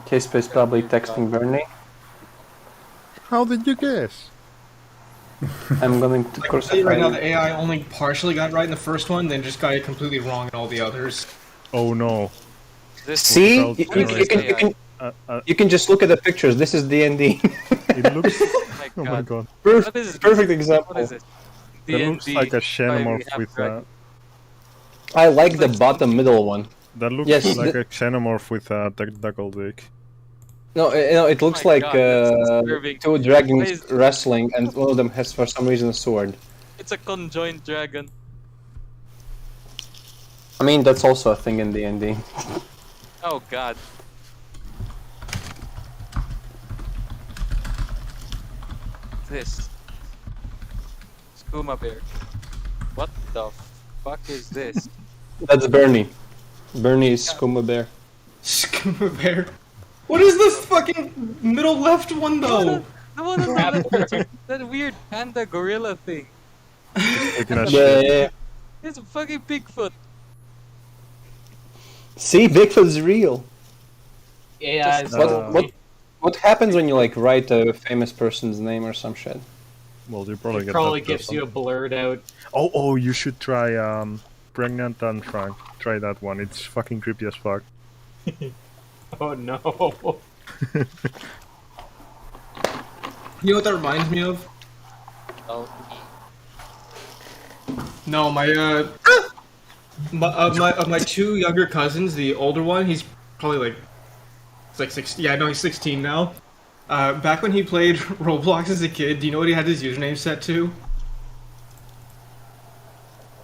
Hispa is probably texting Bernie. How did you guess? I'm going to I can tell crucify you right now, you. the AI only partially got right in the first one, then just got it completely wrong in all the others. Oh no. This See? What You can just look at the pictures. This is D&D. It looks... Oh my oh my god. god. What is this? Perfect example. What is it? That looks like a xenomorph with I like the bottom middle one. That looks Yes, like a xenomorph with a tentacle dick. No, it looks my like God, that's disturbing. two Why dragons is- wrestling, and one of them has for some reason a sword. It's a conjoined dragon. I mean, that's also a thing in D&D. Oh god. This. Skooma bear. What the fuck is this? That's Bernie. Bernie is Skooma Bear. Scuba bear. What is this fucking middle left one though? The one on the left, that weird panda gorilla thing. Taking a Yeah, shit. yeah, yeah. It's a fucking Bigfoot. See, Bigfoot's real. Yeah, Just- What happens when you like write a famous person's name or some shit? Well, you probably get probably that gives person. you a blurred out. Oh, you should try Pregnant and Frank. Try that one. It's fucking creepy as fuck. Oh no. You know what that reminds me of? Oh, No, my two younger cousins, the older one, he's probably like 16. Yeah, no, he's 16 now. Back when he played Roblox as a kid, do you know what he had his username set to?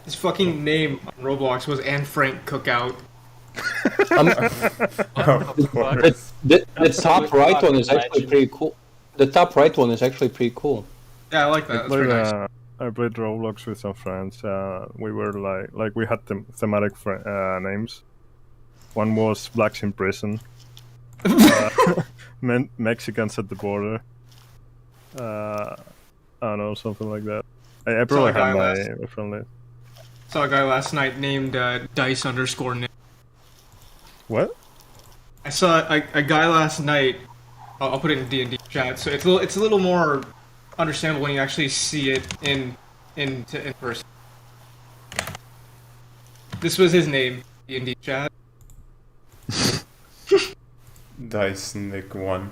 His fucking name on Roblox was Anne Frank Cookout. The top right one is actually pretty cool. The top right one is actually pretty cool. Yeah, I like that. That's very nice. I played Roblox with some friends. We were like we had thematic names. One was blacks in prison, Mexicans at the border. I don't know, something like that. I probably guy had last- my friendly. Saw a guy last night named Dice_Nick. What? I saw a guy last night. I'll put it in D&D chat, so it's a little more understandable when you actually see it in person. This was his name, D&D chat. Dice Nick 1.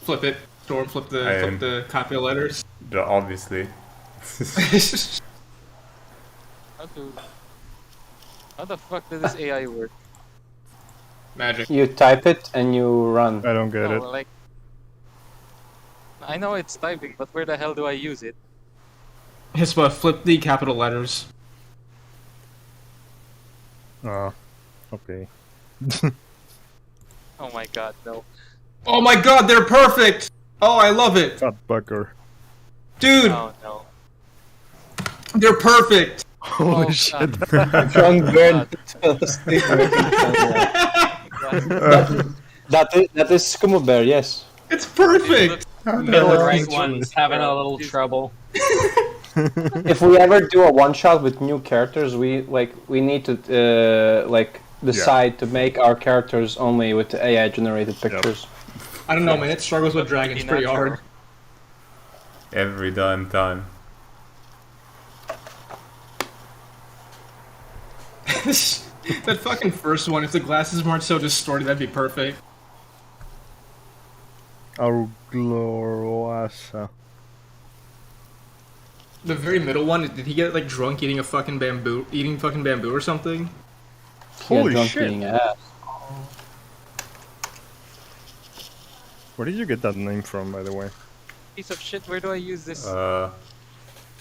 Flip it, Storm. Flip the copy of letters. Obviously. how the fuck did this AI work? Magic. You type it and you run. I don't get it. Like, I know it's typing, but where the hell do I use it? Hispa, flip the capital letters. Okay. Oh my god, no. Oh my god, they're perfect! Oh, I love it! Fat bucker. Dude, Oh no. they're perfect! Holy Oh, shit. Drunk Bear fell asleep. That is Skooma Bear, yes. It's perfect! Middle right one's having a little trouble. If we ever do a one shot with new characters, we need to decide to make our characters only with the AI generated pictures. I don't know, man, it struggles with dragons pretty hard. Every damn time. That fucking first one, if the glasses weren't so distorted, that'd be perfect. Aurgloroasa. The very middle one, did he get like drunk eating fucking bamboo or something? Holy drunk shit. eating ass. Where did you get that name from, by the way? Piece of shit, where do I use this?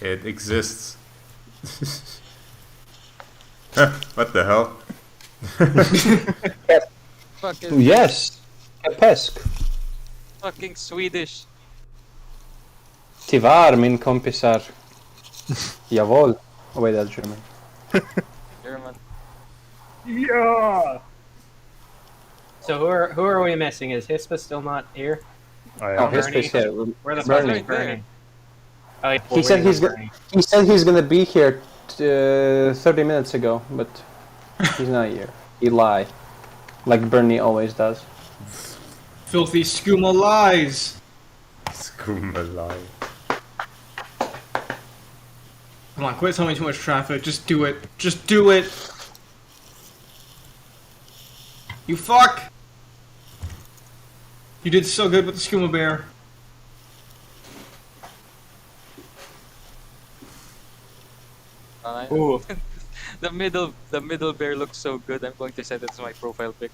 It exists. What the hell? Fuck is Yes, Pesk. fucking Swedish. Tyvärr, min kompisar. Jawohl. Oh wait, that's German. German. Yeah! So who are we missing? Is Hispa still not here? I Oh, am. his Bernie. face here. Where the fuck Bernie. is Bernie? Oh, yeah, He said he's gonna be here 30 minutes ago, but he's not here. He lied. like Bernie always does. Filthy skooma lies. Skooma lie. Come on, quit telling me too much traffic. Just do it. Just do it. You fuck. You did so good with the skooma bear. Ooh. the middle bear looks so good. I'm going to set it as my profile pic.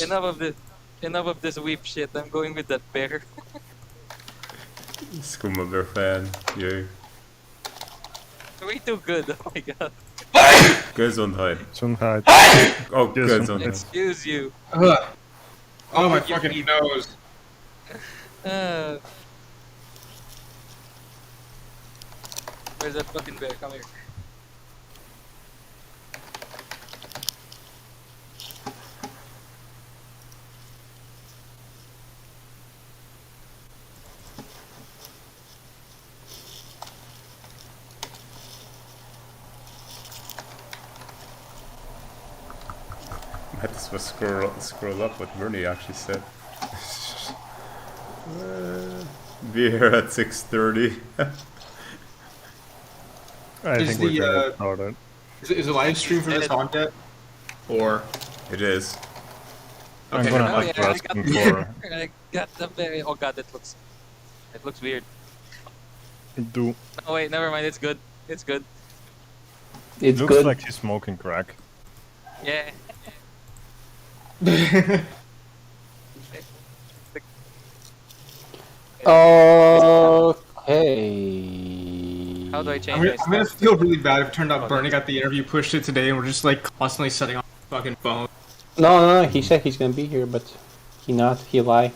Enough of this weep shit. I'm going with that bear. Skooma bear fan. You. Way too good. Oh my god. Gesundheit. Gesundheit. Oh, Yes, Gesundheit. Excuse you. Ugh. Oh my Put your fucking feet- nose. Where's that fucking bear? Come here. Might as well scroll up what Bernie actually said. Be here at 6:30. I Is think we're the, gonna start it. Is the live stream for this on yet? Or It is. I'm okay, gonna Oh, have yeah, to I ask got- him for I got the bear. Oh god, it looks weird. do. Oh wait, never mind. It's good. It's good. It's Looks good. like he's smoking crack. Yeah. Okay. How do I change I'm my gonna stuff? feel really bad if it turned out Oh, Bernie got the interview pushed it today and we're just like constantly setting off the fucking phone. No, he said he's gonna be here, but he lie.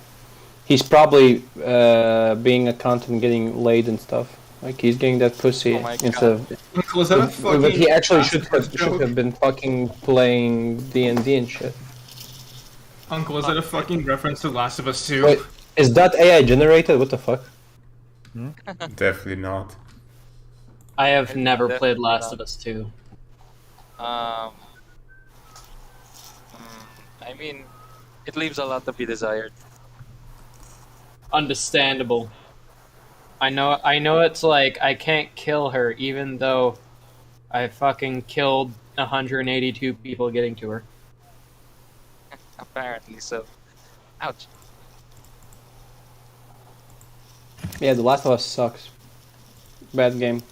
He's probably being a cunt and getting laid and stuff. Like he's getting that pussy Oh my instead of. Uncle, is that a fucking But he actually bastard should joke? have been fucking playing D&D and shit. Uncle, is that a fucking reference to Last of Us 2? Wait, is that AI generated? What the fuck? Definitely not. I have Maybe never definitely played Last not. of Us 2. I mean, it leaves a lot to be desired. Understandable. I know it's like I can't kill her even though I fucking killed 182 people getting to her. Apparently so. Ouch. Yeah, The Last of Us sucks. Bad game.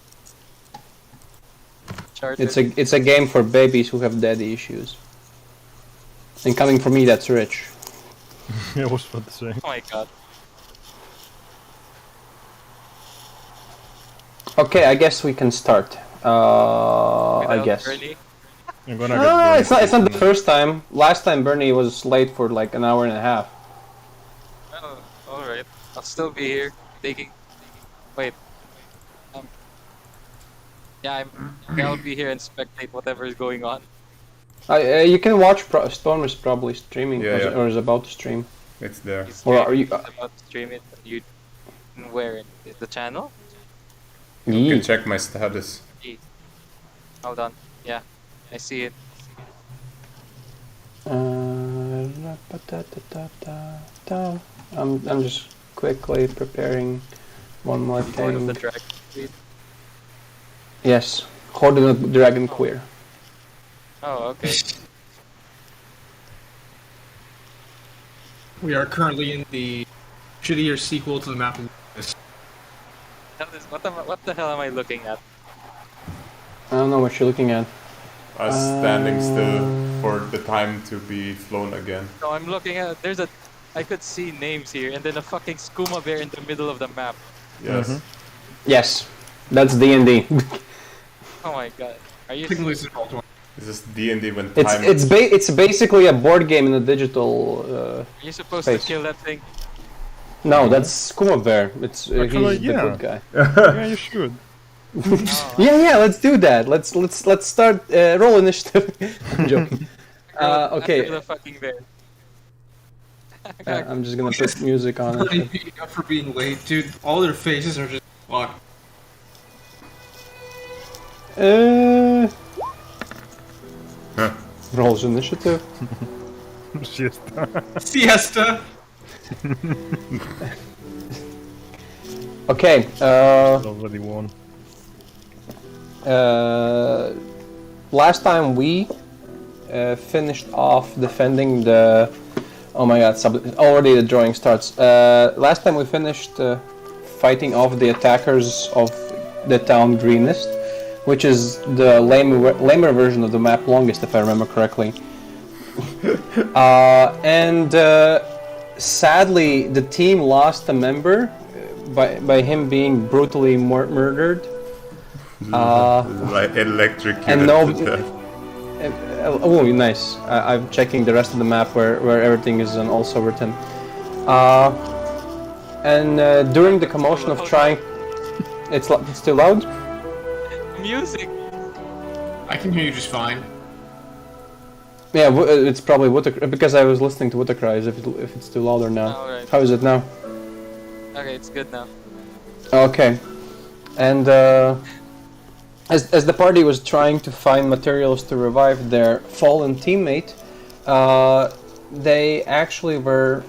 Charted. It's a game for babies who have daddy issues. And coming from me, that's rich. I was about to say. Oh my god. Okay, I guess we can start. I Without guess. Bernie? I'm gonna It's not the first time. Last time Bernie was late for like an hour and a half. Oh, alright. I'll still be here. Taking. Wait. Yeah, I'll be here and spectate whatever is going on. You can watch. Storm is probably streaming Yeah, yeah. or is about to stream. It's there. He's Or are you? about to stream it. You. Where? In the channel? You Yee. can check my status. Hold on. Yeah. I see it. I'm just quickly preparing one more Lord of the thing. Dragon. Yes, Hoard of the Dragon Queer. Oh, okay. We are currently in the shittier sequel to the map. What the hell am I looking at? I don't know what you're looking at. Us standing still for the time to be flown again. No, I'm looking at. I could see names here, and then a fucking skooma bear in the middle of the map. Yes. Mhm. Yes, that's D&D. Oh my god. Are you? Technically, this is Roll20. This is D&D when It's time... it's basically a board game in a digital. Are you supposed Space. to kill that thing? No, that's Skooma Bear. It's Actually, he's the yeah. good guy. Yeah, you should. Oh, Yeah, let's do that. Let's start roll initiative. I'm joking. Okay. After the fucking bear. I'm just gonna put music on Bernie it. beating up for being late, dude. All their faces are just fucked. Huh. Rolls initiative. Siesta. Siesta. Okay. Already won. Last time we finished off defending the. Oh my god! Already the drawing starts. Last time we finished fighting off the attackers of the town Greenest, which is the lamer version of the map, Longest, if I remember correctly. And sadly, the team lost a member by him being brutally murdered. Like electrocuted and no. to death. Oh, nice. I'm checking the rest of the map where everything is also written. And during the commotion of trying, it's too loud. Music. I can hear you just fine. Yeah, it's probably because I was listening to Watercries. If it's too loud or not. Alright. How is it now? Okay, it's good now. Okay, and as the party was trying to find materials to revive their fallen teammate, they actually were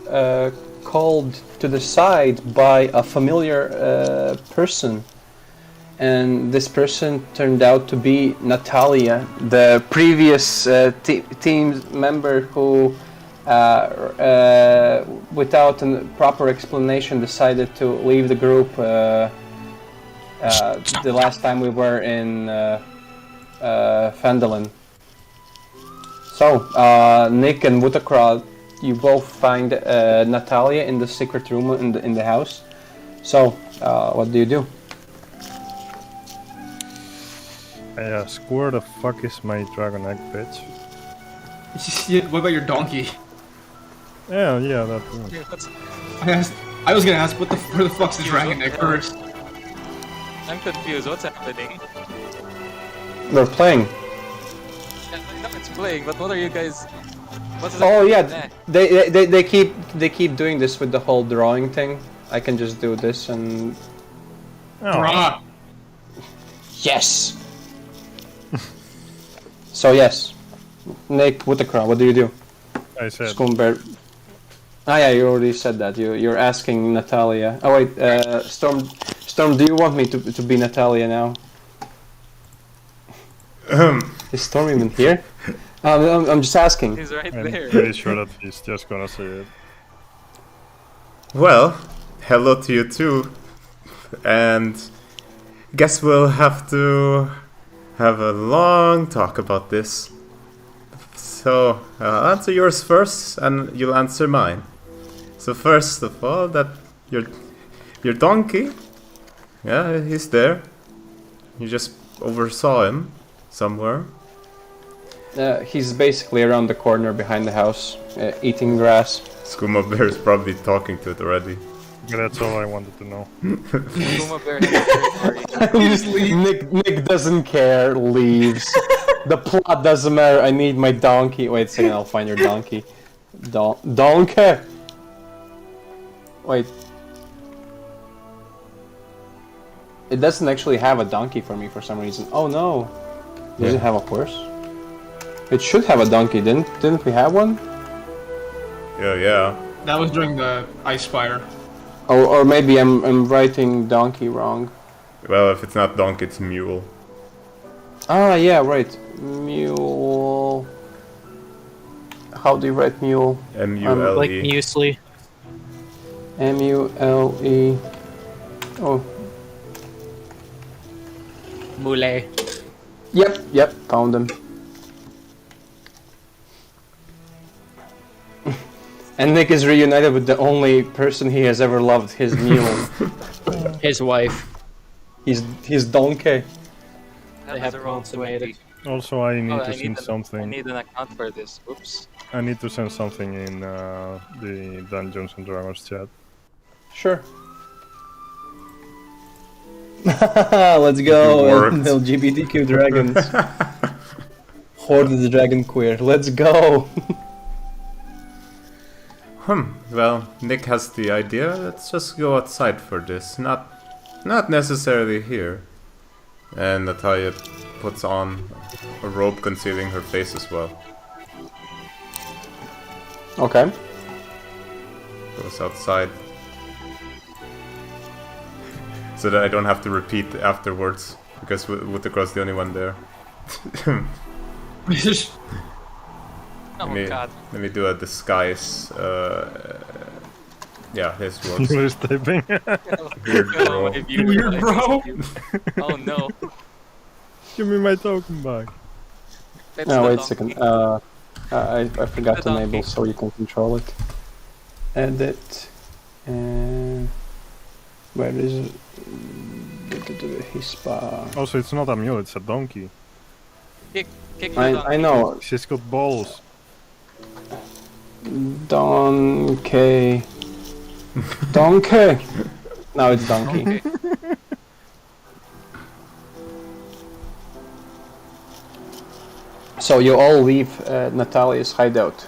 called to the side by a familiar person. And this person turned out to be Natalia, the previous team member who, without a proper explanation, decided to leave the group the last time we were in Phandalin. So, Nick and Wutakra, you both find Natalia in the secret room in the house. So, what do you do? I ask, where the fuck is my dragon egg, bitch? What about your donkey? Yeah, that one. Yeah, what's- I was gonna ask, where the fuck's the dragon egg first? I'm confused. What's happening? They're playing. Yeah, I know it's playing, but what are you guys? What's Oh the- yeah, they keep doing this with the whole drawing thing. I can just do this and Oh, Draw. yes. So yes, Nick Whitaker, what do you do? I said. Scumber. Ah yeah, you already said that. You're asking Natalia. Oh wait, Storm, do you want me to be Natalia now? Is Storm even here? I'm just asking. He's right I'm there. pretty sure that he's just gonna say it. Well, hello to you too. And guess we'll have to have a long talk about this. So, I'll answer yours first, and you'll answer mine. So first of all, that your donkey, yeah, he's there. You just oversaw him somewhere. He's basically around the corner behind the house, eating grass. Skooma Bear is probably talking to it already. That's all I wanted to know. Puma Bear has a territory. Nick doesn't care, leaves. The plot doesn't matter, I need my donkey. Wait a second, I'll find your donkey. Donkey! Wait. It doesn't actually have a donkey for me for some reason. Oh no! Does it have a horse? It should have a donkey, didn't we have one? Yeah. That was during the ice fire. Or maybe I'm writing donkey wrong. Well, if it's not donkey, it's mule. Ah, yeah, right. Mule. How do you write mule? M-U-L-E. Like muesli. M-U-L-E. Oh. Mule. Yep, found him. And Nick is reunited with the only person he has ever loved, his mule. His wife. His donkey. That They was have a wrong consummated. 20. Also, I need Oh, to send I something. need an account for this. Oops. I need to send something in the Dungeons and Dragons chat. Sure. Let's go, It worked. LGBTQ dragons. Hoard the dragon queer. Let's go. Well, Nick has the idea. Let's just go outside for this. Not necessarily here. And Natalia puts on a robe concealing her face as well. Okay. Goes outside. So that I don't have to repeat afterwards, because Wuttercro's the only one there. Oh god. Let me do a disguise. Yeah, his works. You're typing. Weird Oh, bro. my view. Weird bro. Oh no. Give me my token back. That's No, the wait a donkey. second. I forgot The to enable donkey. so you can control it. Edit. Where is it? Hispa. Also, it's not a mule, it's a donkey. Kick the I donkey. know. She's got balls. Donkey. Donkey. Now it's donkey. Okay. So you all leave Natalia's hideout.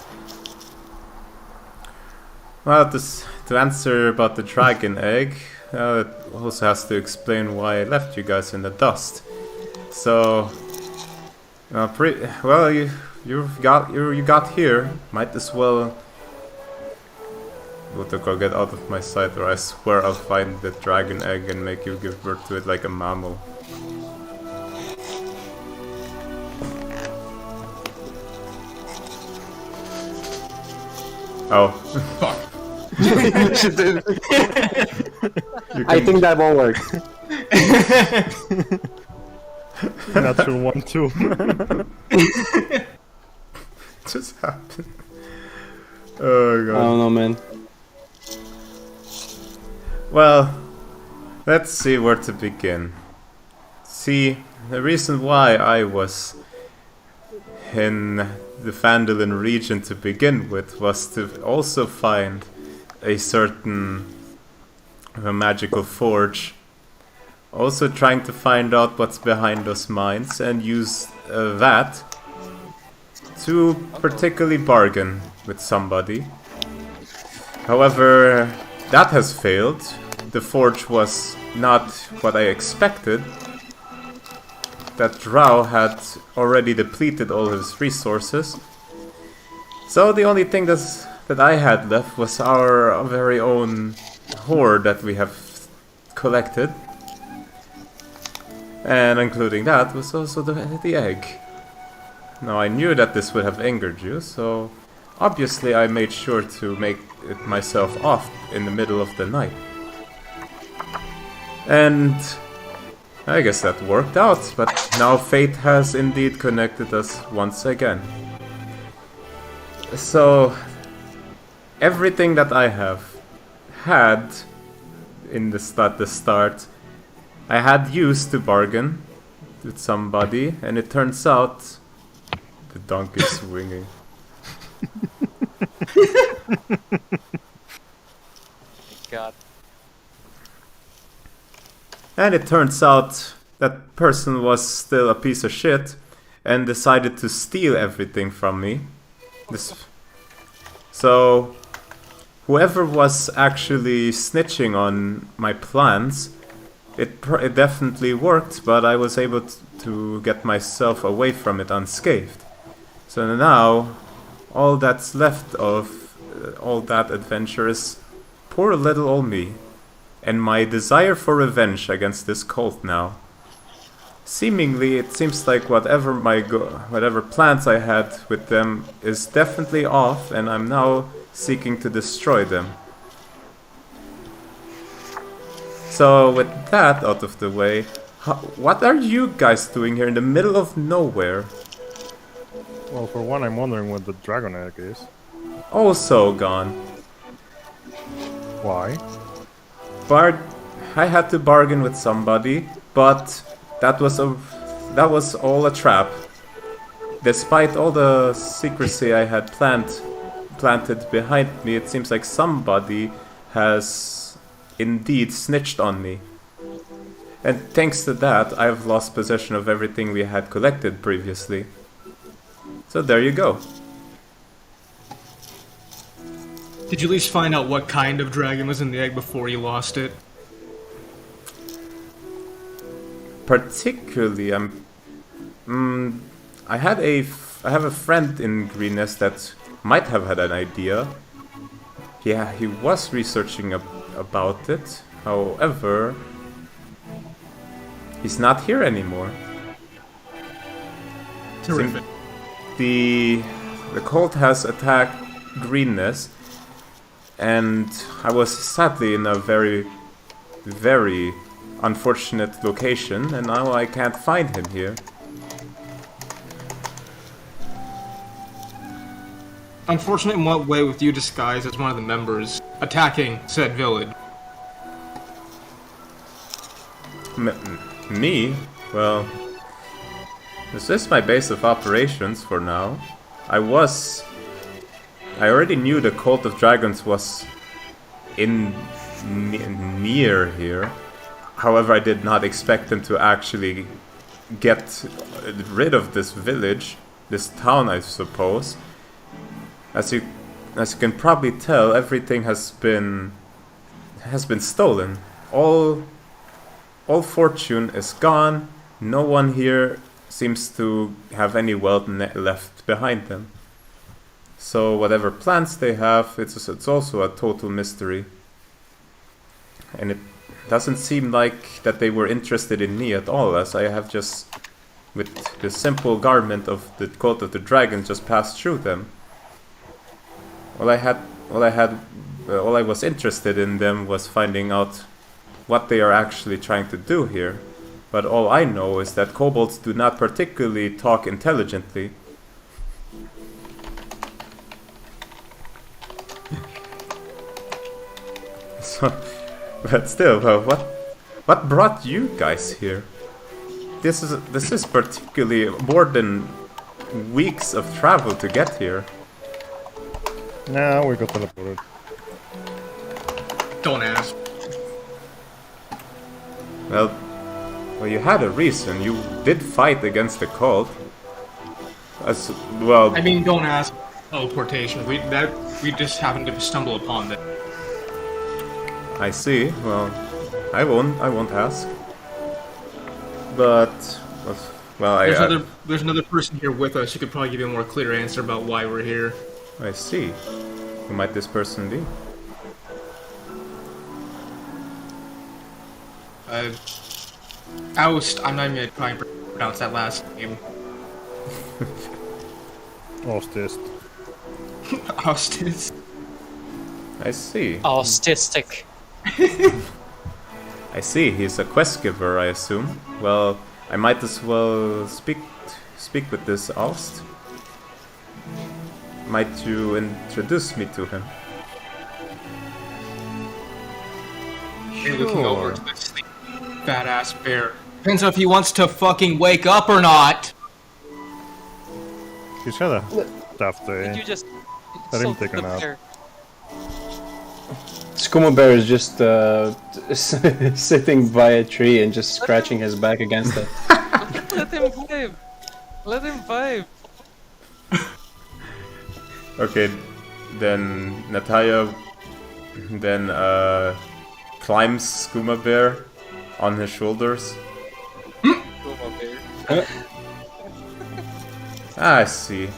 Well, to answer about the dragon egg, it also has to explain why I left you guys in the dust. So, well, you got here. Might as well. Go get out of my sight, or I swear I'll find the dragon egg and make you give birth to it like a mammal. Oh. Fuck. I think that won't work. Natural 1-2. Just happened. Oh I god. don't know, man. Well, let's see where to begin. See, the reason why I was in the Phandalin region to begin with was to also find a certain magical forge. Also trying to find out what's behind those mines and use that to particularly bargain with somebody. However, that has failed. The forge was not what I expected. That Drow had already depleted all his resources. So the only thing that I had left was our very own hoard that we have collected. And including that was also the egg. Now I knew that this would have angered you, so obviously I made sure to make it myself off in the middle of the night. And I guess that worked out, but now fate has indeed connected us once again. So everything that I have had in the start, I had used to bargain with somebody, and it turns out the donkey's swinging. God. And it turns out that person was still a piece of shit and decided to steal everything from me. So whoever was actually snitching on my plans, it definitely worked, but I was able to get myself away from it unscathed. So now all that's left of all that adventure is poor little old me. And my desire for revenge against this cult now. Seemingly, it seems like whatever plans I had with them is definitely off, and I'm now seeking to destroy them. So, with that out of the way, what are you guys doing here in the middle of nowhere? Well, for one, I'm wondering what the dragon egg is. Also gone. Why? I had to bargain with somebody, but that was all a trap. Despite all the secrecy I had planted behind me, it seems like somebody has indeed snitched on me. And thanks to that, I've lost possession of everything we had collected previously. So there you go. Did you at least find out what kind of dragon was in the egg before you lost it? Particularly, I have a friend in Greenest that might have had an idea. Yeah, he was researching about it. However, he's not here anymore. Terrific. The cult has attacked Greenest, and I was sadly in a very, very unfortunate location, and now I can't find him here. Unfortunate in what way with you disguised as one of the members attacking said village? Me? Well, this is my base of operations for now. I already knew the Cult of Dragons was near here. However, I did not expect them to actually get rid of this village, this town, I suppose. As you can probably tell, everything has been stolen. All fortune is gone. No one here seems to have any wealth left behind them. So whatever plans they have, it's also a total mystery. And it doesn't seem like that they were interested in me at all, as I have just, with the simple garment of the Cult of the Dragon, just passed through them. All I was interested in them was finding out what they are actually trying to do here. But all I know is that kobolds do not particularly talk intelligently. So, but still, what brought you guys here? This is particularly more than weeks of travel to get here. Nah, we got teleported. Don't ask. Well, you had a reason. You did fight against the cult. As well. I mean, don't ask. Teleportation. We just happened to stumble upon that. I see. Well, I won't ask. But well, There's another person here with us who could probably give you a more clear answer about why we're here. I see. Who might this person be? Oust. I'm not even gonna try and pronounce that last name. Austist. Oustis. I see. Autistic. I see. He's a quest giver, I assume. Well, I might as well speak with this Aust. Might you introduce me to him? You're looking over to this badass bear. Depends on if he wants to fucking wake up or not. He's had a tough Did day. you just Let him insult take a the nap. bear? Skooma Bear is just sitting by a tree and just scratching his back against it. Let him vibe. Let him vibe. Okay, then Natalia then climbs Skooma Bear on his shoulders. Kuma bear. I see.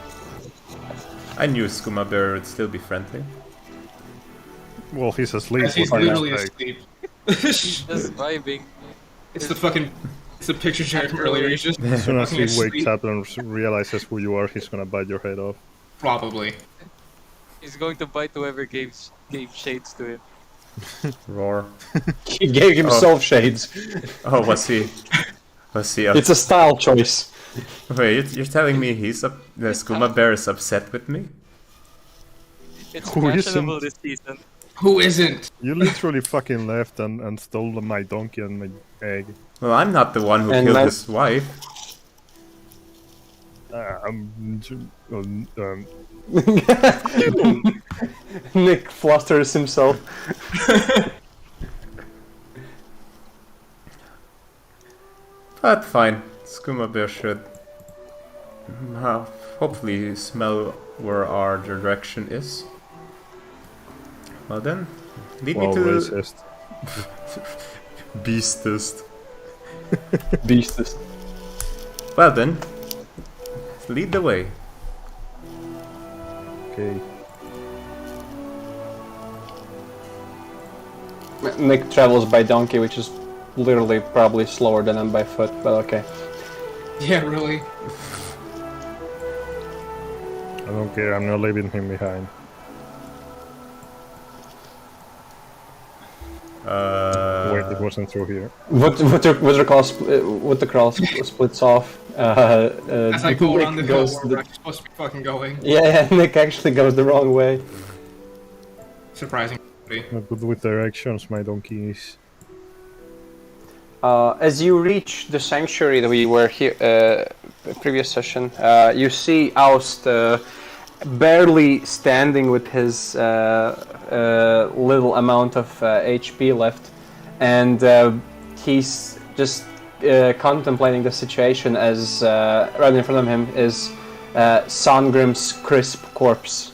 I knew Skooma Bear would still be friendly. Well, he's asleep. Yes, he's what do you literally expect? asleep. Just vibing. It's the picture shared from earlier. He's just As soon as he fucking wakes asleep. up and realizes who you are, he's gonna bite your head off. Probably. He's going to bite whoever gave shades to him. Roar. He gave himself shades. Oh, was he? It's a style choice. Wait, you're telling me the Skooma Bear is upset with me? It's Who isn't? fashionable this season. Who isn't? You literally fucking left and stole my donkey and my egg. Well, I'm not the one who And killed that- his wife. Nick flusters himself. But fine, Skooma Bear should hopefully smell where our direction is. Well then, lead Well, me to racist. Beastest. Beastest. Well then, lead the way. Okay. Nick travels by donkey, which is literally probably slower than I'm by foot, but okay. Yeah, really. I don't care, I'm not leaving him behind. Wait, it wasn't through here. What the cross splits off. As I go around the hill goes where we're actually supposed to be fucking going. yeah, Nick actually goes the wrong way. Surprising. Not good with directions, my donkeys. As you reach the sanctuary that we were here previous session, you see Aust barely standing with his little amount of HP left, and he's just contemplating the situation as right in front of him is Songram's crisp corpse.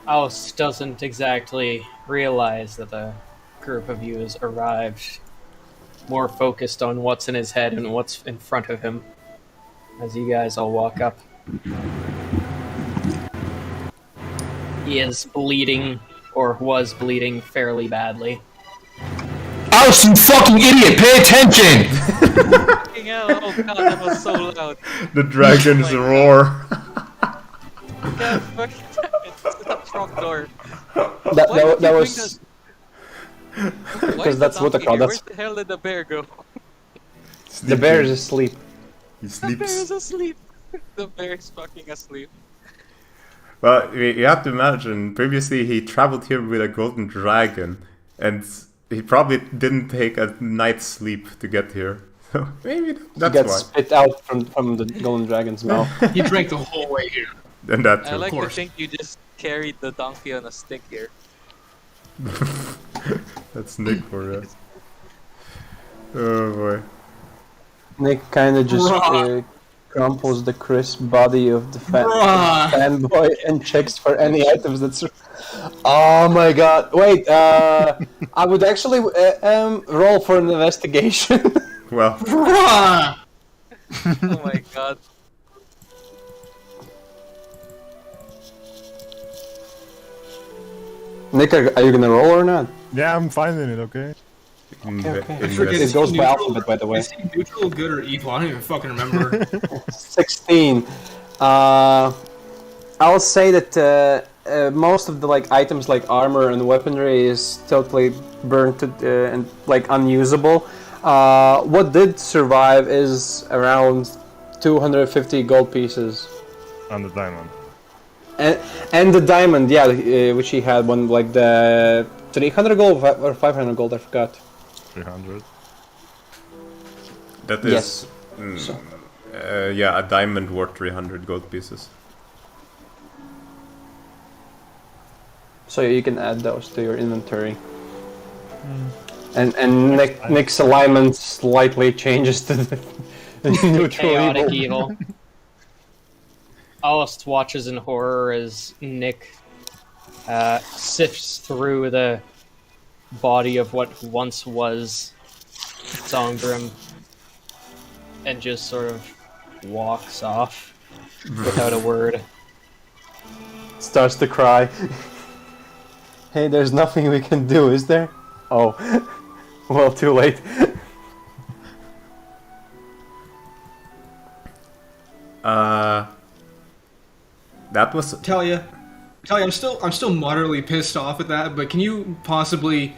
Aus doesn't exactly realize that the group of you has arrived, more focused on what's in his head and what's in front of him as you guys all walk up. He is bleeding, or was bleeding fairly badly. Alice, you fucking idiot! Pay attention! Fucking hell, oh god, that was so loud. The dragons Oh my roar. God, fucking it's a trap door. That Why did you was bring Why because is that's what the donkey crowd. here? That's Where the hell did the bear go? the bear is asleep. He The bear is sleeps. asleep. The bear is fucking asleep. Well, you have to imagine, previously he traveled here with a golden dragon, and he probably didn't take a night's sleep to get here. So maybe He that's gets why. spit out from the golden dragon's mouth. He drank the whole way here. And that I too. like to course. think you just carried the donkey on a stick here. That's Nick for us. Oh boy. Nick kind of just Bruh. crumples the crisp body of the Bruh. fanboy and checks for any items that's. Oh my god! Wait, I would actually roll for an investigation. Well, Bruh! Oh my god. Nick, are you gonna roll or not? Yeah, I'm finding it, okay? okay. Forget It it. goes by Neutral- alphabet, by the way. Is he neutral, good, or evil? I don't even fucking remember. 16. I'll say that most of the items like armor and weaponry is totally burnt and unusable. What did survive is around 250 gold pieces. And the diamond. And the diamond, yeah, which he had one the 300 gold or 500 gold, I forgot. 300. that is. Yes. mm, yeah, a diamond worth 300 gold pieces. So you can add those to your inventory. And Nick's alignment slightly changes to the neutral Chaotic evil. evil. Alice watches in horror as Nick sifts through the body of what once was Songram and just sort of walks off without a word. Starts to cry. Hey, there's nothing we can do, is there? Oh, well, too late. That was. Tell you, I'm still moderately pissed off at that. But can you possibly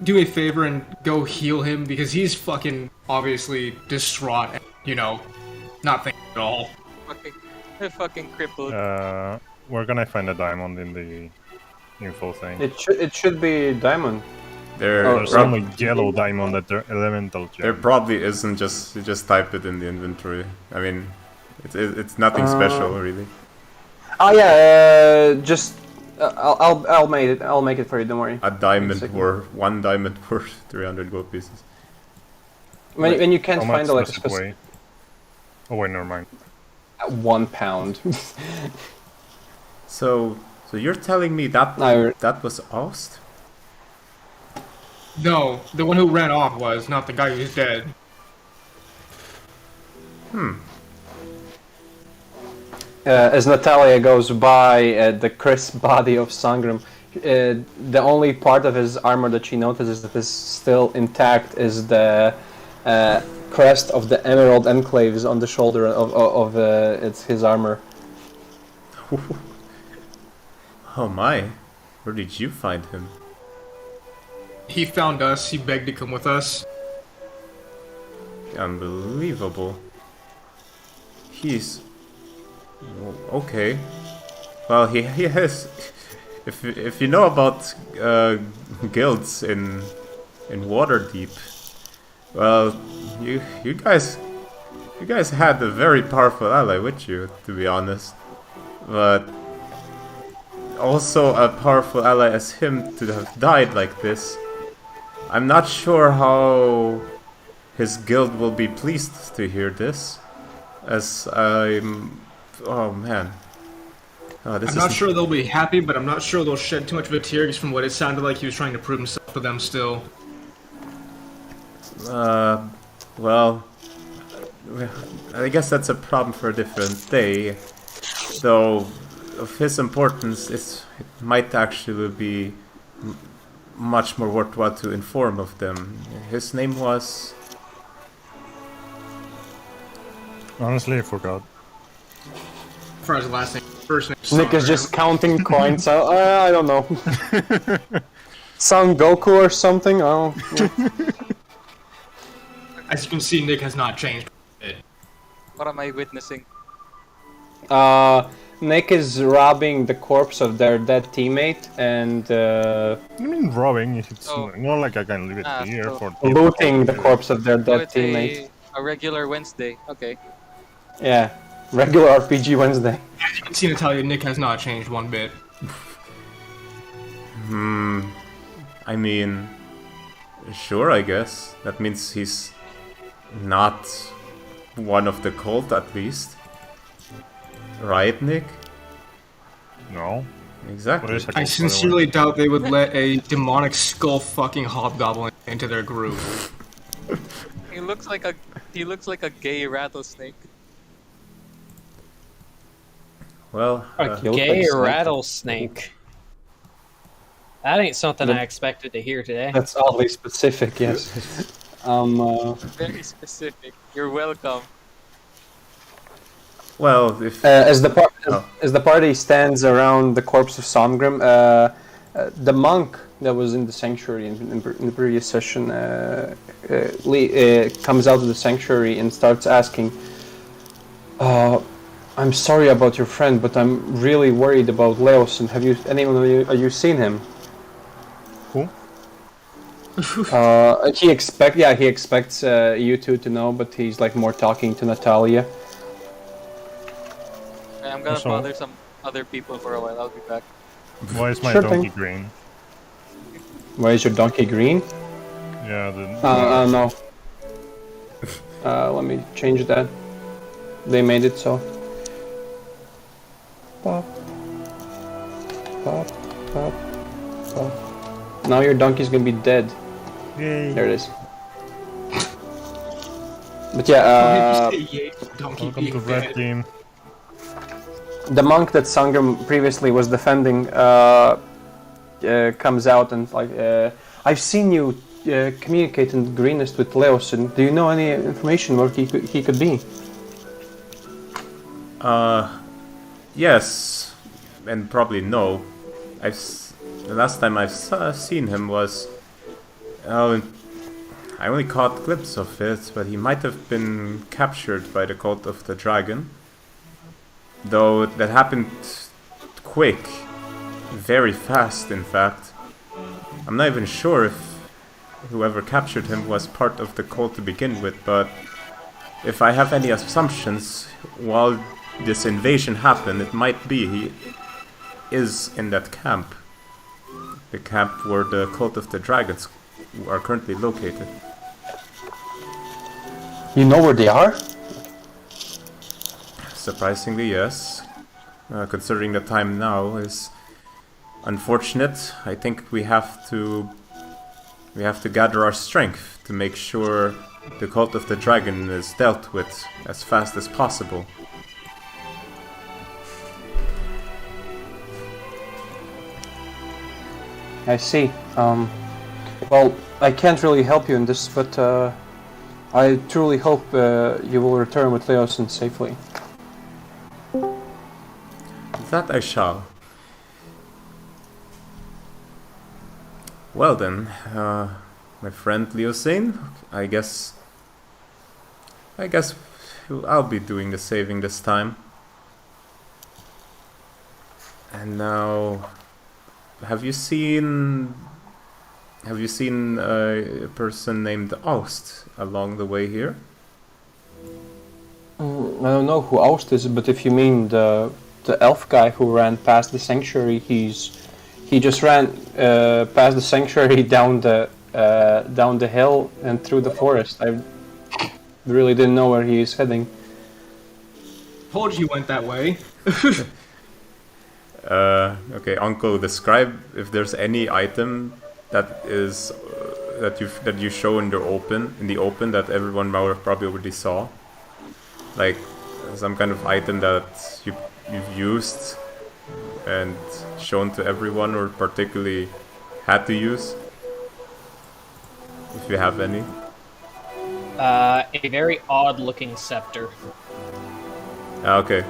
do me a favor and go heal him because he's fucking obviously distraught. And, not thinking at all. They're fucking crippled. Where can I find a diamond in the info thing? It should be diamond. There, There's prob- only yellow diamond at the elemental there gem. probably isn't. Just type it in the inventory. I mean, it's nothing special really. Oh yeah, just I'll make it. I'll make it for you. Don't worry. A diamond second. worth 1 diamond worth 300 gold pieces. When you can't How much find a does it specific weigh? Oh wait, never mind. 1 pound. So you're telling me that No. that was Ost? No, the one who ran off was not the guy who's dead. as Natalia goes by the crisp body of Songram, the only part of his armor that she notices that is still intact is the crest of the Emerald Enclaves on the shoulder of it's his armor. Oh my, where did you find him? He found us. He begged to come with us. Unbelievable. He's... okay. Well, he has... If you know about guilds in Waterdeep, well, you guys had a very powerful ally with you, to be honest. But also a powerful ally as him to have died like this. I'm not sure how his guild will be pleased to hear this, as I'm... oh man. I'm not sure they'll be happy, but I'm not sure they'll shed too much of a tear, because from what it sounded like he was trying to prove himself to them still. Well, I guess that's a problem for a different day, though of his importance it might actually be much more worthwhile to inform of them. His name was... Honestly, I forgot. As far as the last name, first name. Nick is Songram. just counting coins. So, I don't know. Son Goku or something. Oh. As you can see, Nick has not changed. What am I witnessing? Nick is robbing the corpse of their dead teammate and I mean, robbing. It's Oh. not like I can leave it here so- for... looting the corpse of their So dead it's teammate. a regular Wednesday. Okay. Yeah, regular RPG Wednesday. As you can see, Natalia, Nick has not changed one bit. I mean... sure, I guess. That means he's not one of the cult, at least. Right, Nick? No. Exactly. What is a I cult, by the way? sincerely doubt they would let a demonic skull-fucking hobgoblin into their group. He looks like a gay rattlesnake. Well, Fuck you. Gay Snake. rattlesnake. That ain't something The- I expected to hear today. That's oddly specific, yes. Very specific. You're welcome. well, if... As the Oh. as the party stands around the corpse of Songram, the monk that was in the sanctuary in the previous session comes out of the sanctuary and starts asking, "I'm sorry about your friend, but I'm really worried about Leos. And have you seen him?" Who? He expects you two to know, but he's like more talking to Natalia. I'm gonna So- bother some other people for a while. I'll be back. Why is my Sure donkey thing. green? Why is your donkey green? Yeah, the... No. Let me change that. They made it so. Pop. Pop. Pop. Pop. Now your donkey's gonna be dead. Yay. There it is. But yeah, Donkey Welcome to being Red dead. Team. the monk that Songram previously was defending comes out and like, I've seen you communicate in Greenest with Leosin. Do you know any information where he could be? Yes, and probably no. The last time I've seen him was... I only caught glimpses of it, but he might have been captured by the Cult of the Dragon. Though that happened quick. Very fast, in fact. I'm not even sure if whoever captured him was part of the cult to begin with, but if I have any assumptions, while this invasion happened, it might be he is in that camp. The camp where the Cult of the Dragons are currently located. You know where they are? Surprisingly, yes. Considering the time now is unfortunate, I think we have to gather our strength to make sure the Cult of the Dragon is dealt with as fast as possible. I see. Well, I can't really help you in this, but I truly hope you will return with Leosin safely. That I shall. Well then, my friend Leosin, I guess I'll be doing the saving this time. And now, have you seen a person named Aust along the way here? I don't know who Aust is, but if you mean the elf guy who ran past the sanctuary, he just ran past the sanctuary down the hill and through the forest. I really didn't know where he is heading. Told you went that way. Okay, Uncle, describe if there's any item that is that you show in the open that everyone probably already saw, like some kind of item that you've used and shown to everyone, or particularly had to use, if you have any. A very odd-looking scepter. Okay.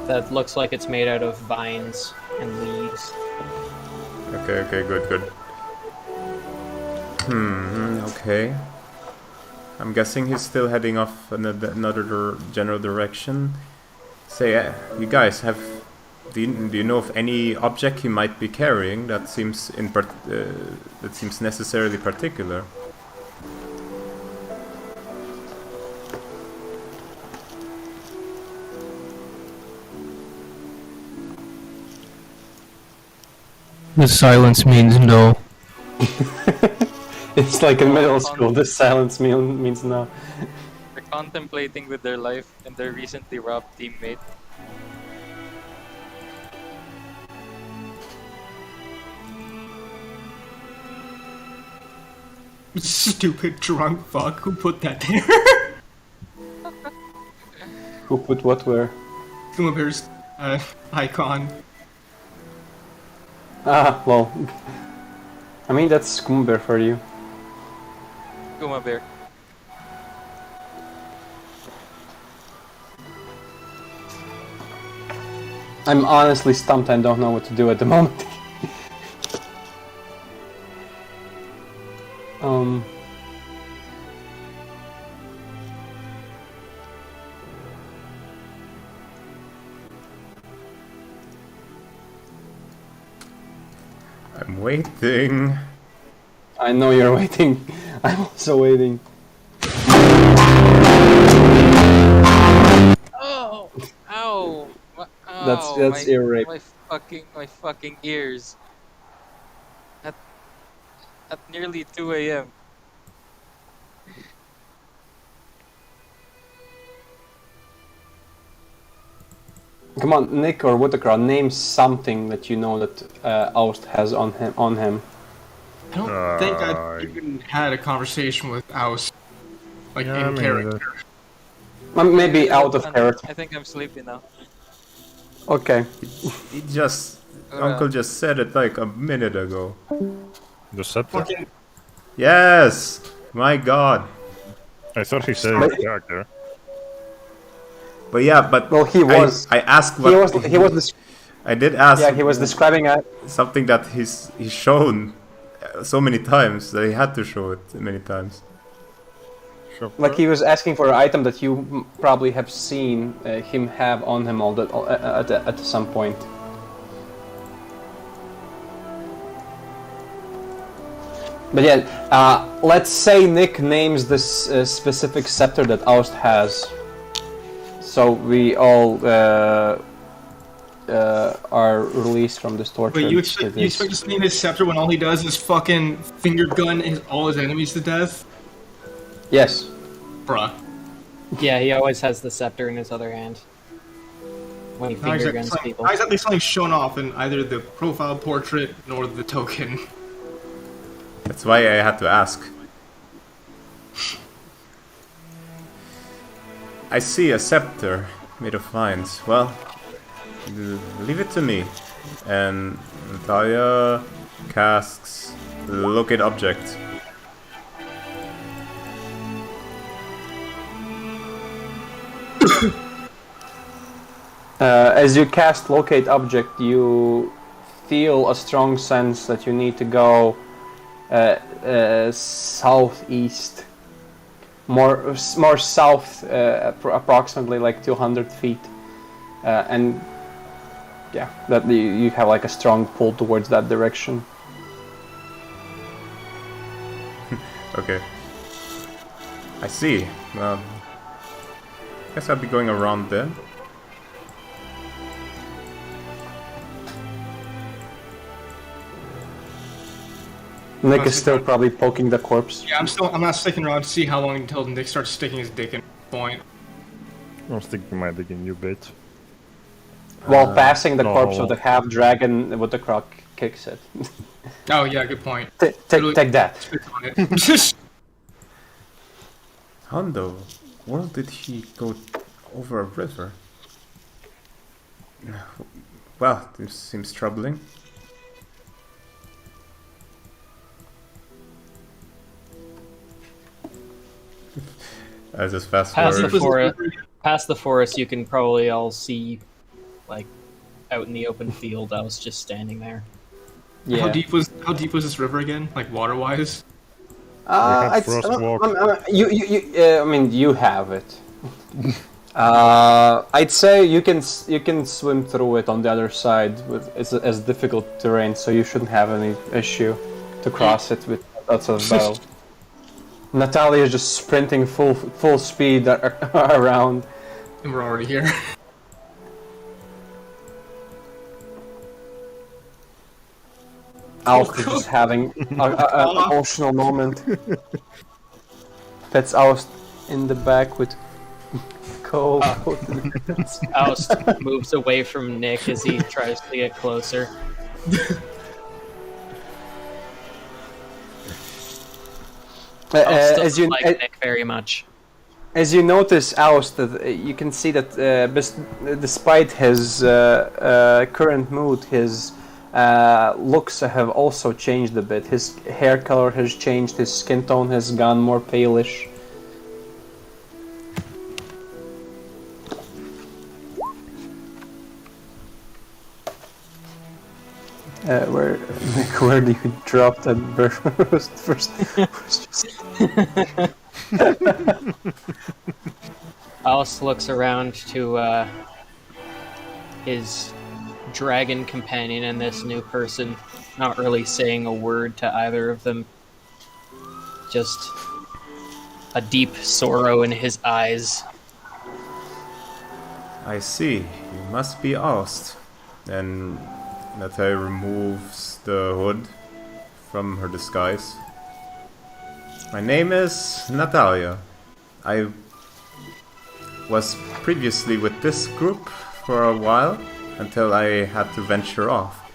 That looks like it's made out of vines and leaves. Okay, good. Okay. I'm guessing he's still heading off another general direction. Say, you guys do you know of any object he might be carrying that seems necessarily particular? The silence means no. It's like in middle school. The silence means no. They're contemplating with their life and their recently robbed teammate. Stupid drunk fuck who put that there. Who put what where? Kuma Bear's icon. Ah, well. I mean, that's Skoomber for you. Kuma Bear. I'm honestly stumped. I don't know what to do at the moment. I'm waiting. I know you're waiting. I'm also waiting. Oh! Ow! That's ear rape. My fucking ears. At nearly 2 a.m. Come on, Nick or Whitaker, name something that you know that Aust has on him. I don't think I've even had a conversation with Aus, like Yeah, in me character. Maybe out of character. I think I'm sleepy now. Okay. Uncle just said it like a minute ago. The scepter? Fucking Yes! My god. I thought he said his character. But yeah, but Well, he was. I asked what He was. I did ask. Yeah, he was describing something that he's shown so many times that he had to show it many times. like he was asking for an item that you probably have seen him have on him at some point. But yeah, let's say Nick names this specific scepter that Aust has, so we all are released from this torture. Wait, you expect us to name his scepter when all he does is fucking finger gun all his enemies to death? Yes. Bruh. Yeah, he always has the scepter in his other hand when he finger guns people. Not exactly something shown off in either the profile portrait nor the token. That's why I had to ask. I see a scepter made of vines. Well, leave it to me, and Natalia casts locate object. As you cast locate object, you feel a strong sense that you need to go southeast, more south, approximately like 200 feet, and yeah, that you have like a strong pull towards that direction. Okay. I see. Guess I'll be going around there. Nick is still probably poking the corpse. Yeah, I'm not sticking around to see how long until Nick starts sticking his dick in. Point. I'm sticking my dick in you, bitch. While passing the no. corpse of the half dragon with the croc kicks it. Oh yeah, good point. Take that. Spit on it. How in the world did he go over a river? Well, this seems troubling. I just fast forward. Past the forest, you can probably all see, like, out in the open field. I was just standing there. Yeah. How deep was this river again? Like water wise? You have it. I'd say you can swim through it on the other side. It's as difficult terrain, so you shouldn't have any issue to cross it with lots of battle. Natalia is just sprinting full speed around. And we're already here. Alf is just having an emotional moment. That's Alf in the back with Cole. Oust moves away from Nick as he tries to get closer. As you like Nick very much. As you notice, Oust, that you can see that despite his current mood, his looks have also changed a bit. His hair color has changed, his skin tone has gone more palish. Where do you drop that first? Alice looks around to his dragon companion and this new person, not really saying a word to either of them. Just a deep sorrow in his eyes. I see. You must be Aust. And Natalia removes the hood from her disguise. My name is Natalia. I was previously with this group for a while until I had to venture off.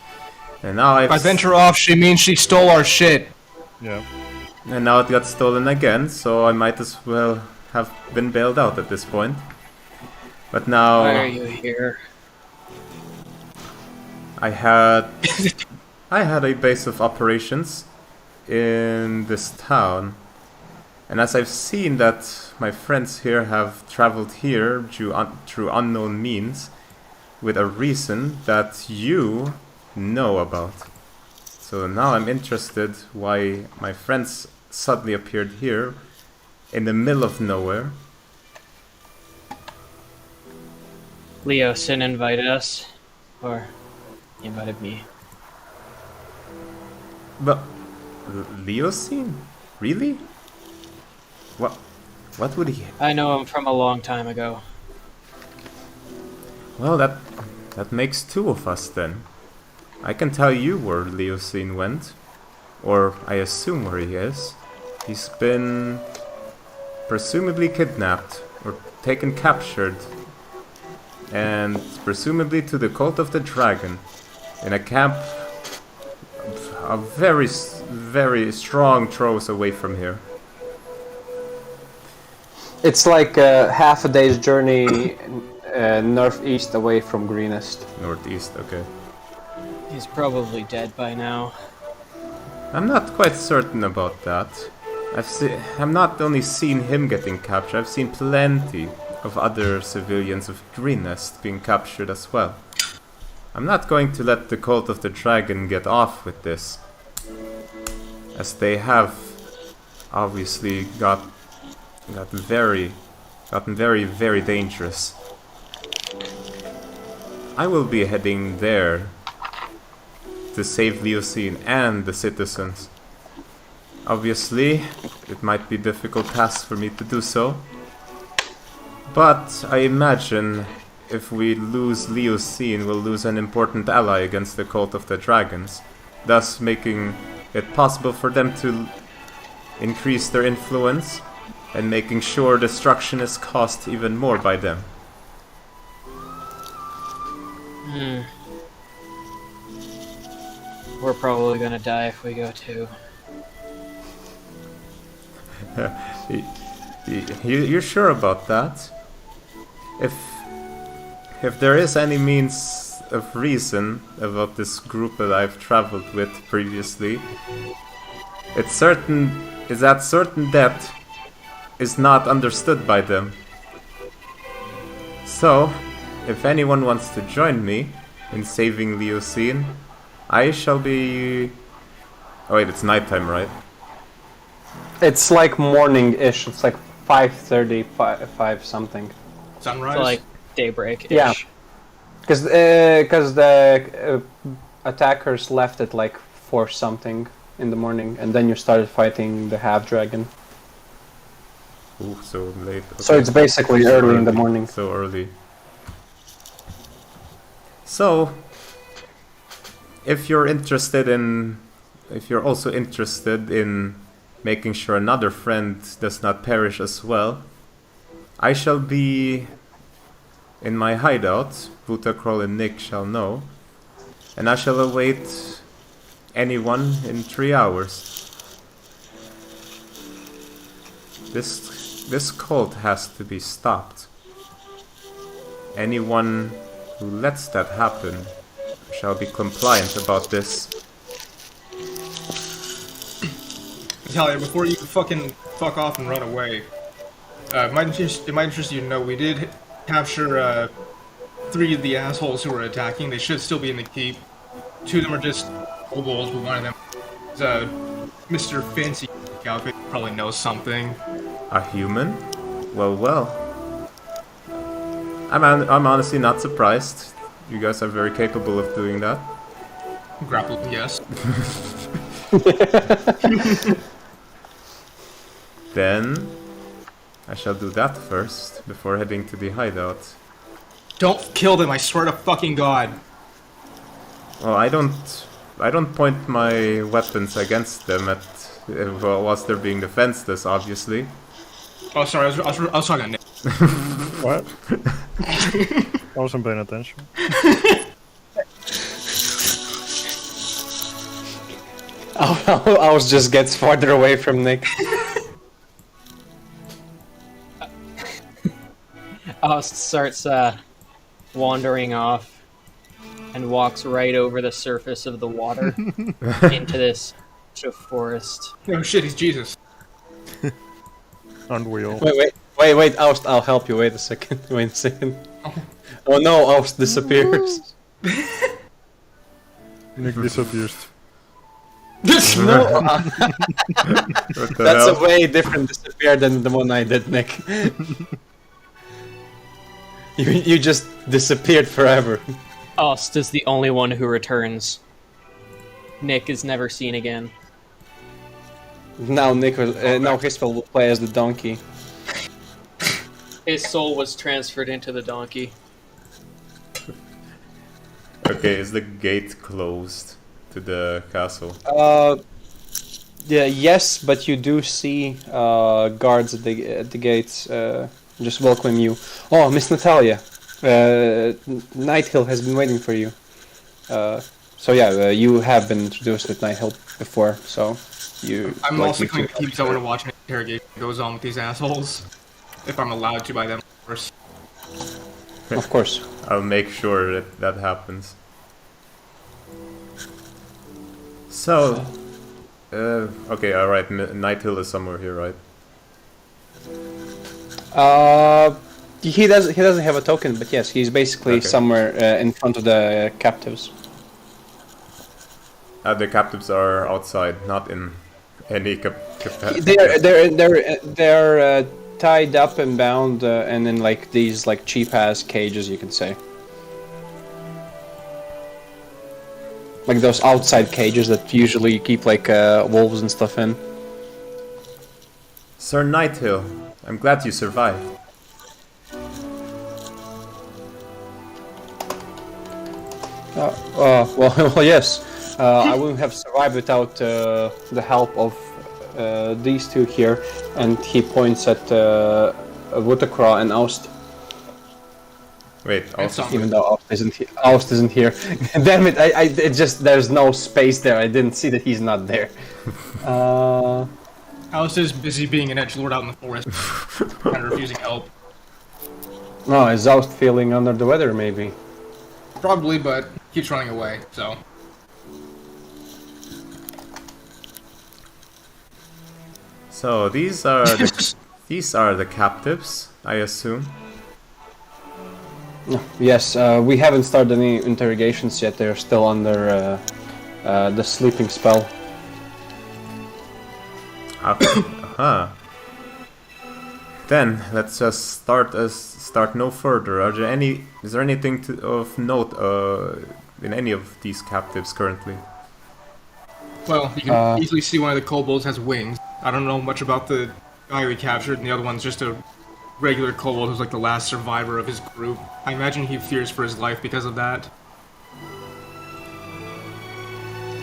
And now By venture off, she means she stole our shit. Yeah. And now it got stolen again, so I might as well have been bailed out at this point. But now Why are you here? I had a base of operations in this town, and as I've seen that my friends here have traveled here through unknown means, with a reason that you know about. So now I'm interested why my friends suddenly appeared here in the middle of nowhere. Leo Sin invited us, or he invited me. But Leosine? Really? What would he? I know him from a long time ago. Well, that makes two of us then. I can tell you where Leosine went, or I assume where he is. He's been presumably kidnapped or taken captured, and presumably to the Cult of the Dragon, in a camp a very strong throws away from here. It's like half a day's journey northeast away from Greenest. Northeast, okay. He's probably dead by now. I'm not quite certain about that. I've not only seen him getting captured, I've seen plenty of other civilians of Greenest being captured as well. I'm not going to let the Cult of the Dragon get off with this, as they have obviously gotten very, very dangerous. I will be heading there to save Leocene and the citizens. Obviously, it might be a difficult task for me to do so, but I imagine if we lose Leocene, we'll lose an important ally against the Cult of the Dragons, thus making it possible for them to increase their influence and making sure destruction is caused even more by them. We're probably gonna die if we go too. You're sure about that? If there is any means of reason about this group that I've traveled with previously, it's that certain debt is not understood by them. So, if anyone wants to join me in saving Leocene, I shall be... Oh wait, it's nighttime, right? It's like morning-ish. It's like 5:30, 5 something. Sunrise? So like daybreak-ish. Yeah. Because the attackers left at like 4 something in the morning, and then you started fighting the half-dragon. Ooh, so late. Okay. So it's basically So early in the morning. So early. So, if you're also interested in making sure another friend does not perish as well, I shall be in my hideout, Butacroll and Nick shall know, and I shall await anyone in 3 hours. This cult has to be stopped. Anyone who lets that happen shall be compliant about this. Talia, before you fucking fuck off and run away, it might interest you to know we did capture 3 of the assholes who were attacking. They should still be in the keep. 2 of them are just kobolds, but one of them is Mr. Fancy outfit. Probably knows something. A human? Well. I'm honestly not surprised. You guys are very capable of doing that. Grapple, yes. Then I shall do that first before heading to the hideout. Don't kill them, I swear to fucking God. Well, I don't point my weapons against them at whilst they're being defenseless, obviously. Oh, sorry, I was talking to Nick. What? I wasn't paying attention. Ours just gets farther away from Nick. Oust starts wandering off and walks right over the surface of the water into this forest. Oh shit, he's Jesus. Unreal. Wait, Oust, I'll help you. Wait a second. Oh no, Oust disappears. Nick disappears. No, What the that's hell? a way different disappear than the one I did, Nick. You just disappeared forever. Oust is the only one who returns. Nick is never seen again. Now now Hispel will play as the donkey. His soul was transferred into the donkey. Okay, is the gate closed to the castle? Yeah, yes, but you do see guards at the gates just welcome you. Oh, Miss Natalia, Nighthill has been waiting for you. So yeah, you have been introduced with Nighthill before, so you. I'm like, also you going to two- keep someone to watch an interrogation goes on with these assholes. If I'm allowed to by them, of course. Of course. I'll make sure that happens. So, okay, alright, Night Hill is somewhere here, right? He doesn't have a token, but yes, he's basically Okay. somewhere in front of the captives. The captives are outside, not in any capacity. They're tied up and bound, and in like these like cheap ass cages, you could say. Like those outside cages that usually keep like wolves and stuff in. Sir Nighthill, I'm glad you survived. Well, yes. I wouldn't have survived without the help of these two here. And he points at Wutakra and Aust. Wait, It's also, on. Even though Aust isn't here. Damn it! It just there's no space there. I didn't see that he's not there. Alice is busy being an edgelord out in the forest and refusing help. No, is Aust feeling under the weather? Maybe. Probably, but keeps running away, so. so these are the captives, I assume. Yes, we haven't started any interrogations yet. They're still under the sleeping spell. Okay. Then let's just start no further. Is there anything of note in any of these captives currently? Well, you can easily see one of the kobolds has wings. I don't know much about the guy we captured, and the other one's just a regular kobold who's like the last survivor of his group. I imagine he fears for his life because of that.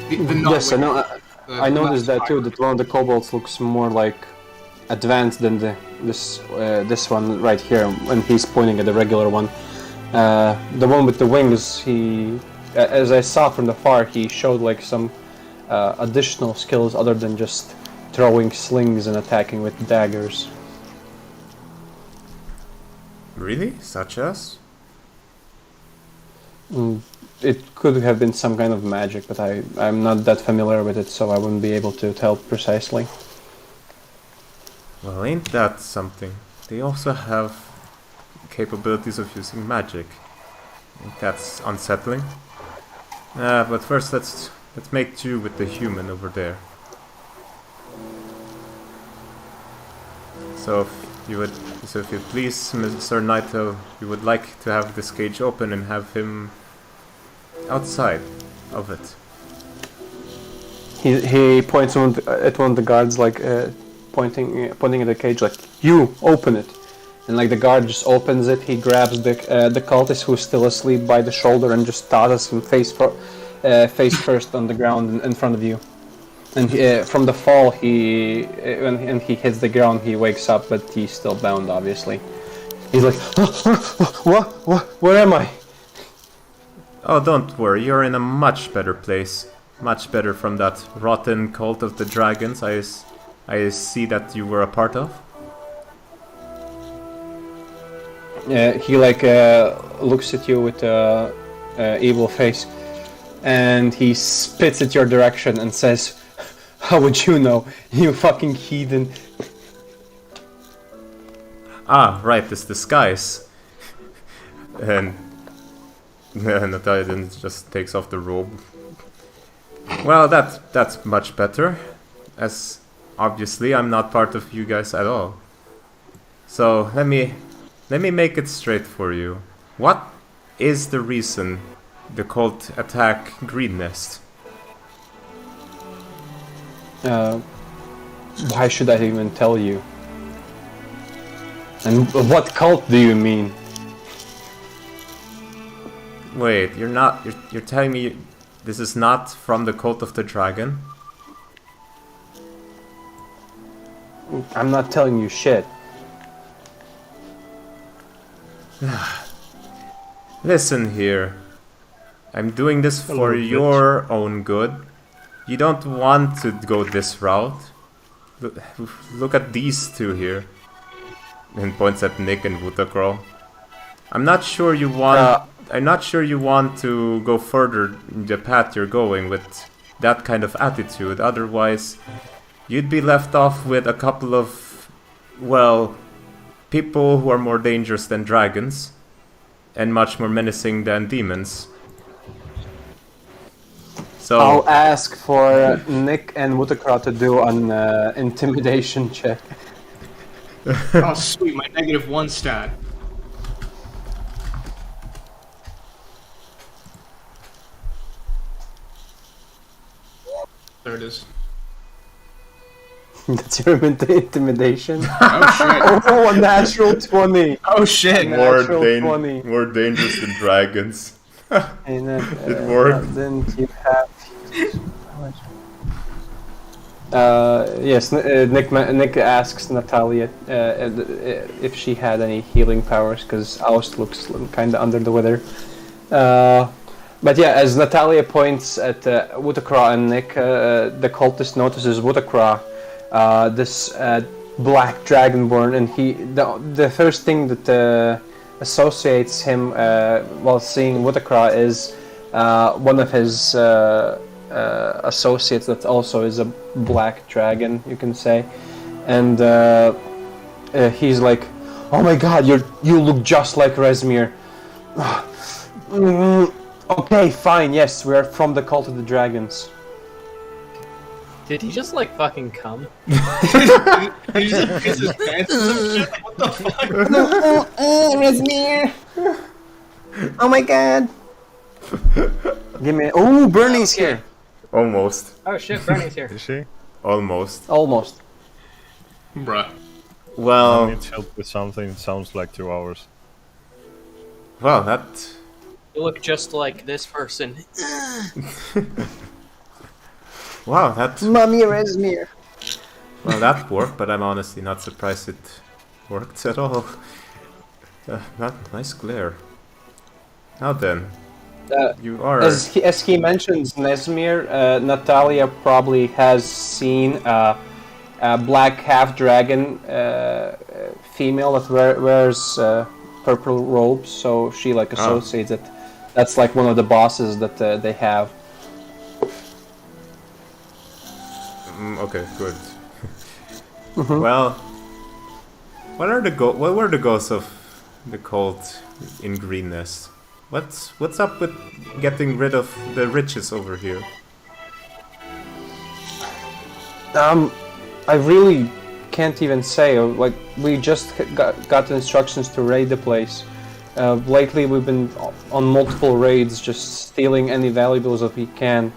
Yes, I know. I noticed that too. That one of the kobolds looks more like advanced than this one right here. When he's pointing at the regular one, the one with the wings, as I saw from the far, he showed like some additional skills other than just throwing slings and attacking with daggers. Really? Such as? It could have been some kind of magic, but I'm not that familiar with it, so I wouldn't be able to tell precisely. Well, ain't that something? They also have capabilities of using magic. Ain't that's unsettling? But first let's make do with the human over there. So if you please, Sir Naito, you would like to have this cage open and have him outside of it. He points at one of the guards, like pointing at the cage, like, "You open it." And like the guard just opens it. He grabs the cultist who's still asleep by the shoulder and just tosses him face first on the ground in front of you. And from the fall, when he hits the ground, he wakes up, but he's still bound, obviously. He's like, where am I? Oh, don't worry, you're in a much better place. Much better from that rotten cult of the dragons I see that you were a part of. He like looks at you with a evil face, and he spits at your direction and says, "How would you know, you fucking heathen?" Ah, right, this disguise. And the Titan just takes off the robe. Well, that's much better, as obviously I'm not part of you guys at all. So let me make it straight for you. What is the reason the cult attack Greenest? Why should I even tell you? And what cult do you mean? Wait, you're telling me this is not from the cult of the dragon? I'm not telling you shit. Listen here. I'm doing this for your own good. You don't want to go this route. Look at these two here. And points at Nick and Wutakro. I'm not sure you want to go further in the path you're going with that kind of attitude. Otherwise, you'd be left off with a couple of, well, people who are more dangerous than dragons and much more menacing than demons. So I'll ask for Nick and Mutakra to do an intimidation check. Oh, sweet, my -1 stat. There it is. That's your intimidation. Oh shit. Oh, a natural 20. Oh shit. Natural 20. more dangerous than dragons. And It worked. Then you have. Yes, Nick asks Natalia if she had any healing powers, because Aust looks kind of under the weather. But yeah, as Natalia points at Wutakra and Nick, the cultist notices Wutakra, this black dragonborn, and the first thing that associates him while seeing Wutakra is one of his associates that also is a black dragon, you can say, and he's like, "Oh my God, you look just like Rezmir." Okay, fine. Yes, we are from the Cult of the Dragons. Did he just like fucking come? Did he just piss his pants or some shit? What the fuck? Rezmir. Oh my God. Give me. Oh, Bernie's here. Almost. Oh shit, Bernie's here. Is she? Almost. Almost. Bruh. I Well, need help with something. It sounds like 2 hours. well, that... You look just like this person. Wow, that... Mommy Rezmir. Well, that worked, but I'm honestly not surprised it worked at all. Not nice glare. Now then, you are... As he mentions Nezmir, Natalia probably has seen a black half-dragon female that wears purple robes, so she like associates it. That's like one of the bosses that they have. Okay, good. Well, what were the goals of the cult in Greenest? What's up with getting rid of the riches over here? I really can't even say. Like, we just got instructions to raid the place. Lately, we've been on multiple raids, just stealing any valuables that we can.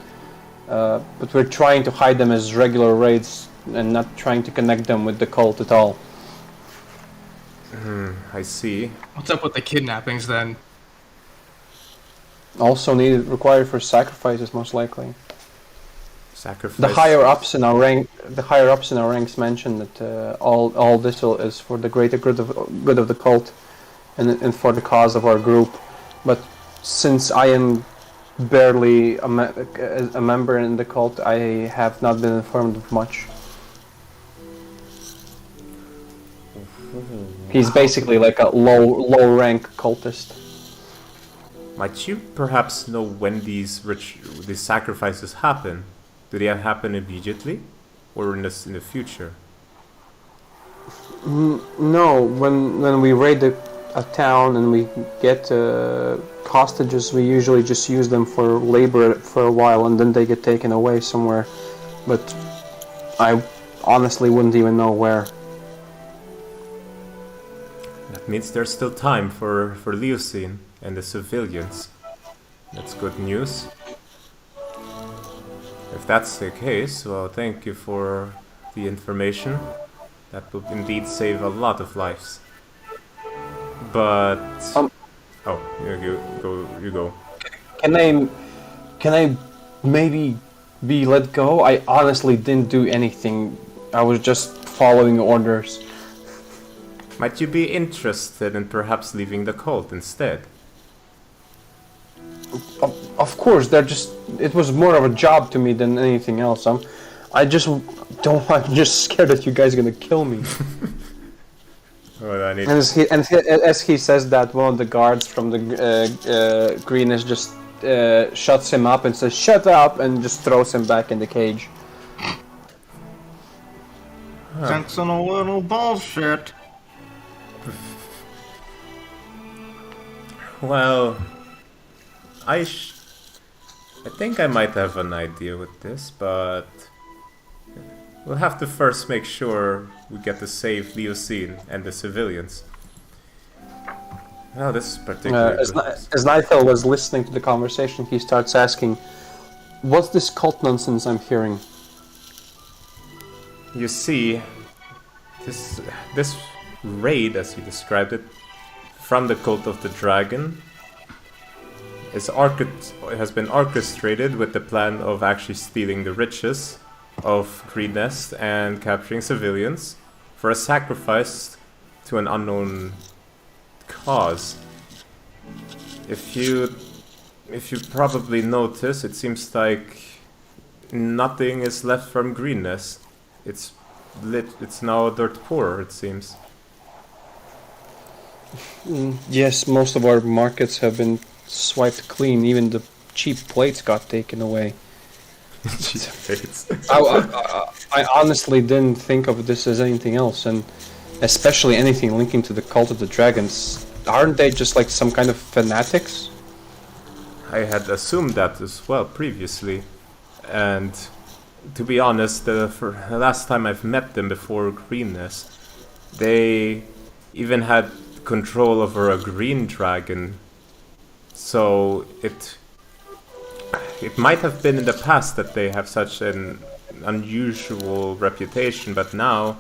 But we're trying to hide them as regular raids and not trying to connect them with the cult at all. I see. What's up with the kidnappings then? Also required for sacrifices, most likely. Sacrifice. The higher ups in our ranks mentioned that all this is for the greater good of the cult, and for the cause of our group. But since I am barely a member in the cult, I have not been informed of much. He's basically like a low rank cultist. Might you perhaps know when these sacrifices happen? Do they happen immediately, or in the future? No, when we raid a town and we get hostages, we usually just use them for labor for a while, and then they get taken away somewhere. But I honestly wouldn't even know where. That means there's still time for Leucine and the civilians. That's good news. If that's the case, well, thank you for the information. That would indeed save a lot of lives. But oh, you go. Can I maybe be let go? I honestly didn't do anything. I was just following orders. Might you be interested in perhaps leaving the cult instead? Of course, it was more of a job to me than anything else. I'm just scared that you guys are gonna kill me. Well, As he says that, one of the guards from the Greenest just shuts him up and says, "Shut up," and just throws him back in the cage. Sensible little bullshit. Well, I think I might have an idea with this, but we'll have to first make sure we get to save Leocene and the civilians. Well, this is particularly As Nighthill was listening to the conversation, he starts asking, "What's this cult nonsense I'm hearing?" You see, this raid, as you described it, from the Cult of the Dragon has been orchestrated with the plan of actually stealing the riches of Greenest and capturing civilians for a sacrifice to an unknown cause. If you probably notice, it seems like nothing is left from Greenest. It's now dirt poor, it seems. Yes, most of our markets have been swiped clean. Even the cheap plates got taken away. I honestly didn't think of this as anything else, and especially anything linking to the Cult of the Dragons. Aren't they just like some kind of fanatics? I had assumed that as well previously, and to be honest, for the last time I've met them before Greenest, they even had control over a green dragon. So it might have been in the past that they have such an unusual reputation, but now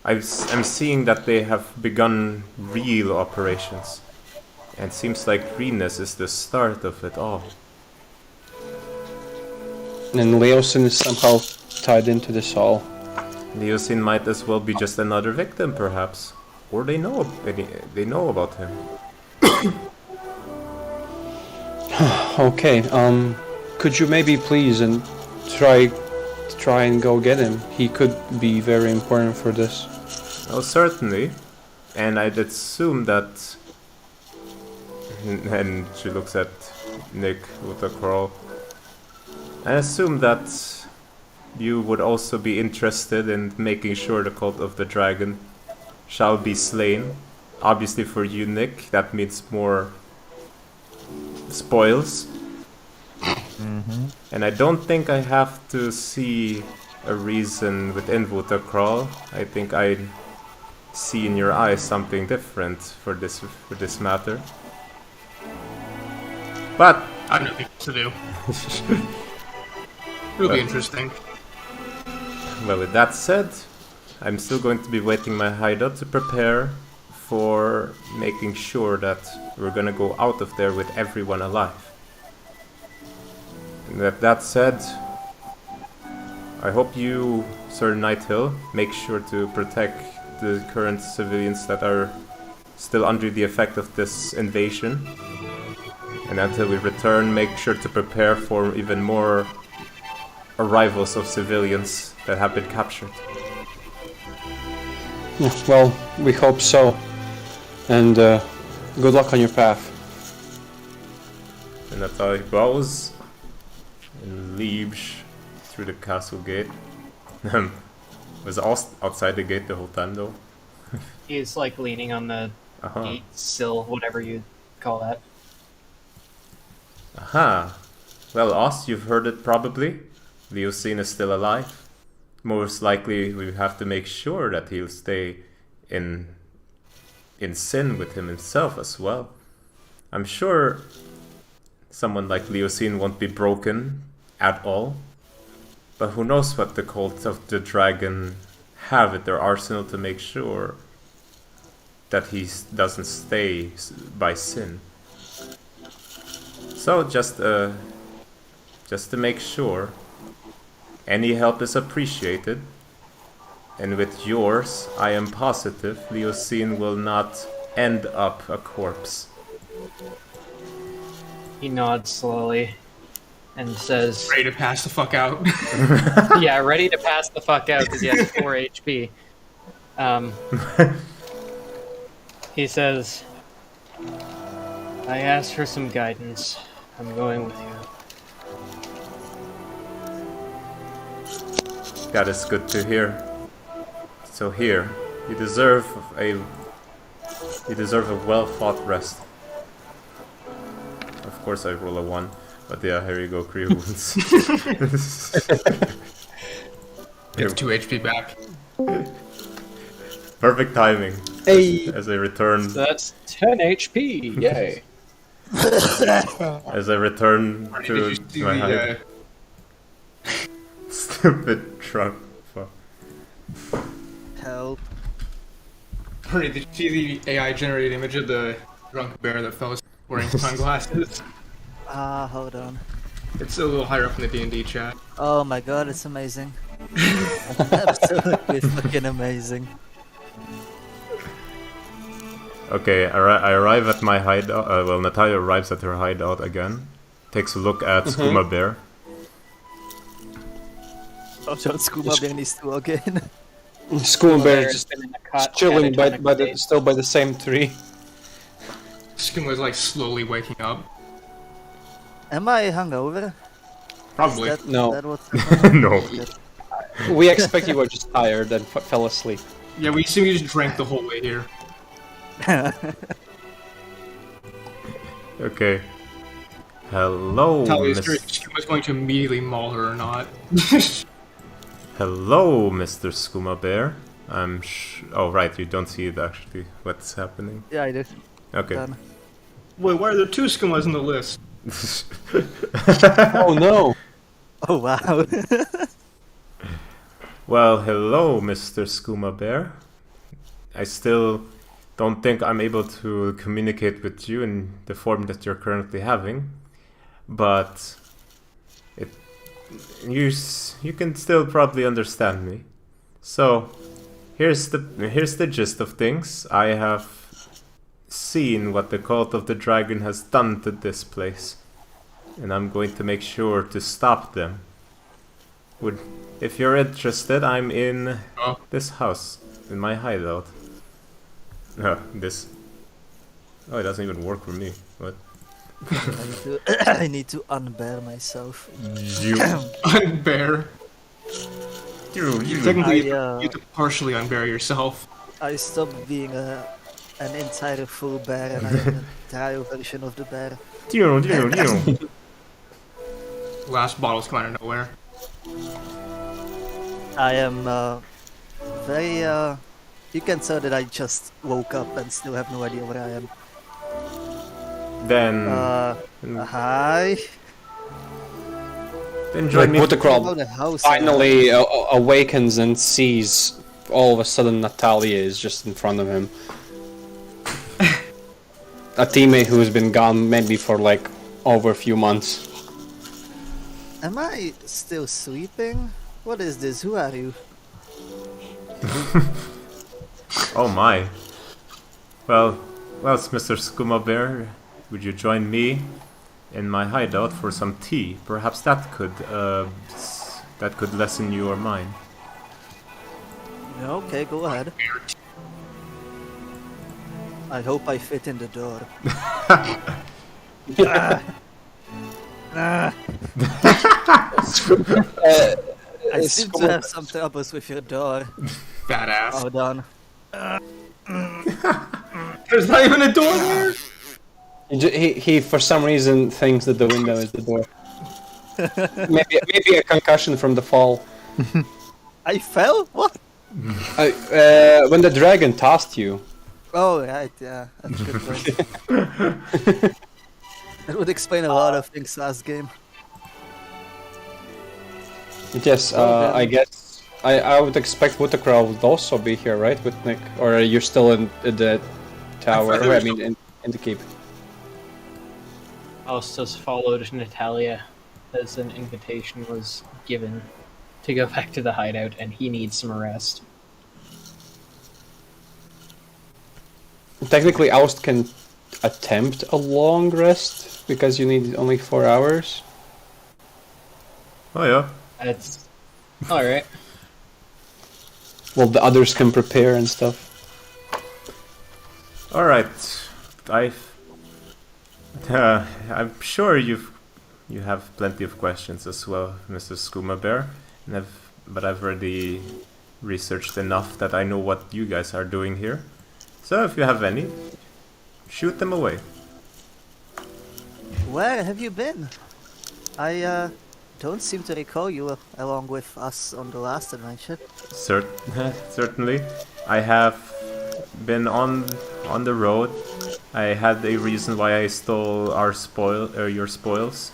I'm seeing that they have begun real operations. And it seems like Greenest is the start of it all. And Leocene is somehow tied into this all. Leocene might as well be just another victim, perhaps. Or they know about him. Okay, could you maybe please and try and go get him? He could be very important for this. Oh, certainly. And I'd assume that... And she looks at Nick with a crawl. I assume that you would also be interested in making sure the Cult of the Dragon shall be slain. Obviously for you, Nick, that means more spoils. And I don't think I have to see a reason within Vutakrall. I think I see in your eyes something different for this matter. But I have nothing to do. It'll be interesting. Well, with that said, I'm still going to be waiting my hideout to prepare for making sure that we're gonna go out of there with everyone alive. And with that said, I hope you, Sir Nighthill, make sure to protect the current civilians that are still under the effect of this invasion. And until we return, make sure to prepare for even more arrivals of civilians that have been captured. Yeah, well, we hope so. And good luck on your path. And that's how he bows and leaves through the castle gate. Was outside the gate the whole time though? He's like leaning on the gate sill, whatever you call that. Aha! Well, Oz, you've heard it probably. Leocene is still alive. Most likely we have to make sure that he'll stay in sin with him himself as well. I'm sure someone like Leocene won't be broken at all. But who knows what the Cult of the Dragon have at their arsenal to make sure that he doesn't stay by sin. So just to make sure, any help is appreciated, and with yours, I am positive Leocene will not end up a corpse. He nods slowly and says, Ready to pass the fuck out. yeah, ready to pass the fuck out because he has 4 HP. He says, I asked for some guidance I'm going with you. That is good to hear. So here, you deserve a well-fought rest. Of course, I roll a 1, but yeah, here you go, career wounds. Gets 2 HP back. Perfect timing. Hey. As I return, That's 10 HP. Yay. as I return Did to you see my hide. Stupid truck. Fuck. Help. Bernie, did you see the AI-generated image of the drunk bear that fell asleep wearing sunglasses? Hold on. It's a little higher up in the D&D chat. Oh my god, it's amazing. Absolutely fucking amazing. Okay, I arrive at my hideout. Well, Natalia arrives at her hideout again. Takes a look at Skooma Bear. Oh, John Scuba Bear needs to walk in. School bear is just Been in the cot chilling catatonic still by the same tree. Skin was like slowly waking up. Am I hungover? Probably. Is that, No. That what's No. We expect you were just tired and fell asleep. Yeah, we assume you just drank the whole way here. Okay. Hello, Talia Miss- Skin was going to immediately maul her or not. Hello, Mr. Skooma Bear. Oh, right, you don't see it actually. What's happening? Yeah, I do. Okay. Done. Wait, why are there 2 Skumas on the list? Oh no! Oh wow. Well, hello, Mr. Skooma Bear. I still don't think I'm able to communicate with you in the form that you're currently having, but you can still probably understand me. So, here's the gist of things. I have seen what the Cult of the Dragon has done to this place, and I'm going to make sure to stop them. If you're interested, I'm in this house, in my hideout. This. Oh, it doesn't even work for me. What? I need to unbear myself. You. Unbear. Technically, I, you have to partially unbear yourself. I stopped being an entire full bear and I'm an entire version of the bear. Last bottles come out of nowhere. I am very you can tell that I just woke up and still have no idea where I am. Then. Hi. Then join me. Oh, Buttercrawl the house. finally awakens and sees all of a sudden Natalia is just in front of him. A teammate who has been gone maybe for like over a few months. Am I still sleeping? What is this? Who are you? Oh my. Well, it's Mr. Skooma Bear. Would you join me in my hideout for some tea? Perhaps that could lessen your mind. Okay, go ahead. I hope I fit in the door. I seem to have some troubles with your door. Badass. Hold on. There's not even a door there! He for some reason thinks that the window is the door. maybe a concussion from the fall. I fell? What? When the dragon tossed you. Oh, right, yeah. That's a good point. That would explain a lot of things last game. Yes, I guess I would expect Buttercrawl would also be here, right, with Nick? Or are you still in the tower? thought there was in the keep. Faustus followed Natalia as an invitation was given to go back to the hideout, and he needs some rest. Technically, Oust can attempt a long rest because you need only 4 hours. Oh yeah. That's alright. Well, the others can prepare and stuff. All right. I'm sure you've you have plenty of questions as well, Mr. Skooma Bear. But I've already researched enough that I know what you guys are doing here. So if you have any, shoot them away. Where have you been? I don't seem to recall you along with us on the last adventure. Certainly. I have been on the road. I had a reason why I stole your spoils.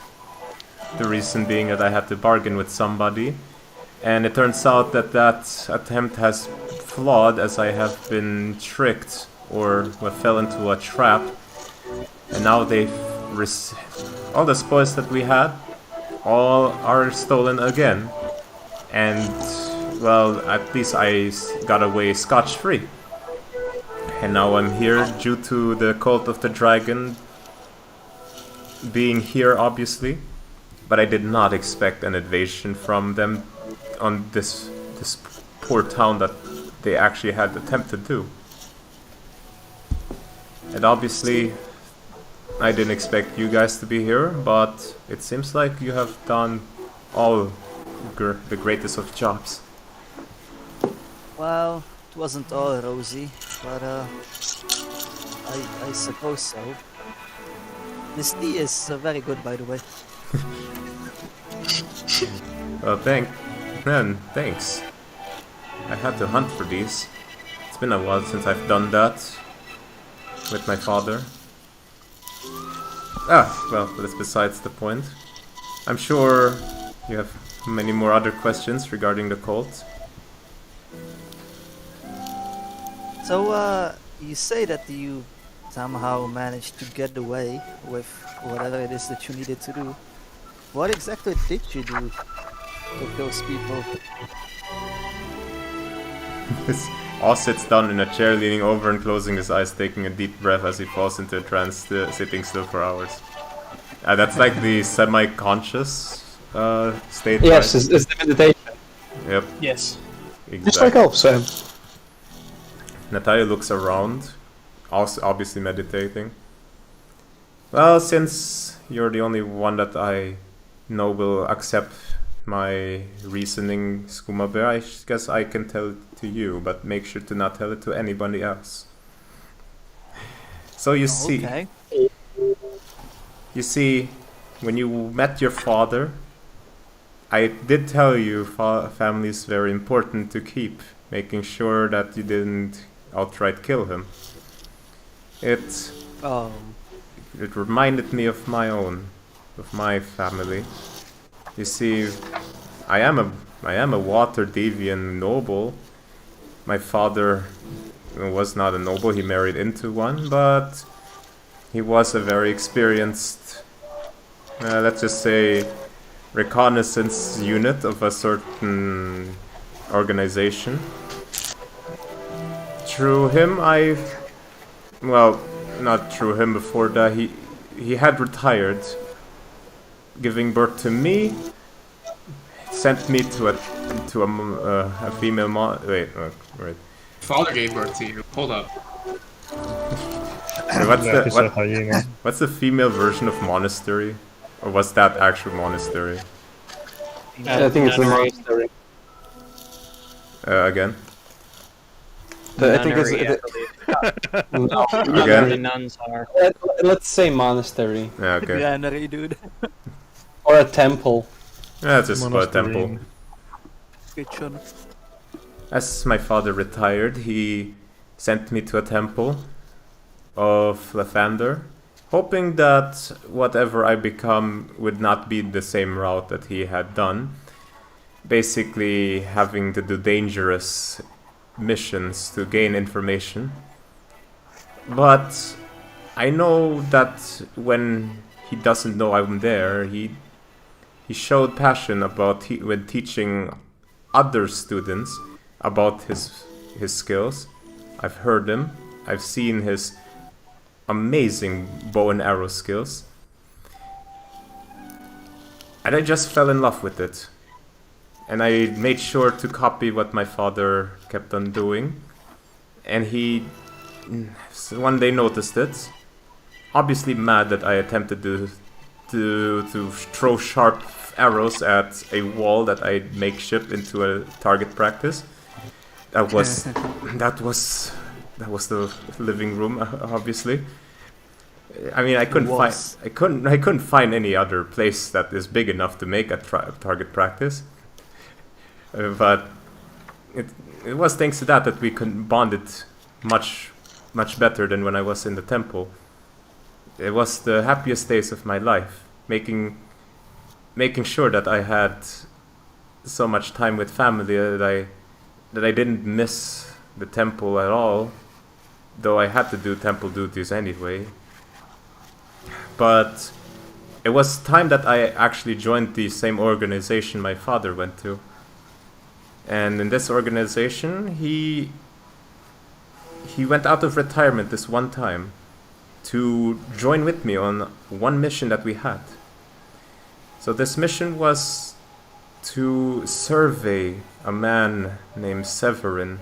The reason being that I had to bargain with somebody. And it turns out that attempt has flawed, as I have been tricked or fell into a trap. And now all the spoils that we had, all are stolen again. And, well, at least I got away scotch-free. And now I'm here due to the Cult of the Dragon being here, obviously. But I did not expect an invasion from them on this poor town that they actually had attempted to do. And obviously, I didn't expect you guys to be here, but it seems like you have done all the greatest of jobs. Well, it wasn't all rosy, but I suppose so. This tea is very good, by the way. Well, thanks. I had to hunt for these. It's been a while since I've done that with my father. Well, that's besides the point. I'm sure you have many more other questions regarding the cult. So, you say that you somehow managed to get away with whatever it is that you needed to do. What exactly did you do with those people? All sits down in a chair, leaning over and closing his eyes, taking a deep breath as he falls into a trance, sitting still for hours. That's like the semi-conscious state. Yes, right? it's the meditation. Yep. Yes. Exactly. Just like elves, Sam. Natalia looks around, also obviously meditating. Well, since you're the only one that I know will accept my reasoning, Skooma Bear, I guess I can tell it to you, but make sure to not tell it to anybody else. So you see, when you met your father, I did tell you family is very important to keep, making sure that you didn't outright kill him. It reminded me of my family. You see, I am a water deviant noble. My father was not a noble, he married into one, but he was a very experienced, let's just say, reconnaissance unit of a certain organization. Through him, not through him, before that, he had retired, giving birth to me, sent me to a female wait. Father gave birth to you. Hold up. What's the female version of monastery? Or was that actual monastery? I think it's the monastery. Again? I think it's... No. Again? The nuns are. Let's say monastery. Yeah, okay. Granary, dude. Or a temple. Yeah, it's just a temple. Kitchen. As my father retired, he sent me to a temple of Lathander, hoping that whatever I become would not be the same route that he had done. Basically, having to do dangerous missions to gain information. But I know that when he doesn't know I'm there, he showed passion about when teaching other students about his skills. I've heard him. I've seen his amazing bow and arrow skills. And I just fell in love with it. And I made sure to copy what my father kept on doing. And he one day noticed it. Obviously mad that I attempted to to throw sharp arrows at a wall that I makeshift into a target practice. That was the living room, obviously. I mean, I couldn't find any other place that is big enough to make a target practice. But it was thanks to that we could bond it much better than when I was in the temple. It was the happiest days of my life, making sure that I had so much time with family that I didn't miss the temple at all, though I had to do temple duties anyway. But it was time that I actually joined the same organization my father went to. And in this organization, he went out of retirement this one time to join with me on one mission that we had. So this mission was to survey a man named Severin,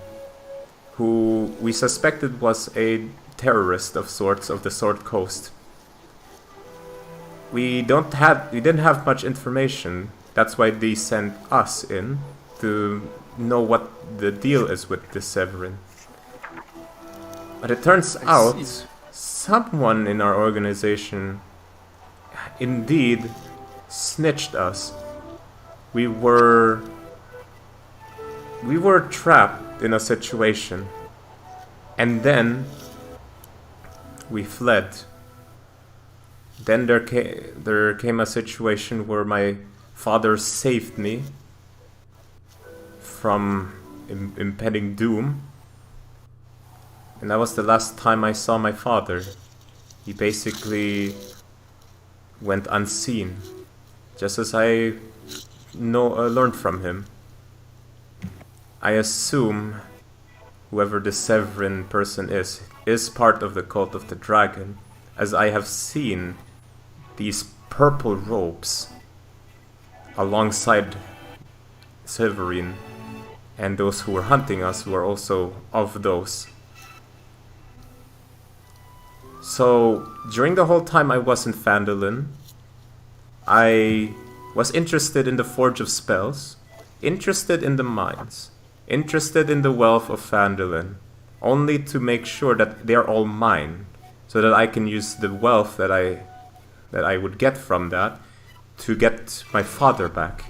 who we suspected was a terrorist of sorts of the Sword Coast. We didn't have much information. That's why they sent us in to know what the deal is with this Severin. But it turns out someone in our organization indeed snitched us. We were trapped in a situation, and then we fled. Then there came a situation where my father saved me from impending doom. And that was the last time I saw my father. He basically went unseen, just as I learned from him. I assume whoever the Severin person is part of the cult of the dragon, as I have seen these purple robes alongside Severin, and those who were hunting us were also of those. So during the whole time I was in Phandalin, I was interested in the Forge of Spells, interested in the mines, interested in the wealth of Phandalin, only to make sure that they're all mine, so that I can use the wealth that I would get from that to get my father back.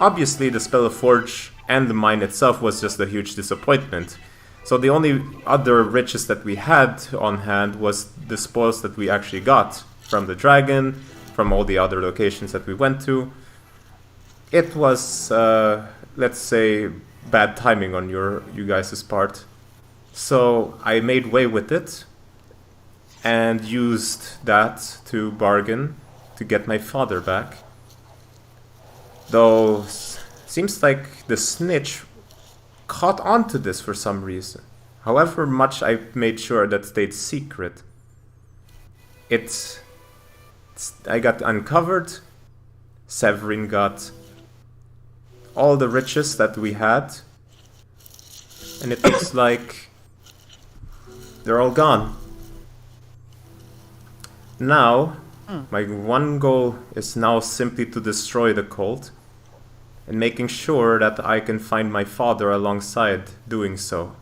Obviously, the spell of Forge and the mine itself was just a huge disappointment. So the only other riches that we had on hand was the spoils that we actually got from the dragon, from all the other locations that we went to. It was, let's say, bad timing on you guys' part. So I made way with it and used that to bargain to get my father back. Though seems like the snitch caught on to this for some reason. However much I made sure that stayed secret, I got uncovered. Severin got all the riches that we had, and it looks like they're all gone. Now, my one goal is now simply to destroy the cult, and making sure that I can find my father alongside doing so.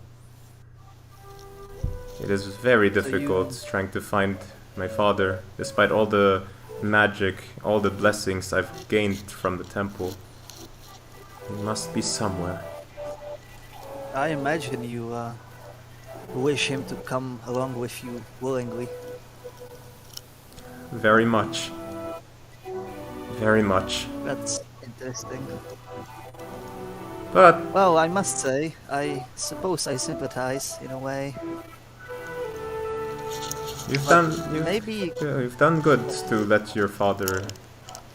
It is very difficult trying to find my father, despite all the magic, all the blessings I've gained from the temple. He must be somewhere. I imagine you wish him to come along with you willingly. Very much. Very much. That's interesting. But Well, I must say, I suppose I sympathize in a way. you've done good to let your father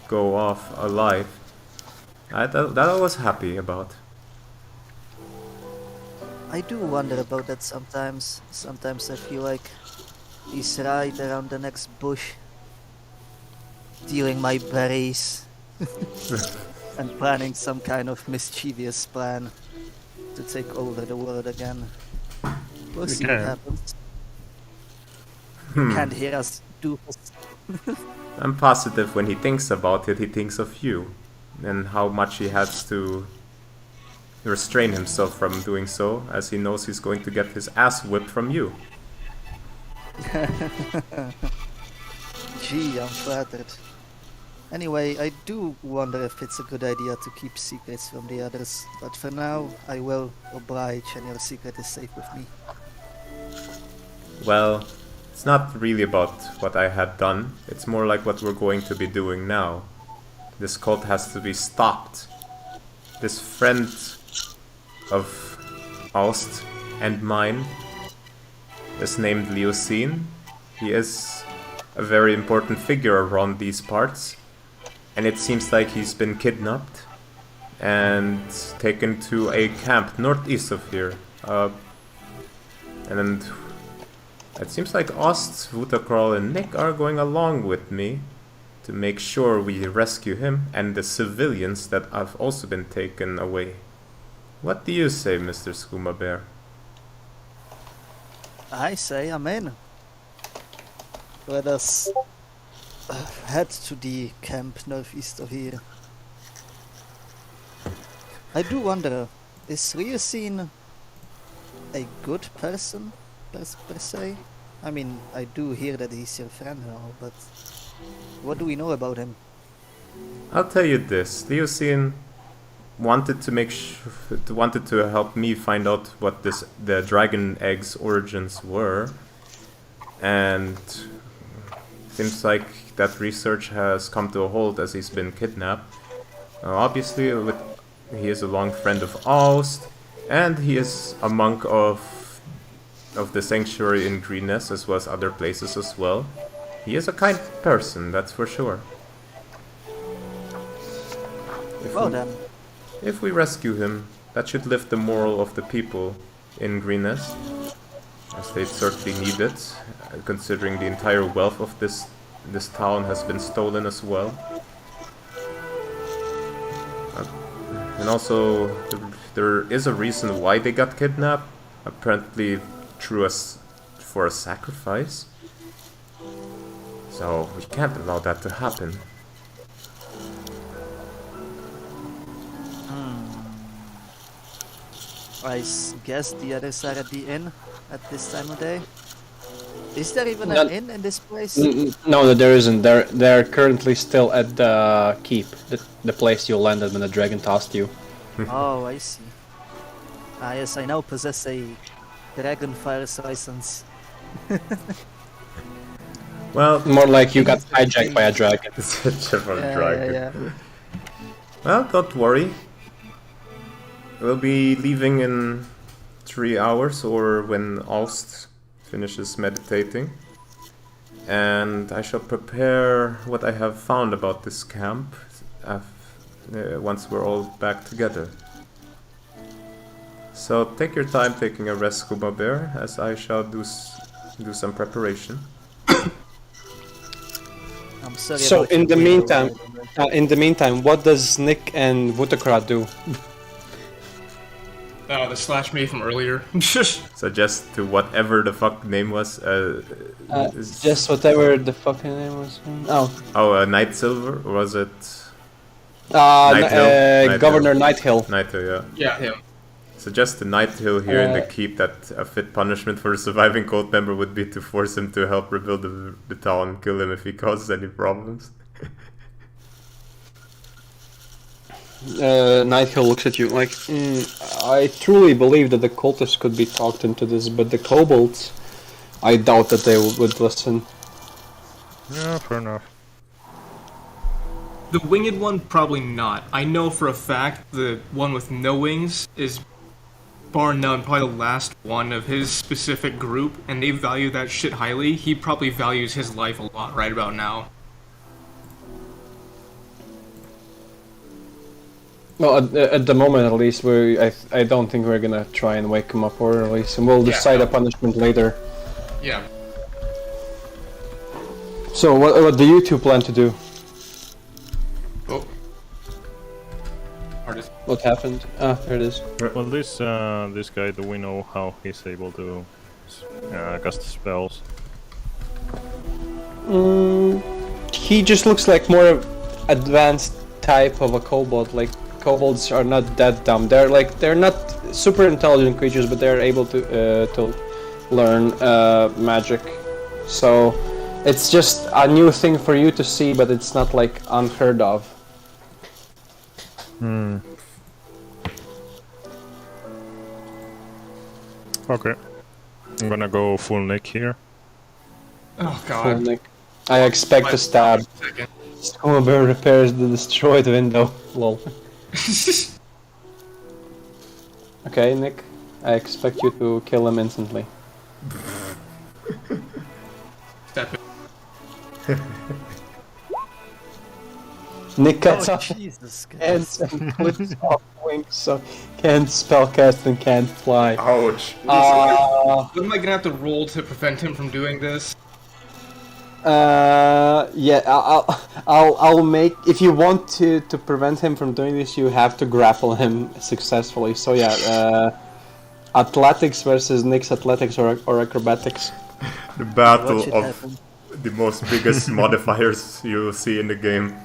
go off alive. That I was happy about. I do wonder about that sometimes. Sometimes I feel like he's right around the next bush, stealing my berries, and planning some kind of mischievous plan to take over the world again. We'll see what Okay. happens. You can't hear us doofus. I'm positive when he thinks about it, he thinks of you, and how much he has to restrain himself from doing so, as he knows he's going to get his ass whipped from you. Gee, I'm flattered. Anyway, I do wonder if it's a good idea to keep secrets from the others, but for now, I will oblige and your secret is safe with me. Well, it's not really about what I had done, it's more like what we're going to be doing now. This cult has to be stopped. This friend of Aust and mine is named Leocene. He is a very important figure around these parts, and it seems like he's been kidnapped and taken to a camp northeast of here. And it seems like Ost, Vutakral, and Nick are going along with me to make sure we rescue him and the civilians that have also been taken away. What do you say, Mr. Skooma Bear? I say I'm in. Let us head to the camp northeast of here. I do wonder, is Leocene a good person, per se? I mean, I do hear that he's your friend and all, but what do we know about him? I'll tell you this, Leocene wanted to help me find out what the dragon egg's origins were, and seems like that research has come to a halt as he's been kidnapped. Obviously, he is a long friend of Aust, and he is a monk of the sanctuary in Greenest, as well as other places as well. He is a kind person, that's for sure. If we rescue him, that should lift the moral of the people in Greenest, as they certainly need it, considering the entire wealth of this town has been stolen as well. And also, there is a reason why they got kidnapped, apparently for a sacrifice. So we can't allow that to happen. I guess the others are at the inn at this time of day. Is there even an inn in this place? No, there isn't. They're currently still at the keep, the place you landed when the dragon tossed you. Oh, I see. Ah, yes, I now possess a Dragonfire's license. Well, more like you got hijacked by a dragon. Yeah. Well, don't worry. We'll be leaving in 3 hours, or when Aust finishes meditating. And I shall prepare what I have found about this camp once we're all back together. So take your time taking a rest, Scuba Bear, as I shall do some preparation. I'm sorry. So about in your the meantime, what does Nick and Vutakrat do? The slash me from earlier. Suggest to whatever the fuck name was. Just whatever the fucking name was. Oh, Night Silver, or was it? Governor Nighthill. Nighthill, yeah. Yeah, him. Suggest to Nighthill here in the keep that a fit punishment for a surviving cult member would be to force him to help rebuild the town and kill him if he causes any problems. Nighthill looks at you like, I truly believe that the cultists could be talked into this, but the kobolds, I doubt that they would listen. Yeah, fair enough. The winged one, probably not. I know for a fact the one with no wings is, bar none, probably the last one of his specific group, and they value that shit highly. He probably values his life a lot right about now. Well, at the moment at least, I don't think we're gonna try and wake him up or release him. We'll decide a punishment later. Yeah. So what do you two plan to do? Oh. Artist. What happened? There it is. Well, this guy, do we know how he's able to cast spells? He just looks like more advanced type of a kobold. Like kobolds are not that dumb. They're not super intelligent creatures, but they're able to learn magic. So it's just a new thing for you to see, but it's not like unheard of. Okay. I'm gonna go full Nick here. Oh Full god. Nick. I expect a stab. Skooma Bear repairs the destroyed window. Lol. Okay, Nick. I expect you to kill him instantly. Step it. Nick cuts Oh, off Jesus hands Christ. and clips off wings, so can't spellcast and can't fly. Ouch. What am I gonna have to roll to prevent him from doing this? Yeah, I'll make. If you want to prevent him from doing this, you have to grapple him successfully. So yeah, athletics versus Nick's athletics or acrobatics. The battle What should of happen? the most biggest modifiers you'll see in the game.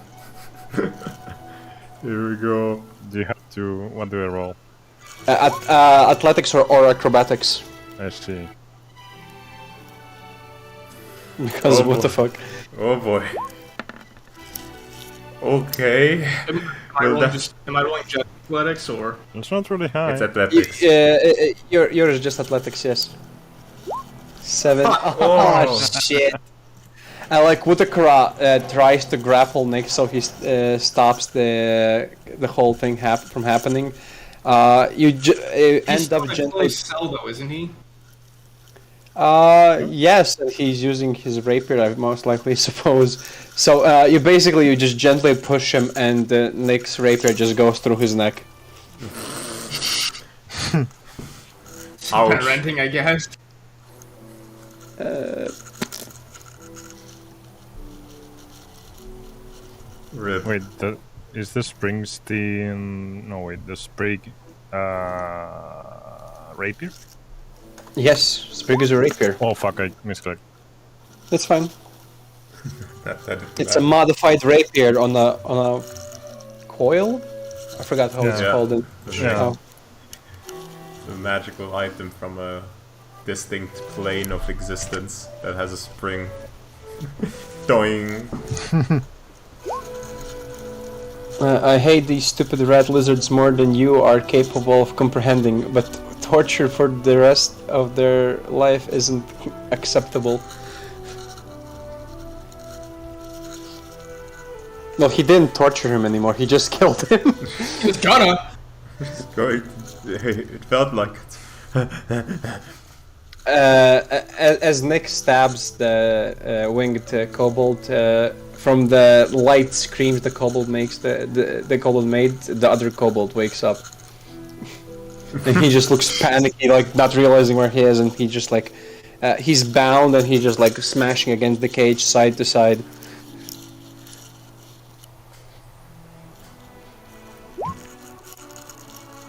Here we go. Do you have to... What do I roll? Athletics or acrobatics. I see. Because Oh, what boy. the fuck? Oh boy. Okay. Well, Am I rolling just athletics or? It's not really high. It's athletics. Yours is just athletics, yes. 7. Oh, shit. Like Wutakara tries to grapple Nick, so he stops the whole thing from happening. You end up gently. He's cell though, isn't he? Yes, he's using his rapier, I most likely suppose. So you just gently push him, and Nick's rapier just goes through his neck. Ouch. Renting, I guess. Rip. Wait, is the Springsteen... No, wait, the Sprig... Rapier? Yes, Sprig is a rapier. Oh fuck, I misclicked. That's fine. That It's a modified rapier on a coil. I forgot how it's Yeah. called. Yeah. a magical item from a distinct plane of existence that has a spring. Doing. I hate these stupid red lizards more than you are capable of comprehending, but torture for the rest of their life isn't acceptable. No, he didn't torture him anymore, he just killed him. He was gonna. It felt like it. As Nick stabs the winged kobold, from the light screams the kobold makes, the kobold made, the other kobold wakes up. And he just looks panicky, like not realizing where he is, and he just like, he's bound and he's just like smashing against the cage side to side.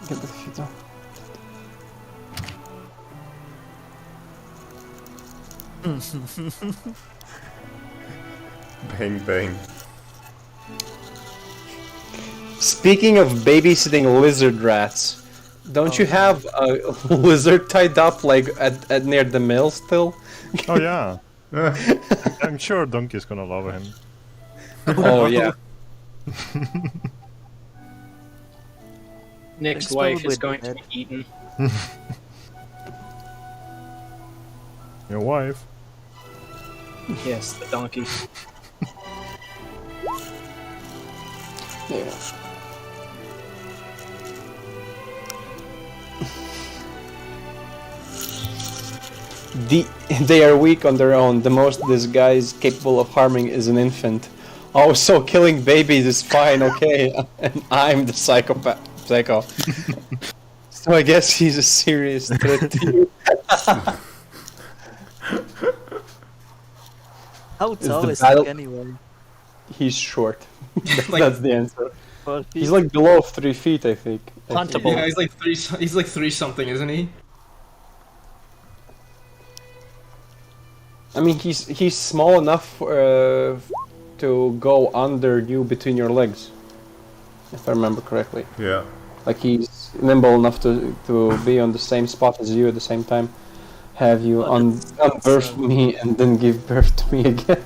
Get the feet up. Bang bang. Speaking of babysitting lizard rats, don't you have a lizard tied up like at near the mill still? Oh yeah. I'm sure Donkey's gonna love him. Oh yeah. Nick's It's wife probably is going to dead. be eaten. Your wife. Yes, the donkey. Yeah. They are weak on their own. The most this guy is capable of harming is an infant. Oh, so killing babies is fine, okay? And I'm the psycho. So I guess he's a serious threat to you. How tall the is battle- he anyway? He's short. Like- That's the answer. 4 feet? He's like below 3 feet, I think. Huntable. Yeah, he's like three. He's like three something, isn't he? I mean, he's small enough to go under you between your legs, if I remember correctly. Yeah. Like he's nimble enough to be on the same spot as you at the same time. Have you unbirth me and then give birth to me again?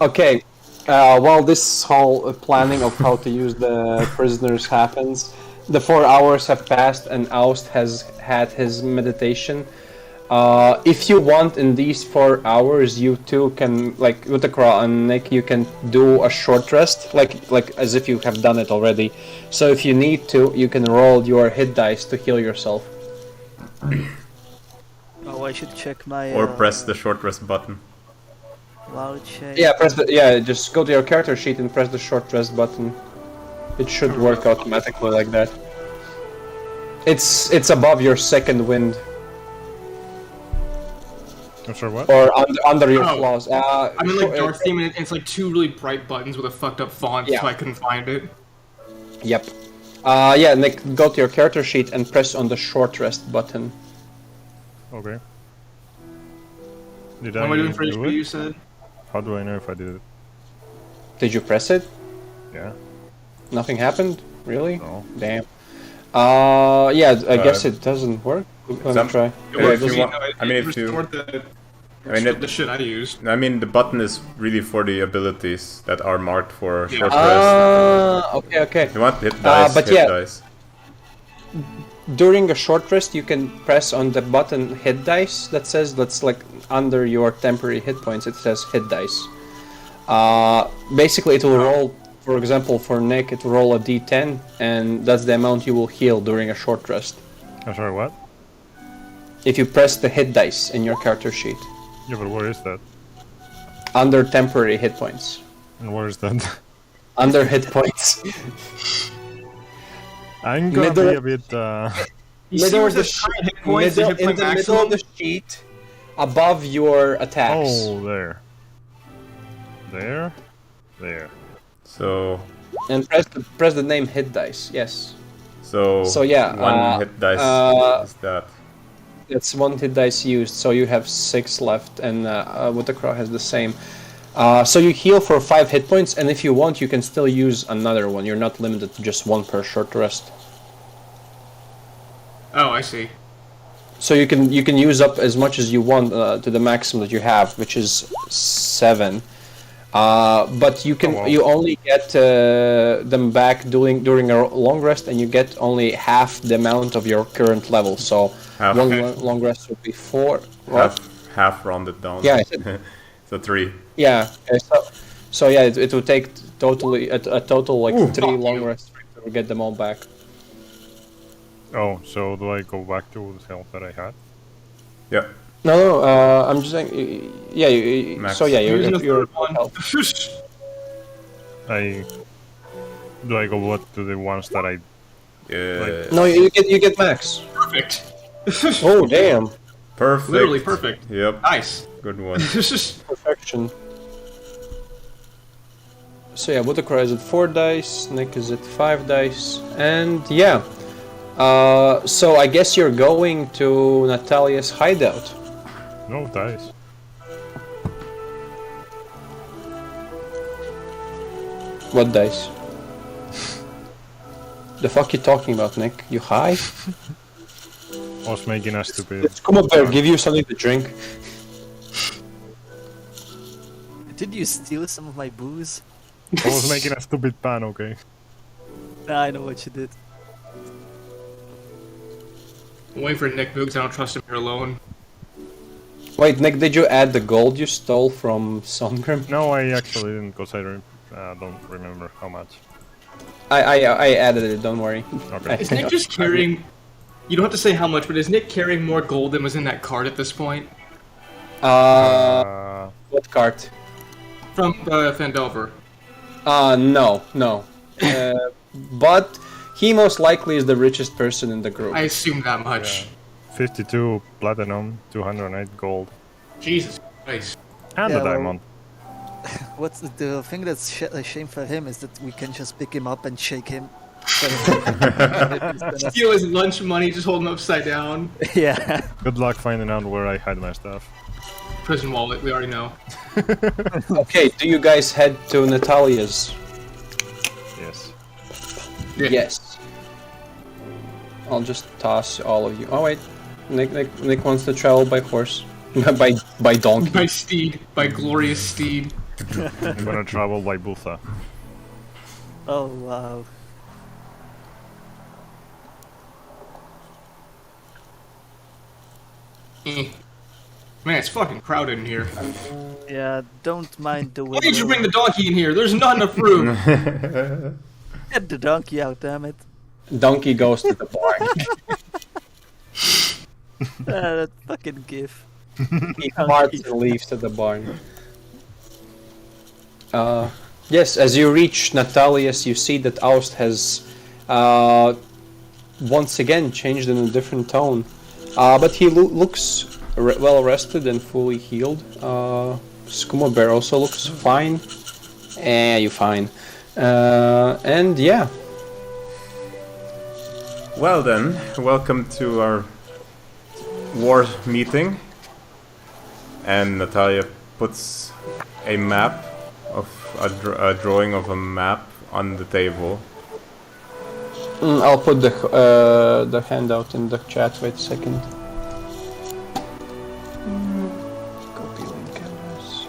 Okay. While this whole planning of how to use the prisoners happens, the 4 hours have passed and Aust has had his meditation. If you want, in these 4 hours, you two can, like Utakra and Nick, you can do a short rest, like as if you have done it already. So if you need to, you can roll your hit dice to heal yourself. Oh, I should check my. Or press the short rest button. Voucher. Yeah, just go to your character sheet and press the short rest button. It should work automatically like that. It's above your second wind. I'm sorry, what? Or under your Oh. flaws. I'm in like dark theme, and it's like two really bright buttons with a fucked up font, Yeah. so I couldn't find it. Yep. Yeah, Nick, go to your character sheet and press on the short rest button. Okay. Did What am I doing for do HP, it? you said? How do I know if I did it? Did you press it? Yeah. Nothing happened? Really? No. Damn. Yeah, I guess it doesn't work. Let me some- try. If you want- I mean, if you- The shit I used. I mean, the button is really for the abilities that are marked for short rest. Okay. You want hit dice, but hit yeah. dice. During a short rest, you can press on the button hit dice that says, that's like under your temporary hit points, it says hit dice. Basically, it will roll, for example, for Nick, it will roll a d10, and that's the amount you will heal during a short rest. I'm sorry, what? If you press the hit dice in your character sheet, Yeah, but where is that? under temporary hit points. And where is that? Under hit points. I'm gonna Middle- be a bit. You see Middle where of the the current hit points, the hit in point the middle of maximum? the sheet, above your attacks. Oh, there. There. So, And press the name hit dice. Yes. so yeah, one hit dice is that. It's one hit dice used, so you have 6 left, and Watercrow has the same. So you heal for 5 hit points, and if you want, you can still use another one. You're not limited to just one per short rest. Oh, I see. So you can use up as much as you want to the maximum that you have, which is 7. But you can you only get them back during a long rest, and you get only half the amount of your current level. So Half. one long rest would be 4. What? Half rounded down. Yeah. So 3. Yeah. Okay, so yeah, it would take totally a total like 3 long rests to get them all back. Oh, so do I go back to the health that I had? Yeah. No, I'm just saying. Yeah. Max. So yeah, Using the you're third one. Do I go what to the ones that I? No, you get max. Perfect. Oh damn. Perfect. Literally perfect. Yep. Nice. Good one. Perfection. So yeah, Watercrow is at 4 dice, Nick is at 5 dice, and yeah. So I guess you're going to Natalia's hideout. No dice. What dice? The fuck you talking about, Nick? You high? I was making a stupid. Let's come up there, give you something to drink. Did you steal some of my booze? I was making a stupid pan. Okay. I know what you did. I'm waiting for Nick Boogs. I don't trust him here alone. Wait, Nick, did you add the gold you stole from Songram? No, I actually didn't, because I don't remember how much. I added it, don't worry. Okay. Is Nick just carrying... You don't have to say how much, but is Nick carrying more gold than was in that card at this point? What cart? From Fandelver. No. But he most likely is the richest person in the group. I assume that much. 52 platinum, 208 gold, Jesus Christ. and Yeah, a well- diamond. What's the thing that's a shame for him is that we can just pick him up and shake him. Steal his lunch money, just hold him upside down. Yeah. Good luck finding out where I hide my stuff. Prison wallet, we already know. Okay, do you guys head to Natalia's? Yes. Yeah. Yes. I'll just toss all of you. Oh wait, Nick wants to travel by horse, by donkey. By steed, by glorious steed. I'm gonna travel by Butha. Oh wow. Man, it's fucking crowded in here. Yeah, don't mind the Why did you widow. bring the donkey in here? There's not enough room. Get the donkey out, damn it. Donkey goes to the barn. That fucking gif. He farts and leaves to the barn. Yes, as you reach Natalia's, you see that Aust has once again changed in a different tone. But he looks well rested and fully healed. Skooma Bear also looks fine. You're fine. And yeah. Well then, welcome to our war meeting. And Natalia puts a map of a drawing of a map on the table. I'll put the handout in the chat. Wait a second. Copy link canvas.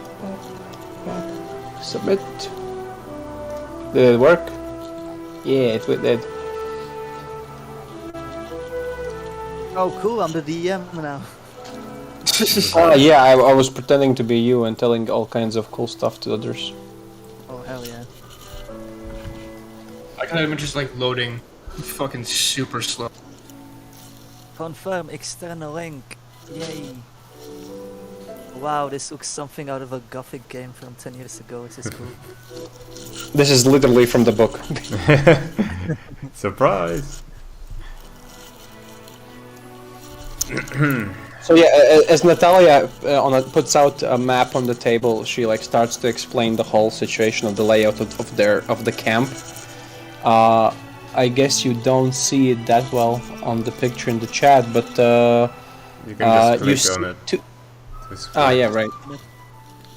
Submit. Did it work? Yeah, it did. Oh cool, I'm the DM now. Yeah, I was pretending to be you and telling all kinds of cool stuff to others. Oh hell yeah. I kind of just like loading, fucking super slow. Confirm external link. Yay. Wow, this looks something out of a Gothic game from 10 years ago, which is cool. This is literally from the book. Surprise! So yeah, as Natalia puts out a map on the table, she like starts to explain the whole situation of the layout of the camp. I guess you don't see it that well on the picture in the chat, but You can just click on it. Yeah, right.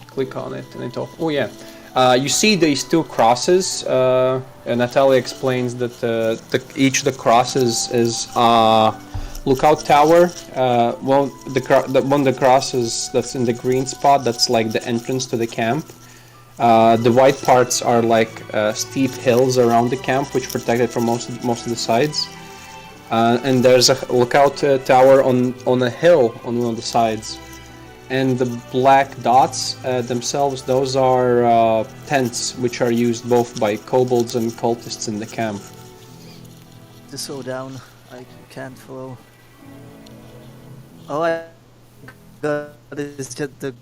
Click on it and it all. Oh yeah. You see these two crosses. And Natalia explains that each of the crosses is lookout tower. One of the crosses that's in the green spot, that's like the entrance to the camp. The white parts are like steep hills around the camp, which protect it from most of the sides. And there's a lookout tower on a hill on one of the sides. And the black dots themselves, those are tents, which are used both by kobolds and cultists in the camp. To slow down, I can't follow. All I got is just the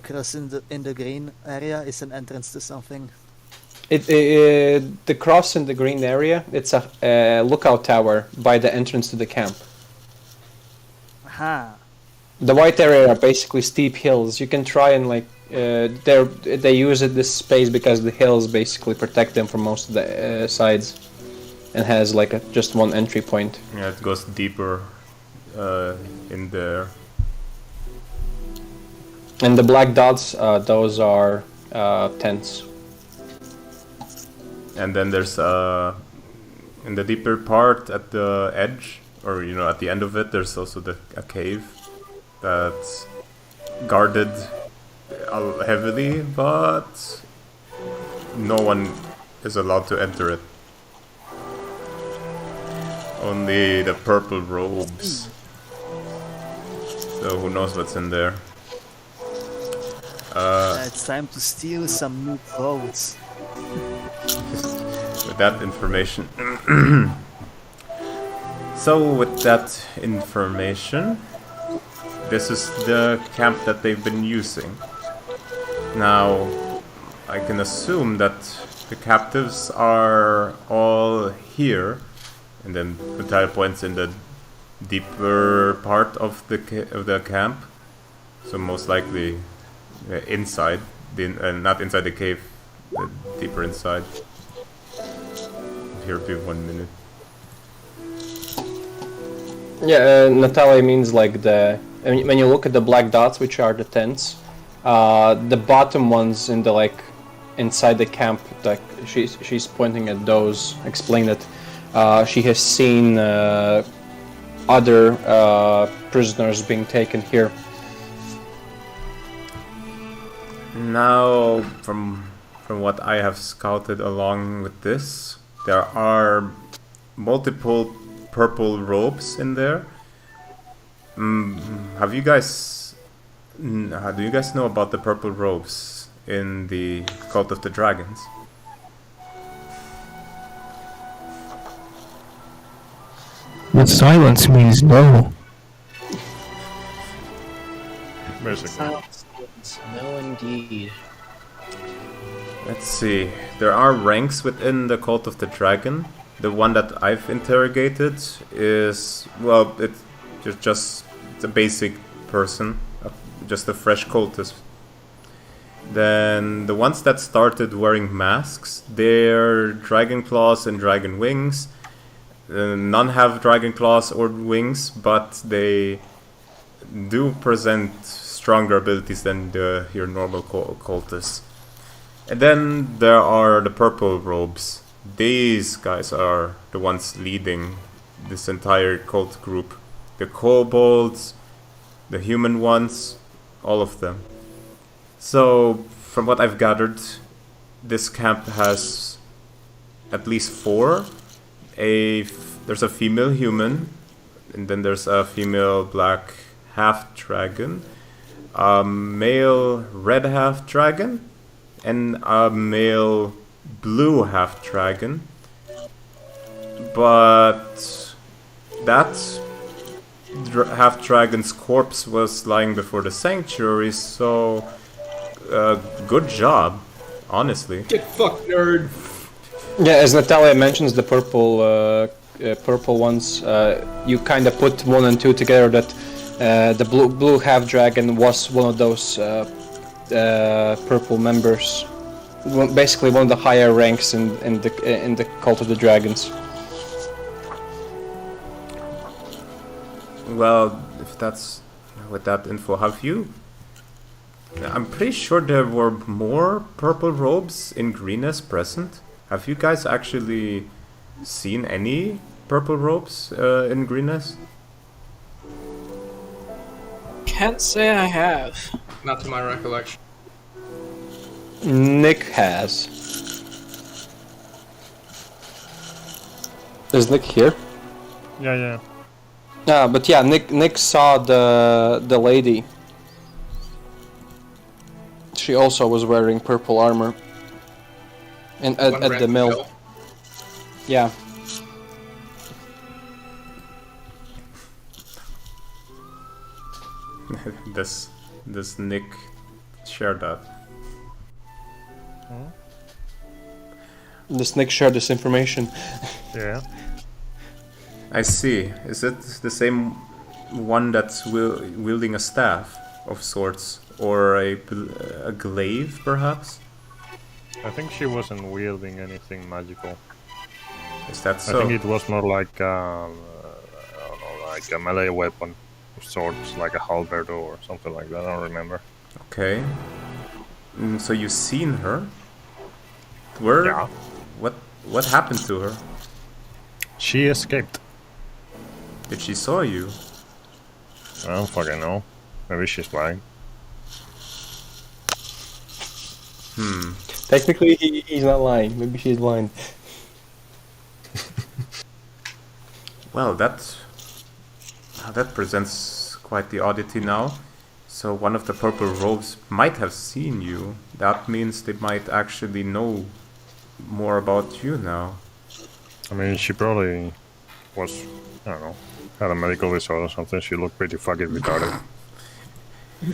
cross in the green area is an entrance to something. The cross in the green area, it's a lookout tower by the entrance to the camp. Aha. The white area are basically steep hills. You can try and like they use this space because the hills basically protect them from most of the sides, and has like just one entry point. Yeah, it goes deeper in there. And the black dots, those are tents. And then there's in the deeper part at the edge, or at the end of it, there's also a cave that's guarded heavily, but no one is allowed to enter it. Only the purple robes. So who knows what's in there? It's time to steal some new clothes. With that information. So with that information, this is the camp that they've been using. Now, I can assume that the captives are all here, and then Natalia points in the deeper part of the camp. So most likely inside, not inside the cave, deeper inside. here be 1 minute. Yeah, Natalia means like the... when you look at the black dots, which are the tents, the bottom ones in the like inside the camp, like she's pointing at those, explain that she has seen other prisoners being taken here. Now, from what I have scouted along with this, there are multiple purple robes in there. Have you guys... do you guys know about the purple robes in the Cult of the Dragons? The silence means no. Basically. Silence means no, indeed. Let's see. There are ranks within the Cult of the Dragon. The one that I've interrogated is... well, it's just a basic person. Just a fresh cultist. Then the ones that started wearing masks, they're dragon claws and dragon wings. None have dragon claws or wings, but they do present stronger abilities than your normal cultists. And then there are the purple robes. These guys are the ones leading this entire cult group. The kobolds, the human ones, all of them. So, from what I've gathered, this camp has at least 4. There's a female human, and then there's a female black half-dragon, a male red half-dragon, and a male blue half-dragon. But that half-dragon's corpse was lying before the sanctuary, so good job, honestly. Get fucked, nerd. Yeah, as Natalia mentions, the purple ones, you kind of put 1 and 2 together. That the blue half dragon was one of those purple members, basically one of the higher ranks in the Cult of the Dragons. Well, if that's with that info, have you? I'm pretty sure there were more purple robes in Greenest present. Have you guys actually seen any purple robes in Greenest? Can't say I have. Not to my recollection. Nick has. Is Nick here? Yeah. But yeah, Nick saw the lady. She also was wearing purple armor. And at the mill. Yeah. Does Nick share that? Does Nick share this information? Yeah. I see. Is it the same one that's wielding a staff of sorts? Or a glaive, perhaps? I think she wasn't wielding anything magical. Is that so? I think it was more like I don't know, like a melee weapon of sorts, like a halberd or something like that. I don't remember. Okay. So you've seen her? Where? Yeah. What happened to her? She escaped. Did she saw you? I don't fucking know. Maybe she's lying. Technically, he's not lying. Maybe she's lying. Well, that presents quite the oddity now. So one of the purple robes might have seen you. That means they might actually know more about you now. I mean, she probably was, I don't know, had a medical disorder or something. She looked pretty fucking retarded.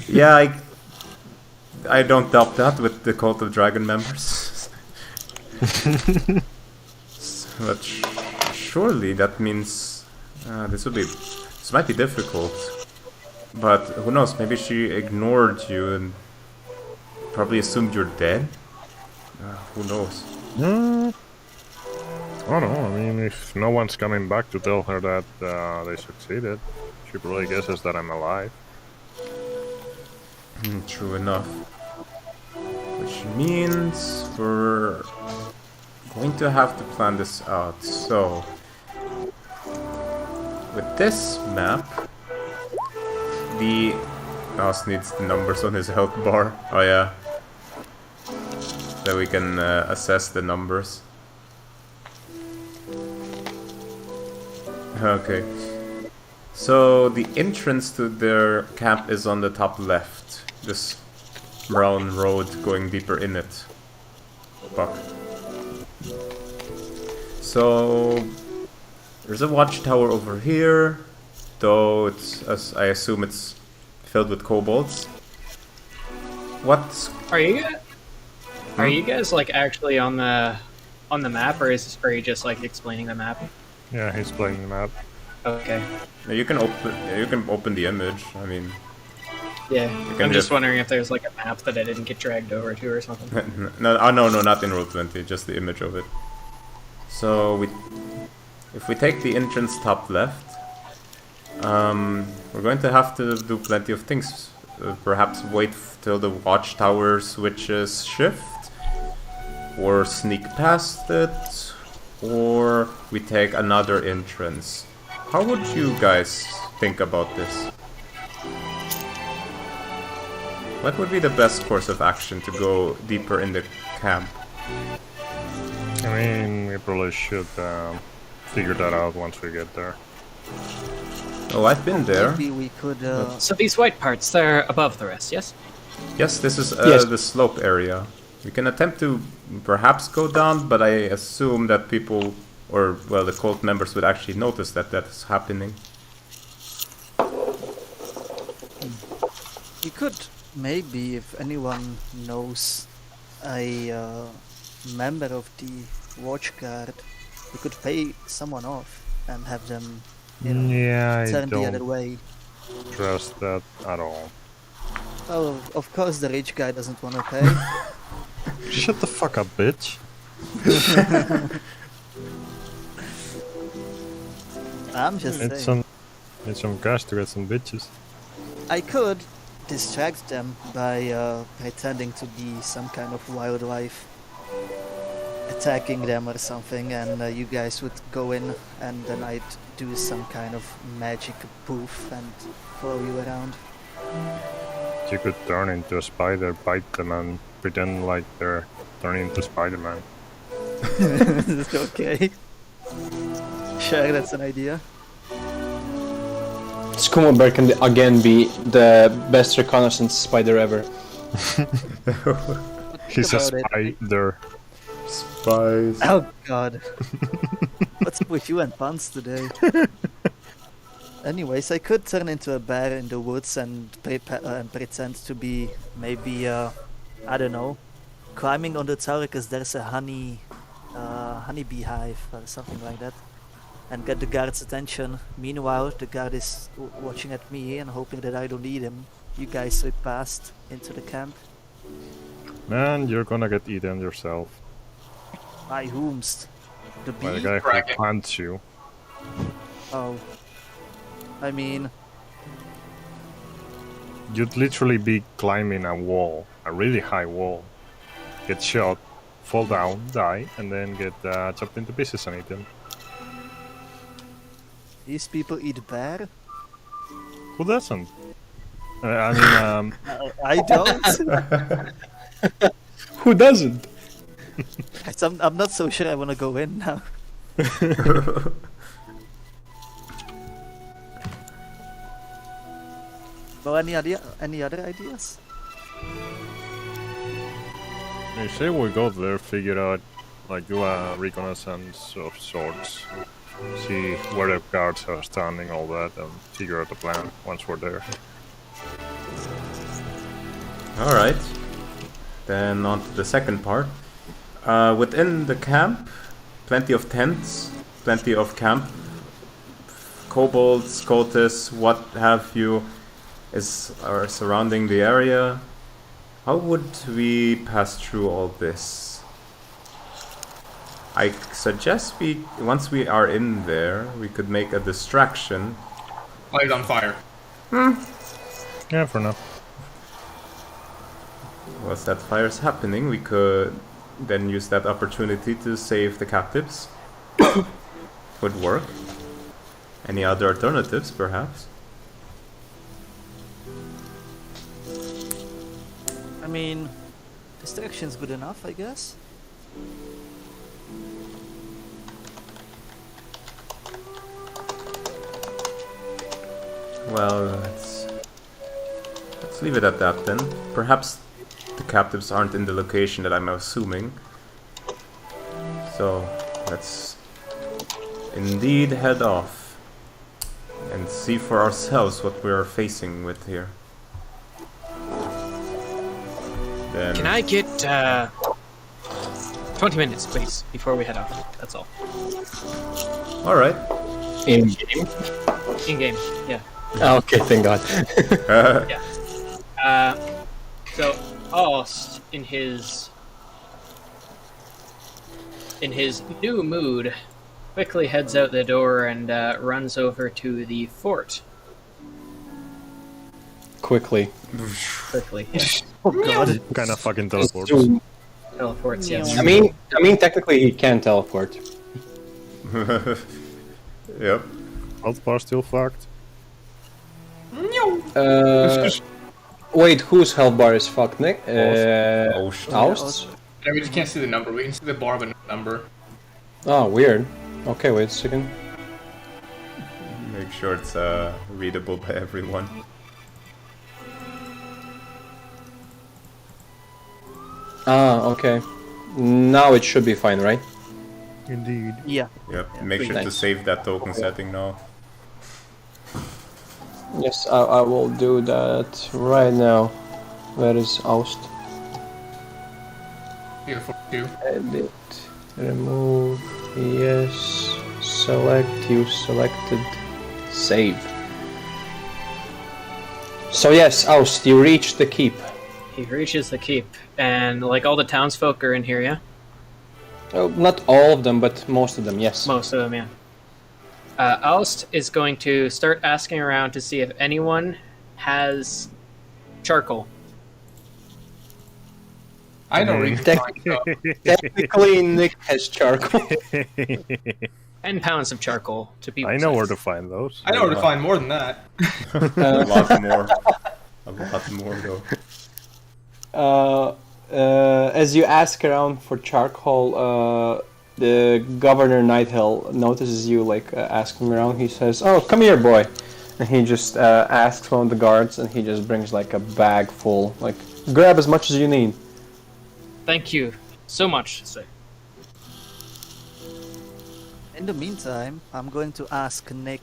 Yeah, I don't doubt that with the Cult of Dragon members. But surely that means this might be difficult. But who knows, maybe she ignored you and probably assumed you're dead? Who knows? I don't know. I mean, if no one's coming back to tell her that they succeeded, she probably guesses that I'm alive. True enough. Which means we're going to have to plan this out. So, with this map, the mouse needs the numbers on his health bar. Oh yeah. So we can assess the numbers. Okay. So the entrance to their camp is on the top left. This brown road going deeper in it. Fuck. So there's a watchtower over here, though it's, as I assume it's filled with kobolds. What? Are you guys like actually on the map, or are you just like explaining the map? Yeah, he's playing the map. Okay. You can open the image. I mean, Yeah. can I'm just just- wondering if there's like a map that I didn't get dragged over to or something. no, not in Roll20, just the image of it. So if we take the entrance top left, we're going to have to do plenty of things. Perhaps wait till the watchtower switches shift, or sneak past it, or we take another entrance. How would you guys think about this? What would be the best course of action to go deeper in the camp? I mean, we probably should figure that out once we get there. Oh, I've been there. Maybe we could. So these white parts, they're above the rest, yes? Yes, this is Yes. the slope area. We can attempt to perhaps go down, but I assume that people, or well, the cult members would actually notice that that's happening. We could maybe, if anyone knows a member of the watch guard, we could pay someone off and have them, you know, Yeah, I turn the other don't way. trust that at all. Oh, of course the rich guy doesn't want to pay. Shut the fuck up, bitch. I'm just It's saying. some cash to get some bitches. I could distract them by pretending to be some kind of wildlife, attacking them or something, and you guys would go in, and then I'd do some kind of magic poof and follow you around. You could turn into a spider, bite them, and pretend like they're turning into Spider-Man. Okay. Sure, that's an idea. Skooma Bear can again be the best reconnaissance spider ever. He's a about it. spider. Spies. Oh god. What's up with you and puns today? Anyways, I could turn into a bear in the woods and pretend to be maybe, I don't know, climbing on the tower because there's a honey bee hive or something like that, and get the guard's attention. Meanwhile, the guard is watching at me and hoping that I don't eat him. You guys slip past into the camp. Man, you're gonna get eaten yourself By whomst? The by the bee? guy Bracket. who hunts you. Oh. I mean, You'd literally be climbing a wall, a really high wall, get shot, fall down, die, and then get chopped into pieces and eaten. these people eat bear? Who doesn't? I mean, I don't. Who doesn't? I'm not so sure I want to go in now. Well, any other ideas? I say we go there, figure out, like, do a reconnaissance of sorts, see where the guards are standing, all that, and figure out the plan once we're there. Alright. Then on to the second part. Within the camp, plenty of tents, plenty of camp. Kobolds, cultists, what have you, are surrounding the area. How would we pass through all this? I suggest once we are in there, we could make a distraction. Light it on fire. Yeah, for now. Whilst that fire's happening, we could then use that opportunity to save the captives. Would work. Any other alternatives, perhaps? I mean, distraction's good enough, I guess. Well, let's leave it at that then. Perhaps the captives aren't in the location that I'm assuming. So, let's indeed head off and see for ourselves what we're facing with here. Then Can I get 20 minutes, please, before we head off? That's all. Alright. In game. In game, yeah. Okay, thank God. So Ost, in his new mood, quickly heads out the door and runs over to the fort. Quickly. Quickly, yeah. Oh god. Kind of fucking teleports. Zoom. Teleports, yes. I mean, technically he can teleport. Yep. Health bar still fucked. Wait, whose health bar is fucked, Nick? Oust. Oust's? Yeah, we just can't see the number. We can see the bar of a number. Oh, weird. Okay, wait a second. Make sure it's readable by everyone. Ah, okay. Now it should be fine, right? Indeed. Yeah. Yep. Make sure to Nice. save that token setting now. Yes, I will do that right now. Where is Oust? Yeah, 42. Edit. Remove. Yes. Select. Use selected. Save. So yes, Oust, you reached the keep. He reaches the keep, and like all the townsfolk are in here, yeah? Oh, not all of them, but most of them, yes. Most of them, yeah. Oust is going to start asking around to see if anyone has charcoal. I know where you can find stuff. Technically, Nick has charcoal. 10 pounds of charcoal, to be I know where to precise. find those. I know where to find more than that. A lot more. A lot more though. As you ask around for charcoal, the Governor Nighthill notices you asking around. He says, "Oh, come here, boy," and he just asks one of the guards, and he just brings like a bag full. Like, grab as much as you need. Thank you so much, sir. In the meantime, I'm going to ask Nick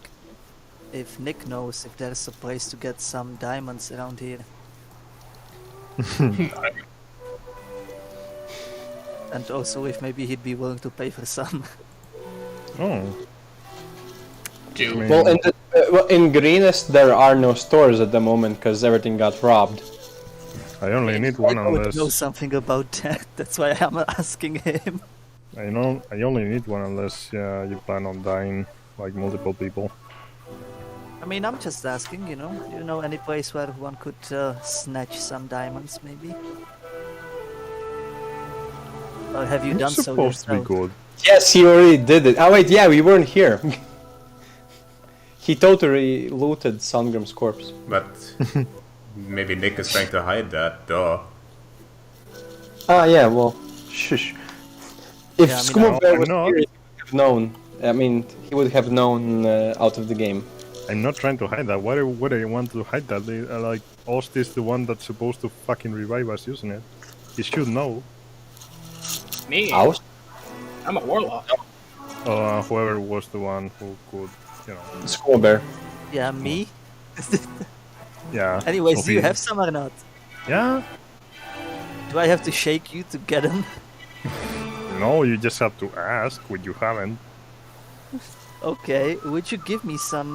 if Nick knows if there's a place to get some diamonds around here. And also if maybe he'd be willing to pay for some. Oh. Dude. Well, in Greenest there are no stores at the moment because everything got robbed. I only need one I would unless... know something about that. That's why I'm asking him. I only need one unless you plan on dying like multiple people. I mean, I'm just asking, you know. Do you know any place where one could snatch some diamonds, maybe? Or have you It's done so supposed to be yourself? good. Yes, he already did it. Oh wait, yeah, we weren't here. He totally looted Songram's corpse. But maybe Nick is trying to hide that, duh. Ah, yeah, well, shush. If Yeah, I mean, Skooma Bear was not. here, he would have known. I mean, he would have known out of the game. I'm not trying to hide that. Why would I want to hide that? Like, Ost is the one that's supposed to fucking revive us using it. He should know. Me? Oust? I'm a warlock. Whoever was the one who could, Skooma Bear. Yeah, me? Yeah. Anyways, do you Sophie. have some or not? Yeah? Do I have to shake you to get them? No, you just have to ask what you haven't. Okay, would you give me some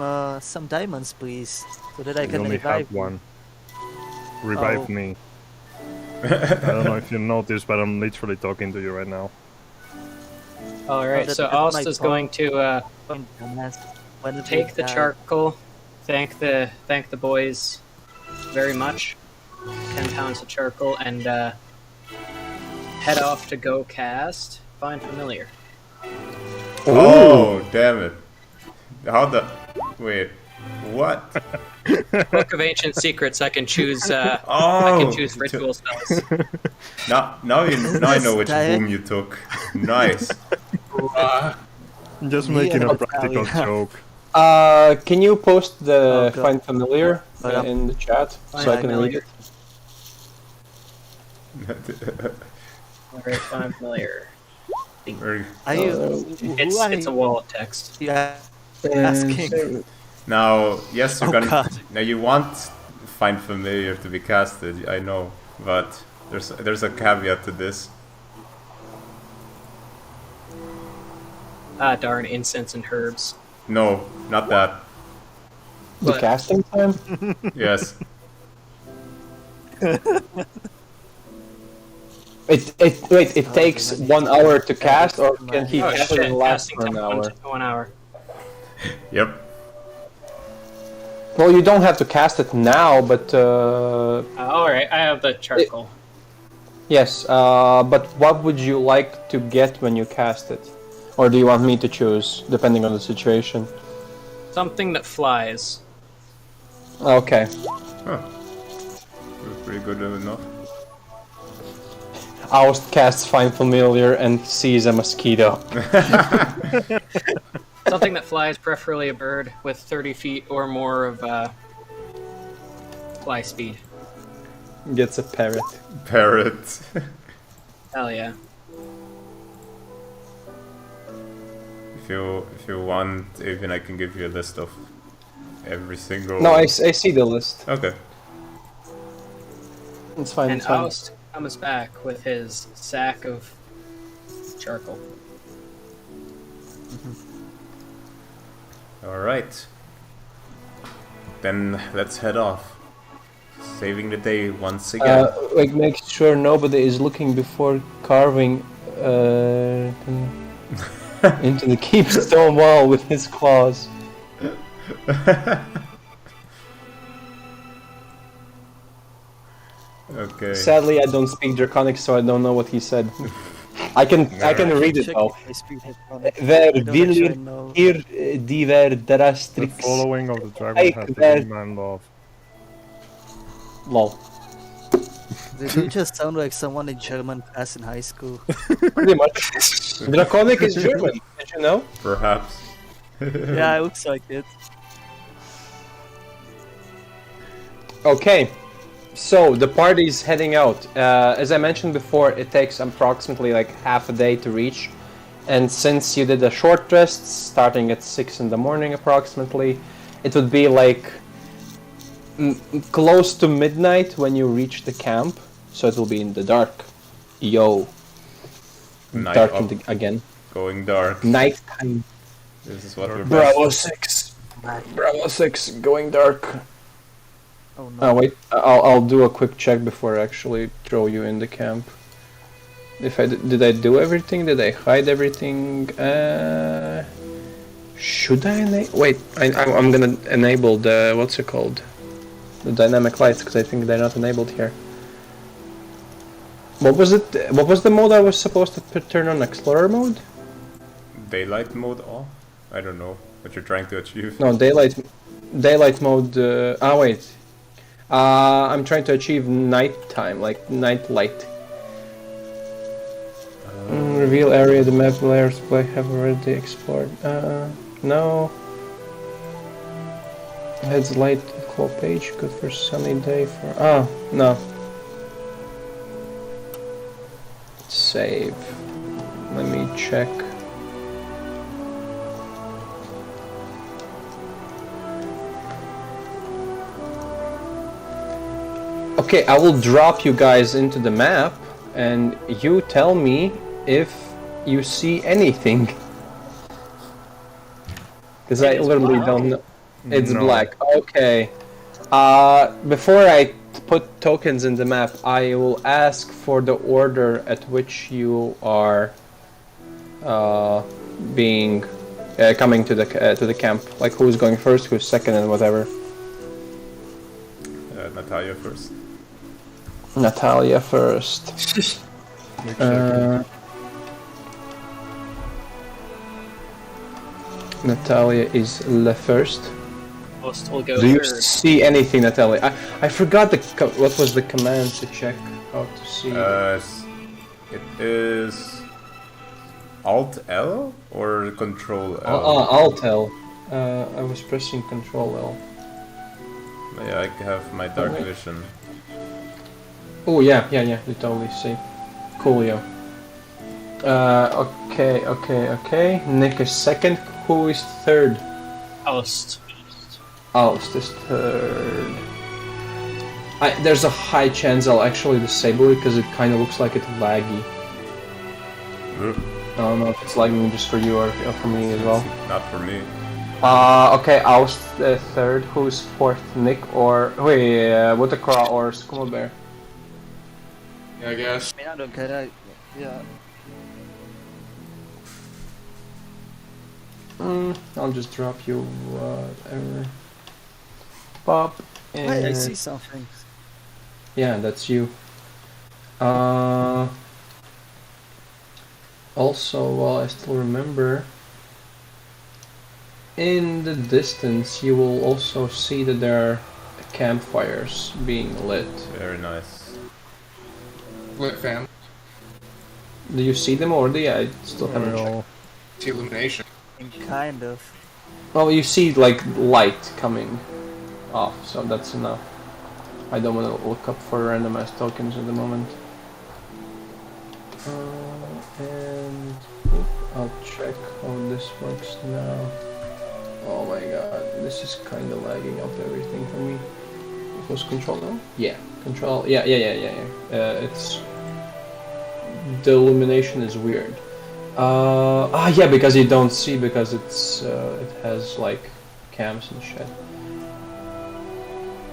diamonds, please, so that I You can only revive have one. Revive Oh. me. I don't know if you noticed, but I'm literally talking to you right now. All right, that- so that's my Ost is point. going to When did take we the die? charcoal, thank the boys very much. 10 pounds of charcoal, and head off to go cast Find Familiar. Oh, damn it. How the... Wait. What? Book of Ancient Secrets. I can choose. I Oh! can choose ritual spells. Now I know which Direct. boom you took. Nice. Just making Yeah. a practical joke. Can you post the Oh, God. Find Familiar Yeah. in the chat so I can read it? All right, Find Familiar. Very- Are you? who are It's a wall of text. you asking? Now, yes, you're Oh, gonna. God. Now you want Find Familiar to be casted, I know, but there's a caveat to this. Ah, darn, incense and herbs. No, not that. The But- casting time? Yes. It takes 1 hour to cast, or can he Oh cast it shit! and last Casting for an time hour? 1 hour. Yep. Well, you don't have to cast it now, but All right, I have the charcoal. yes. But what would you like to get when you cast it, or do you want me to choose, depending on the situation? Something that flies. Okay. Huh. That's pretty good enough. Oust casts Find Familiar and sees a mosquito. Something that flies, preferably a bird with 30 feet or more of fly speed. Gets a parrot. Parrot. Hell yeah. If you want, even I can give you a list of every single. No, I see the list. Okay. It's fine. And It's fine. Oust comes back with his sack of charcoal. All right. Then let's head off. Saving the day once again. Like, make sure nobody is looking before carving into the keepstone wall with his claws. Okay. Sadly, I don't speak Draconic, so I don't know what he said. I can read it Check though. if I speak Draconic. Ver I don't actually vilir know. ir diver The drastrix. following of the dragon Hey, has the there. command of. Lol. Did you just sound like someone in German class in high school? Pretty much. Draconic is German. Did you know? Perhaps. Yeah, it looks like it. Okay, so the party's heading out. As I mentioned before, it takes approximately like half a day to reach. And since you did a short rest, starting at 6 in the morning approximately, it would be like close to midnight when you reach the camp. So it will be in the dark. Yo. Night Dark up, again. going dark. Nighttime. This is what we're Bravo 6. Bravo 6, going dark. Oh no. Oh wait, I'll do a quick check before I actually throw you in the camp. If I did I do everything? Did I hide everything? Should I enable? Wait, I'm gonna enable the what's it called? The dynamic lights, because I think they're not enabled here. What was it? What was the mode I was supposed to turn on? Explorer mode? Daylight mode off? I don't know what you're trying to achieve. No, daylight mode. Wait. I'm trying to achieve nighttime, like night light. Reveal area the map layers play have already explored. No. Heads light equal page, good for sunny day for. No. Save. Let me check. Okay, I will drop you guys into the map, and you tell me if you see anything. Because I It is literally black. don't know. It's No. black. Okay. Before I put tokens in the map, I will ask for the order at which you are being coming to the camp. Like who's going first, who's second, and whatever. Natalia first. Natalia first. Natalia is the first. Most will go Do you third. see anything, Natalia? I forgot what was the command to check how to see. It is Alt L or Control L? Alt L. I was pressing Control L. Yeah, I have my dark wait. vision. Oh yeah, you totally see. Coolio. Okay. Nick is second. Who is third? Oust. Oust is third. There's a high chance I'll actually disable it because it kind of looks like it's laggy. I don't know if it's lagging just for you or for me as well. Not for me. Okay, Oust third. Who's fourth? Nick or Watercraw or Skooma Bear? Yeah, I guess. I mean, I don't care. Yeah. I'll just drop you whatever. Pop. And I see something. yeah, that's you. Also, well, I still remember. In the distance, you will also see that there are campfires being lit. Very nice. Lit fam. Do you see them already? I still haven't checked. See illumination. Kind of. Well, you see like light coming off, so that's enough. I don't want to look up for randomized tokens at the moment. And I'll check how this works now. Oh my god, this is kind of lagging up everything for me. It was Control now? Yeah, Control. Yeah. It's the illumination is weird. Yeah, because you don't see because it's it has like cams and shit.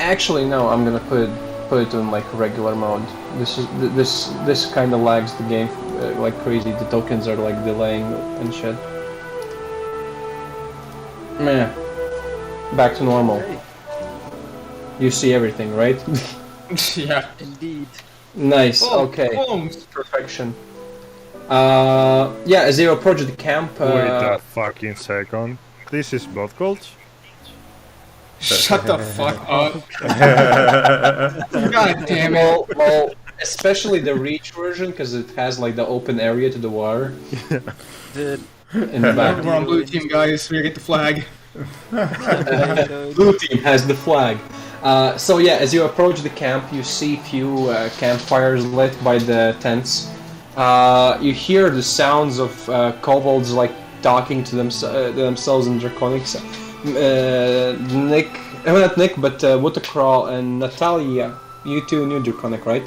Actually, no, I'm gonna put it in like regular mode. This kind of lags the game like crazy. The tokens are like delaying and shit. Meh. Back to normal. You see everything, right? Yeah. Indeed. Nice. Oh, okay. boom. Perfection. Yeah, as you approach the camp. Wait a fucking second. This is bot gold? Shut the fuck up. God damn it. Well, especially the Reach version, because it has like the open area to the water. Dude. In the back. We're on blue team, guys. We get the flag. Blue team has the flag. So yeah, as you approach the camp, you see few campfires lit by the tents. You hear the sounds of kobolds like talking to themselves in Draconic. Not Nick, but Watercrawl and Natalia. You two knew Draconic, right?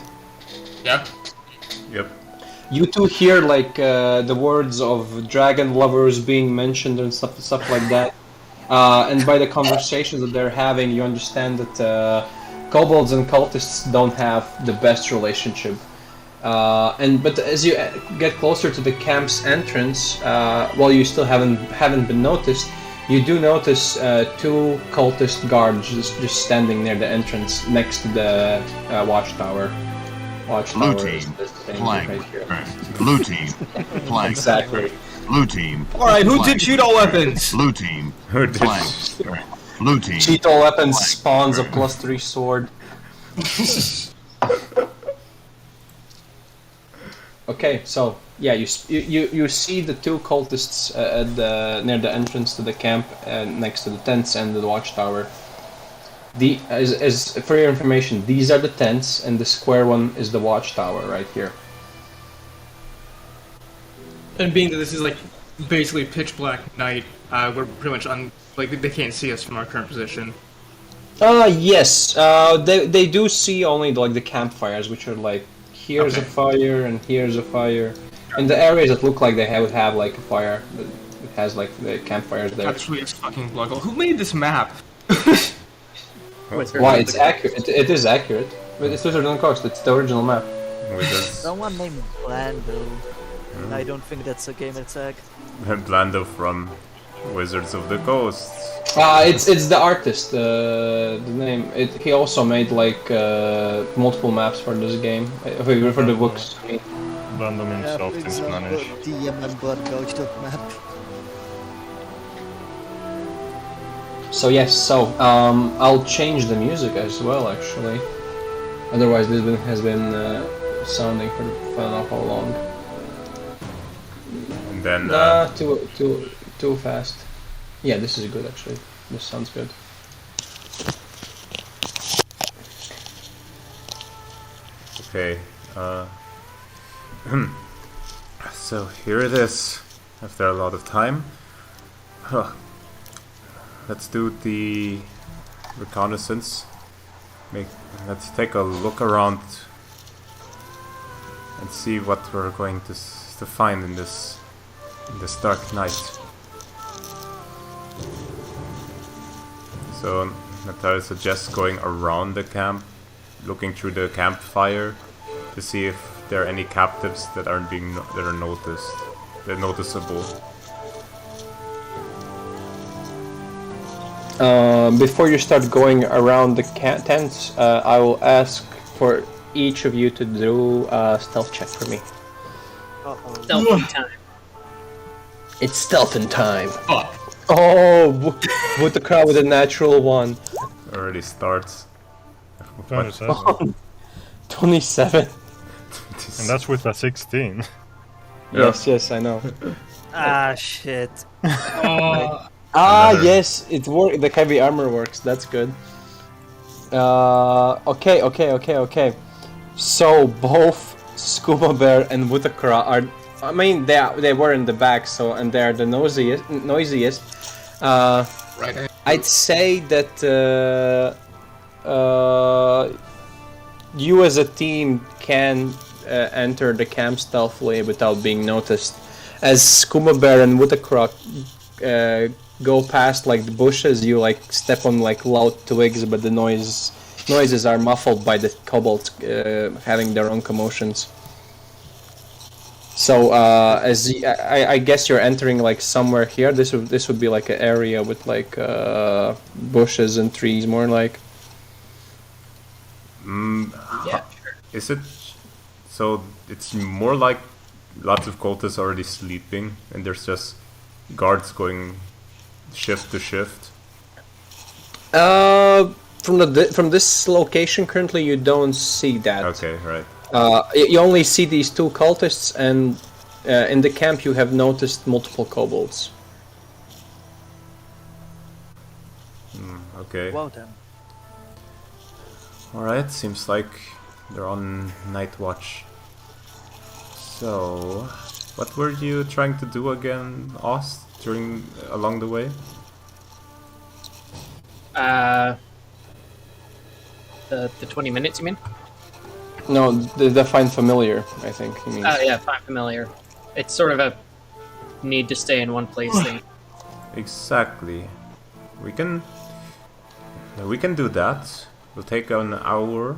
Yeah. Yep. You two hear like the words of dragon lovers being mentioned and stuff like that. And by the conversations that they're having, you understand that kobolds and cultists don't have the best relationship. But as you get closer to the camp's entrance, while you still haven't been noticed, you do notice two cultist guards just standing near the entrance next to the watchtower. Blue team, flank. right here. Blue team, flank. Exactly. Blue team. Alright, who flank. did shoot all weapons? Blue team, Who did? flank. Blue team. Cheat all weapons flank. spawns a +3 sword. Okay, so yeah, you see the two cultists near the entrance to the camp, next to the tents and the watchtower. As for your information, these are the tents, and the square one is the watchtower right here. And being that this is like basically pitch black night, we're pretty much they can't see us from our current position. Yes. They do see only like the campfires, which are like here's a fire and here's a fire. In the areas that look like they would have like a fire, it has like the campfires there. That's really fucking blood. Who made this map? Why? It's accurate. It is accurate. But it's Wizard on Coast. It's the original map. With us. Someone named Brando. I don't think that's a gamer tag. Blando from Wizards of the Coast. It's the artist. The name. He also made like multiple maps for this game. For the books. I mean. Blando means Yeah, soft for in example, Spanish. DMed Ghost map. So yes, I'll change the music as well, actually. Otherwise, this has been sounding for I don't know how long. And then Too fast. Yeah, this is good actually. This sounds good. okay. So here it is. After a lot of time. Let's do the reconnaissance. Let's take a look around and see what we're going to find in this dark night. So Natalia suggests going around the camp, looking through the campfire to see if there are any captives that aren't that are noticed. They're noticeable. Before you start going around the tents, I will ask for each of you to do a stealth check for me. Stealthy time. It's stealth time. Fuck. Oh, with the crowd with a natural one. Already starts. 27. 27. And that's with a 16. Yes, I know. Ah, shit. Yes, it works. The heavy armor works. That's good. Okay. So both Scuba Bear and Wutakra are. I mean, they were in the back, so and they're the noisiest. Right. I'd say that you as a team can enter the camp stealthily without being noticed. As Scuba Bear and Wutakra go past like the bushes, you like step on like loud twigs, but the noises are muffled by the kobolds having their own commotions. So I guess you're entering like somewhere here. This would be like an area with like bushes and trees, more like. Yeah, sure. Is it so? It's more like lots of cultists already sleeping, and there's just guards going shift to shift. From this location currently, you don't see that. Okay, right. You only see these two cultists, and in the camp you have noticed multiple kobolds. Okay. Wow, then. All right. Seems like they're on night watch. So, what were you trying to do again, Ost, along the way? The 20 minutes, you mean? No, the find familiar, I think he means. Oh yeah, find familiar. It's sort of a need to stay in one place thing. Exactly. We can do that. We'll take an hour.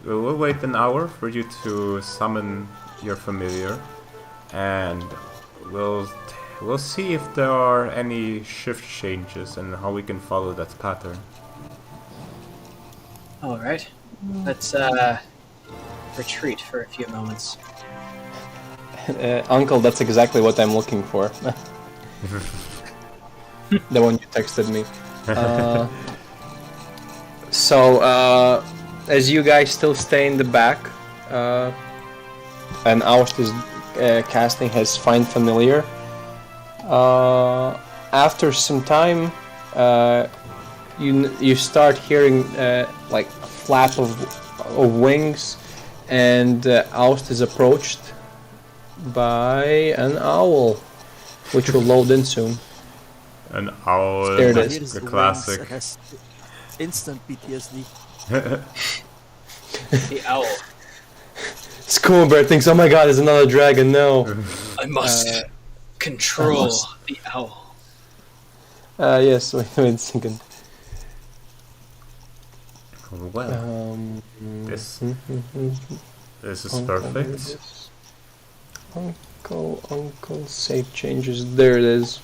We'll wait an hour for you to summon your familiar, and we'll see if there are any shift changes and how we can follow that pattern. All right, let's retreat for a few moments. Uncle, that's exactly what I'm looking for. The one you texted me. So, as you guys still stay in the back, and Aust is casting his Find Familiar, after some time, you start hearing like a flap of wings, and Aust is approached by an owl, which will load in soon. An owl, There it is. Here's the wings classic. that has instant PTSD. The owl. Scuba Bear thinks, oh my god, there's another dragon, no. I must control the owl. Yes, wait a second. Well, this is perfect. Uncle, save changes. There it is.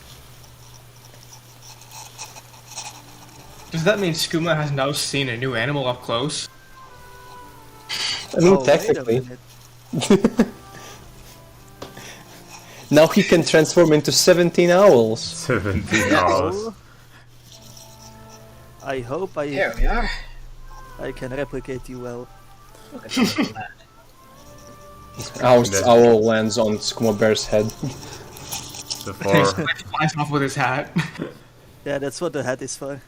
Does that mean Skooma has now seen a new animal up close? I mean, Oh, wait a technically. minute. Now he can transform into 17 owls. 17 hours. Oh. I hope There we are. I can replicate you well. Look at that. Oust's owl lands on Skooma Bear's head. So He for, flies off with his hat. Yeah, that's what the hat is for.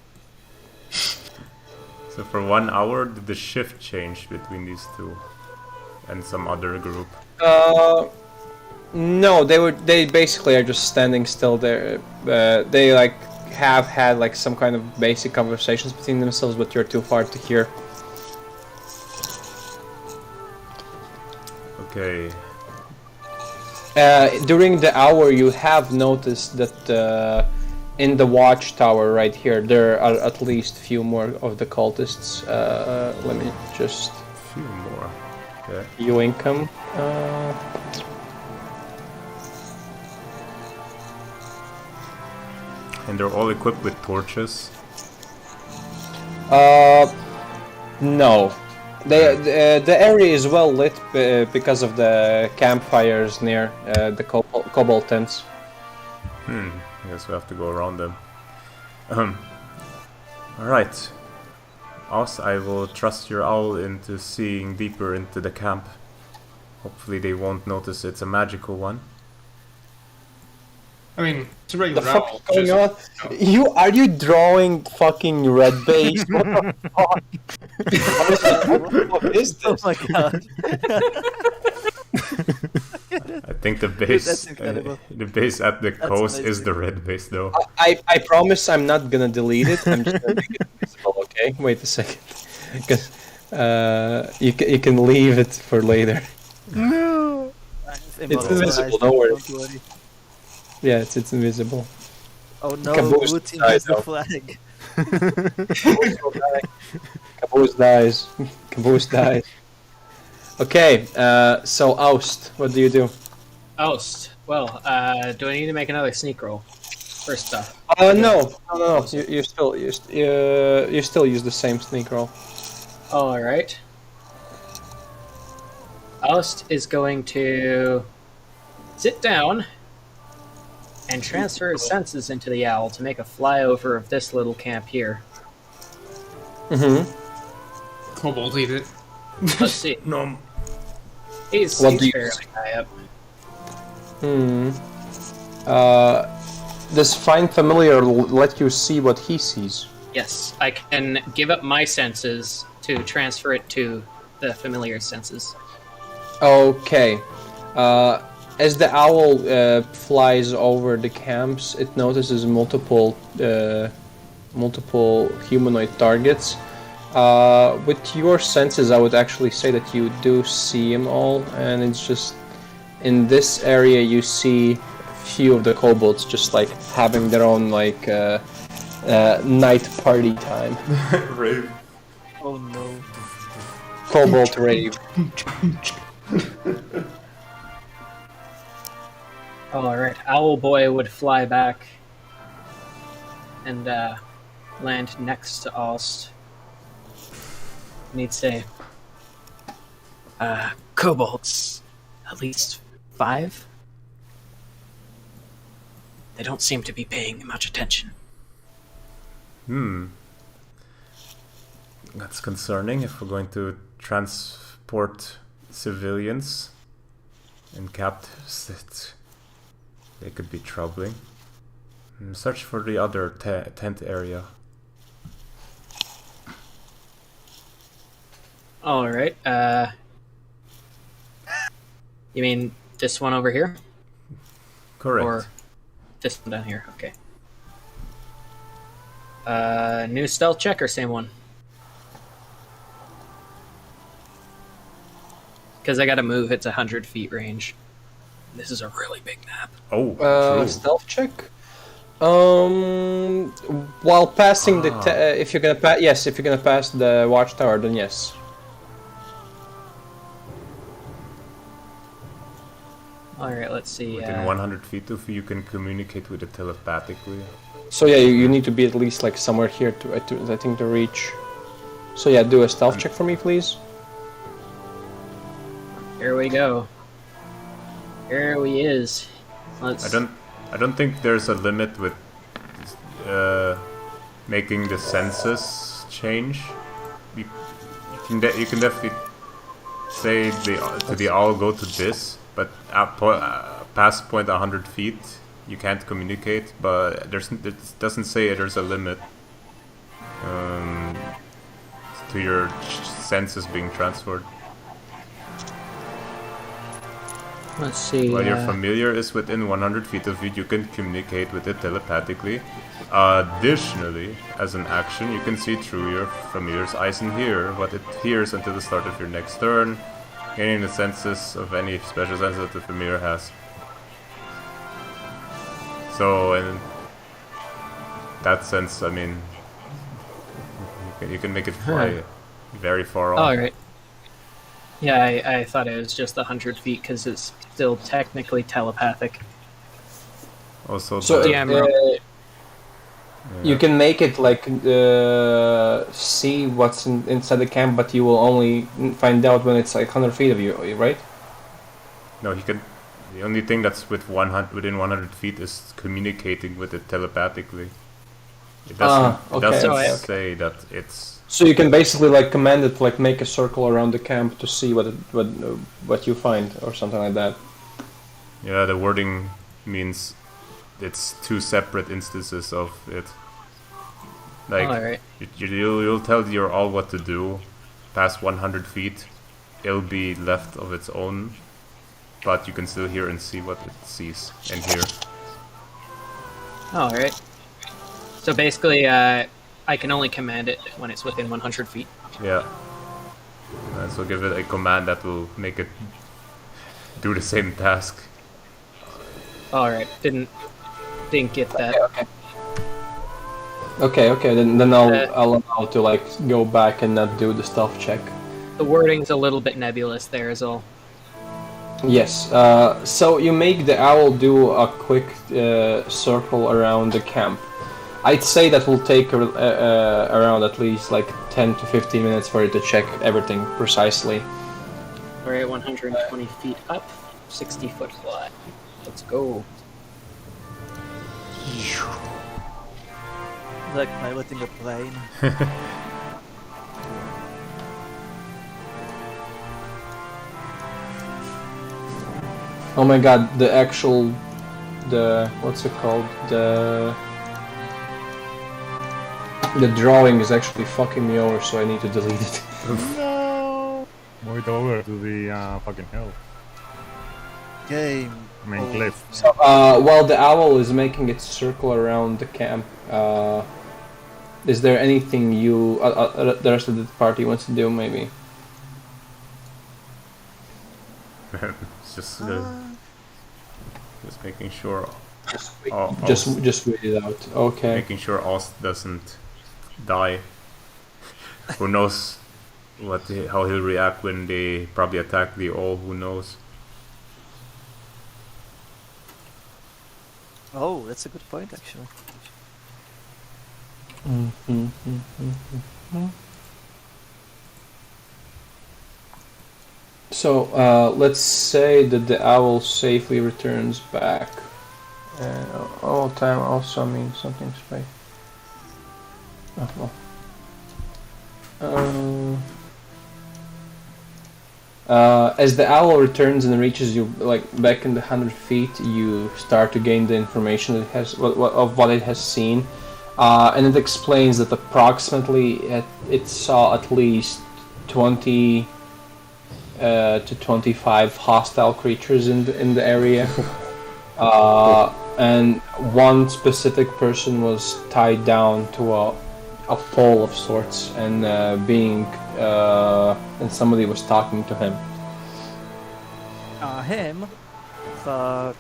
so for 1 hour, did the shift change between these two and some other group? No, they basically are just standing still there. They like have had like some kind of basic conversations between themselves, but you're too far to hear. Okay. During the hour, you have noticed that in the watchtower right here, there are at least a few more of the cultists. Let me just A few more. Okay. yoink them. And they're all equipped with torches. No. The area is well lit because of the campfires near the cobalt tents. I guess we have to go around them. Alright. Also, I will trust your owl into seeing deeper into the camp. Hopefully they won't notice it's a magical one. I mean, it's a The regular fuck owl. is going on? Are you drawing fucking red base? What the fuck? What is Oh this? my god. I think the base, that's incredible. the base at the coast is amazing. the red base, though. I promise I'm not gonna delete it. I'm just gonna make it visible. Okay, wait a second, because you can leave it for later. It's invisible. Don't worry. Yeah, it's invisible. Oh no, Caboose blue team died, has the though. flag. Caboose dies. Caboose dies. Okay, so Oust, what do you do? Oust. Well, do I need to make another sneak roll? First off. No. You still use the same sneak roll. Alright. Oust is going to sit down and transfer his senses into the owl to make a flyover of this little camp here. Mm-hmm. Cobalt eat it. Let's see. No. He's What do you fairly high up. Does Find Familiar let you see what he sees? Yes, I can give up my senses to transfer it to the familiar senses. Okay. As the owl flies over the camps, it notices multiple humanoid targets. With your senses, I would actually say that you do see them all, and it's just in this area you see a few of the kobolds just like having their own like night party time. Rave. Oh no. Kobold rave. Alright, Owl Boy would fly back and land next to Oust. And he'd say, kobolds, at least 5? They don't seem to be paying much attention. That's concerning if we're going to transport civilians and captives. They could be troubling. Search for the other tent area. Alright, you mean this one over here? Correct. Or this one down here? Okay. New stealth check or same one? Because I gotta move, it's 100 feet range. This is a really big map. Oh, true. Stealth check. While passing the, if you're gonna pass, if you're gonna pass the watchtower, then yes. Alright, let's see. Within 100 feet of you, you can communicate with it telepathically. So yeah, you need to be at least like somewhere here to I think to reach. So yeah, do a stealth check for me, please. Here we go. Here he is. Let's... I don't think there's a limit with making the senses change. You can definitely say to the owl go to this, but past point 100 feet you can't communicate. But it doesn't say there's a limit to your senses being transferred. Let's see. While your familiar is within 100 feet of you, you can communicate with it telepathically. Additionally, as an action, you can see through your familiar's eyes and hear what it hears until the start of your next turn, gaining the senses of any special senses that the familiar has. So, in that sense, I mean, you can make it fly very far off. Alright. Yeah, I thought it was just 100 feet because it's still technically telepathic. Also, So you can make it like see what's inside the camp, but you will only find out when it's like 100 feet of you, right? No, he can. The only thing that's within 100 feet is communicating with it telepathically. It doesn't, okay. it doesn't Okay. say that it's. So you can basically like command it to like make a circle around the camp to see what you find or something like that. Yeah, the wording means it's two separate instances of it. Like Alright. you'll tell your all what to do. Past 100 feet, it'll be left of its own, but you can still hear and see what it sees and hear. Alright. So basically, I can only command it when it's within 100 feet. Yeah. So give it a command that will make it do the same task. Alright, didn't get that. Okay. Then I'll allow to like go back and not do the stealth check. The wording's a little bit nebulous there is all. Yes. So you make the owl do a quick circle around the camp. I'd say that will take around at least like 10 to 15 minutes for it to check everything precisely. Alright, 120 feet up, 60 foot fly. Let's go. Like piloting a plane. Oh my god, what's it called? The drawing is actually fucking me over, so I need to delete it. No! Move it over to the fucking hill. Game. Main cliff. So, while the owl is making its circle around the camp, is there anything the rest of the party wants to do, maybe? It's just making sure. Just wait it out. Okay. Making sure Oz doesn't die. Who knows how he'll react when they probably attack the all? Who knows? Oh, that's a good point, actually. So let's say that the owl safely returns back. All time also means something special. Oh well. As the owl returns and reaches you like back in the 100 feet, you start to gain the information it has of what it has seen, and it explains that approximately it saw at least 20 to 25 hostile creatures in the area, and one specific person was tied down to a pole of sorts, and and somebody was talking to him. Him? Fuck.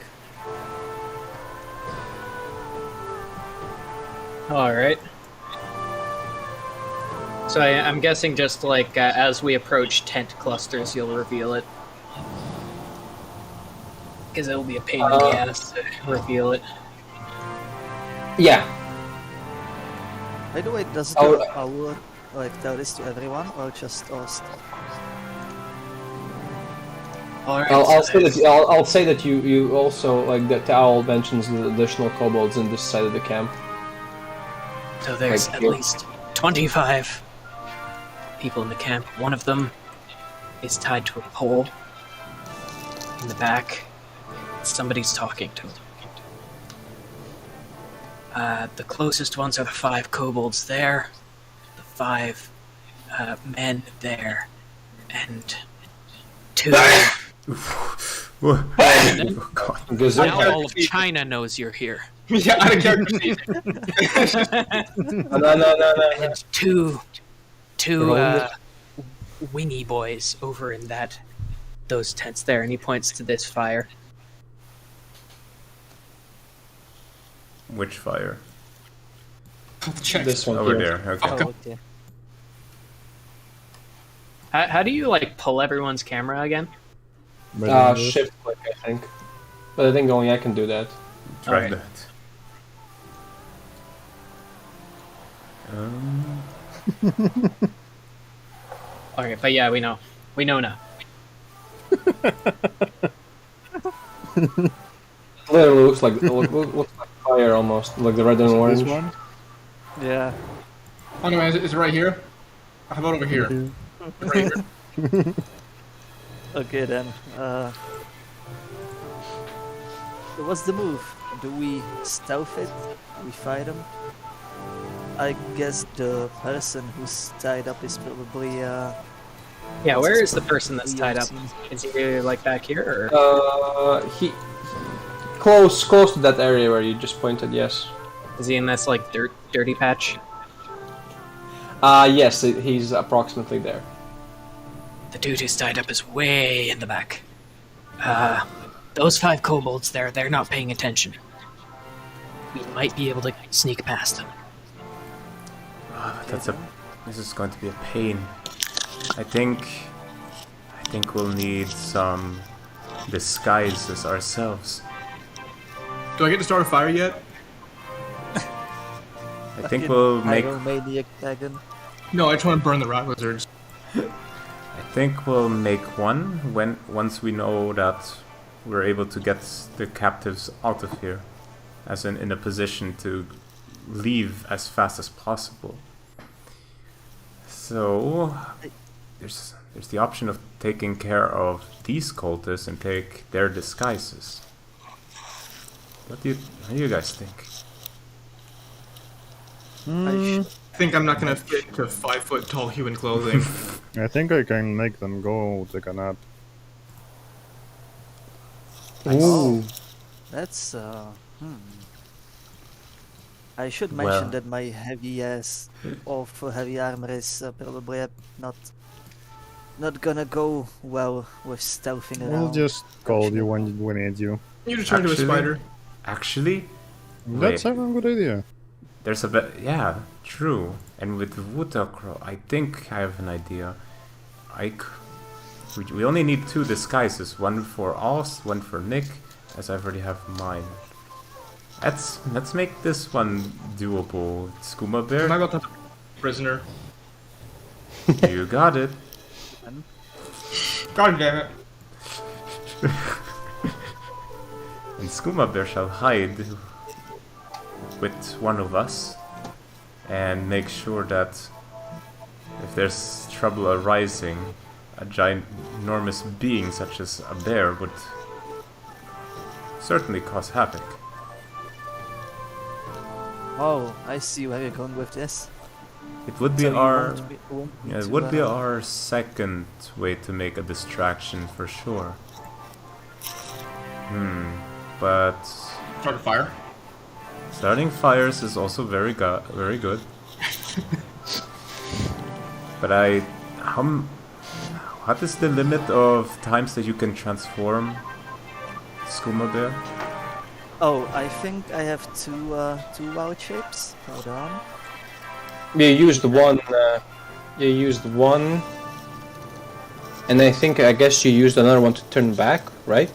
Alright. So I'm guessing just like as we approach tent clusters, you'll reveal it. Because it'll be a pain in the ass to reveal it. Yeah. By the way, does Oh, the owl like tell this to everyone or just us? Alright, I'll so say that I'll say that you also like that the owl mentions the additional kobolds in this side of the camp. So there's Like at here. least 25 people in the camp. One of them is tied to a pole in the back. Somebody's talking to him. The closest ones are the 5 kobolds there, the 5 men there, and 2. Oh, God. Because Now all of China knows you're here. Yeah, I don't care. no. And two Roll wingy boys over in those tents there, and he points to this fire. Which fire? Check. This one Over here. there. Okay. Oh, okay. How do you like pull everyone's camera again? Shift click, I think. But I think only I can do that. Try Alright. that. Okay, but yeah, we know now. Literally looks like fire almost, like the red and orange. This one? Yeah. Oh no, is it right here? How about over here? Right here. Okay then. What's the move? Do we stealth it? Do we fight him? I guess the person who's tied up is probably Yeah, where is the person that's tied up? Seen. Is he like back here, or He close to that area where you just pointed. Yes. is he in this like dirty patch? Yes, he's approximately there. The dude who's tied up is way in the back. Those 5 kobolds there, they're not paying attention. We might be able to sneak past them. This is going to be a pain. I think we'll need some disguises ourselves. Do I get to start a fire yet? I think we'll make. Pyromaniac dragon. No, I just want to burn the rat lizards. I think we'll make one once we know that we're able to get the captives out of here, as in a position to leave as fast as possible. So there's the option of taking care of these cultists and take their disguises. What do you guys think? I think I'm not gonna fit into 5 foot tall human clothing. I think I can make them go take a nap. Ooh. That's I should mention Well. that my heavy armor is probably not gonna go well with stealthing We'll around. just call you when we need you. You just turn into a Actually- spider. Actually, That's a good idea. there's yeah, true. And with the Woodacro, I think I have an idea. We only need 2 disguises, one for Oz, one for Nick, as I already have mine. Let's make this one doable. Skooma Am I Bear, about to have a prisoner? you got it. God damn it. And Skooma Bear shall hide with one of us and make sure that if there's trouble arising, a giant, enormous being such as a bear would certainly cause havoc. Oh, I see where you're going with this. It would be So you our won't need it to, would be our second way to make a distraction for sure. But Start a fire. starting fires is also very good. But what is the limit of times that you can transform Skooma Bear? Oh, I think I have two wild shapes. Hold on. You used one. You used one, and I guess you used another one to turn back, right?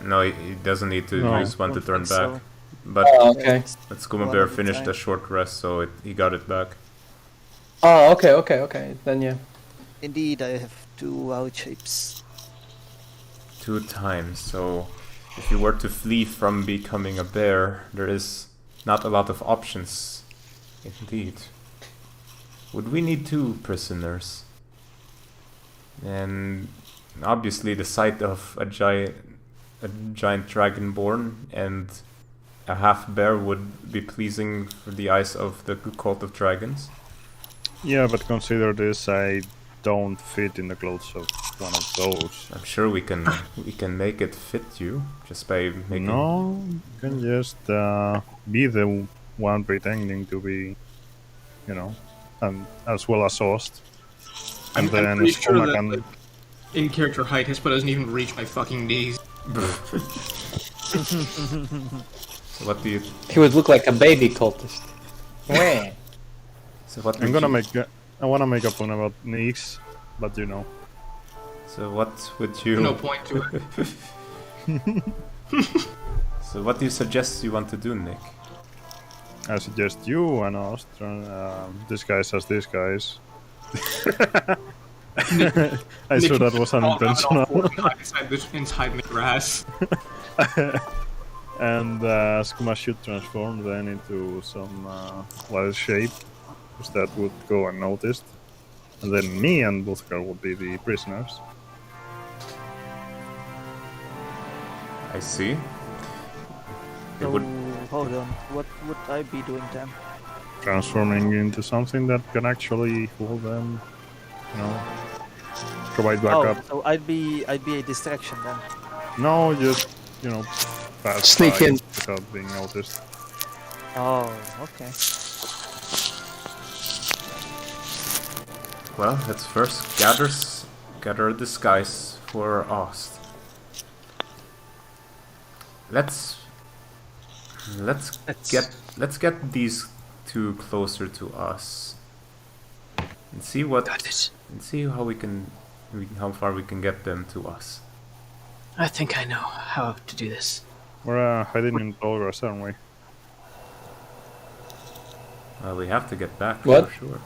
No, he doesn't need to No. use one to turn back. So, But Okay. but Skooma One Bear at a finished time. a short rest, so he got it back. Oh, okay. Then yeah. indeed, I have 2 wild shapes. 2 times, so if you were to flee from becoming a bear, there is not a lot of options. Indeed. Would we need 2 prisoners? And obviously the sight of a giant dragonborn and a half bear would be pleasing for the eyes of the cult of dragons. Yeah, but consider this, I don't fit in the clothes of one of those. I'm sure we can make it fit you just by making. No, you can just be the one pretending to be, you know, and as well as Ost. And I'm then pretty sure Skooma that can... like, in character height, his butt doesn't even reach my fucking knees. So what do you? He would look like a baby cultist. So what? I'm would gonna you- I wanna make a point about knees, but you know. So what would you? No point to it. So what do you suggest you want to do, Nick? I suggest you and Ost disguise as these guys. I sure that was unintentional. Inside the grass. And Skooma should transform then into some wild shape, because that would go unnoticed. And then me and Buthgar would be the prisoners. I see. It So, would. hold on. What would I be doing then? Transforming into something that can actually hold them, you know, provide backup. So I'd be a distraction then. No, just, you know, pass Sneak by in. without being noticed. Oh, okay. Well, let's first gather a disguise for Ost. Let's get these 2 closer to us and see how far we can get them to us. I think I know how to do this. We're hiding in tall grass, aren't we? Well, we have to get back What? for sure.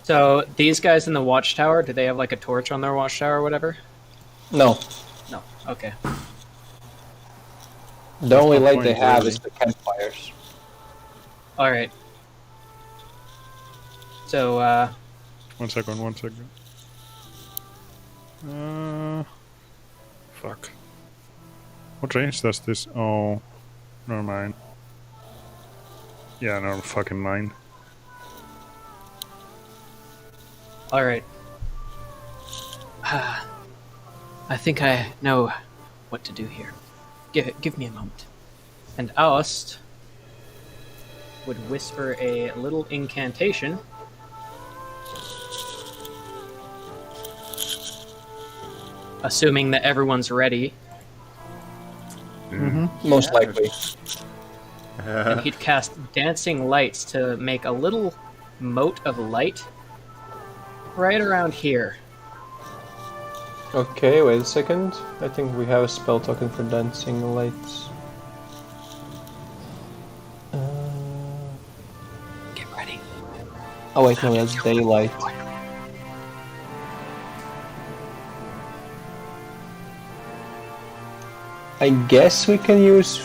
So these guys in the watchtower, do they have like a torch on their watchtower or whatever? No. No. Okay. The only no light they point, have really. is the campfires. All right. So, 1 second. Fuck. What range does this? Oh, never mind. Yeah, never fucking mind. all right. I think I know what to do here. Give me a moment. And Ost would whisper a little incantation. Assuming that everyone's ready, Most likely. and he'd cast dancing lights to make a little mote of light right around here. Okay, wait a second. I think we have a spell token for dancing lights. Get ready. Oh wait, no, that's daylight. I guess we can use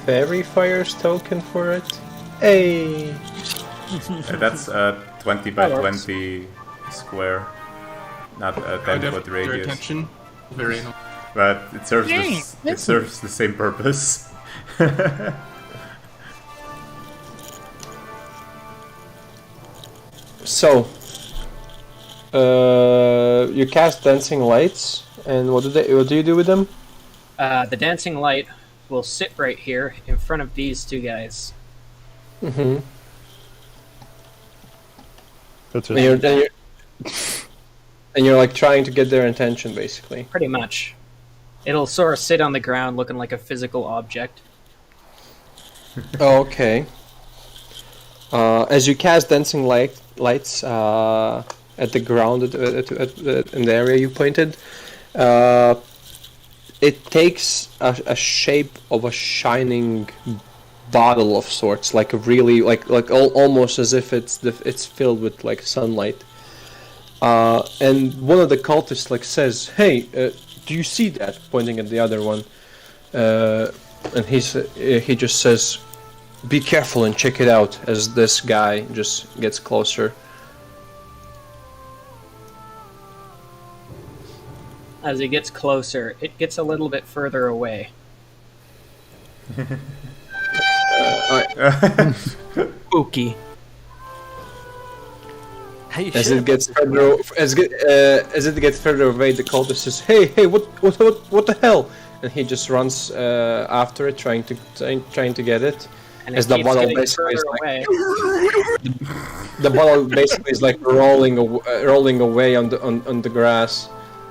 Fairy Fire's token for it. Hey! That's a 20 by That works. 20 square, not a I 10 definitely foot their radius. attention. Very annoying. But it serves the same purpose. So, you cast dancing lights, and what do you do with them? The dancing light will sit right here in front of these two guys. Mm-hmm. That's And it. you're like trying to get their attention, basically. Pretty much. It'll sort of sit on the ground looking like a physical object. Okay. As you cast dancing lights at the ground in the area you pointed, it takes a shape of a shining bottle of sorts, like a really almost as if it's filled with like sunlight. And one of the cultists like says, "Hey, do you see that?" Pointing at the other one, and he just says, "Be careful and check it out." As this guy just gets closer. As he gets closer, it gets a little bit further away. Spooky. As it gets further away, the cultist says, "Hey, what the hell?" And he just runs after it, trying to get it. And as it the keeps bottle getting basically is further like, away. the bottle basically is like rolling away on the grass.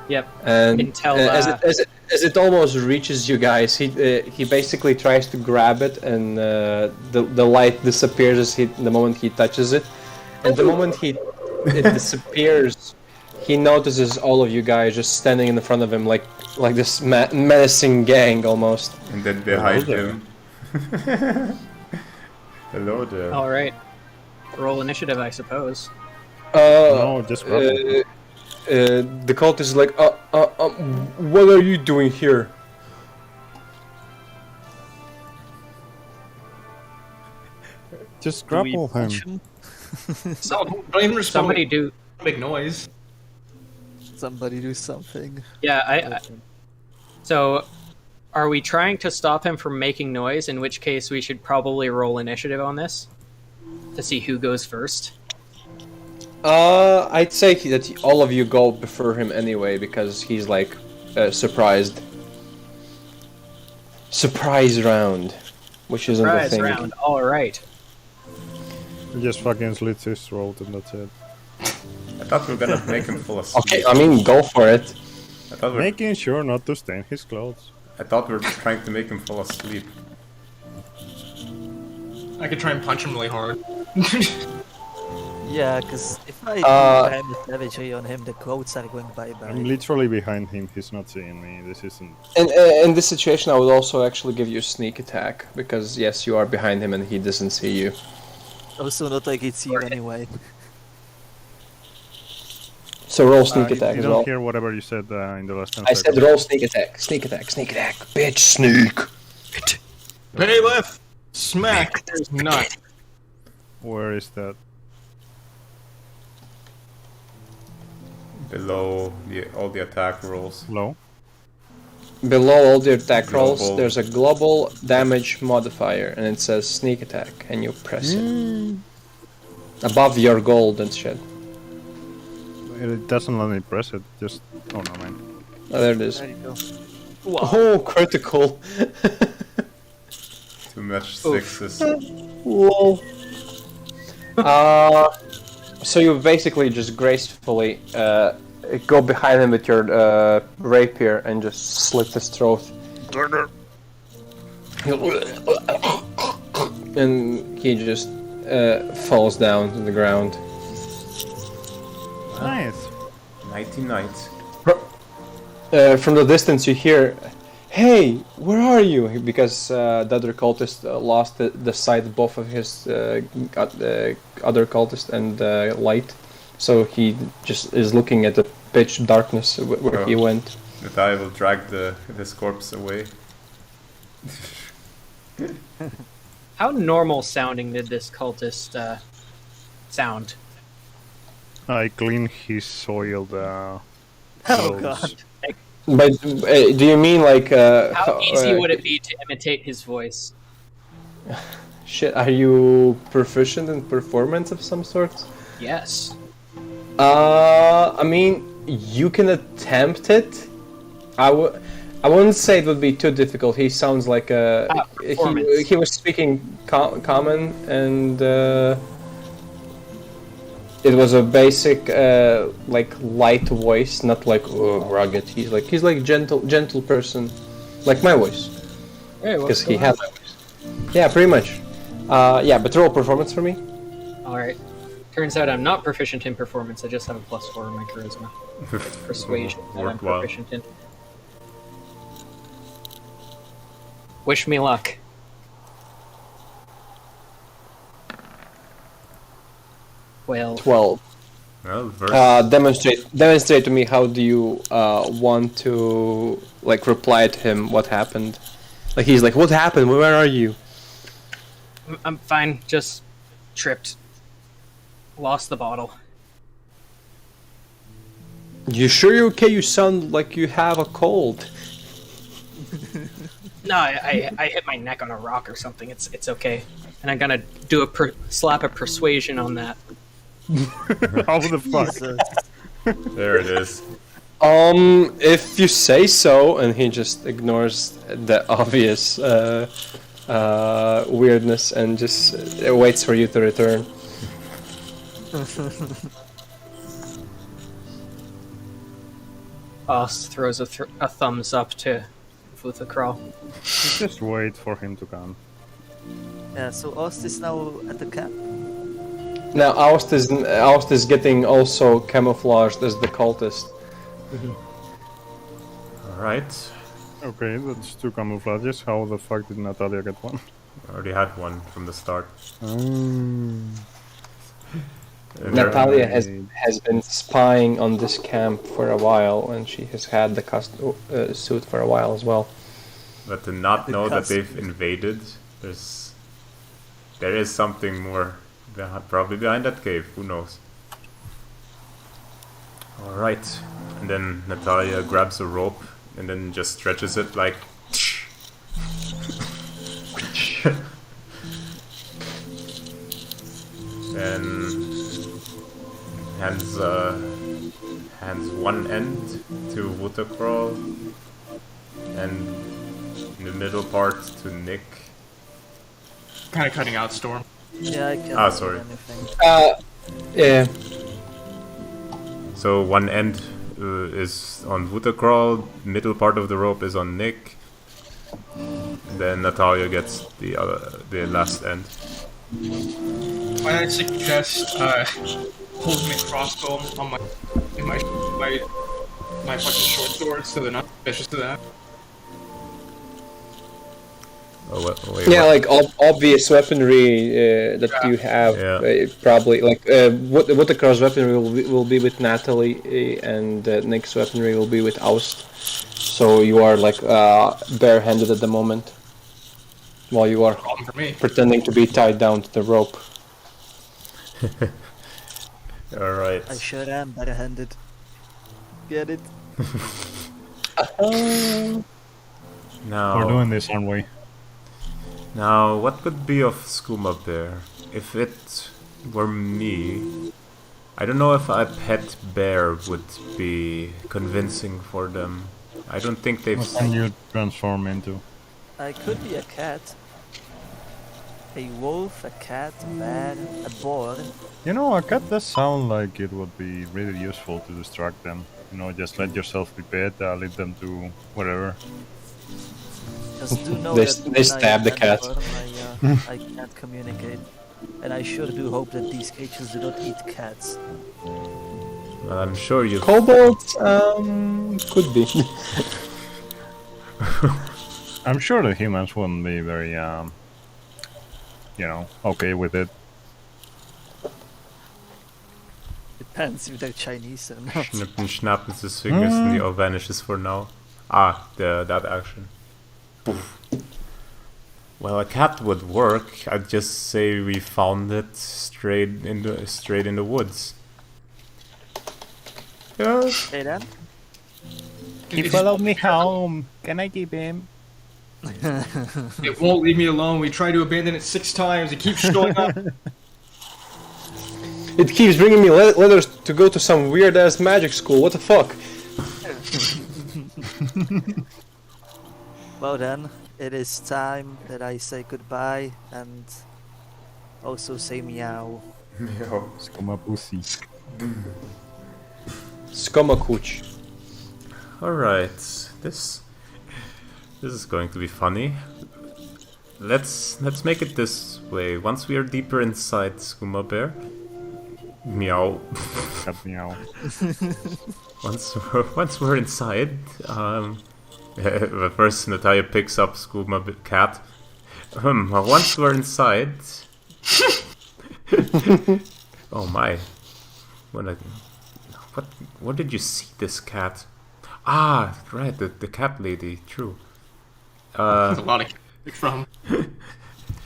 Yep. And Until, as it almost reaches you guys, he basically tries to grab it, and the light disappears the moment he touches it. And the moment it disappears, he notices all of you guys just standing in front of him like this menacing gang almost. And then behind him. Hello there. All right. Roll initiative, I suppose. No, just grapple. The cultist is like, what are you doing here? Just grapple him. Don't even respond. Somebody do. Make noise. Somebody do something. Yeah, So, are we trying to stop him from making noise? In which case, we should probably roll initiative on this to see who goes first. I'd say that all of you go before him anyway, because he's like surprised. Surprise round, which isn't the Surprise thing. round. All right. He just fucking slits his throat and that's it. I thought we were gonna make him fall asleep. Okay, I mean, go for it. Making sure not to stain his clothes. I thought we were trying to make him fall asleep. I could try and punch him really hard. Yeah, because if I do the savagery on him, the quotes are going bye-bye. I'm literally behind him, he's not seeing me, this isn't... In this situation, I would also actually give you a sneak attack, because yes, you are behind him and he doesn't see you. Also, not like it's you anyway. So roll sneak attack you as don't well. hear whatever you said in the last 10 I seconds. said roll sneak attack, bitch, sneak. Penny left! Smack! There's nut. Where is that? Below all the attack rolls. Low? Below all the attack rolls, Global. there's a global damage modifier, and it says sneak attack, and you press it. Above your gold and shit. It doesn't let me press it, just... Oh no, man. Oh, there it is. There you go. Oh, critical. Too much sixes. Whoa. So you basically just gracefully go behind him with your rapier and just slit his throat. And he just falls down to the ground. Nice! Nighty night. From the distance you hear, "Hey, where are you?" Because the other cultist lost the sight both of his other cultist and light, so he just is looking at the pitch darkness where he went. That I will drag this corpse away. How normal sounding did this cultist sound? I clean his soiled Oh clothes. god. But do you mean like? How easy would it be to imitate his voice? Shit, are you proficient in performance of some sort? Yes. I mean, you can attempt it. I wouldn't say it would be too difficult. He sounds like he was speaking common, and it was a basic like light voice, not like rugged. He's like gentle person, like my voice, because he has my voice. Yeah, pretty much. Yeah, but roll performance for me. All right. Turns out I'm not proficient in performance. I just have a +4 in my charisma. Persuasion that I'm Worthwhile. proficient in. Wish me luck. Well, 12. Well, verse. Demonstrate to me how do you want to like reply to him what happened. Like he's like, what happened? Where are you? I'm fine. Just tripped. Lost the bottle. You sure you're okay? You sound like you have a cold. No, I hit my neck on a rock or something. It's okay. And I'm gonna do slap a persuasion on that. How the fuck? There it is. If you say so, and he just ignores the obvious weirdness and just waits for you to return. Oz throws a thumbs up to Vuthacrawl. Just wait for him to come. Yeah, so Ost is now at the camp. Now, Aust is getting also camouflaged as the cultist. Alright. Okay, that's 2 camouflages. How the fuck did Natalia get one? I already had one from the start. Natalia has been spying on this camp for a while, and she has had the suit for a while as well. But to not know that they've invaded, there is something more probably behind that cave. Who knows? All right, and then Natalia grabs a rope and then just stretches it like. And hands one end to Vuthacrawl and in the middle part to Nick. Kind of cutting out Storm. Yeah, I can't sorry. do anything. Yeah. So one end is on Vuthacrawl, middle part of the rope is on Nick. Then Natalia gets the last end. I suggest holding a crossbow on my fucking short sword, so they're not vicious to that. Oh, wait, Yeah, what? like obvious weaponry that you have. Yeah. Probably like what the cross weaponry will be with Natalie, and Nick's weaponry will be with Aust. So you are like barehanded at the moment, while you are Problem for me. pretending to be tied down to the rope. Alright. I sure am barehanded. Get it? Now, We're doing this, aren't we? Now, what would be of Skooma Bear? If it were me, I don't know if a pet bear would be convincing for them. I don't think they've... What can you transform into? I could be a cat. A wolf, a cat, a bear, a boar. You know, a cat does sound like it would be really useful to distract them. You know, just let yourself be pet, lead them to whatever. Just do know They that when stab the I cat. I can't communicate. And I sure do hope that these creatures do not eat cats. Well, I'm sure you... Kobolds, could be. I'm sure the humans wouldn't be very, you know, okay with it. Depends if they're Chinese or not. Schnippen, schnappen his fingers and the all vanishes for now. That action. Poof. Well, a cat would work. I'd just say we found it straight in the woods. Yes. Hey then? He followed me home. Can I keep him? It won't leave me alone. We tried to abandon it 6 times. It keeps showing up. It keeps bringing me letters to go to some weird ass magic school. What the fuck? Well then, it is time that I say goodbye and also say meow. Skoma pussy. Skomakuch. Alright, this is going to be funny. Let's make it this way. Once we are deeper inside Skooma Bear, meow. Cat meow. Once we're inside, But first, Natalia picks up Skooma Cat. Once we're inside... Oh my. What did you see this cat? Ah, right, the cat lady, true. There's a lot of pick from.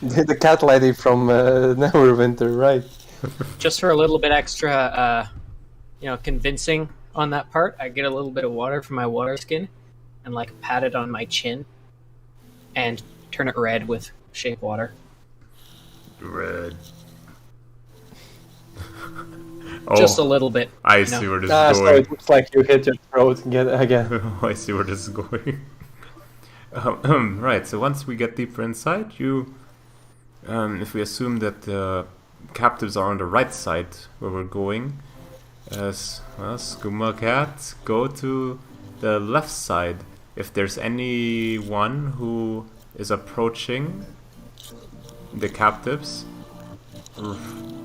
The cat lady from Neverwinter, right? Just for a little bit extra, convincing on that part, I get a little bit of water from my water skin and like pat it on my chin and turn it red with shape water. Red. Just a little bit. I see where this is So going. it looks like you hit your throat again. I see where this is going. Right, so once we get deeper inside, if we assume that the captives are on the right side where we're going, Skooma Cat, go to the left side. If there's anyone who is approaching the captives,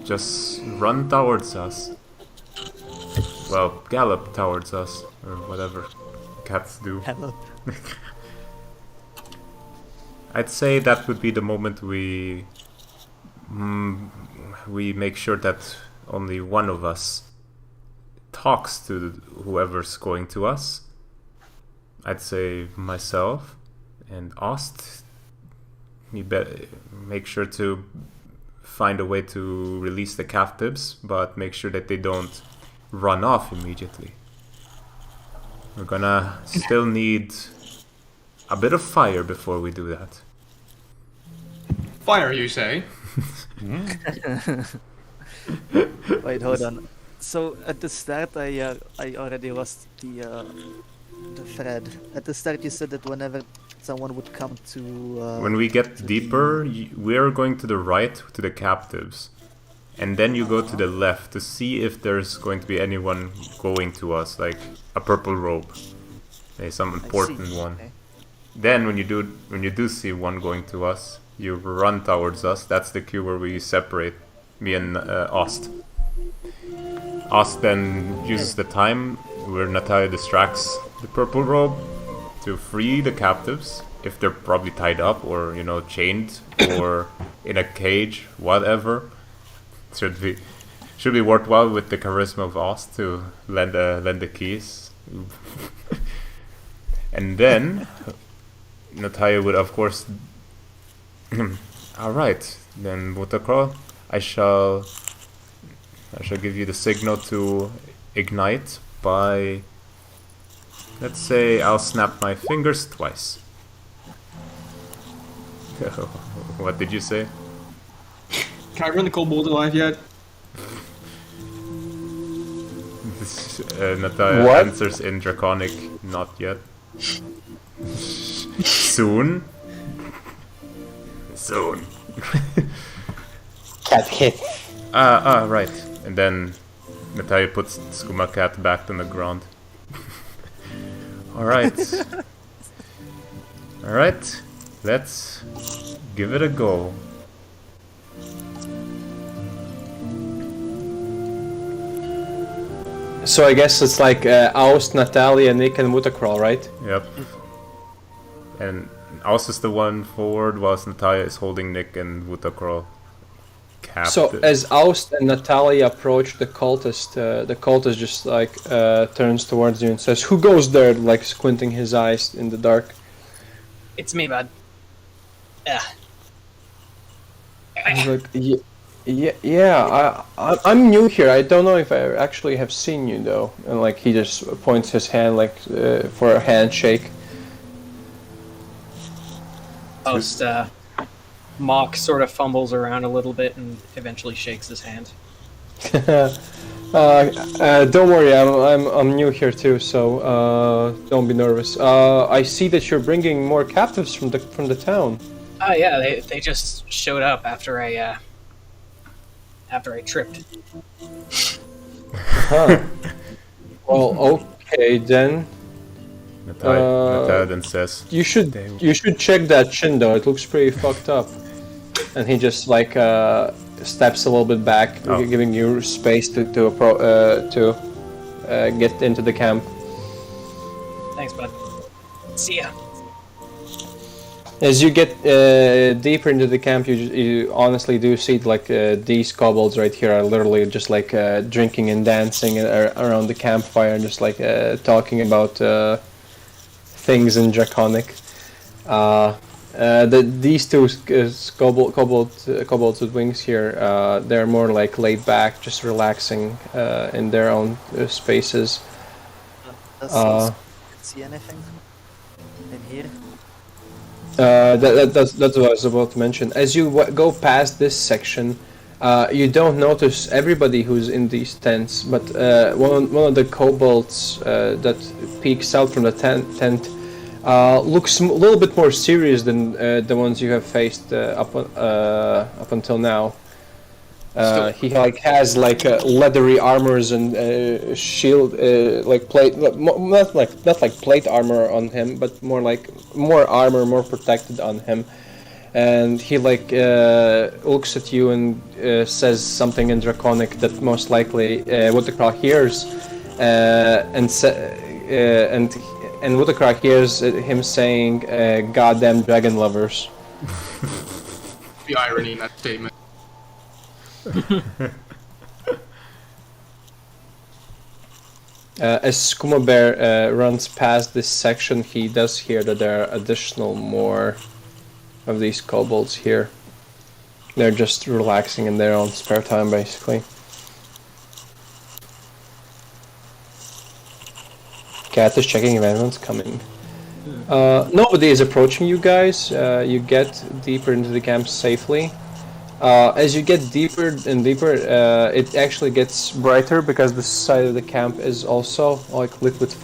just run towards us. Well, gallop towards us, or whatever cats do. Hello. I'd say that would be the moment we make sure that only one of us talks to whoever's going to us. I'd say myself and Ost. Make sure to find a way to release the captives, but make sure that they don't run off immediately. We're gonna still need a bit of fire before we do that. Fire, you say? Wait, hold on. So at the start, I already lost the thread. At the start, you said that whenever someone would come to when we get deeper, we're going to the right to the captives, and then you go to the left to see if there's going to be anyone going to us, like a purple robe, some important one. Okay. Then when you do see one going to us, you run towards us. That's the cue where we separate, me and Ost. Ost then uses the time where Natalia distracts the purple robe to free the captives, if they're probably tied up or chained or in a cage, whatever. Should be worthwhile with the charisma of Ost to lend the keys. And then Natalia would of course. All right, then Mutacrawl, I shall give you the signal to ignite by. Let's say I'll snap my fingers twice. What did you say? Can I run the Cold Boulder alive yet? Natalia What? answers in Draconic, not yet. Soon. Soon. Cat hit. Right. And then Natalia puts Skooma Cat back on the ground. Alright. Alright. Let's give it a go. So I guess it's like Aust, Natalia, Nick, and Mutacrawl, right? Yep. And Aus is the one forward, whilst Natalia is holding Nick and Wutacrawl captive. So as Aust and Natalia approach the cultist just like turns towards you and says, "Who goes there?" Like squinting his eyes in the dark. It's me, bud. He's like, I'm new here. I don't know if I actually have seen you though. And like he just points his hand like for a handshake. Post Mock sort of fumbles around a little bit and eventually shakes his hand. Don't worry, I'm new here too, so don't be nervous. I see that you're bringing more captives from the town. Oh yeah, they just showed up after I tripped. Huh. Well, okay then. Natalia then says, You should check that chin though. It looks pretty fucked up. And he just like steps a little bit back, giving you space to get into the camp. Thanks, bud. See ya. As you get deeper into the camp, you honestly do see like these kobolds right here are literally just like drinking and dancing around the campfire, and just like talking about things in Draconic. These two kobolds with wings here, they're more like laid back, just relaxing in their own spaces. Does he see anything in here? That's what I was about to mention. As you go past this section, you don't notice everybody who's in these tents, but one of the kobolds that peeks out from the tent looks a little bit more serious than the ones you have faced up until now. He like has like leathery armors and shield, like plate, not like plate armor on him, but more armor, more protected on him. And he like looks at you and says something in Draconic that most likely Woodacraw hears, and Woodacraw hears him saying, "Goddamn dragon lovers." The irony in that statement. As Skooma Bear runs past this section, he does hear that there are additional more of these kobolds here. They're just relaxing in their own spare time, basically. Cat is checking if anyone's coming. Nobody is approaching you guys. You get deeper into the camp safely. As you get deeper and deeper, it actually gets brighter because the side of the camp is also like lit with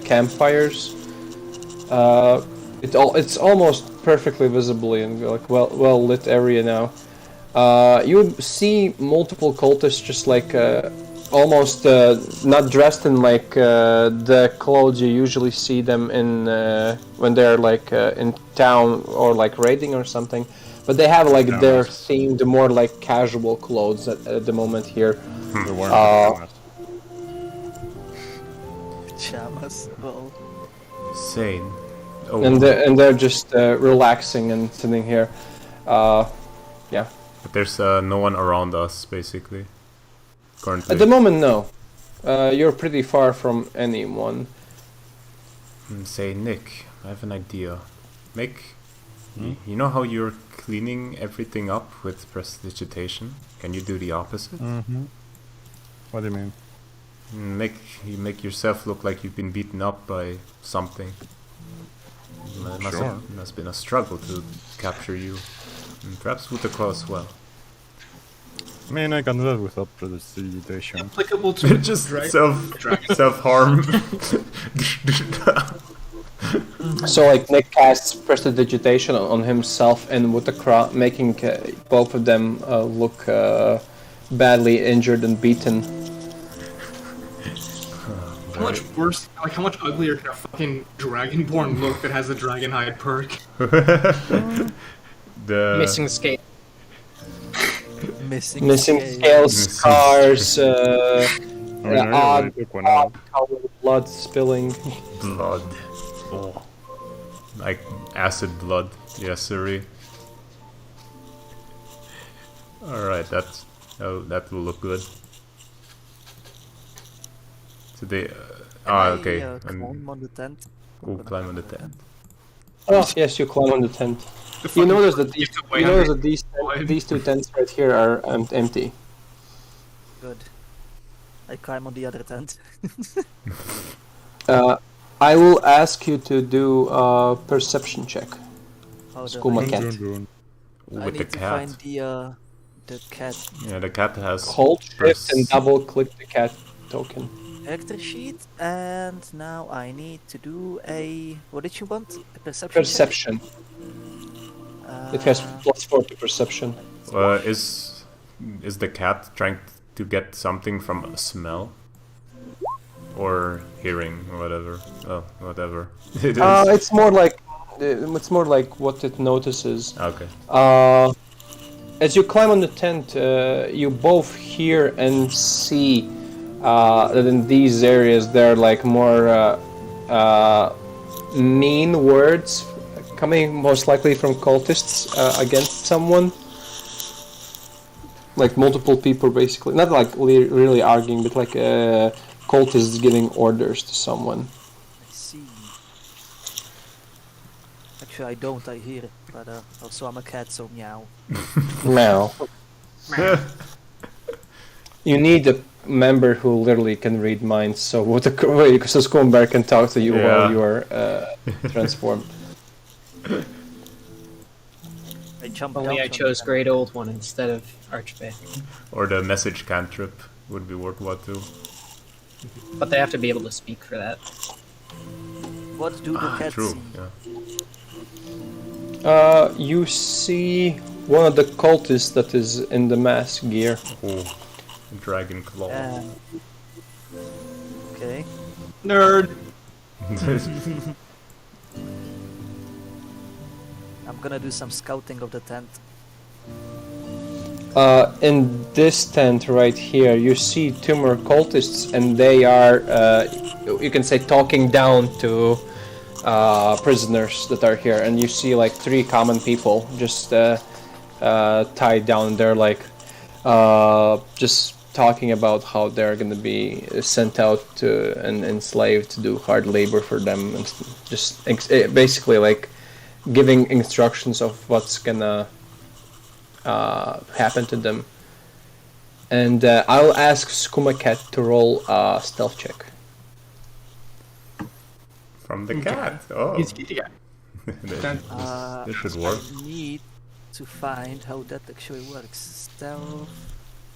campfires. It's almost perfectly visible in like well lit area now. You see multiple cultists just like almost not dressed in like the clothes you usually see them in when they're like in town or like raiding or something. But they have like their themed, more like casual clothes at the moment here. They're wearing Pajamas. Well, Sane. Oh. And they're just relaxing and sitting here. Yeah. But there's no one around us, basically. Currently. At the moment, no. You're pretty far from anyone. Say, Nick, I have an idea. You know how you're cleaning everything up with prestidigitation? Can you do the opposite? Mm-hmm. What do you mean? You make yourself look like you've been beaten up by something. It must have been a struggle to capture you. And perhaps with the claw as well. I mean, I can do that without prestidigitation. Applicable to just self-harm. So like Nick casts prestidigitation on himself and Woodacraw, making both of them look badly injured and beaten. How much worse, like how much uglier can a fucking dragonborn look that has a dragon hide perk? Missing scale. missing scales, scars, odd Odd colored blood spilling. Blood. Oh. Like acid blood. Yes, sirree. Alright, that will look good. So they... okay. climb on the tent. Climb on the tent. Oh, yes, you climb on the tent. You notice that these two tents right here are empty. Good. I climb on the other tent. I will ask you to do a perception check. Skooma cat. With the cat. Find the cat. Yeah, the cat has... Hold shift and double click the cat token. Character sheet, and now I need to do a... What did you want? A perception Perception. It has +4 to perception. Is the cat trying to get something from a smell? Or hearing, or whatever. Oh, whatever. It is. It's more like what it notices. Okay. As you climb on the tent, you both hear and see that in these areas they're like more mean words coming most likely from cultists against someone. Like multiple people, basically. Not like really arguing, but like cultists giving orders to someone. I see. Actually, I don't. I hear it, but also I'm a cat, so meow. Meow. You need a member who literally can read minds, so Skumberg can talk to you while you are transformed. I jumped Only out I from chose them. Great Old One instead of Archbay. Or the message cantrip would be worthwhile too. But they have to be able to speak for that. What do the cats True. see? Yeah. You see one of the cultists that is in the mask gear. Oh, dragon claw. Okay. Nerd. I'm gonna do some scouting of the tent. In this tent right here, you see two more cultists, and they are, you can say, talking down to prisoners that are here. And you see like 3 common people just tied down. They're like just talking about how they're gonna be sent out to and enslaved to do hard labor for them, and just basically like giving instructions of what's gonna happen to them. And I'll ask Skumacat to roll a stealth check. From the cat. Oh. He's kitty guy. This should work. I need to find how that actually works. Stealth.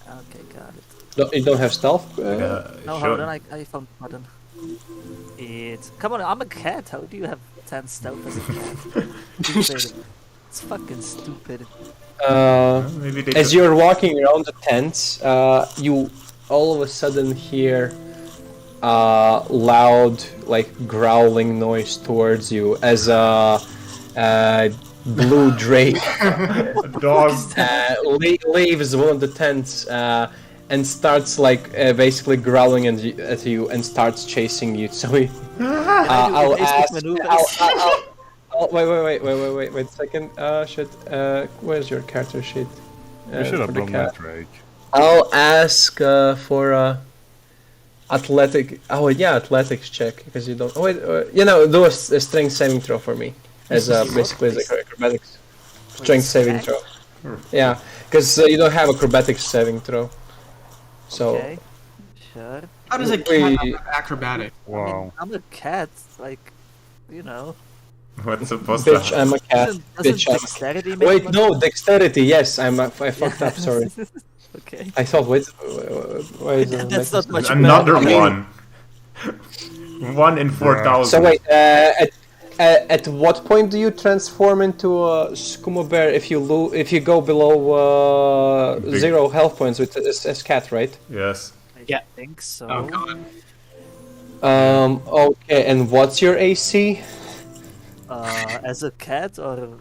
Okay, got it. You don't have stealth? No, hold on, I found the button. Come on, I'm a cat. How do you have 10 stealth as a cat? Stupid. It's fucking stupid. Maybe they As could- you're walking around the tents, you all of a sudden hear loud, like growling noise towards you as a blue drake dog. leaves one of the tents and starts like basically growling at you and starts chasing you. So I'll ask. Wait a second. Shit. Where's your character sheet? You should have for the done cat? that, Drake. I'll ask for athletic. Oh yeah, athletics check because you don't. Oh wait, do a strength saving throw for me as basically as acrobatics strength saving throw. Yeah, because you don't have acrobatics saving throw. So. Okay, sure. How does a cat have acrobatic? Wow. I'm a cat, like, you know. What's supposed Bitch, to I'm a cat. Doesn't Bitch, I'm a dexterity cat. make Wait, much no, sense? dexterity. Yes, I fucked up. Sorry. Okay. I thought. Wait, why is it That's not much Another better. one. 1 in 4,000. So wait, at what point do you transform into a skooma bear if you go below 0 health points with as cat, right? Yes. I think so. Oh god. Okay, and what's your AC? As a cat or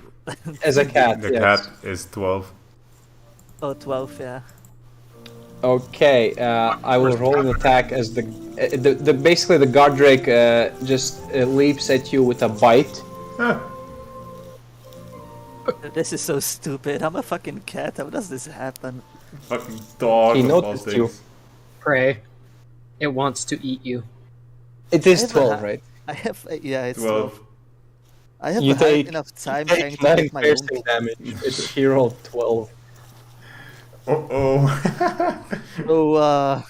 As a cat, The yes. cat is 12. oh 12, yeah. Okay, I will roll an attack as the basically the guard drake just leaps at you with a bite. This is so stupid. I'm a fucking cat. How does this happen? Fucking dog. He of all noticed you. things. Prey. It wants to eat you. It is I have a 12, ha- right? I have yeah, it's 12. I have You had take- enough time You trying take to 9 make my own. piercing damage. He rolled 12. Uh-oh. So what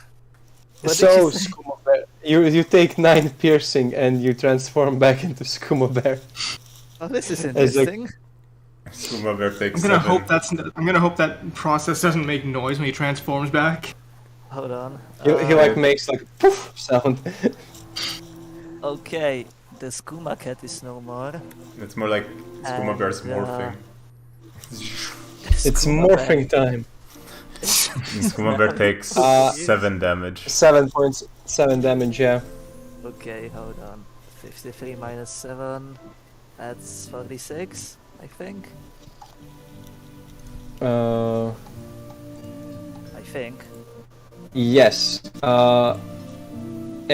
did So, you say? Skooma Bear, you take 9 piercing and you transform back into Skooma Bear. Oh, this is As a- interesting. Skooma bear takes I'm gonna 7. hope that process doesn't make noise when he transforms back. Hold on. He like makes like poof sound. Okay, the skooma cat is no more. It's more like Skooma bear's And, morphing. It's Skooma morphing bear- time. Skooma bear takes 7 damage. 7 damage, yeah. Okay, hold on. 53 minus 7. That's 46, I think. I think. Yes.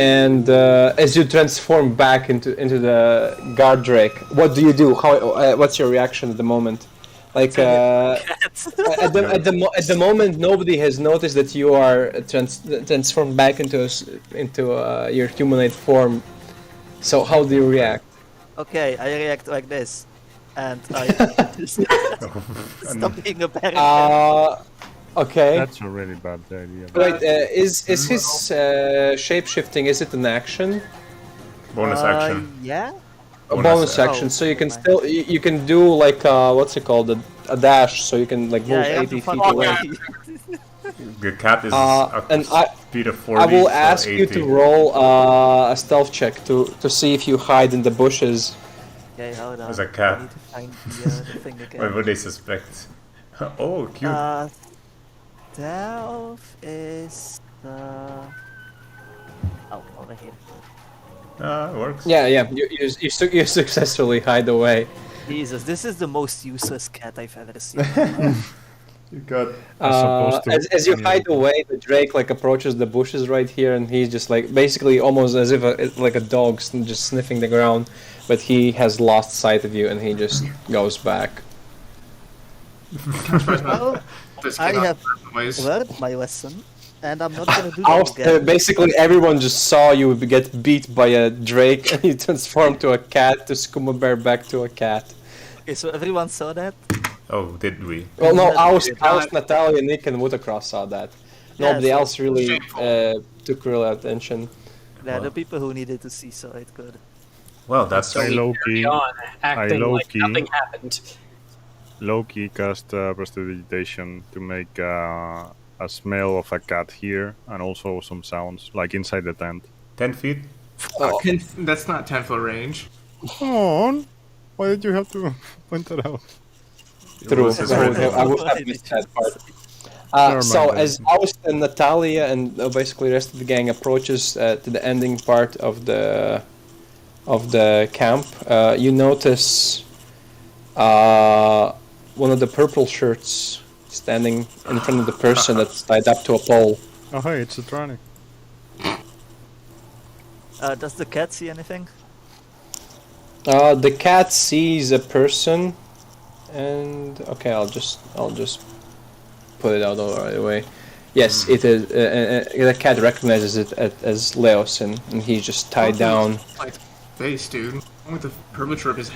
and as you transform back into the guard drake, what do you do? What's your reaction at the moment? Like at the moment, nobody has noticed that you are transformed back into your humanoid form. So how do you react? Okay, I react like this, and I stop being a bear. Okay. That's a really bad idea. Right, is his shape-shifting, is it an action? Bonus action. Yeah. A bonus action, Oh, so you can fine. still, you can do like, what's it called, a dash, so you can like move Yeah, I have 80 to feet fuck away. The cat is And a speed of 40. I will so ask 80. you to roll a stealth check to see if you hide in the bushes. Okay, hold on. There's a cat. I need to find the thing again. What would they suspect? Oh, cute. Stealth is oh, over here. It works. Yeah, you successfully hide away. Jesus, this is the most useless cat I've ever seen. You got. As you hide away, the drake like approaches the bushes right here, and he's just like basically almost as if like a dog just sniffing the ground, but he has lost sight of you and he just goes back. Well, This I cannot have ways. learned my lesson, and I'm not gonna do that again. Basically, everyone just saw you get beat by a drake, and you transform to a cat to skooma bear back to a cat. Okay, so everyone saw that. Oh, did we? Well, no, Aust, Natalia, Nick, and Woodacross saw that. Yeah, Nobody so- else really Shameful. took real attention. Yeah, the people who needed to see saw it good. Well, that's I low-key, On, acting like low-key- nothing happened. low-key cast prestidigitation to make a smell of a cat here and also some sounds, like inside the tent. 10 feet. That's not 10-foot range. Come on! Why did you have to point that out? True. was his I red. would have missed that part. Never So mind as Aust and Natalia and basically the rest of the gang approaches to the ending part of the camp, you notice one of the purple shirts standing in front of the person that's tied up to a pole. Oh hey, it's a Tronic. Does the cat see anything? The cat sees a person, and okay, I'll just put it out right away. Yes, it is. The cat recognizes it as Leos, and he's just tied down. Like face, dude. I want the purple shirt is.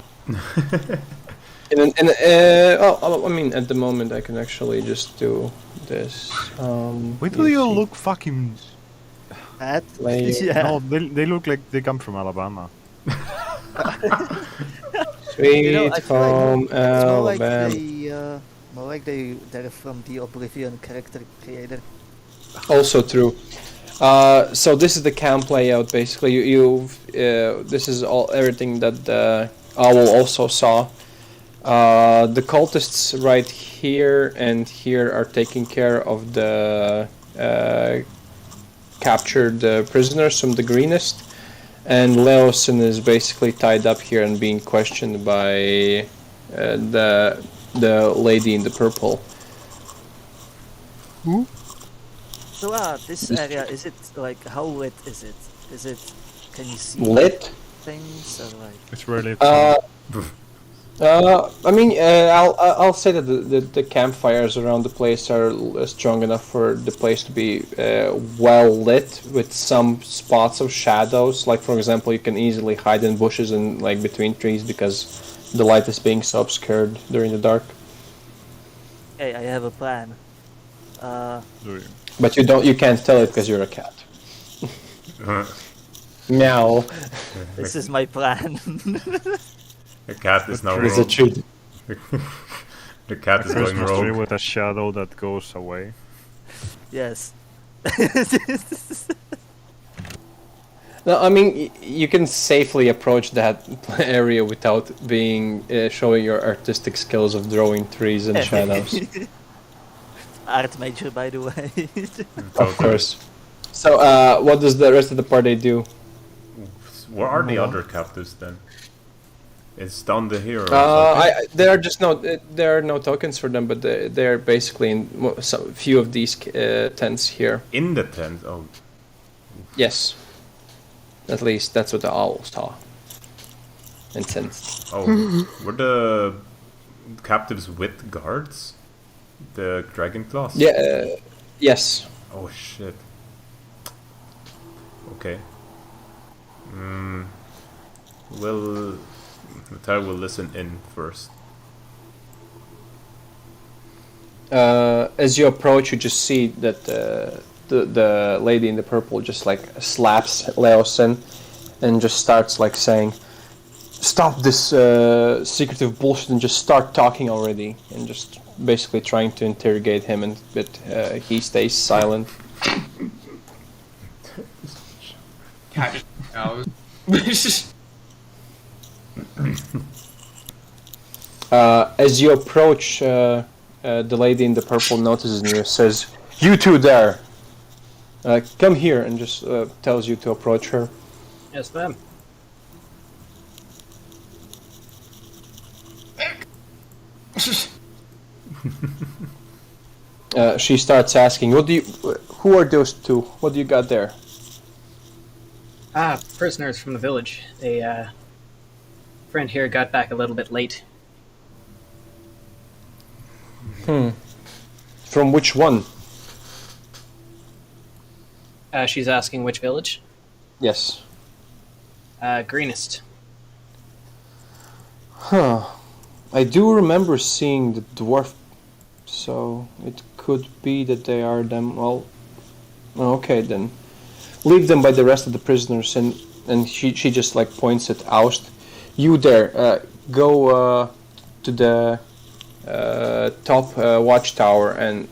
I mean, at the moment, I can actually just do this. Wait till you look fucking. Cat? Like- Yeah. No, they look like they come from Alabama. Sweet You know, I feel like home it's Alabama. more like they're from the Oblivion character creator. Also true. So this is the camp layout. Basically, this is everything that the owl also saw. The cultists right here and here are taking care of the captured prisoners from the Greenest, and Leosin is basically tied up here and being questioned by the lady in the purple. So this area, is it like, how lit is it? Is it, can you see Lit? things or like? It's really. I mean, I'll say that the campfires around the place are strong enough for the place to be well lit, with some spots of shadows. Like for example, you can easily hide in bushes and like between trees because the light is being so obscured during the dark. Hey, I have a plan. But you can't tell it because you're a cat. Meow. This is my plan. The cat is now It's a rogue. treat. The cat is going Christmas tree rogue. with a shadow that goes away. Yes. No, I mean you can safely approach that area without being showing your artistic skills of drawing trees and shadows. Art major, by the way. Of course. So, what does the rest of the party do? Where are the other captives then? It's down the here. Or something? There are no tokens for them, but they're basically in few of these tents here. In the tent. Oh, Yes. At least that's what the owl saw and sensed. Oh, were the captives with guards? The dragon claws? Yeah. Yes. Oh shit. Okay. Well, Natal will listen in first. As you approach, you just see that the lady in the purple just like slaps Leosin and just starts like saying, "Stop this secretive bullshit and just start talking already," and just basically trying to interrogate him, but he stays silent. Cat just knows. It's just As you approach, the lady in the purple notices you, says, "You two there, come here," and just tells you to approach her. Yes, ma'am. She starts asking, "Who are those two? What do you got there?" Prisoners from the village. A friend here got back a little bit late. From which one? She's asking which village? Yes. Greenest. Huh. I do remember seeing the dwarf, so it could be that they are them. Well, okay then. Leave them by the rest of the prisoners, and she just like points at Oust. You there, go to the top watchtower and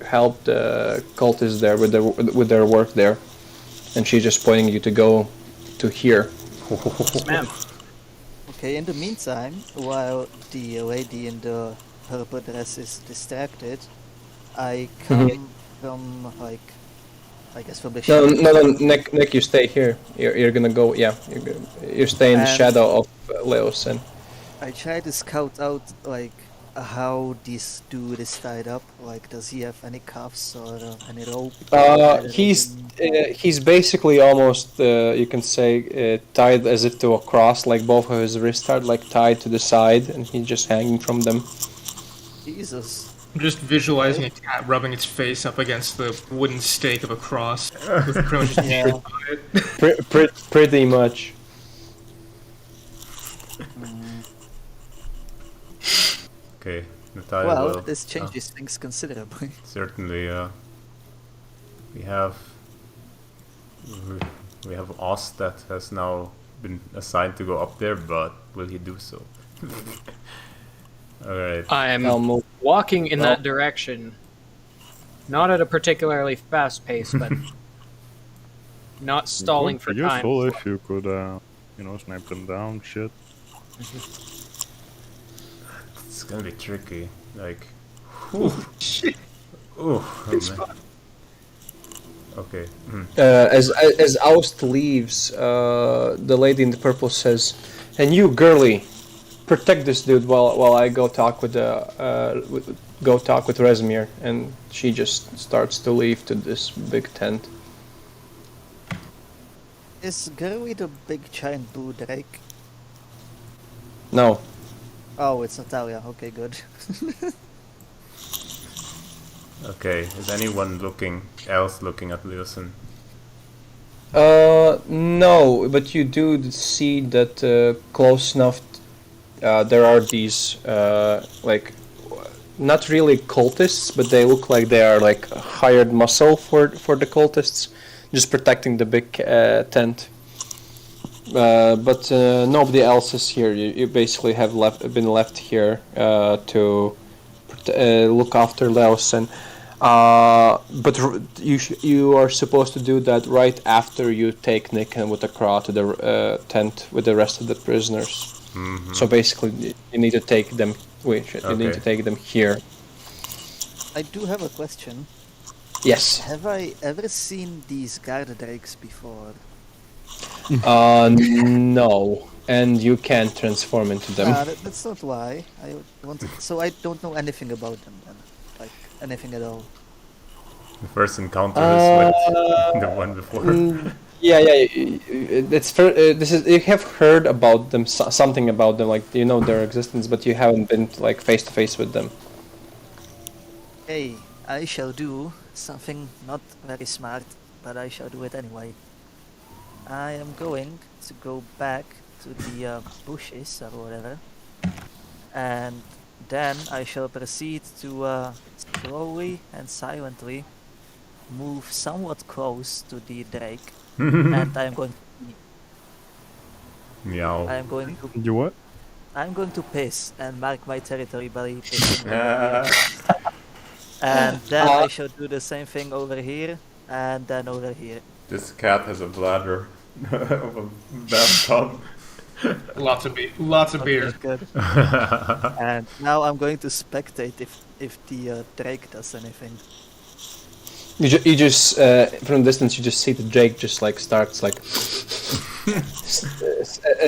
help the cultists there with their work there. And she's just pointing you to go to here. Yes, ma'am. Okay, in the meantime, while the lady in the purple dress is distracted, I come from, like, I guess from the No, Nick, you stay here. You're gonna go, yeah, you stay in the shadow of Leos. And I try to scout out, like, how this dude is tied up. Like, does he have any cuffs or any rope? he's basically almost, you can say, tied as if to a cross, like both of his wrists are like tied to the side, and he's just hanging from them. Jesus. I'm just visualizing a cat rubbing its face up against the wooden stake of a cross. With pretty much just Yeah. Pretty much. Okay, Natalia Well, will... this changes things considerably. Certainly, we have Oz that has now been assigned to go up there, but will he do so? Alright. I'm walking in that direction. Not at a particularly fast pace, but not stalling for time. Useful if you could, snipe them down, shit. It's gonna be tricky. Like, shit. Oh man. Okay. As Oust leaves, the lady in the purple says, "And you, girly, protect this dude while I go talk with Rezmir." And she just starts to leave to this big tent. Is Gurley the big giant blue drake? No. Oh, it's Natalia. Okay, good. Okay, is anyone else looking at Leosin? No, but you do see that close enough. There are these not really cultists, but they look like they are like hired muscle for the cultists, just protecting the big tent. But nobody else is here. You basically have been left here to look after Leosin. But you are supposed to do that right after you take Nick and Wutakra to the tent with the rest of the prisoners. Mm-hmm. So basically, you need to take them. You need to take them here. I do have a question. Yes. Have I ever seen these guard drakes before? No, and you can't transform into them. That's not why. So I don't know anything about them then. Like, anything at all. The first encounter is with the one before. Yeah, this is you have heard about them, something about them, like you know their existence, but you haven't been like face to face with them. Hey, I shall do something not very smart, but I shall do it anyway. I am going to go back to the bushes or whatever, and then I shall proceed to slowly and silently move somewhat close to the drake, and I am going. Meow. I am going to. You what? I'm going to piss and mark my territory by pissing over here. And then I shall do the same thing over here, and then over here. This cat has a bladder of a bathtub. Lots of beer. Good. And now I'm going to spectate if the drake does anything. You just from a distance you just see the drake just like starts like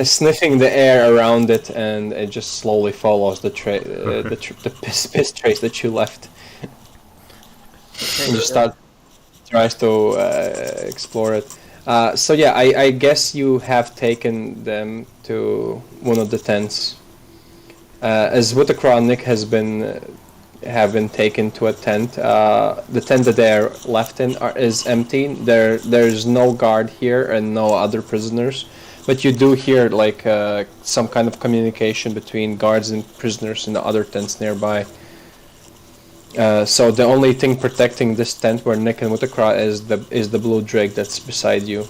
sniffing the air around it, and it just slowly follows the piss trace that you left. Okay, And just tries to explore it. So yeah, I guess you have taken them to one of the tents. As Wutakra and Nick have been taken to a tent. The tent that they're left in is empty. There's no guard here and no other prisoners, but you do hear like some kind of communication between guards and prisoners in the other tents nearby. So the only thing protecting this tent where Nick and Wutakra is the blue drake that's beside you.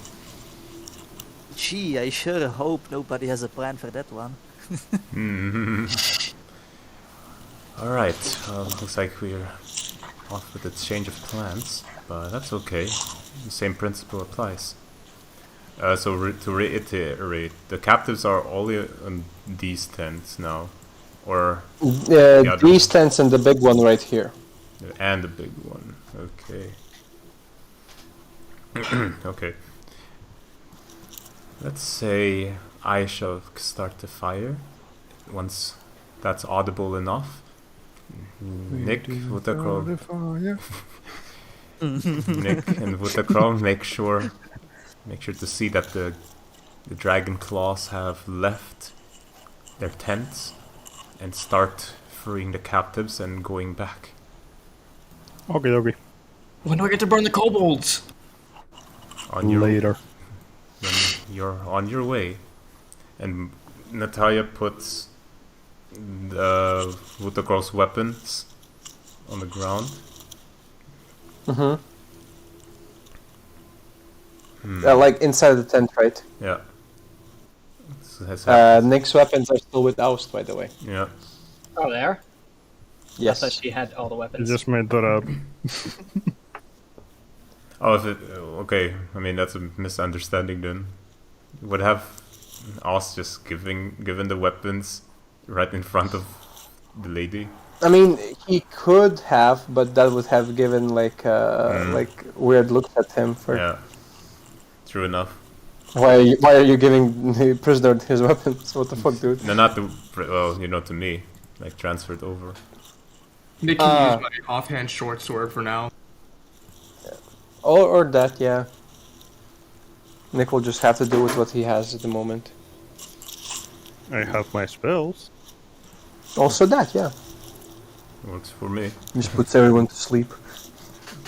Gee, I sure hope nobody has a plan for that one. Alright, looks like we're off with the change of plans, but that's okay. The same principle applies. So to reiterate, the captives are all in these tents now, or These tents and the big one right here. and the big one. Okay. Okay. Let's say I shall start the fire once that's audible enough. Nick, Wutakra, Nick and Wutakra, make sure to see that the dragon claws have left their tents and start freeing the captives and going back. Okay. When do I get to burn the kobolds? On your Later. When you're on your way, and Natalia puts the Wutakra's weapons on the ground. Like inside the tent, right? Yeah. Nick's weapons are still with Oust, by the way. Yeah. Oh, there? Yes. I thought she had all the You weapons. just made that up. Oh, is it? Okay. I mean, that's a misunderstanding then. Would have Oust just given the weapons right in front of the lady? I mean, he could have, but that would have given like weird looks at him. For Yeah. True enough. why are you giving the prisoner his weapons? What the fuck, dude? No, not to. Well, to me, like transferred over. Nick can use my offhand short sword for now. Or that, yeah. Nick will just have to do with what he has at the moment. I have my spells. Also that, yeah. Works for me. Just puts everyone to sleep.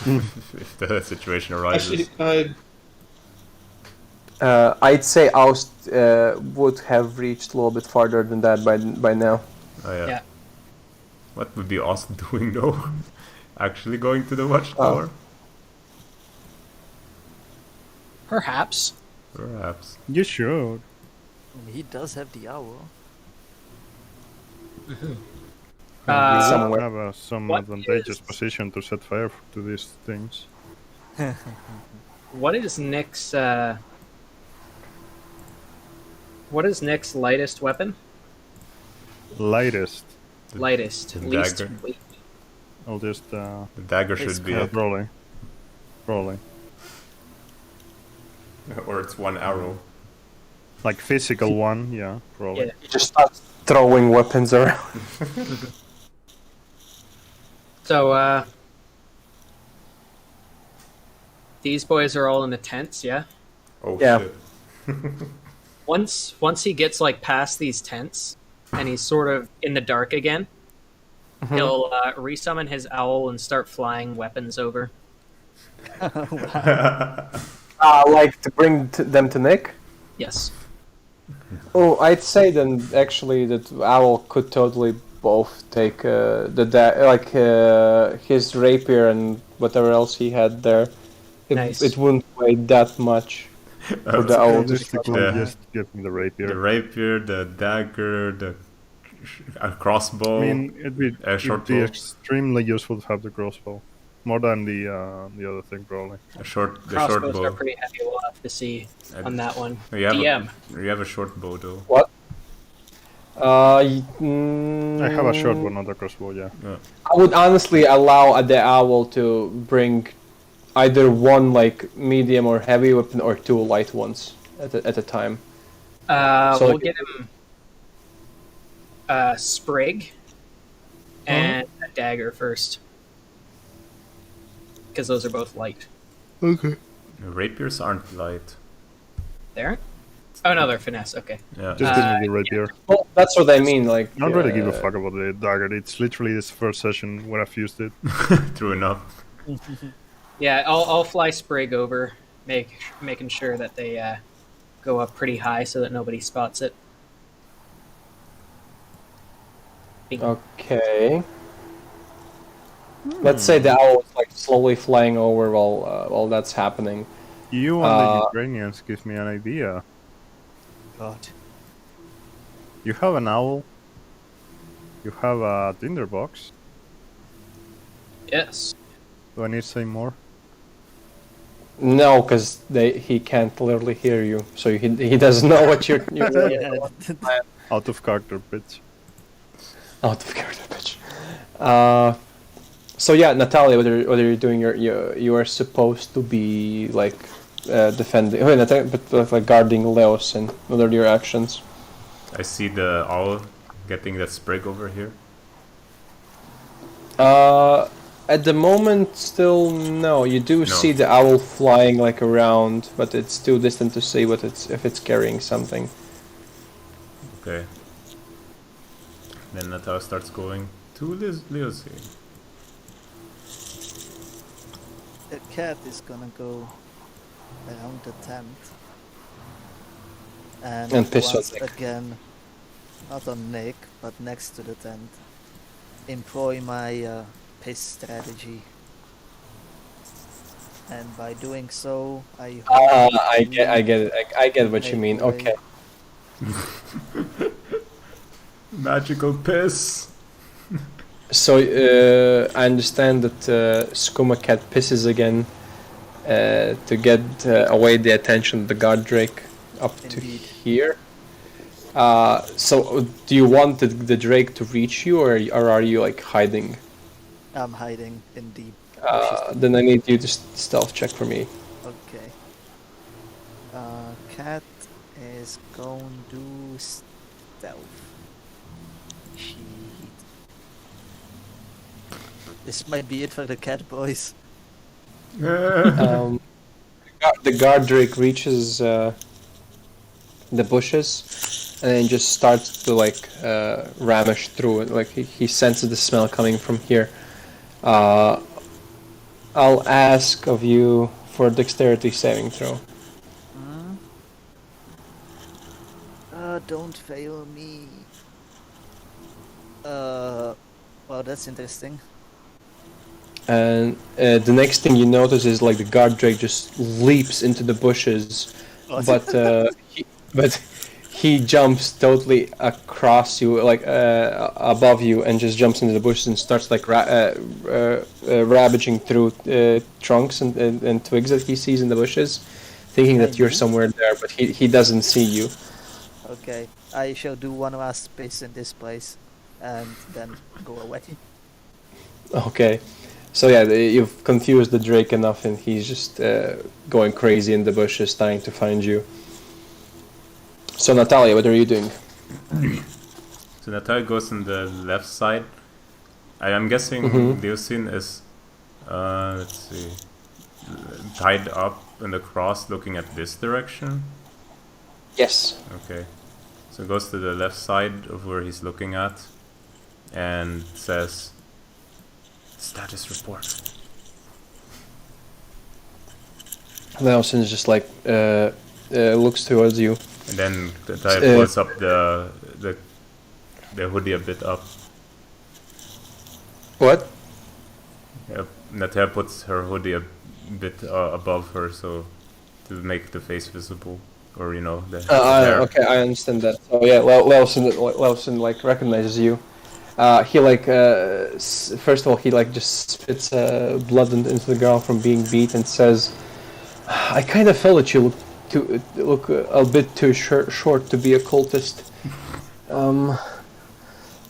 If the situation arises. Actually, I'd say Oust would have reached a little bit farther than that by now. Oh yeah. Yeah. What would be Oust doing though? Actually going to the watchtower? Perhaps. Perhaps. You should. He does have the owl. You Somewhere. have some What advantageous is- position to set fire to these things. What is Nick's lightest weapon? Lightest. Lightest. the Least dagger. weight. I'll just The dagger should be it. rolling. Or it's one arrow. Like physical one, yeah, probably. Yeah. He just starts throwing weapons around. So, these boys are all in the tents, yeah? Oh Yeah. shit. Once he gets like past these tents and he's sort of in the dark again, he'll resummon his owl and start flying weapons over. Like to bring them to Nick? Yes. Oh, I'd say then actually that Owl could totally both take his rapier and whatever else he had there. Nice. It wouldn't weigh that much for the Owl. Realistically, just give him the rapier. The rapier, the dagger, a crossbow. I mean, it'd be extremely useful to have the crossbow. More than the other thing, probably. The Crossbows short bow. are pretty heavy. We'll have to see on that one. You have DM. You have a short bow though. What? I have a short one, not a crossbow, yeah. I would honestly allow the Owl to bring either one like medium or heavy weapon or two light ones at a time. We'll get him a sprig and a dagger first. Because those are both light. Okay. Rapiers aren't light. They aren't? Oh no, they're finesse, okay. Yeah. Just give me the rapier. Well, that's what I mean. Like, I don't really give a fuck about the dagger. It's literally this first session when I've used it. True enough. Yeah, I'll fly sprig over, making sure that they go up pretty high so that nobody spots it. Okay. Let's say the Owl is like slowly flying over while that's happening. You and the Ukrainians give me an idea. God. You have an owl. You have a tinderbox. Yes. Do I need to say more? No, because he can't literally hear you, so he doesn't know what you're Out of character, bitch. out of character, bitch. So yeah, Natalia, what are you doing? You are supposed to be like defending, but like guarding Leos, and what are your actions? I see the owl getting that sprig over here. At the moment, still no. You do No. see the owl flying like around, but it's too distant to see if it's carrying something. Okay. Then Natalia starts going to Leo's here. The cat is gonna go around the tent And piss on once Nick. again, not on Nick, but next to the tent, employ my piss strategy. And by doing so, I hope I get it. I get what you Make mean. away. Okay. Magical piss. So I understand that Skooma Cat pisses again to get away the attention of the guard drake up to Indeed. here. So do you want the drake to reach you, or are you like hiding? I'm hiding in the bushes. Then I need you to stealth check for me. Okay. Cat is going to stealth. Shit. This might be it for the cat boys. The guard drake reaches the bushes and then just starts to like ramish through it. Like he senses the smell coming from here. I'll ask of you for a dexterity saving throw. Don't fail me. Well, that's interesting. And the next thing you notice is like the guard drake just leaps into the bushes, but he jumps totally across you, like above you, and just jumps into the bushes and starts like ravaging through trunks and twigs that he sees in the bushes, thinking that you're somewhere there, but he doesn't see you. Okay, I shall do one last piss in this place, and then go away. Okay. So yeah, you've confused the drake enough, and he's just going crazy in the bushes, trying to find you. So Natalia, what are you doing? So Natalia goes on the left side. I'm guessing Leosin is, let's see, tied up in the cross looking at this direction? Yes. Okay. So goes to the left side of where he's looking at and says, status report. Nelson just like looks towards you. And then the guy pulls up the hoodie a bit up. What? Yep. Natea puts her hoodie a bit above her, so to make the face visible, or you know the hair. Okay, I understand that. So yeah, Lelson like recognizes you. He like first of all he like just spits blood into the ground from being beat and says, "I kind of felt that you look a bit too short to be a cultist.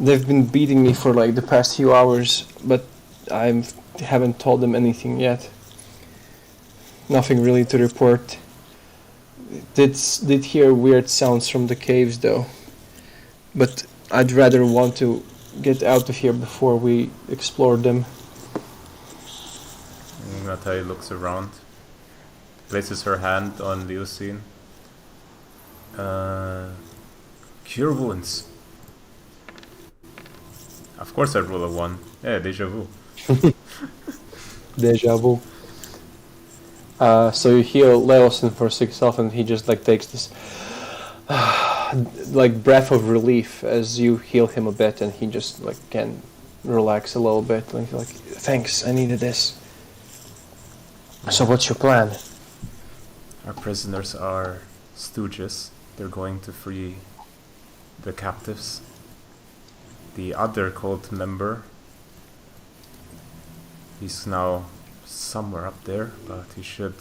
They've been beating me for like the past few hours, but I haven't told them anything yet. Nothing really to report. Did hear weird sounds from the caves though, but I'd rather want to get out of here before we explore them." Natai looks around, places her hand on Leosine. Cure wounds. Of course I roll a 1. Yeah, deja vu. Deja vu. So you heal Leosin for 6 health, and he just like takes this like breath of relief as you heal him a bit, and he just like can relax a little bit. Like thanks, I needed this. So what's your plan? Our prisoners are stooges. They're going to free the captives. The other cult member, he's now somewhere up there, but he should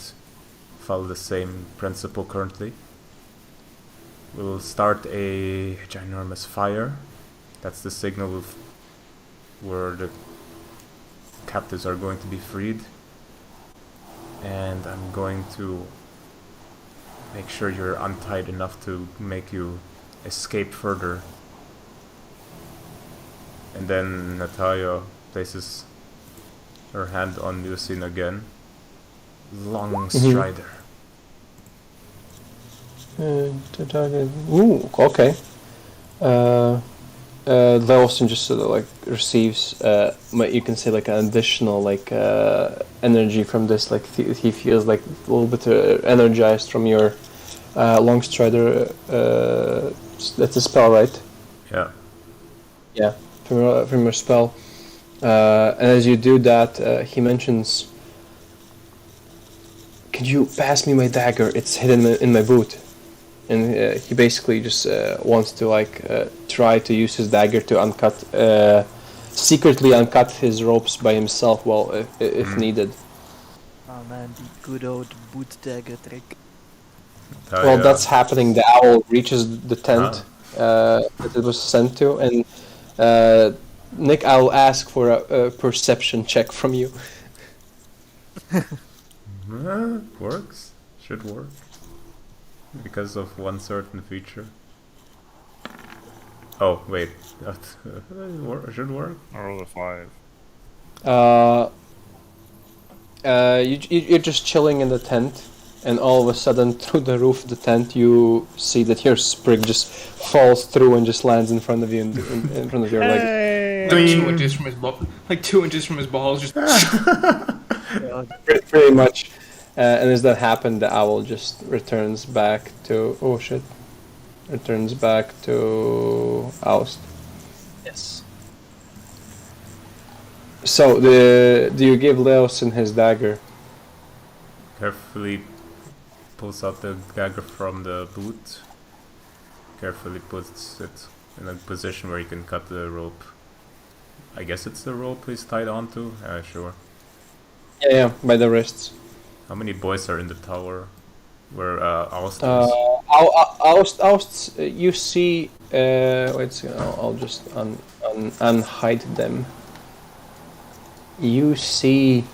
follow the same principle currently. We'll start a ginormous fire. That's the signal of where the captives are going to be freed. And I'm going to make sure you're untied enough to make you escape further. And then Natalia places her hand on Lucine again. Long strider. Ooh, okay. Leosin just sort of like receives, you can say like an additional like energy from this. Like he feels like a little bit energized from your long strider. That's a spell, right? Yeah. Yeah, from your spell. And as you do that, he mentions, "Could you pass me my dagger? It's hidden in my boot." And he basically just wants to like try to use his dagger to secretly uncut his ropes by himself, well, if needed. Oh man, the good old boot dagger trick. Well, that's happening. The owl reaches the tent that it was sent to, and Nick, I'll ask for a perception check from you. Works. Should work. Because of one certain feature. Oh, wait. Should work? I rolled a 5. You're just chilling in the tent, and all of a sudden, through the roof of the tent, you see that your sprig just falls through and just lands in front of you, in front of your leg. Like 2 inches from his like 2 inches from his balls, just. Pretty much. And as that happened, the owl just returns back to... Oh shit. Returns back to Oust. Yes. So, do you give Leosin his dagger? Carefully pulls out the dagger from the boot. Carefully puts it in a position where he can cut the rope. I guess it's the rope he's tied onto? Sure. Yeah, by the wrists. How many boys are in the tower where Oust is? Oust, you see... wait, I'll just unhide them. You see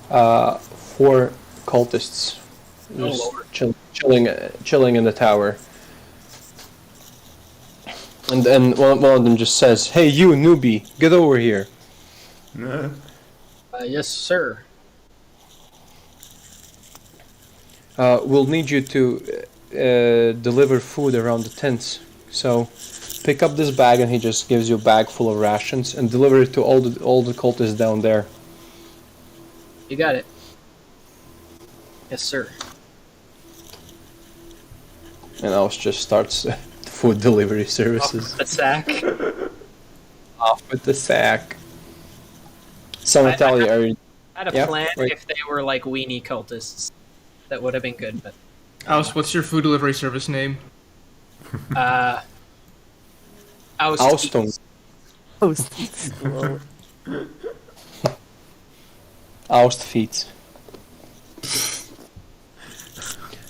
4 cultists just chilling in the tower. And then one of them just says, "Hey you, newbie, get over here." Yes, sir. we'll need you to deliver food around the tents. So pick up this bag, and he just gives you a bag full of rations, and deliver it to all the cultists down there. You got it. Yes, sir. And Alice just starts food delivery services. The sack. Off with the sack. So Natalia, are you... I had a Yeah, plan right. if they were like weenie cultists. That would have been good, but Alice, what's your food delivery service name? Austung. Lol. Austfeet.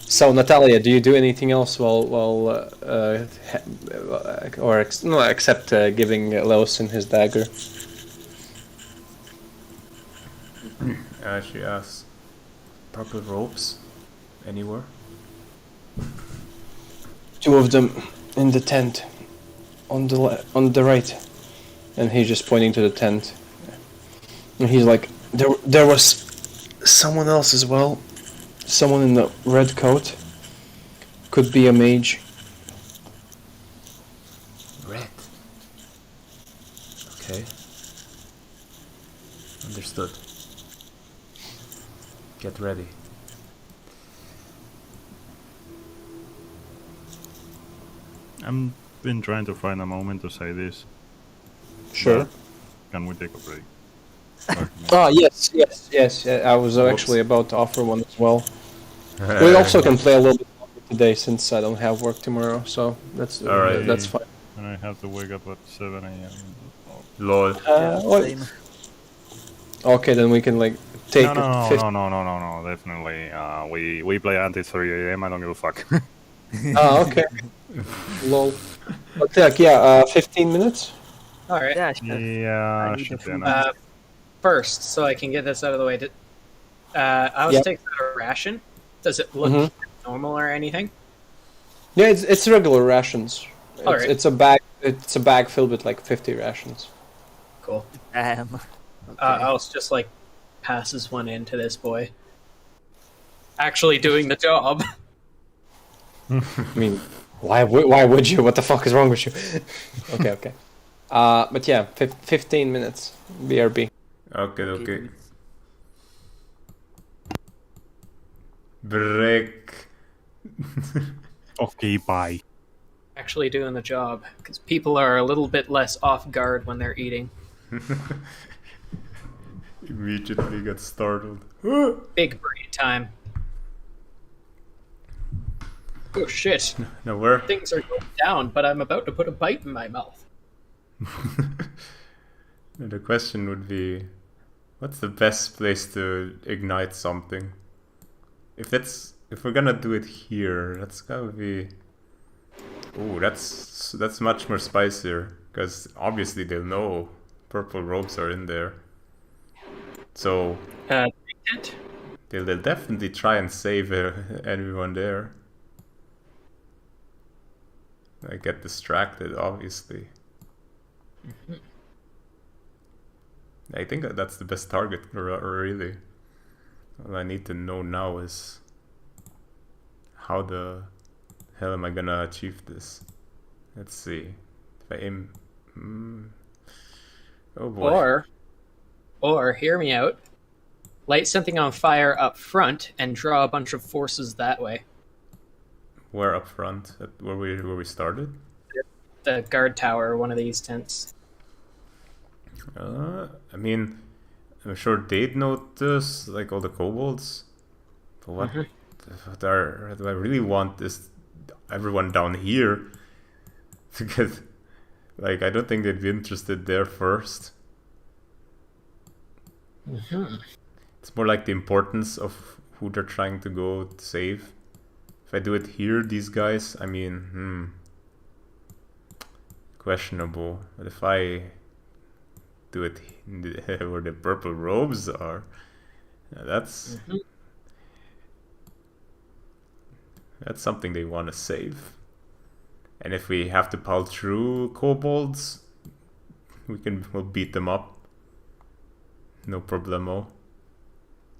So Natalia, do you do anything else except giving Leosin his dagger? She asks, purple ropes? Anywhere? Two of them in the tent, on the right, and he's just pointing to the tent. And he's like, there was someone else as well, someone in the red coat. Could be a mage. Red. Okay. Understood. Get ready. I'm been trying to find a moment to say this. Sure. Can we take a break? Ah, yes. I was actually about to offer one as well. We also can play a little bit longer today since I don't have work tomorrow, so Alright. that's fine. And I have to wake up at 7 a.m. Lol. What- Okay, then we can like take No, 50. no, definitely. We play until 3 a.m. I don't give a fuck. Ah, okay. Lol. But 15 minutes. all right. Yeah, sure. Yeah, I need should the be food. enough. First, so I can get this out of the way. I was Yep. taking out a ration. Does it look Mhm. normal or anything? Yeah, it's regular rations. Alright. It's a bag. It's a bag filled with like 50 rations. Cool. Damn. I was just like passes one in to this boy. Actually doing the job. I mean, why would you? What the fuck is wrong with you? Okay. But yeah, 15 minutes. BRB. Okay. Break. Okay, bye. Actually doing the job because people are a little bit less off guard when they're eating. Immediately get startled. Big brain time. Oh shit! Now where? Things are going down, but I'm about to put a bite in my mouth. The question would be, what's the best place to ignite something? If we're gonna do it here, that's gotta be. Oh, that's much more spicier because obviously they'll know purple robes are in there. So Tent? they'll definitely try and save everyone there. I get distracted, obviously. I think that's the best target, really. All I need to know now is how the hell am I gonna achieve this? Let's see. If I aim... Oh boy. Or hear me out. Light something on fire up front and draw a bunch of forces that way. Where up front? Where we started? The guard tower, one of these tents. I mean, I'm sure they'd notice, like all the kobolds. But what do I really want is everyone down here. Because, like, I don't think they'd be interested there first. It's more like the importance of who they're trying to go save. If I do it here, these guys, I mean, questionable. But if I do it where the purple robes are, that's something they want to save. And if we have to plow through kobolds, we'll beat them up. No problemo.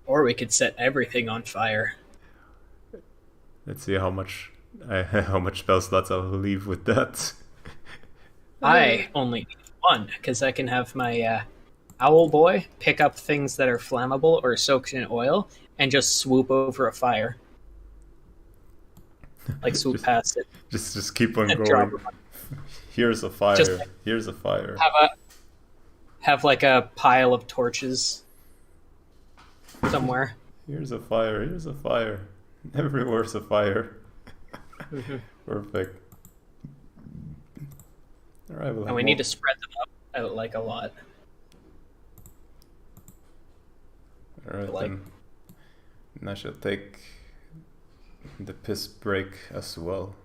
Or we could set everything on fire. Let's see how much how much spell slots I'll leave with that. I only need one, because I can have my owl boy pick up things that are flammable or soaked in oil and just swoop over a fire. Like swoop past it. Just keep on And drop going. it. Here's a fire. Just Here's a fire. Have like a pile of torches somewhere. Here's a fire. Here's a fire. Everywhere's a fire. Perfect. Alright, we'll And we need to spread them out like a lot. Alright like- then. And I shall take the piss break as well.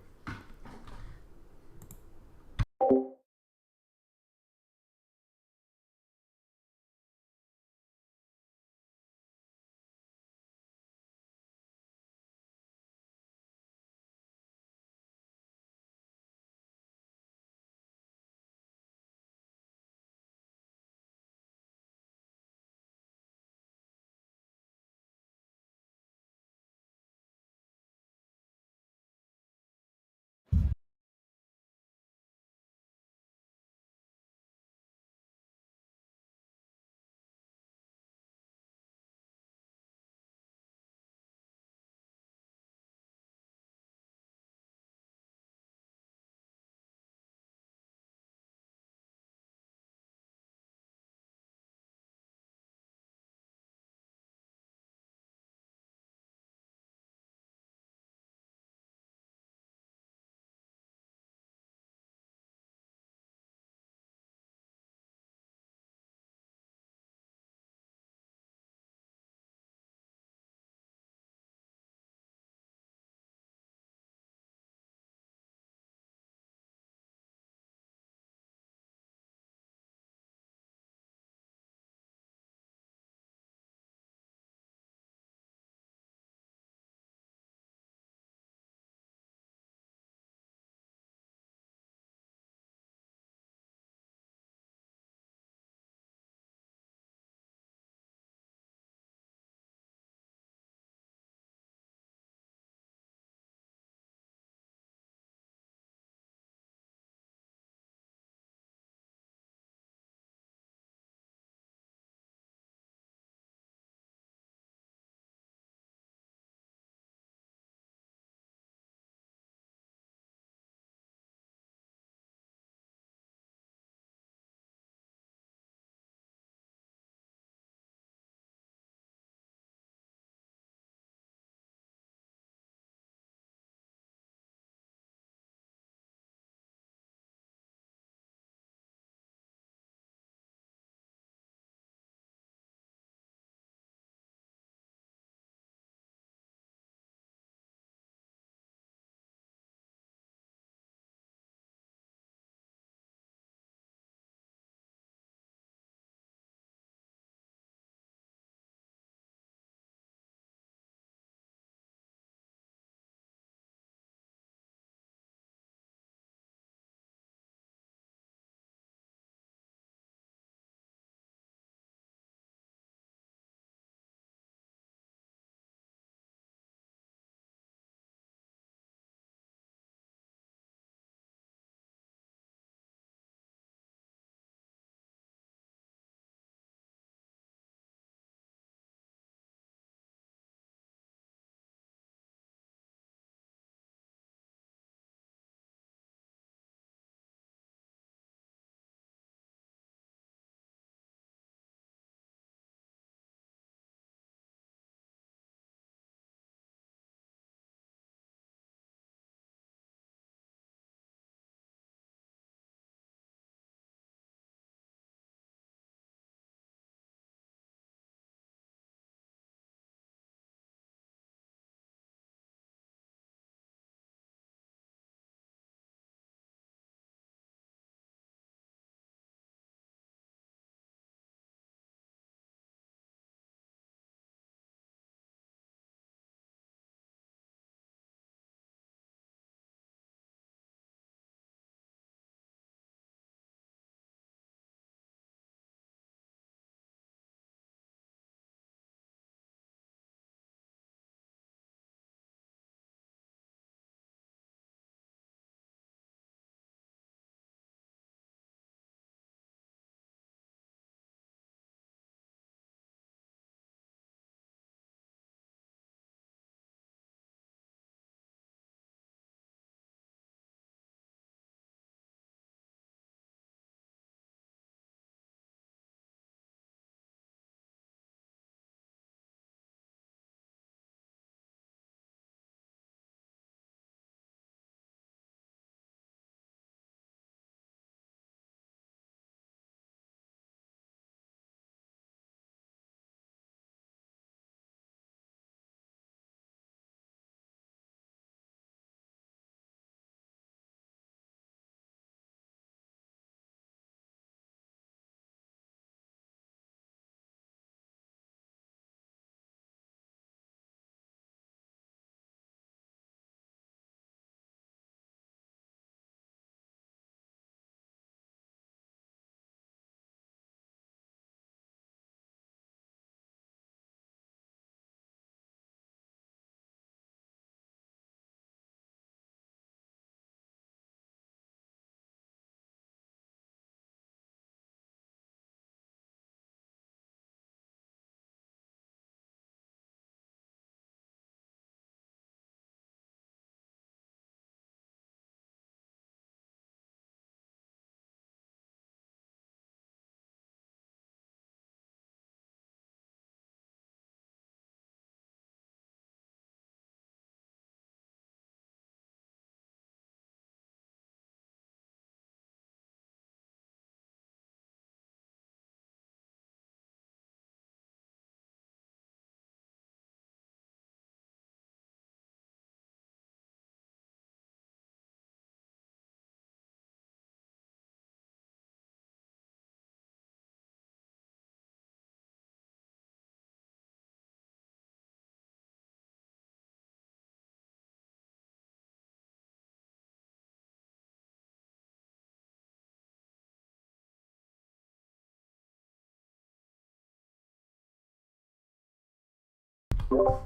Come.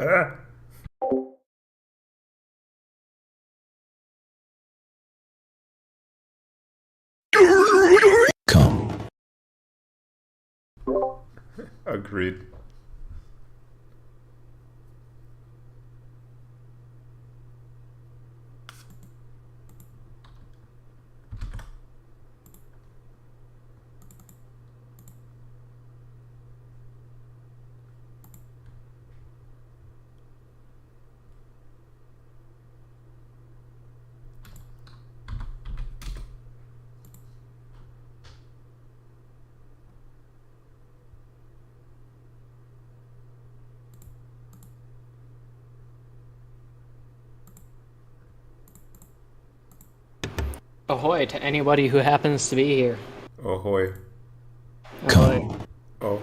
Ah. Come. Agreed. Ahoy to anybody who happens to be here. Ahoy. Come. Oh.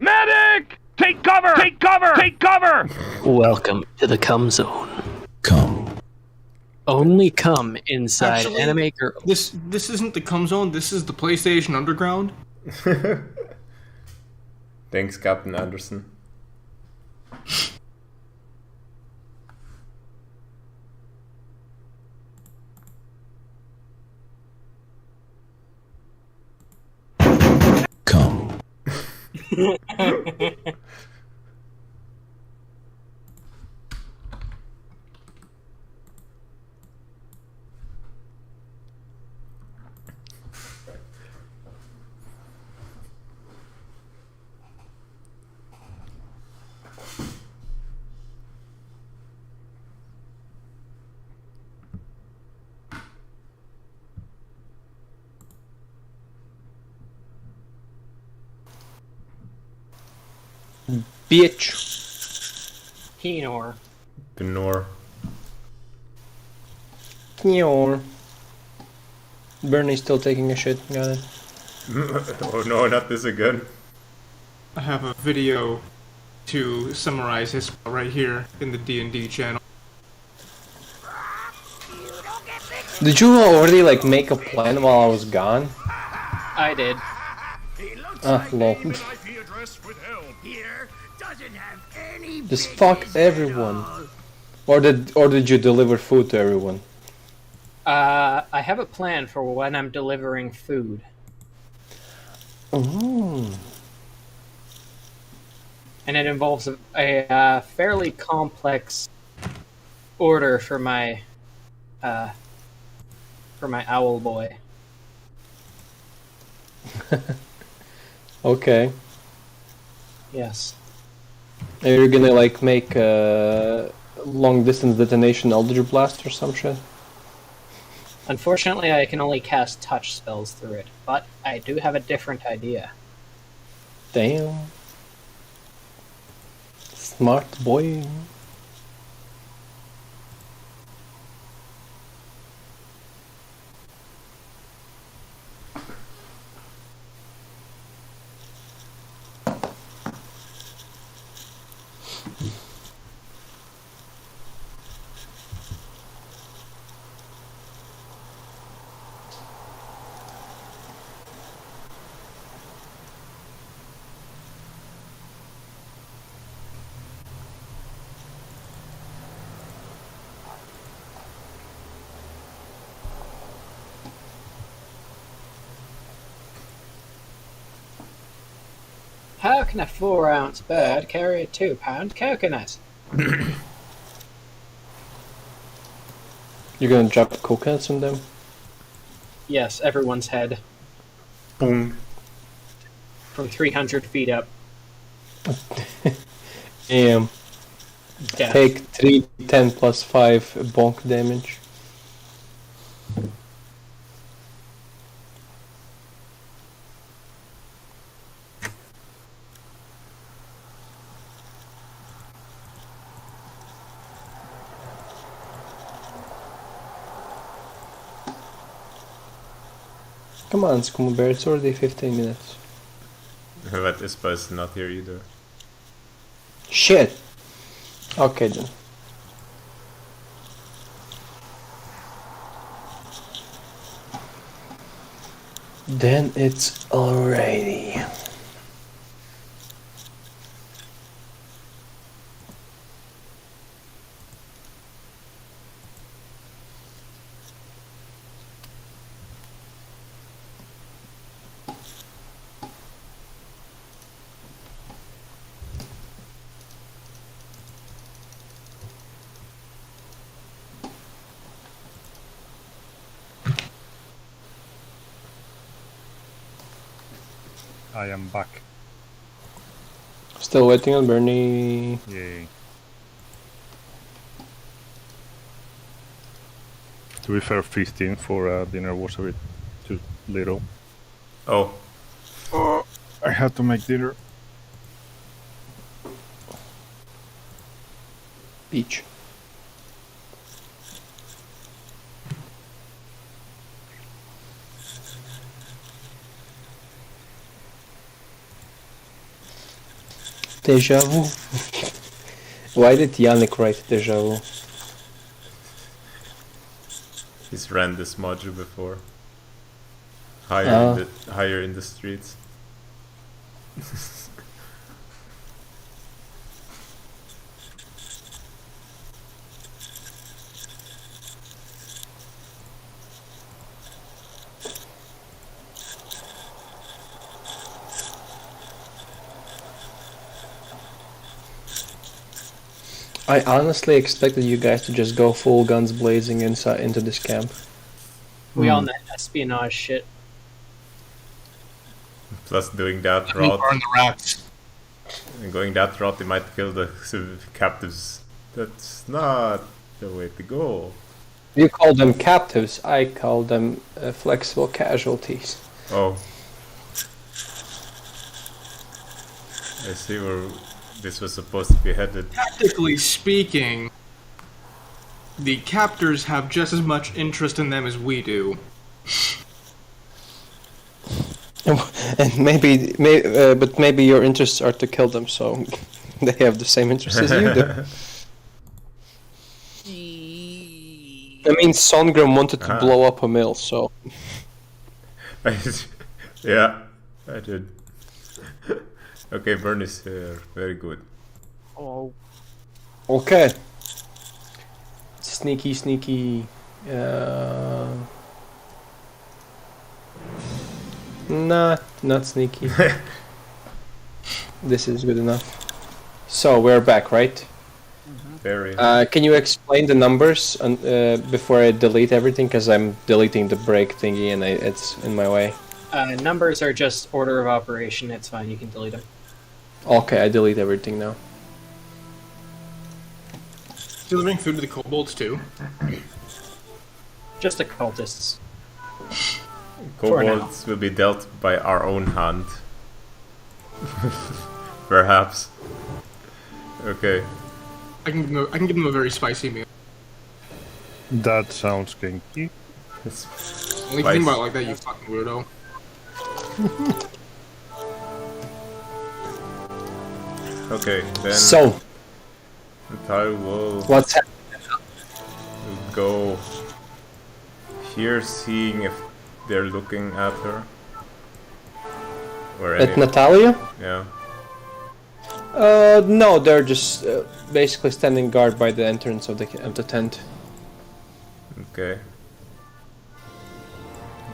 Medic! Take cover! Take cover! Take cover! Welcome to the Come Zone. Come. Only come inside Actually, anime girls. This isn't the Cum Zone. This is the PlayStation Underground. Thanks, Captain Anderson. Come. Bitch. Hinor. Gnor. Knyor. Bernie's still taking a shit. Got it. Oh no, not this again. I have a video to summarize his right here in the D&D channel. Did you already like make a plan while I was gone? I did. Ah, lol. Just fuck everyone. Or did you deliver food to everyone? I have a plan for when I'm delivering food. Ooh. And it involves a fairly complex order for my owl boy. Okay. Yes. Are you gonna like make a long distance detonation Eldritch Blast or some shit? Unfortunately, I can only cast touch spells through it, but I do have a different idea. Damn. Smart boy. How can a 4-ounce bird carry a 2-pound coconut? You're gonna drop coconuts on them? Yes, everyone's head. Boom. From 300 feet up. Damn. Death. Take 3 10 plus 5 bonk damage. Come on, Skooma Bear, it's already 15 minutes. But Ispa is not here either. Shit! Okay then. Then it's alrighty. I am back. Still waiting on Bernie. Yay. To be fair, 15 for dinner was a bit too little. Oh. I had to make dinner. Beach. Deja vu. Why did Yannick write deja vu? He's ran this module before. Higher in the streets. I honestly expected you guys to just go full guns blazing inside into this camp. We on that espionage shit. Plus doing that Let me route, burn the rats. and going that route, they might kill the captives. That's not the way to go. You call them captives, I call them flexible casualties. Oh. I see where this was supposed to be headed. Tactically speaking, the captors have just as much interest in them as we do. And but maybe your interests are to kill them, so they have the same interests as you do. I mean, Songram wanted to blow up a mill, so... Yeah, I did. Okay, Bernie's here. Very good. Oh. Okay. Sneaky. Nah, not sneaky. This is good enough. So, we're back, right? Very. Can you explain the numbers before I delete everything? Because I'm deleting the break thingy and it's in my way. Numbers are just order of operation. It's fine. You can delete them. Okay, I delete everything now. Delivering food to the kobolds too. Just the cultists. Kobolds will be dealt by our own hand. Perhaps. Okay. I can give them a very spicy meal. That sounds kinky. Only think about it like that, you fucking weirdo. Okay, then. So. I will. What's happening? Go here, seeing if they're looking at her. Or At Natalia? Yeah. No, they're just basically standing guard by the entrance of the tent. Okay.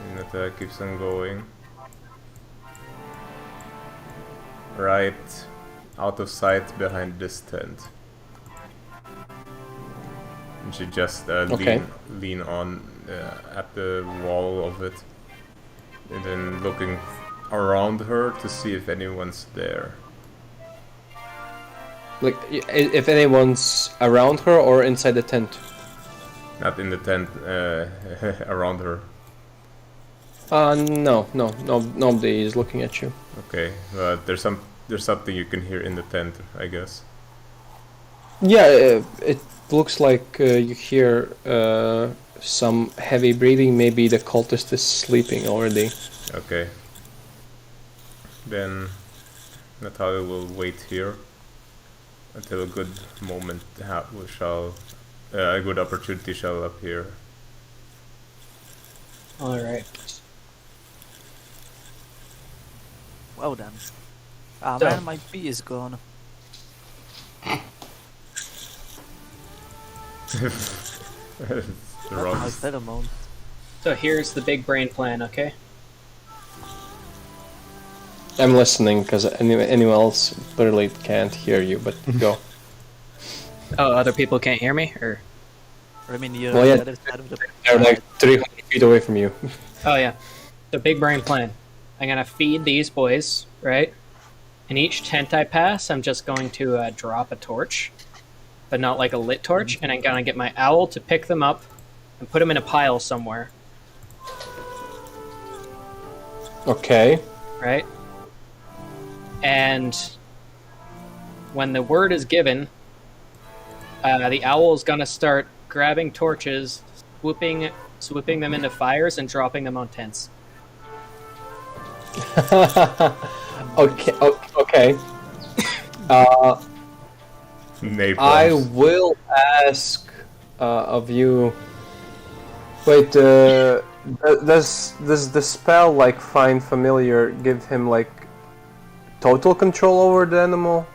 And that keeps on going. right out of sight behind this tent. And she just lean on at the wall of it, and then looking around her to see if anyone's there. Like, if anyone's around her or inside the tent? Not in the tent, around her. No, nobody is looking at you. Okay, but there's something you can hear in the tent, I guess. Yeah, it looks like you hear some heavy breathing. Maybe the cultist is sleeping already. Okay. Then Natalia will wait here until a good moment a good opportunity shall appear. Alright. Well then. Ah So- man, my bee is gone. The My rocks. pheromone. So here's the big brain plan, okay? I'm listening because anyone else literally can't hear you. But go. Oh, other people can't hear me? Or I mean, you're Well, yeah, on the other side of the... They're like 300 feet away from you. Oh yeah. The big brain plan. I'm gonna feed these boys, right? In each tent I pass, I'm just going to drop a torch, but not like a lit torch, and I'm gonna get my owl to pick them up and put them in a pile somewhere, Okay. right? And when the word is given, the owl is gonna start grabbing torches, swooping them into fires, and dropping them on tents. Okay. Napalm. I will ask of you. Wait, does the spell like find familiar give him like total control over the animal?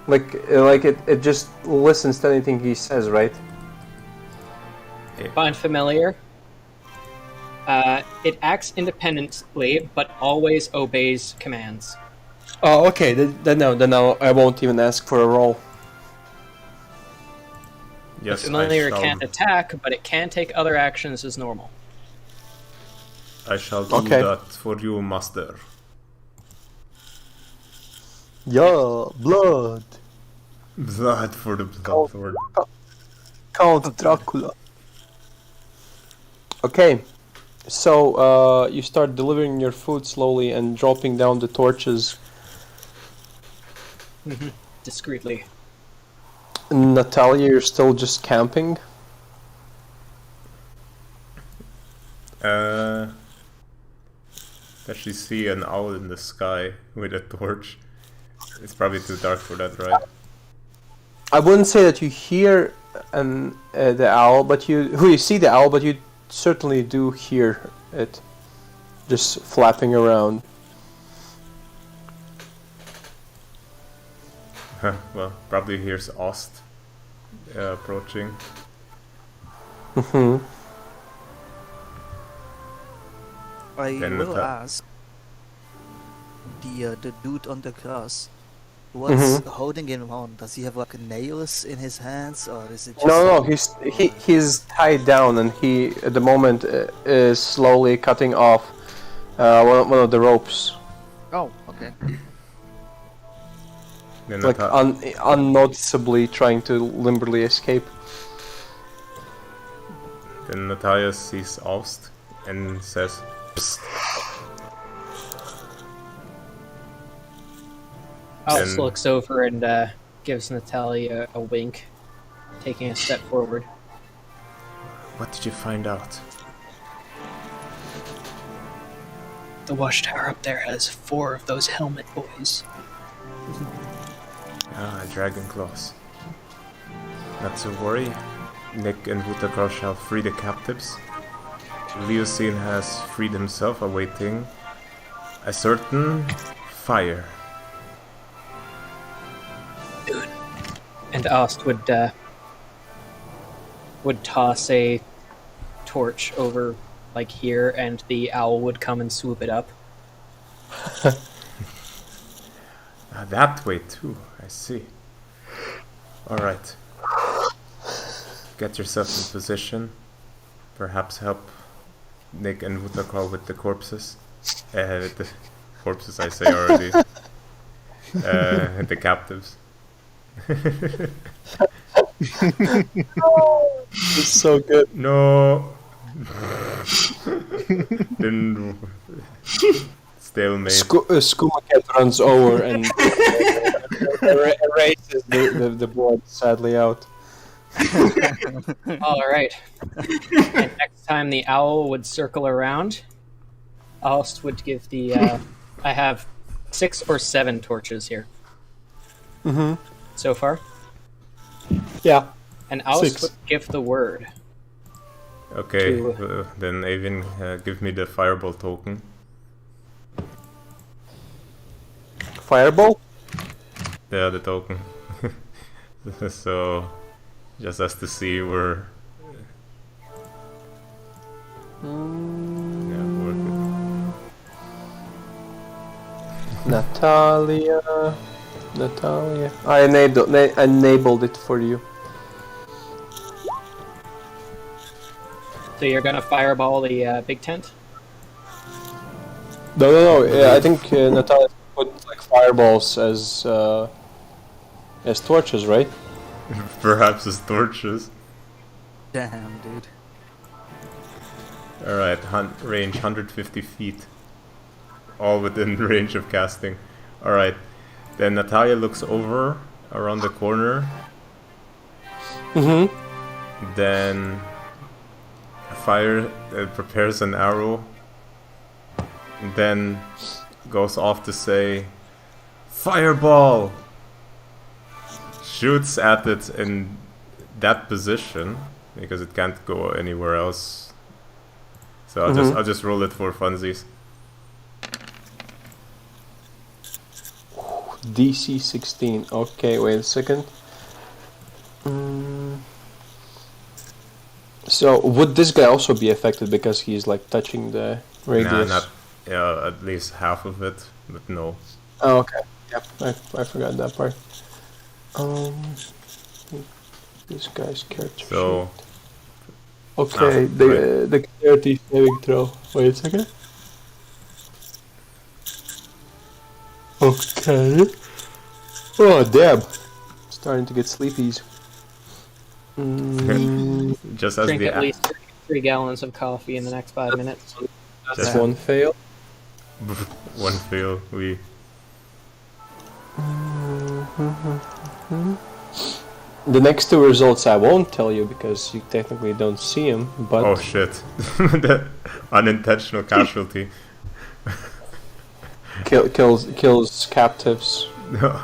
Like it just listens to anything he says, right? Find familiar. It acts independently, but always obeys commands. Oh, okay. Then no, I won't even ask for a roll. Yes, Familiar I shall, can't attack, but it can take other actions as normal. I shall do Okay. that for you, master. Yeah, blood. Blood for the bloodthwart. Count Dracula. Okay, so you start delivering your food slowly and dropping down the torches. Discreetly. Natalia, you're still just camping? Does she see an owl in the sky with a torch? It's probably too dark for that, right? I wouldn't say that you hear the owl, but you see the owl, but you certainly do hear it just flapping around. Well, probably hears Ost approaching. Mhm. I Then will Nata- ask the dude on the cross. What's holding him on? Does he have like nails in his hands, or is it just No, like- he's tied down, and he at the moment is slowly cutting off one of the ropes, Oh, okay. Then like unnoticeably trying to limberly escape. Then Natalia sees Ost and says, "Psst." Alice Then- looks over and gives Natalia a wink, taking a step forward. What did you find out? The watchtower up there has 4 of those helmet boys. Dragon claws. Not to worry. Nick and Vutakar shall free the captives. Leosine has freed himself, awaiting a certain fire. And Ost would toss a torch over, like here, and the owl would come and swoop it up. That way too, I see. Alright. Get yourself in position. Perhaps help Nick and Wutakal with the corpses. With the corpses I say already. The captives. It's so good. No. Then stalemate. Skooma Cat runs over and erases the board sadly out. Alright. And next time the owl would circle around, Alst would give the... I have 6 or 7 torches here. Mm-hmm. So far. Yeah. And Alst 6. would give the word. Okay, then Avian, give me the fireball token. Fireball? Yeah, the token. So, just has to see where... Yeah, work it. Natalia. I enabled it for you. So you're gonna fireball the big tent? No. Yeah, I think Natalia put like fireballs as torches, right? Perhaps as torches. Damn, dude. Alright, range 150 feet. All within range of casting. Alright, then Natalia looks over around the corner. Mm-hmm. Then prepares an arrow. Then goes off to say, "Fireball!" Shoots at it in that position because it can't go anywhere else. So I'll just roll it for funsies. DC 16. Okay, wait a second. So would this guy also be affected because he's like touching the radius? Nah, not at least half of it, but no. Oh, okay. Yep, I forgot that part. This guy's character. So. Okay, the dexterity saving throw. Wait a second. Okay. Oh, damn. Starting to get sleepies. Just as Drink the at least 3 gallons of coffee in the next 5 minutes. That's one fail. One fail. The next 2 results I won't tell you because you technically don't see them, but... Oh shit. The unintentional casualty. kills captives. No,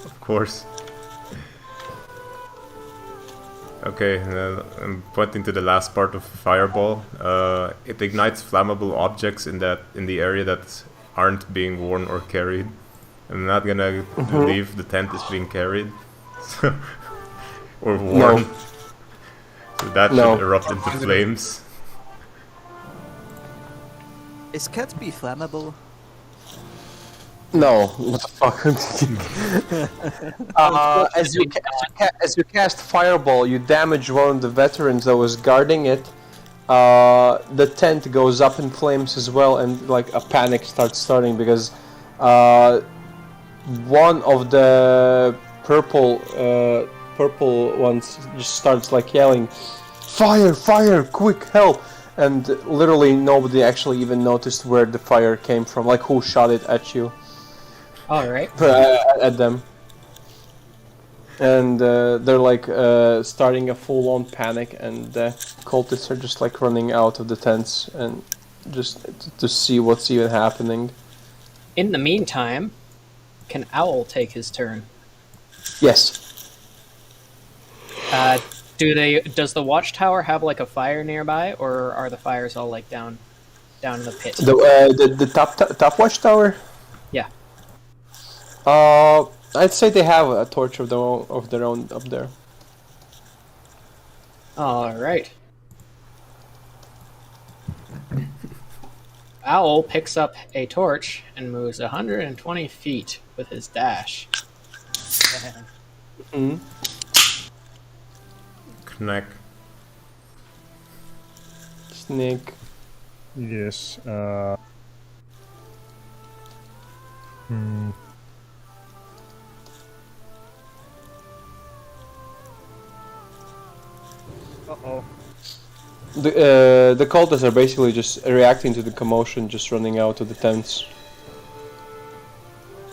of course. Okay, I'm pointing to the last part of Fireball. It ignites flammable objects in the area that aren't being worn or carried. I'm not gonna believe the tent is being carried. Or worn. No. So that should erupt into flames. Is cat be flammable? No, what the fuck? As you cast Fireball, you damage one of the veterans that was guarding it. The tent goes up in flames as well, and like a panic starting because one of the purple ones just starts like yelling, "Fire! Fire! Quick help!" And literally nobody actually even noticed where the fire came from, like who shot it at you. Alright. At them. And they're like starting a full-on panic, and the cultists are just like running out of the tents and just to see what's even happening. In the meantime, can Owl take his turn? Yes. Does the watchtower have like a fire nearby, or are the fires all like down in the pit? The top watchtower? Yeah. I'd say they have a torch of their own up there. All right. Owl picks up a torch and moves 120 feet with his dash. Knack. Snake. Yes. Uh-oh. The cultists are basically just reacting to the commotion, just running out of the tents.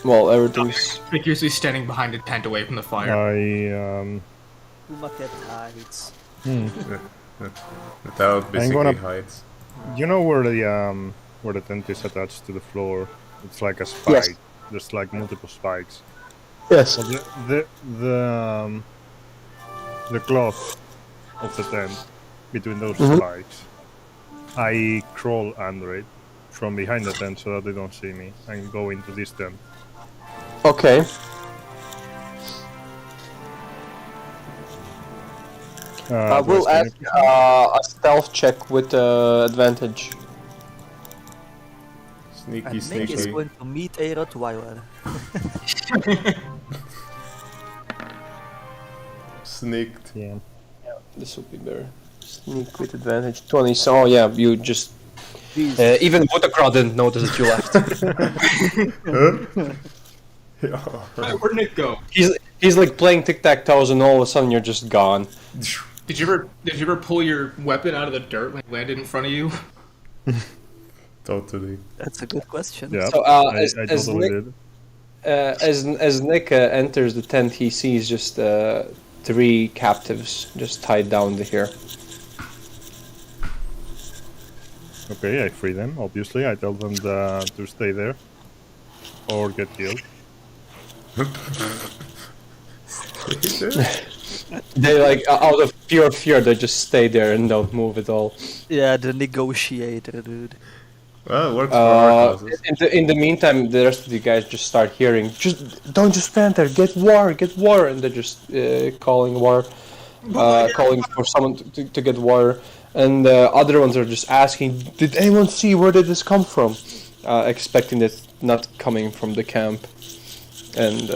Well, everything's... Figuratively standing behind a tent away from the fire. Look at heights. That was basically heights. You know where the tent is attached to the floor? It's like a spike. Yes. There's like multiple spikes. Yes. Well, the cloth of the tent between those spikes, I crawl under it from behind the tent so that they don't see me and go into this tent. Okay. I will ask a stealth check with advantage. Sneaky, And Nick sneaky. is going to meet a Rottweiler. Sneaked. Yeah. This would be better. Sneak with advantage 20. So yeah, you just even Woodacraw didn't notice that you left. Where'd Nick go? He's like playing tic-tac-toes, and all of a sudden you're just gone. Did you ever pull your weapon out of the dirt when it landed in front of you? Totally. That's a good question. Yeah. So I as totally Nick, did. as Nick enters the tent, he sees just 3 captives just tied down to here. Okay, I free them. Obviously, I tell them to stay there or get killed. They like out of pure fear, they just stay there and don't move at all. Yeah, the negotiator, dude. Well, it works for our causes. In the meantime, the rest of you guys just start hearing, don't just stand there, get war, and they're just calling war, calling for someone to get water, and the other ones are just asking, did anyone see where did this come from? Expecting it not coming from the camp. And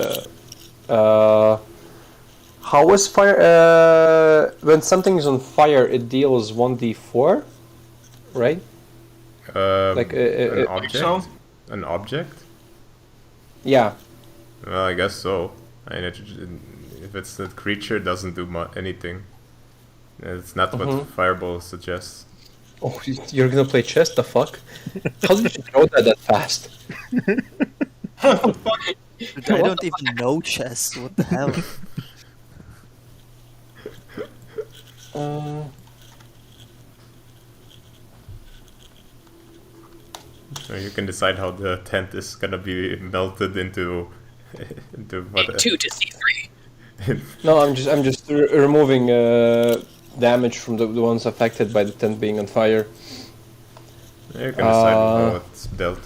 how was fire? When something is on fire, it deals 1d4, right? Like an object? so? An object? Yeah. Well, I guess so. I mean, if it's a creature, it doesn't do anything. It's not what Fireball suggests. Oh, you're gonna play chess? The fuck? How did you know that fast? Dude, I don't even know chess. What the hell? So you can decide how the tent is gonna be melted into what? 2 to C3. No, I'm just removing damage from the ones affected by the tent being on fire. You can decide how it's built.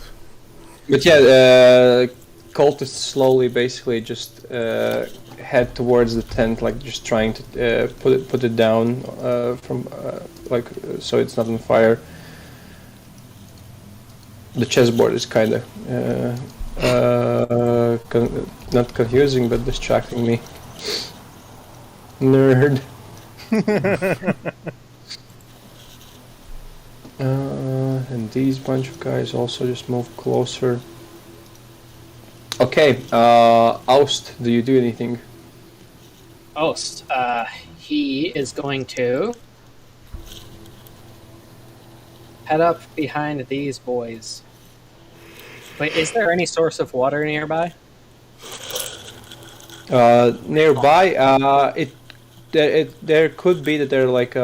But yeah, cultists slowly, basically, just head towards the tent, like just trying to put it down from like so it's not on fire. The chessboard is kind of not confusing, but distracting me. Nerd. And these bunch of guys also just move closer. Okay, Oust, do you do anything? Oust, he is going to head up behind these boys. Wait, is there any source of water nearby? Nearby, there could be that there are like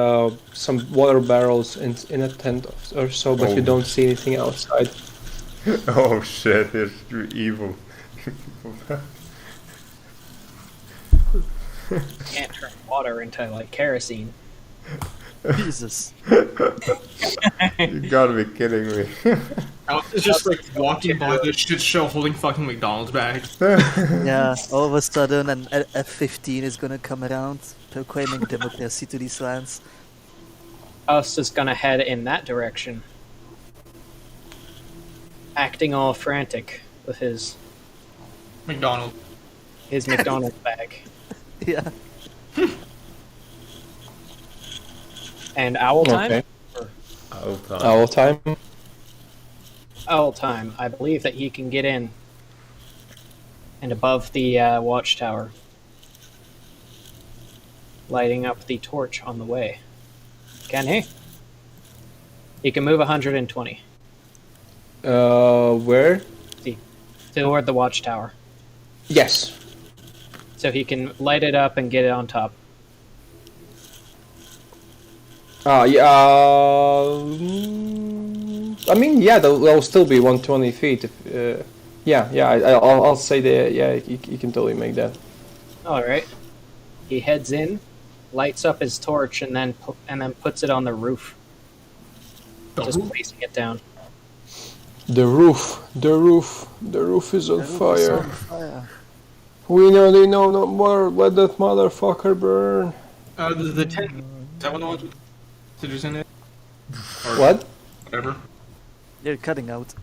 some water barrels in a tent or so, but you don't see anything outside. Oh shit, you're evil. Can't turn water into like kerosene. Jesus. You gotta be kidding me. It's just like walking by this shit show holding fucking McDonald's bags. Yeah, all of a sudden an F-15 is gonna come around, proclaiming democracy to these lands. Oust is gonna head in that direction. acting all frantic with his McDonald. McDonald's bag. Yeah. And owl time? Okay. Owl time. Owl time. Owl time. I believe that he can get in and above the watchtower, lighting up the torch on the way. Can he? He can move 120 Where? toward the watchtower. Yes. So he can light it up and get it on top. Yeah. I mean, yeah, they'll still be 120 feet. If, yeah. I'll say that. Yeah, you can totally make that. All right. He heads in, lights up his torch, and then puts it on the roof. Just placing it down. The roof is on fire. On fire. We know no more. Let that motherfucker burn. The tent. Is that one of the ones with hostages in it? Or What? whatever. You're cutting out.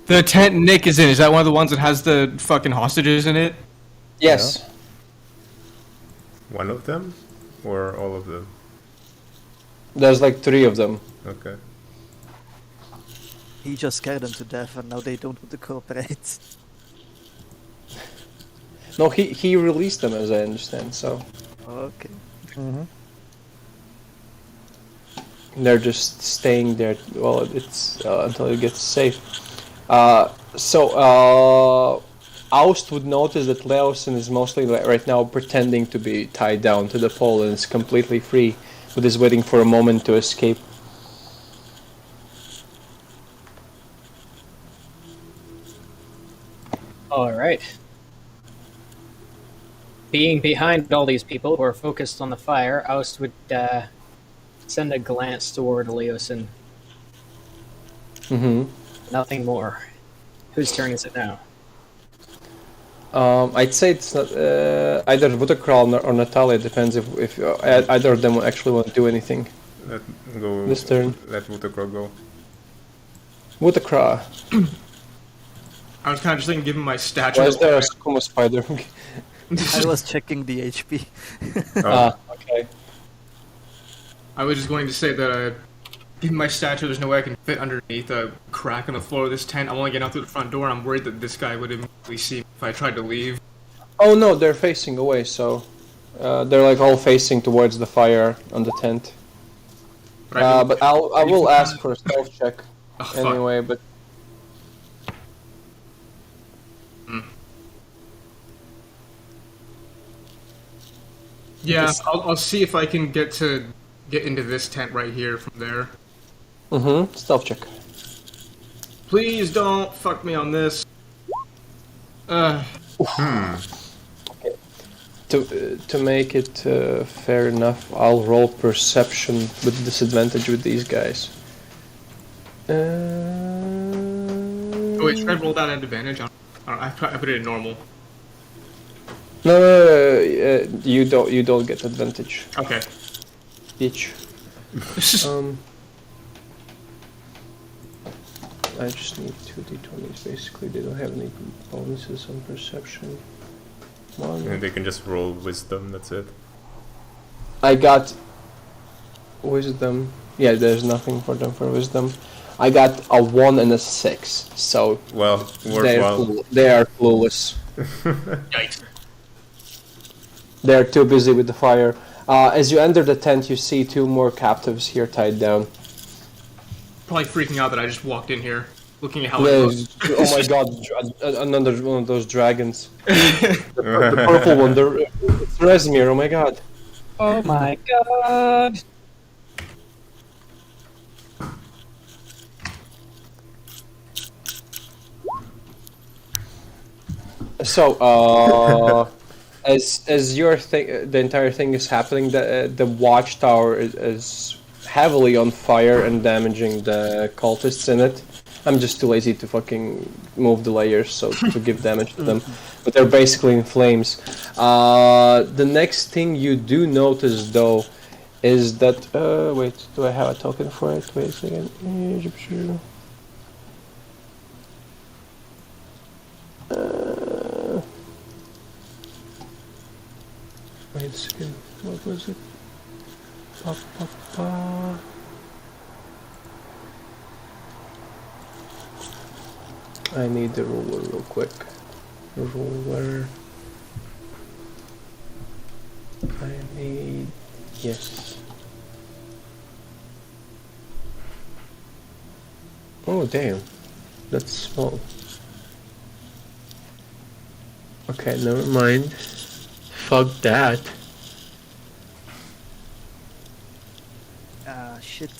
The tent Nick is in, is that one of the ones that has the fucking hostages in it? Yes. One of them? Or all of them? There's like 3 of them. Okay. He just scared them to death, and now they don't want to cooperate. No, he released them, as I understand. So Okay. they're just staying there. Well, it's until it gets safe. Aust would notice that Leosin is mostly right now pretending to be tied down to the pole and is completely free, but is waiting for a moment to escape. All right. Being behind all these people who are focused on the fire, Aust would send a glance toward Leosin. Mm-hmm. Nothing more. Whose turn is it now? I'd say it's not either Vutakral or Natalia. Depends if either of them actually want to do anything. Let go. This turn. Let Wutakro go. Vutakral. I was kind of just thinking, given my stature. Why is there a Skooma spider? I was checking the HP. Okay. I was just going to say that, given my stature, there's no way I can fit underneath a crack in the floor of this tent. I'm only getting out through the front door. I'm worried that this guy would immediately see me if I tried to leave. Oh no, they're facing away, so they're like all facing towards the fire on the tent. But I will ask for a stealth check anyway. But yeah, I'll see if I can get into this tent right here from there. stealth check. Please don't fuck me on this. To make it fair enough, I'll roll perception with disadvantage with these guys. Oh wait, should I roll that at advantage? I put it in normal. No, you don't get advantage. Okay. Each. I just need 2d20s. Basically, they don't have any bonuses on perception. And they can just roll wisdom, that's it. I got wisdom. Yeah, there's nothing for them for wisdom. I got a 1 and a 6, so well, worthwhile. They are clueless. Yikes. They are too busy with the fire. As you enter the tent, you see 2 more captives here tied down. Probably freaking out that I just walked in here, looking at how it looks. Oh my god, another one of those dragons. the purple one, it's Rezmir, oh my god. Oh my god! So, as your thing, the entire thing is happening, the watchtower is heavily on fire and damaging the cultists in it. I'm just too lazy to fucking move the layers, so to give damage to them. But they're basically in flames. The next thing you do notice, though, is that... wait, do I have a token for it? Wait a second. second. What was it? I need the ruler real quick. Ruler. I need... Yes. Oh, damn. That's small. Okay, never mind. Fuck that. Ah, shit.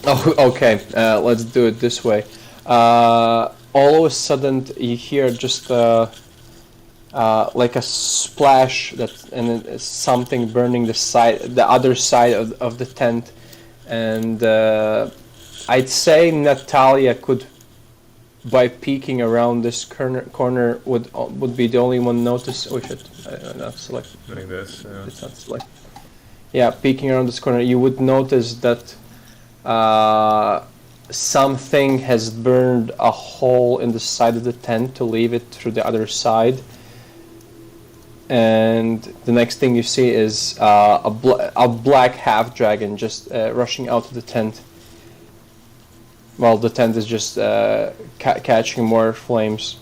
Oh, okay. Let's do it this way. All of a sudden, you hear just like a splash and it's something burning the other side of the tent, and I'd say Natalia could, by peeking around this corner, would be the only one notice. Oh shit! Not select. Like this. Yeah. It's not select. Yeah, peeking around this corner, you would notice that something has burned a hole in the side of the tent to leave it through the other side. And the next thing you see is a black half dragon just rushing out of the tent. Well, the tent is just catching more flames,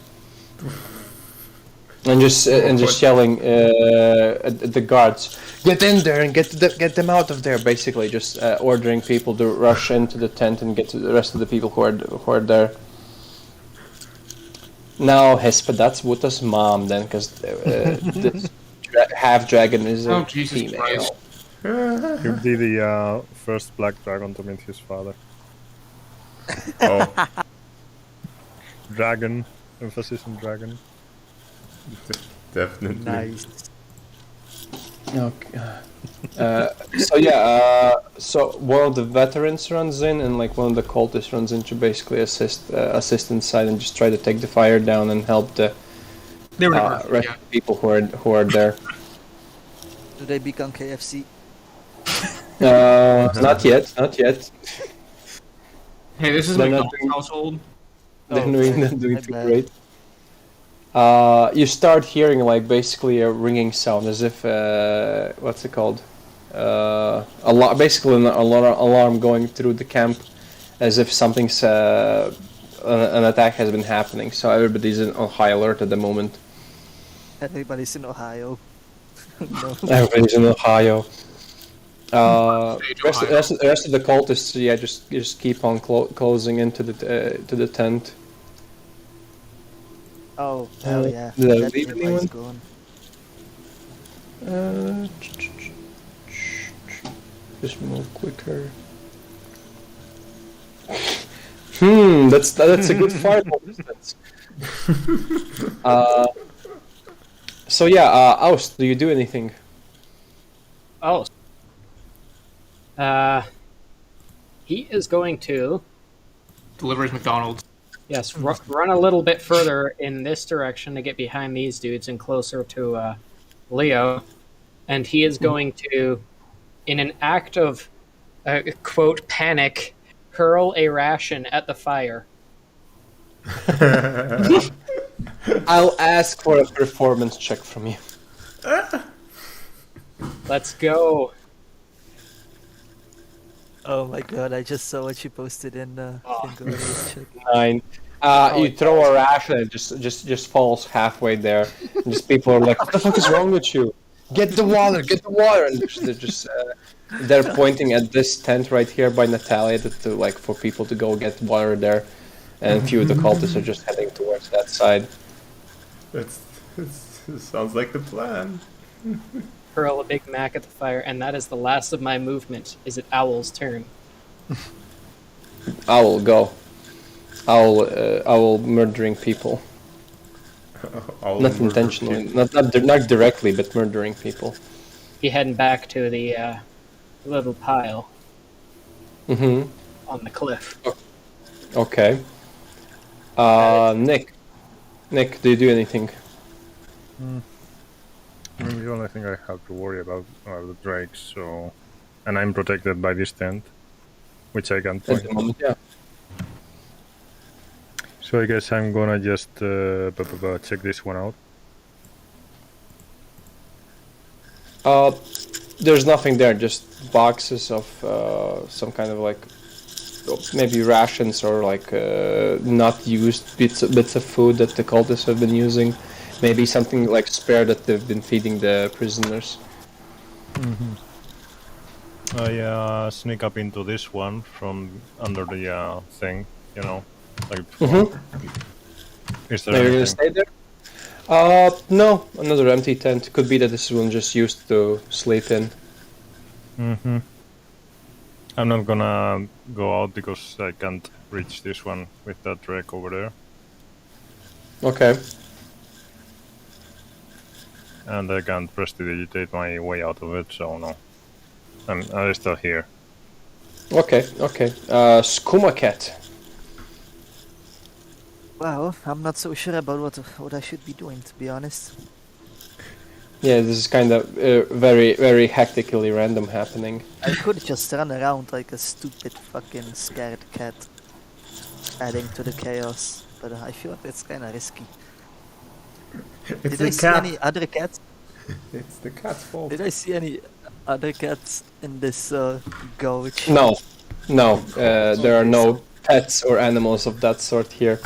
and just yelling at the guards, "Get in there and get them out of there!" Basically, just ordering people to rush into the tent and get to the rest of the people who are there. Now, Hesper, that's Wuta's mom then, because this half dragon is a female. He'll be the first black dragon to meet his father. Oh. Dragon, emphasis on dragon. Definitely. Nice. Okay. So one of the veterans runs in, and like one of the cultists runs in to basically assist inside and just try to take the fire down and help the rest of the people who are there. Do they become KFC? Not yet. Hey, this is They're McDonald's household. They're doing too great. You start hearing like basically a ringing sound, as if what's it called? Basically an alarm going through the camp, as if something's an attack has been happening. So everybody's on high alert at the moment. Everybody's in Ohio. No. Everybody's in Ohio. The rest of the cultists, yeah, just keep on closing into the tent. Oh, hell yeah. Did I That leave everybody's anyone? gone. Just move quicker. That's a good fireball distance. So yeah, Aust, do you do anything? Oh. He is going to... Deliver his McDonald's. Yes, run a little bit further in this direction to get behind these dudes and closer to Leo. And he is going to, in an act of, quote, panic, hurl a ration at the fire. I'll ask for a performance check from you. Let's go. Oh my god, I just saw what you posted in chat. 9. You throw a ration and it just falls halfway there. And just people are like, "What the fuck is wrong with you? Get the water! Get the water!" And they're pointing at this tent right here by Natalia for people to go get water there, and a few of the cultists are just heading towards that side. It sounds like the plan. Hurl a Big Mac at the fire, and that is the last of my movement. Is it Owl's turn? Owl, go. Owl murdering people. Not intentionally, not directly, but murdering people. He heading back to the little pile on the cliff. Okay. Nick, do you do anything? The only thing I have to worry about are the drakes, so... And I'm protected by this tent, which I can At point. the moment, yeah. So I guess I'm gonna just check this one out. There's nothing there, just boxes of some kind of like maybe rations or like not used bits of food that the cultists have been using. Maybe something like spare that they've been feeding the prisoners. I sneak up into this one from under the thing, you know, like. Is there Are you anything? gonna stay there? No, another empty tent. Could be that this one just used to sleep in. I'm not gonna go out because I can't reach this one with that drake over there. Okay. And I can't prestidigitate my way out of it, so no. I'm still here. Okay. Skooma cat. Well, I'm not so sure about what I should be doing, to be honest. Yeah, this is kind of very, very hectically random happening. I could just run around like a stupid fucking scared cat, adding to the chaos, but I feel like it's kind of risky. It's Did I see any other cats? It's the cat's fault. Did I see any other cats in this gulch? No, there are no pets or animals of that sort here.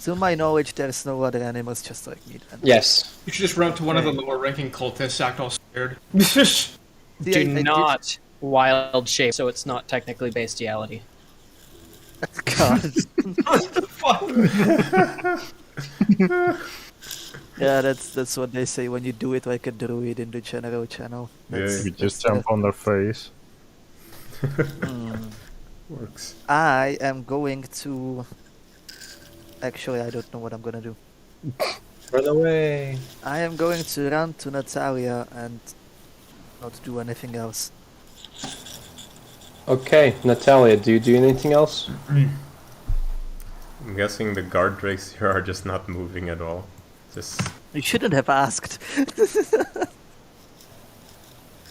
To my knowledge, there's no other animals, just like me then. Yes. You should just run up to one of the lower-ranking cultists, act all scared. Do not wild shape, so it's not technically bestiality. God. What the fuck? Yeah, that's what they say when you do it like a druid in the general channel. You just jump on their face. Works. I am going to... Actually, I don't know what I'm gonna do. Run away. I am going to run to Natalia and not do anything else. Okay, Natalia, do you do anything else? I'm guessing the guard drakes here are just not moving at all. Just You shouldn't have asked.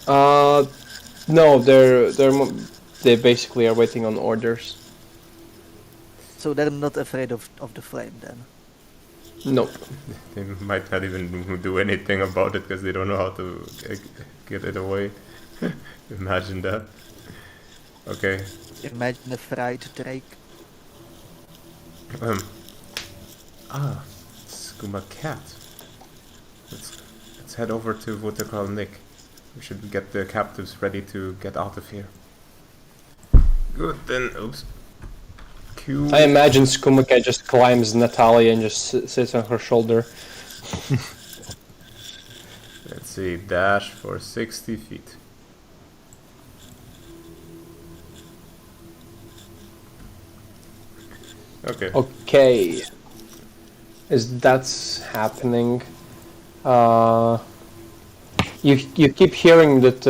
No, they basically are waiting on orders. So they're not afraid of the flame then. Nope. they might not even do anything about it because they don't know how to get it away. Imagine that. Okay. Imagine a fried drake. Skooma cat. Let's head over to Votakal Nick. We should get the captives ready to get out of here. Good then. Oops. Q. I imagine Skooma cat just climbs Natalia and just sits on her shoulder. Let's see. Dash for 60 feet. Okay. Okay. As that's happening, you keep hearing that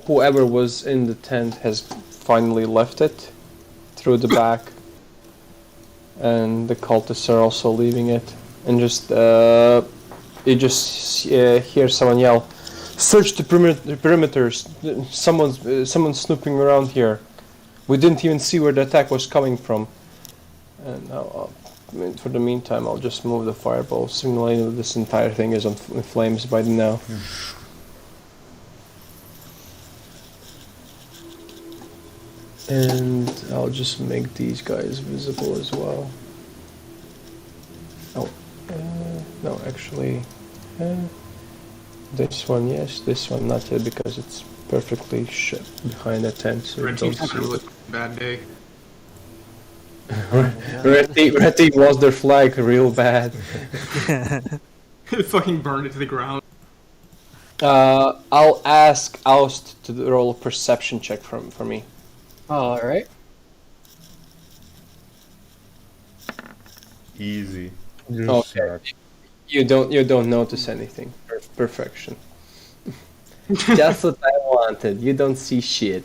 whoever was in the tent has finally left it through the back, and the cultists are also leaving it, and just you just hear someone yell, "Search the perimeters! Someone's snooping around here. We didn't even see where the attack was coming from." And for the meantime, I'll just move the fireball, simulating that this entire thing is in flames by now. And I'll just make these guys visible as well. Oh, no, actually, this one yes, this one not yet because it's perfectly shut behind a tent. So Red don't team's see having a it. bad day. Red team lost their flag real bad. Fucking burned it to the ground. I'll ask Oust to roll a perception check for me. Alright. Easy. Okay. You don't notice anything. Perfection. Just what I wanted. You don't see shit.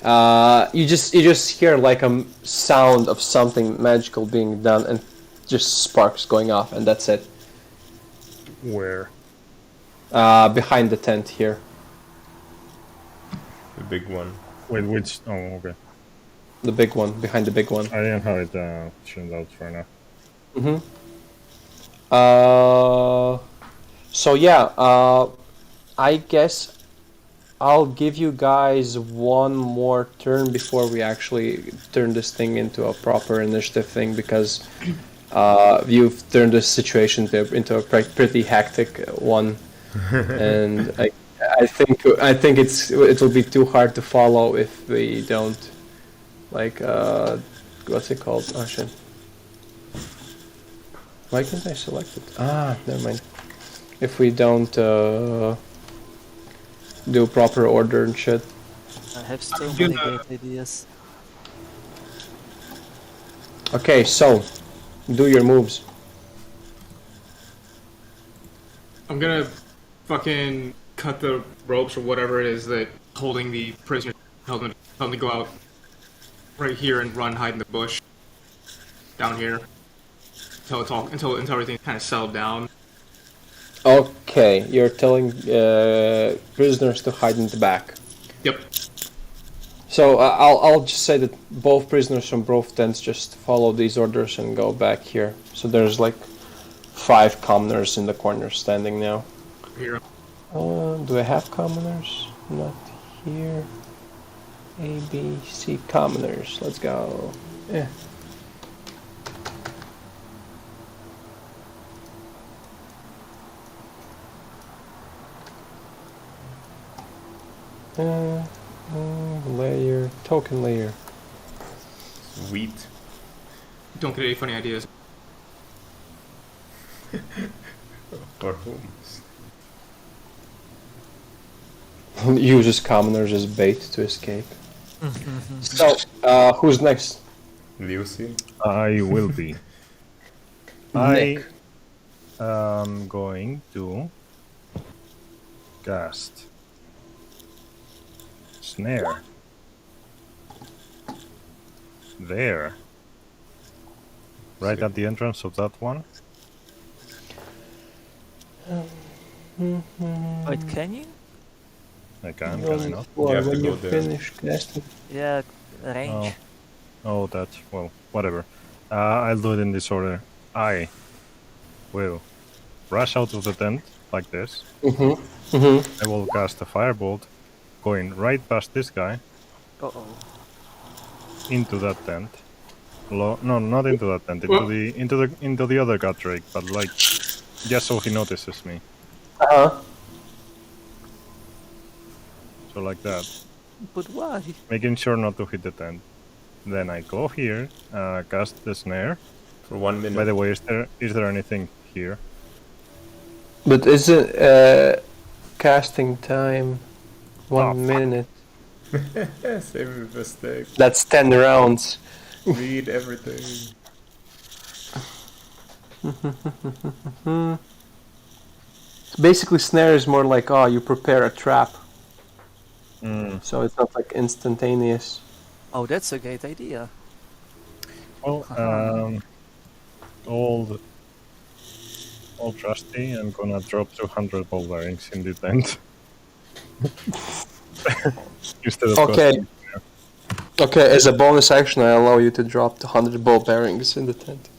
You just hear like a sound of something magical being done and just sparks going off, and that's it. Where? Behind the tent here. The big one. Wait, which? Oh, okay. The big one, behind the big one. I didn't have it tuned out for now. Mm-hmm. So yeah, I guess I'll give you guys one more turn before we actually turn this thing into a proper initiative thing, because you've turned this situation into a pretty hectic one, and I think it will be too hard to follow if we don't, like, what's it called? Oh shit. Why can't I select it? Ah, never mind. If we don't do proper order and shit. I have so many great ideas. Okay, so do your moves. I'm gonna fucking cut the ropes or whatever it is that holding the prisoner, help them go out right here and run, hide in the bush down here until everything's kind of settled down. Okay, you're telling prisoners to hide in the back. Yep. So I'll just say that both prisoners from both tents just follow these orders and go back here. So there's like 5 commoners in the corner standing now. Here. Do I have commoners? Not here. A, B, C, commoners. Let's go. Yeah. Layer, token layer. Sweet. Don't get any funny ideas. For whom? Uses commoners as bait to escape. So, who's next? Lucy? I will be. I am going to cast snare there, right at the entrance of that one. Wait, can you? I can I not? When you finish casting. Yeah, range. Oh, that's, well, whatever. I'll do it in this order. I will rush out of the tent like this. I will cast a firebolt going right past this guy. Uh-oh. Into that tent. No, not into that tent. Into the other gut drake, but like just so he notices me. So like that. But why? Making sure not to hit the tent. Then I go here, cast the snare. For 1 minute. By the way, is there anything here? But is it casting time 1 minute? Same mistake. That's 10 rounds. Read everything. Basically, snare is more like, oh, you prepare a trap. So it's not like instantaneous. Oh, that's a great idea. Well, old trusty, I'm gonna drop 200 ball bearings in the tent. Instead of okay. Okay, as a bonus action, I allow you to drop 100 ball bearings in the tent.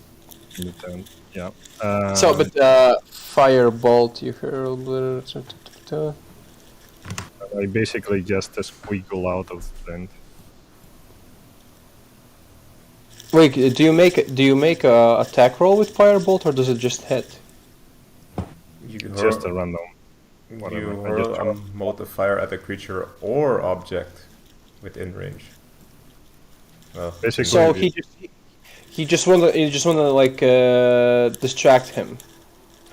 In the tent, yeah. So, but firebolt, you heard. I basically just squiggle out of the tent. Wait, do you make a attack roll with firebolt, or does it just hit? It's just a random. Whatever. You hurl a mote of fire at a creature or object within range. Well, basically. So he just wanna like distract him.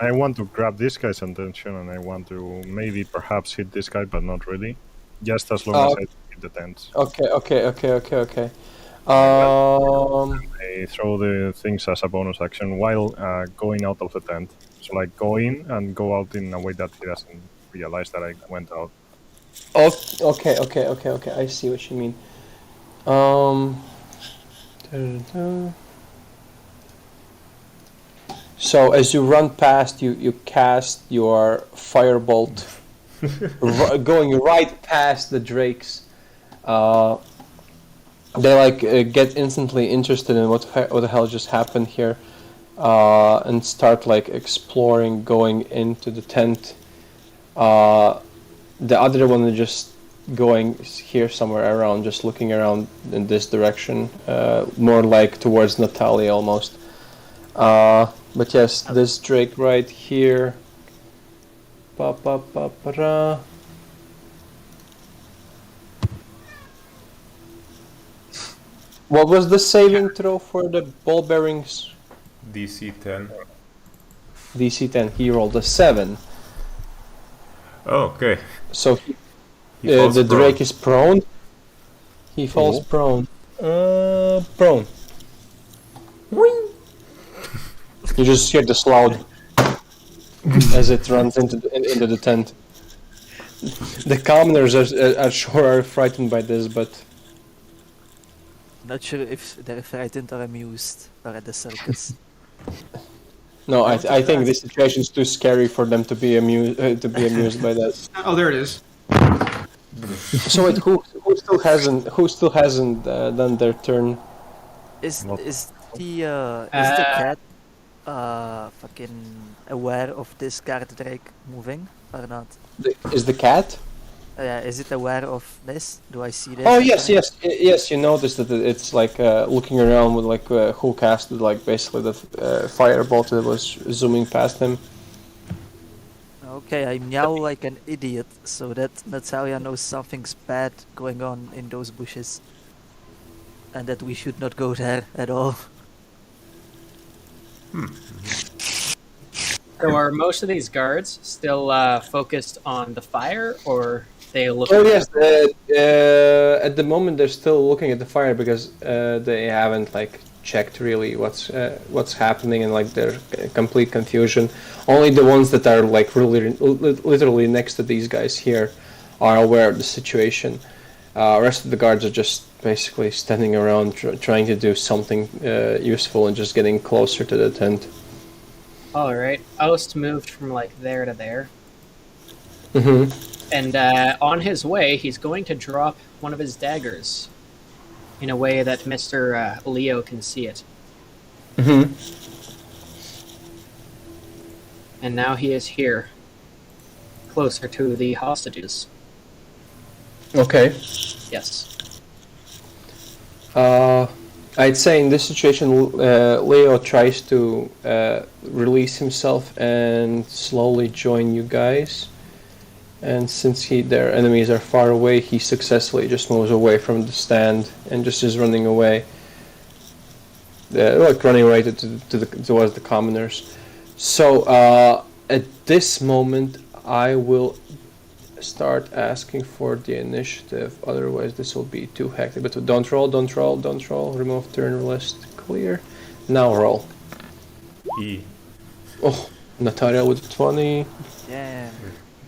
I want to grab this guy's attention, and I want to maybe perhaps hit this guy, but not really. Just as long as I hit the tent. Okay. I throw the things as a bonus action while going out of the tent. So like go in and go out in a way that he doesn't realize that I went out. Okay. I see what you mean. So as you run past, you cast your firebolt, going right past the drakes. They like get instantly interested in what the hell just happened here, and start like exploring, going into the tent. The other one is just going here somewhere around, just looking around in this direction, more like towards Natalia almost. But yes, this drake right here. Pa-pa-pa-pa-ra. What was the saving throw for the ball bearings? DC 10. DC 10. He rolled a 7. Oh, okay. So He falls the prone. drake is prone. He falls prone. Prone. You just hear this loud as it runs into the tent. The commoners are sure are frightened by this, but Not sure if they're frightened or amused or at the circus. no, I think this situation is too scary for them to be amused by that. Oh, there it is. So wait, who still hasn't done their turn? Is Not- the cat fucking aware of this guard drake moving or not? Is the cat? Is it aware of this? Do I see this? Oh yes. You notice that it's like looking around with like who casted like basically the firebolt that was zooming past him. Okay, I meow like an idiot, so that Natalia knows something's bad going on in those bushes, and that we should not go there at all. So are most of these guards still focused on the fire, or they look? Oh yes, at the moment they're still looking at the fire because they haven't like checked really what's happening, and like they're complete confusion. Only the ones that are like really literally next to these guys here are aware of the situation. Rest of the guards are just basically standing around trying to do something useful and just getting closer to the tent. All right, Oust moved from like there to there, Mm-hmm. and on his way, he's going to drop one of his daggers in a way that Mr. Leo can see it. Mm-hmm. And now he is here, closer to the hostages. Okay. Yes. I'd say in this situation, Leo tries to release himself and slowly join you guys. And since their enemies are far away, he successfully just moves away from the stand and just is running away, like running right towards the commoners. So at this moment, I will start asking for the initiative. Otherwise, this will be too hectic. But don't roll. Remove turn list. Clear. Now roll. E. Oh, Natalia with 20. Yeah.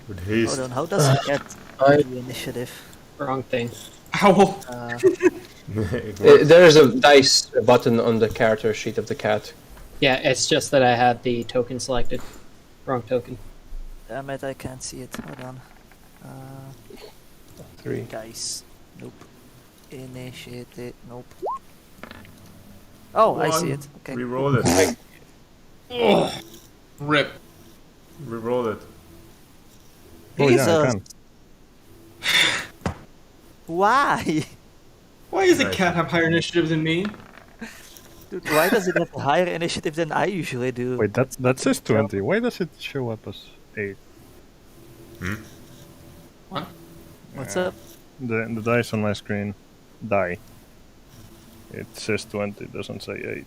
With haste. Hold on, how does it get the initiative? Wrong thing. Ow! It works. There is a dice button on the character sheet of the cat. Yeah, it's just that I had the token selected. Wrong token. Damn it, I can't see it. Hold on. 3. Dice. Nope. Initiative. Nope. Oh, I see it. Okay. Reroll it. Ugh. Rip. Reroll it. Oh yeah, I Jesus. can. Why? Why does the Nice. cat have higher initiative than me? Dude, why does it have a higher initiative than I usually do? Wait, that says 20. Why does it show up as 8? What? What's up? The dice on my screen die. It says 20, it doesn't say 8.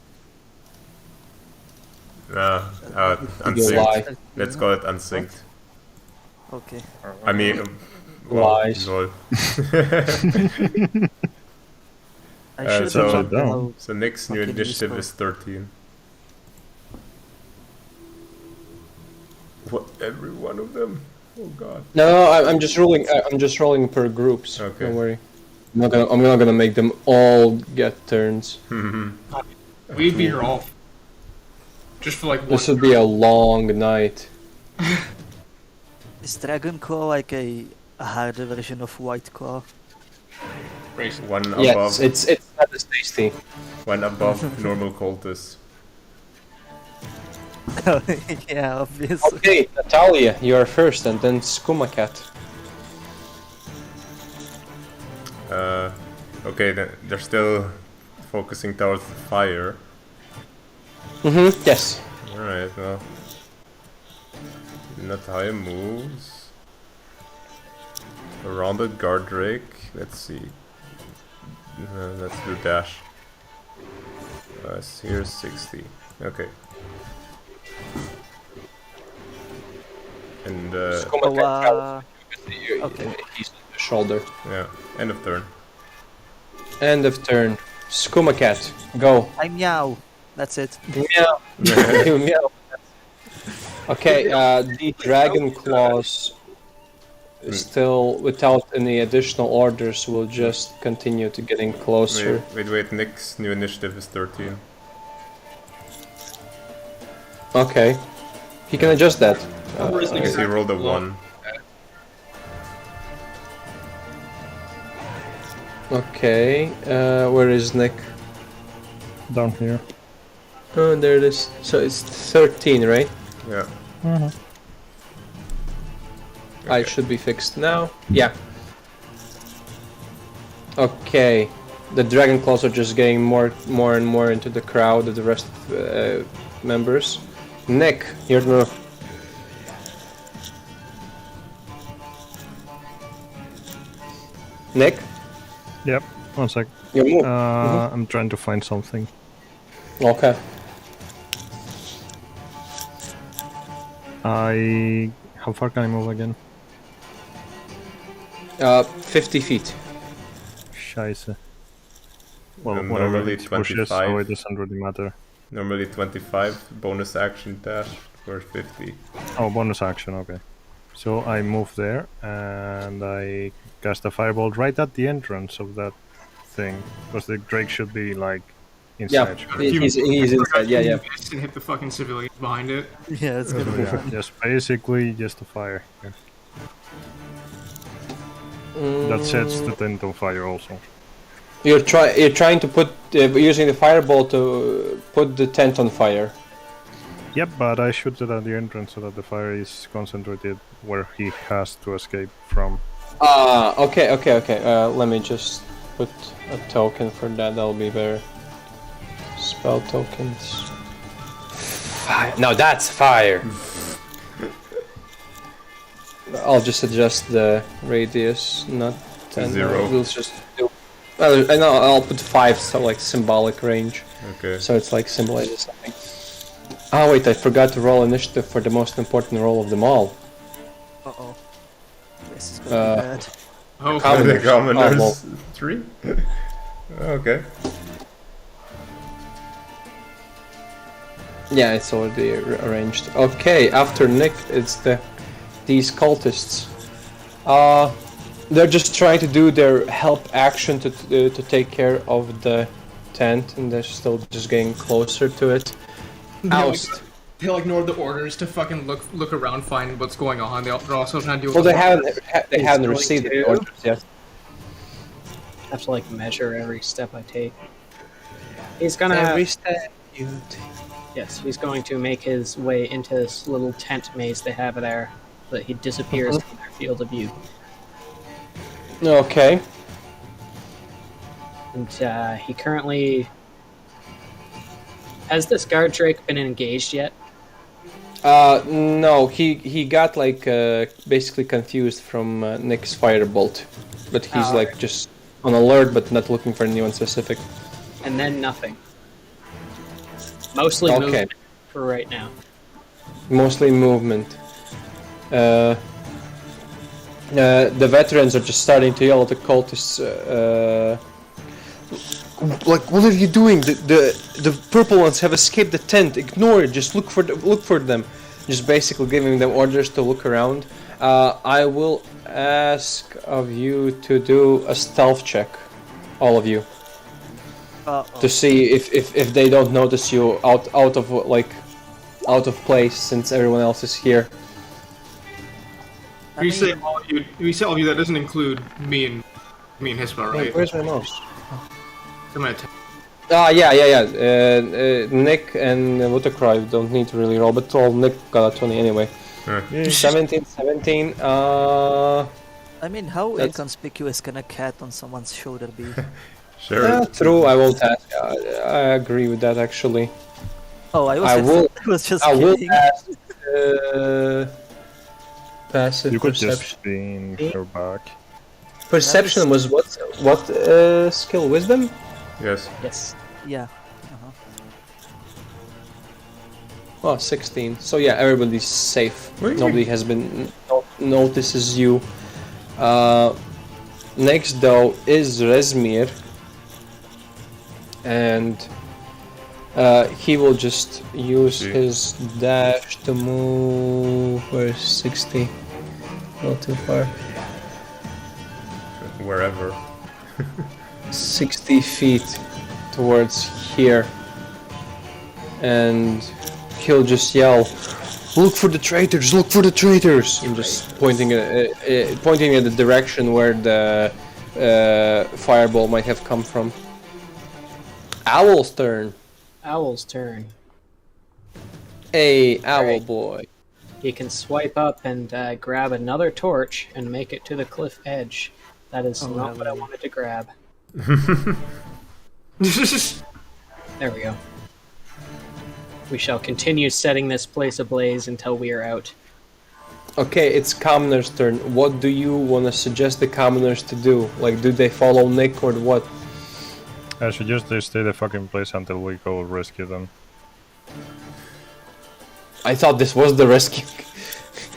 No, lie. unsynced. Let's call it unsynced. Okay. I mean, Lies. lol. I Uh, should so- have Upside down. know. So Nick's new Okay, initiative useful. is 13. What? Every one of them? Oh god. No, I'm just rolling. I'm just rolling per groups. Okay. Don't worry. I'm not gonna make them all get turns. We'd be here all. Just for like one. This would be a long night. Is Dragon Claw like a harder version of White Claw? One Yes, above. it's not as tasty. One above normal cultist. Yeah, obviously. Okay, Natalia, you are first, and then Skooma Cat. Okay, they're still focusing towards the fire. Yes. Alright, well. Natalia moves. Around the guard drake. Let's see. Let's do dash. Here's 60. Okay. And Skooma Cat travels. Okay. He's on the shoulder. yeah, end of turn. End of turn. Skooma Cat, go. I meow. That's it. Meow. You meow. Okay, the Dragon Claws still, without any additional orders, will just continue to getting closer. Wait, Nick's new initiative is 13. Okay. He can adjust that. Because he rolled a 1. Okay, where is Nick? Down here. Oh, there it is. So it's 13, right? Yeah. I should be fixed now. Yeah. Okay. The Dragon Claws are just getting more and more into the crowd of the rest of members. Nick, your move. Nick? Yep, 1 sec. Your move. I'm trying to find something. Okay. How far can I move again? 50 feet. Scheiße. Well, And whatever, normally it pushes, 25. so it doesn't really matter. Normally 25, bonus action dash for 50. Oh, bonus action, okay. So I move there, and I cast a fireball right at the entrance of that thing. Because the Drake should be, like, inside. Yeah, he's inside, yeah. And hit the fucking civilians behind it. Yeah, it's gonna be fun. Just basically just a fire. Yeah. That sets the tent on fire also. You're trying to put using the fireball to put the tent on fire. Yep, but I shoot it at the entrance so that the fire is concentrated where he has to escape from. Okay. Let me just put a token for that. That'll be better. Spell tokens. Fire. Now that's fire. I'll just adjust the radius, not 10. 0. We'll just do. Well, and I'll put 5, so like symbolic range. Okay. So it's like symbolizes something. Oh wait, I forgot to roll initiative for the most important roll of them all. Uh-oh. This is gonna be bad. Oh, Commoners. The commoners. Oh, well. 3? Okay. Yeah, it's already arranged. Okay, after Nick, it's these cultists. They're just trying to do their help action to take care of the tent, and they're still just getting closer to it. Oust. They ignored the orders to fucking look around, find what's going on. They're also trying to do. Well, they haven't received the orders yet. I have to like measure every step I take. He's gonna. Every step you take. Yes, he's going to make his way into this little tent maze they have there, so that he disappears from their field of view. Okay. And he currently has this guard drake been engaged yet? No, he got like basically confused from Nick's firebolt, but he's like just on alert, but not looking for anyone specific. And then nothing. Mostly movement for right now. Mostly movement. The veterans are just starting to yell at the cultists. Like, what are you doing? The purple ones have escaped the tent. Ignore it. Just look for them. Just basically giving them orders to look around. I will ask of you to do a stealth check, all of you. To see if they don't notice you out of like out of place since everyone else is here. When you say all of you, that doesn't include me and Hispa, right? Hey, where's my mouse? Come on, Yeah. Nick and Watercry don't need to really roll, but Nick got a 20 anyway. 17. I mean, how inconspicuous can a cat on someone's shoulder be? Sure. Yeah, true. I won't ask. I agree with that actually. Oh, I was just I will kidding. ask. Passive You could perception. just be in her back. Perception was what skill? Wisdom? Yes. Yes. Yeah. Oh, 16. So yeah, everybody's safe. Wait. Nobody has been notices you. Next though is Rezmir, and he will just use his dash to move. Where's 60? Not too far. Wherever. 60 feet towards here, and he'll just yell, "Look for the traitors! Look for the traitors!" I'm just pointing at the direction where the fireball might have come from. Owl's turn. Owl's turn. Hey, owl Right. boy. He can swipe up and grab another torch and make it to the cliff edge. That is not what I wanted to grab. There we go. We shall continue setting this place ablaze until we are out. Okay, it's commoner's turn. What do you want to suggest the commoners to do? Like, do they follow Nick or what? I suggest they stay the fucking place until we go rescue them. I thought this was the rescue.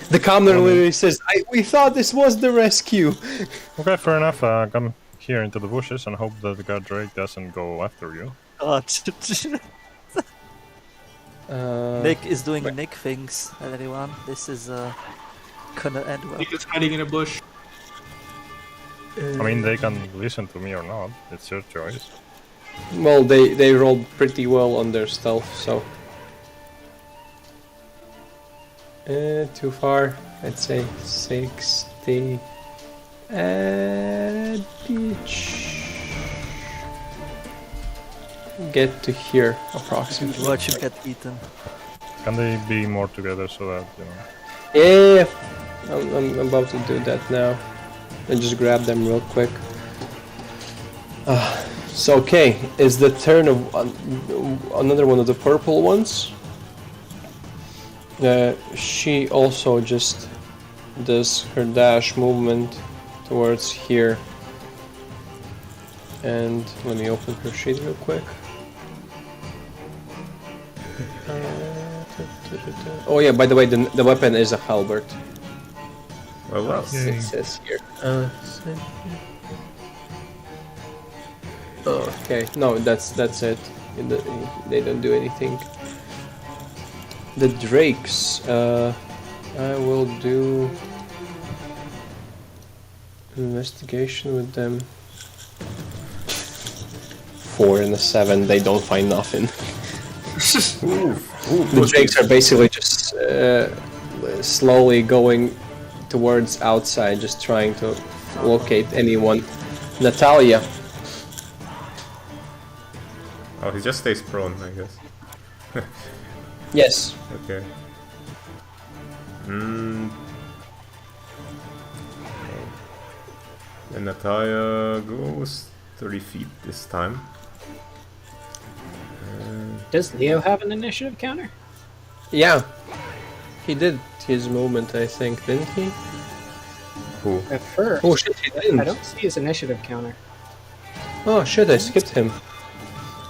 The commoner literally says, "We thought this was the rescue." Okay, fair enough. Come here into the bushes and hope that the god Drake doesn't go after you. God. Uh, Nick is doing Nick things, everyone. This is gonna end well. Nick is hiding in a bush. I mean, they can listen to me or not. It's your choice. Well, they rolled pretty well on their stealth, so. Too far. I'd say 60. Beach. Get to here, approximately. Watch him get eaten. Can they be more together so that, you know... Yeah, I'm about to do that now. I just grab them real quick. So okay, it's the turn of another one of the purple ones. She also just does her dash movement towards here. And let me open her sheet real quick. Oh yeah, by the way, the weapon is a halberd. Well. It says here. Okay, no, that's it. They don't do anything. The drakes, I will do investigation with them. 4 and a 7, they don't find nothing. The drakes are basically just slowly going towards outside, just trying to locate anyone. Natalia. Oh, he just stays prone, I guess. Yes. Okay. And Natalia goes 30 feet this time. Does Leo have an initiative counter? Yeah. He did his movement, I think, didn't he? Who? At first. Oh shit, he didn't. I don't see his initiative counter. Oh shit, I skipped him.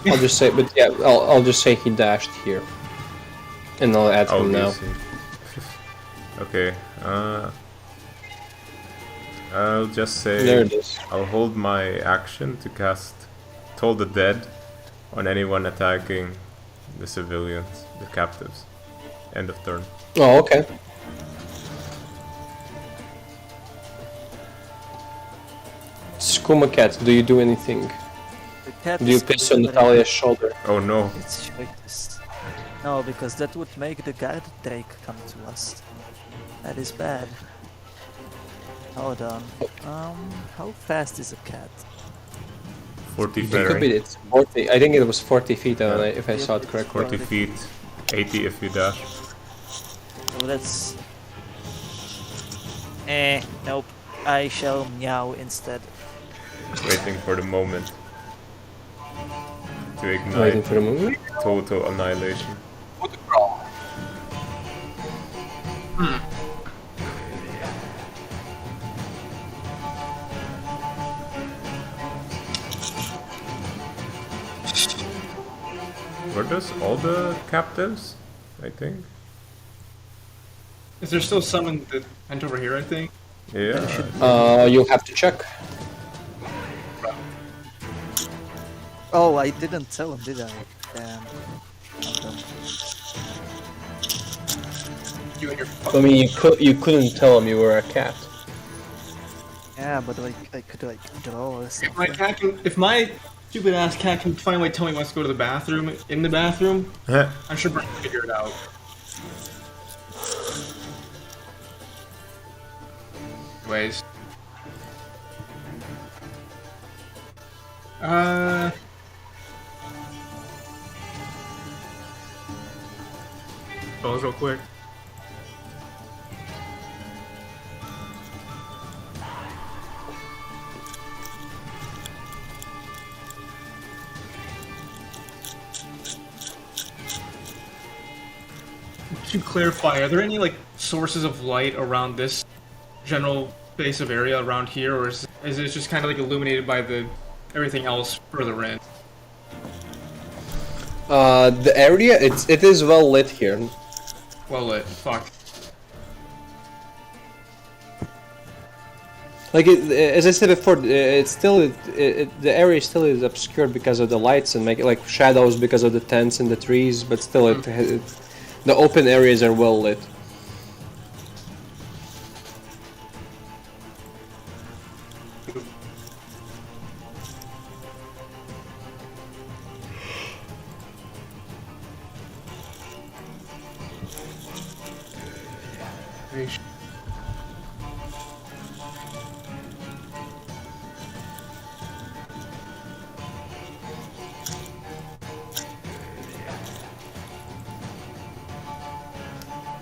I'll just say, but yeah, I'll just say he dashed here. And I'll add him now. Okay, I'll just say There it is. I'll hold my action to cast Toll the Dead on anyone attacking the civilians, the captives. End of turn. Oh, okay. Skooma cat, do you do anything? The cat Do you is piss on considering Natalia's shoulder? Oh no. its choices. No, because that would make the guard drake come to us. That is bad. Hold on. How fast is a cat? 40 It could ferry. be it's 40. I think it was 40 feet if I saw it correctly. 40 feet, 80 if you dash. So that's... nope. I shall meow instead. Waiting for the moment to Waiting ignite for the movement. total annihilation. Were those all the captives? I think. Is there still some in the tent over here, I think? Yeah. You'll have to check. Oh, I didn't tell him, did I? Damn. You and your I mean, you couldn't tell him you were a cat. Yeah, but like I could like draw or something. If my stupid ass cat can finally tell me he wants to go to the bathroom in the bathroom, I'm sure Brent can figure it out. Anyways. Pause real quick. To clarify, are there any like sources of light around this general base of area around here, or is it just kind of like illuminated by the everything else further in? The area it is well lit here. Well lit. Fuck. Like as I said before, it's still the area still is obscured because of the lights and make it like shadows because of the tents and the trees, but still the open areas are well lit.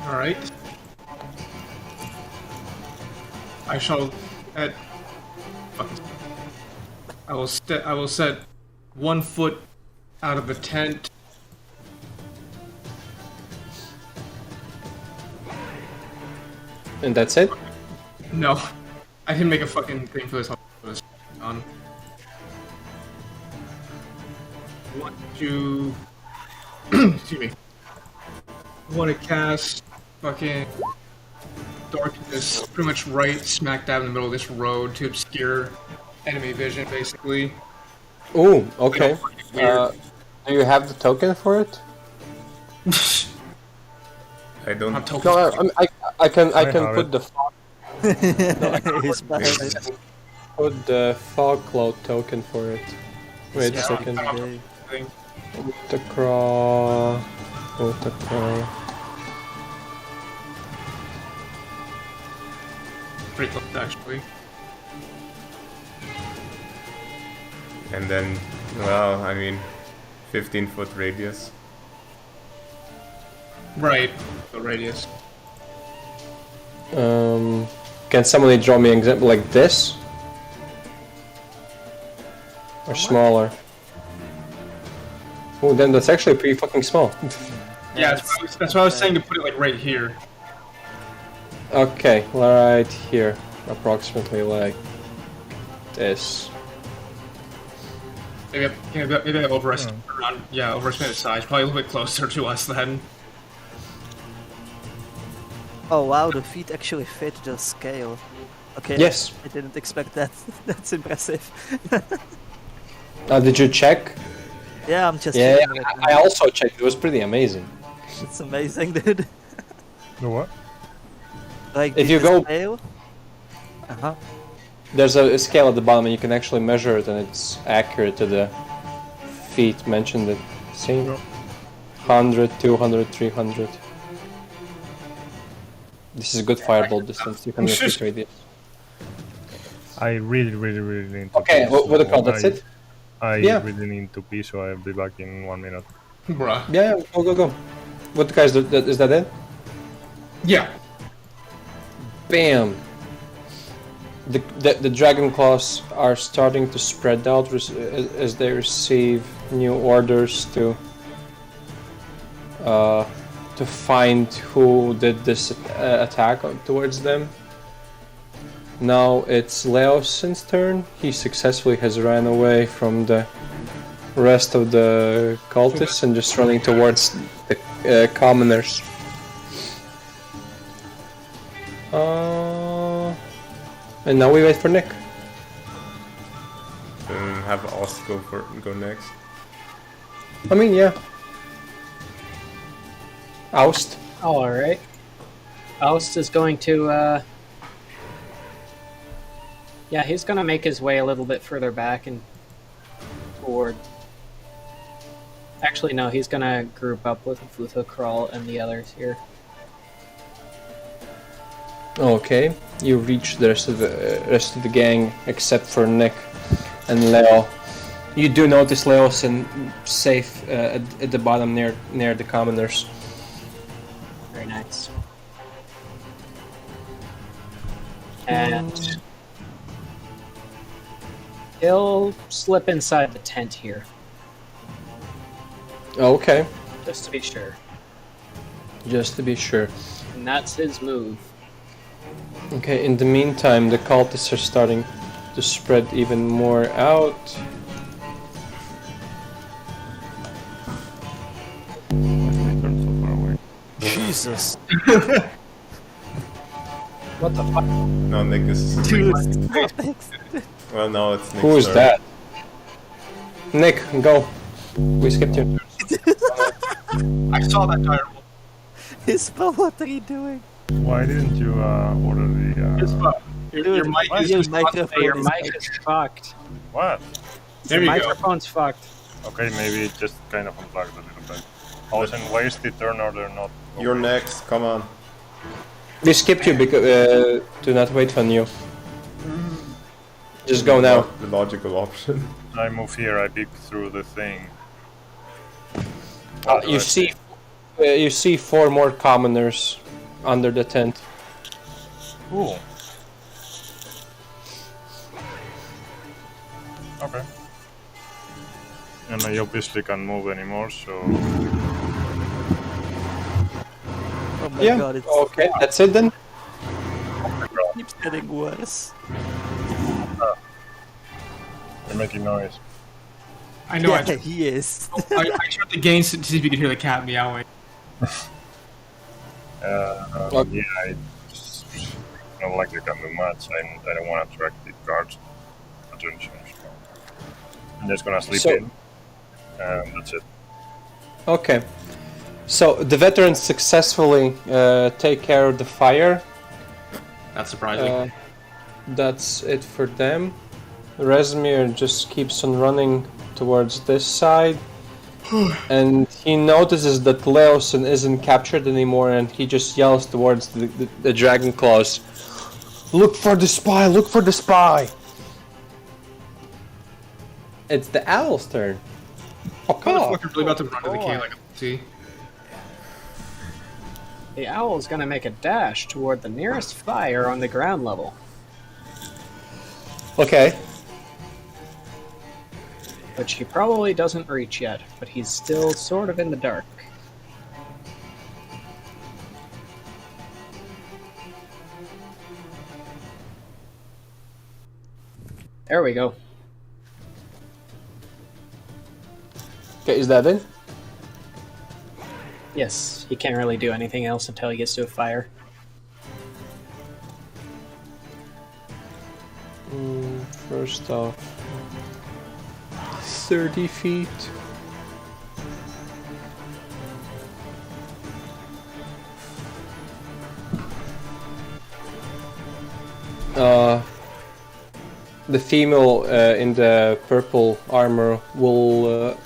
Alright. I shall I will set 1 foot out of the tent. And that's it? No. I didn't make a fucking thing for this. On. Want to excuse me. Want to cast fucking darkness pretty much right smack dab in the middle of this road to obscure enemy vision, basically. Oh, okay. Do you have the token for it? I don't. No, I can put the fog. He's behind it. Put the fog cloud token for it. Wait a second. Utacraw. Pretty close, actually. And then, well, I mean, 15-foot radius. Right, the radius. Can somebody draw me an example like this? Or smaller? Oh, then that's actually pretty fucking small. Yeah, that's why I was saying to put it like right here. Okay, right here. Approximately like this. Maybe I overestimated overestimated size. Probably a little bit closer to us then. Oh wow, the feet actually fit the scale. Okay. Yes. I didn't expect that. That's impressive. Did you check? Yeah, I'm just. Yeah, I also checked. It was pretty amazing. It's amazing, dude. The what? Like if you the go, scale? there's a scale at the bottom, and you can actually measure it, and it's accurate to the feet mentioned. See? 100, 200, 300. This is a good fireball distance, 300 feet radius. I really need to Okay, pee, what do you call so that's it? I Yeah. really need to pee, so I'll be back in 1 minute. Bruh. Yeah, go. What guys, is that it? Yeah. Bam! The dragon claws are starting to spread out as they receive new orders to find who did this attack towards them. Now it's Leosin's turn. He successfully has ran away from the rest of the cultists and just running towards the commoners. And now we wait for Nick. Have Ost go next. I mean, yeah. Oust. Alright. Oust is going to, yeah, he's gonna make his way a little bit further back and forward. Actually, no, he's gonna group up with Futha Crawl and the others here. Okay, you reach the rest of the gang except for Nick and Leo. You do notice Leosin safe at the bottom near the commoners. Very nice. And he'll slip inside the tent here, Okay, just to be sure. just to be sure. And that's his move. Okay, in the meantime, the cultists are starting to spread even more out. My turn so far away. Jesus. What the fuck? No, Nick is... Dude. Well, no, it's Nick's Who is turn. that? Nick, go. We skipped you. I saw that tire. Ispa, what are you doing? Why didn't you order the... Your mic is your just microphone Your is mic is fucked. What? There Your you go. microphone's fucked. Okay, maybe it just kind of unplugged a little bit. Listen, why is the turn order not... You're next, come on. We skipped you because do not wait on you. Just go now. The logical option. I move here, I peek through the thing. You see 4 more commoners under the tent. Cool. Okay. And I obviously can't move anymore, so... Oh my Yeah. god, it's Okay, that's it then. keeps getting worse. You're making noise. I know. Yeah, he is. I turned the gain to see if you could hear the cat meowing. Yeah, I just don't like the can do much. I don't want to attract the guards' attention. So I'm just gonna sleep So- in, and that's it. Okay. So the veterans successfully take care of the fire. That's surprising. That's it for them. Rezmir just keeps on running towards this side. And he notices that Leosin isn't captured anymore, and he just yells towards the dragon claws. Look for the spy! Look for the spy! It's the owl's turn. Oh, Motherfucker's really about to run to the cave like a pussy. The owl's gonna make a dash toward the nearest fire on the ground level. Okay. Which he probably doesn't reach yet, but he's still sort of in the dark. There we go. Okay, is that it? Yes, he can't really do anything else until he gets to a fire. First off, 30 feet. The female in the purple armor will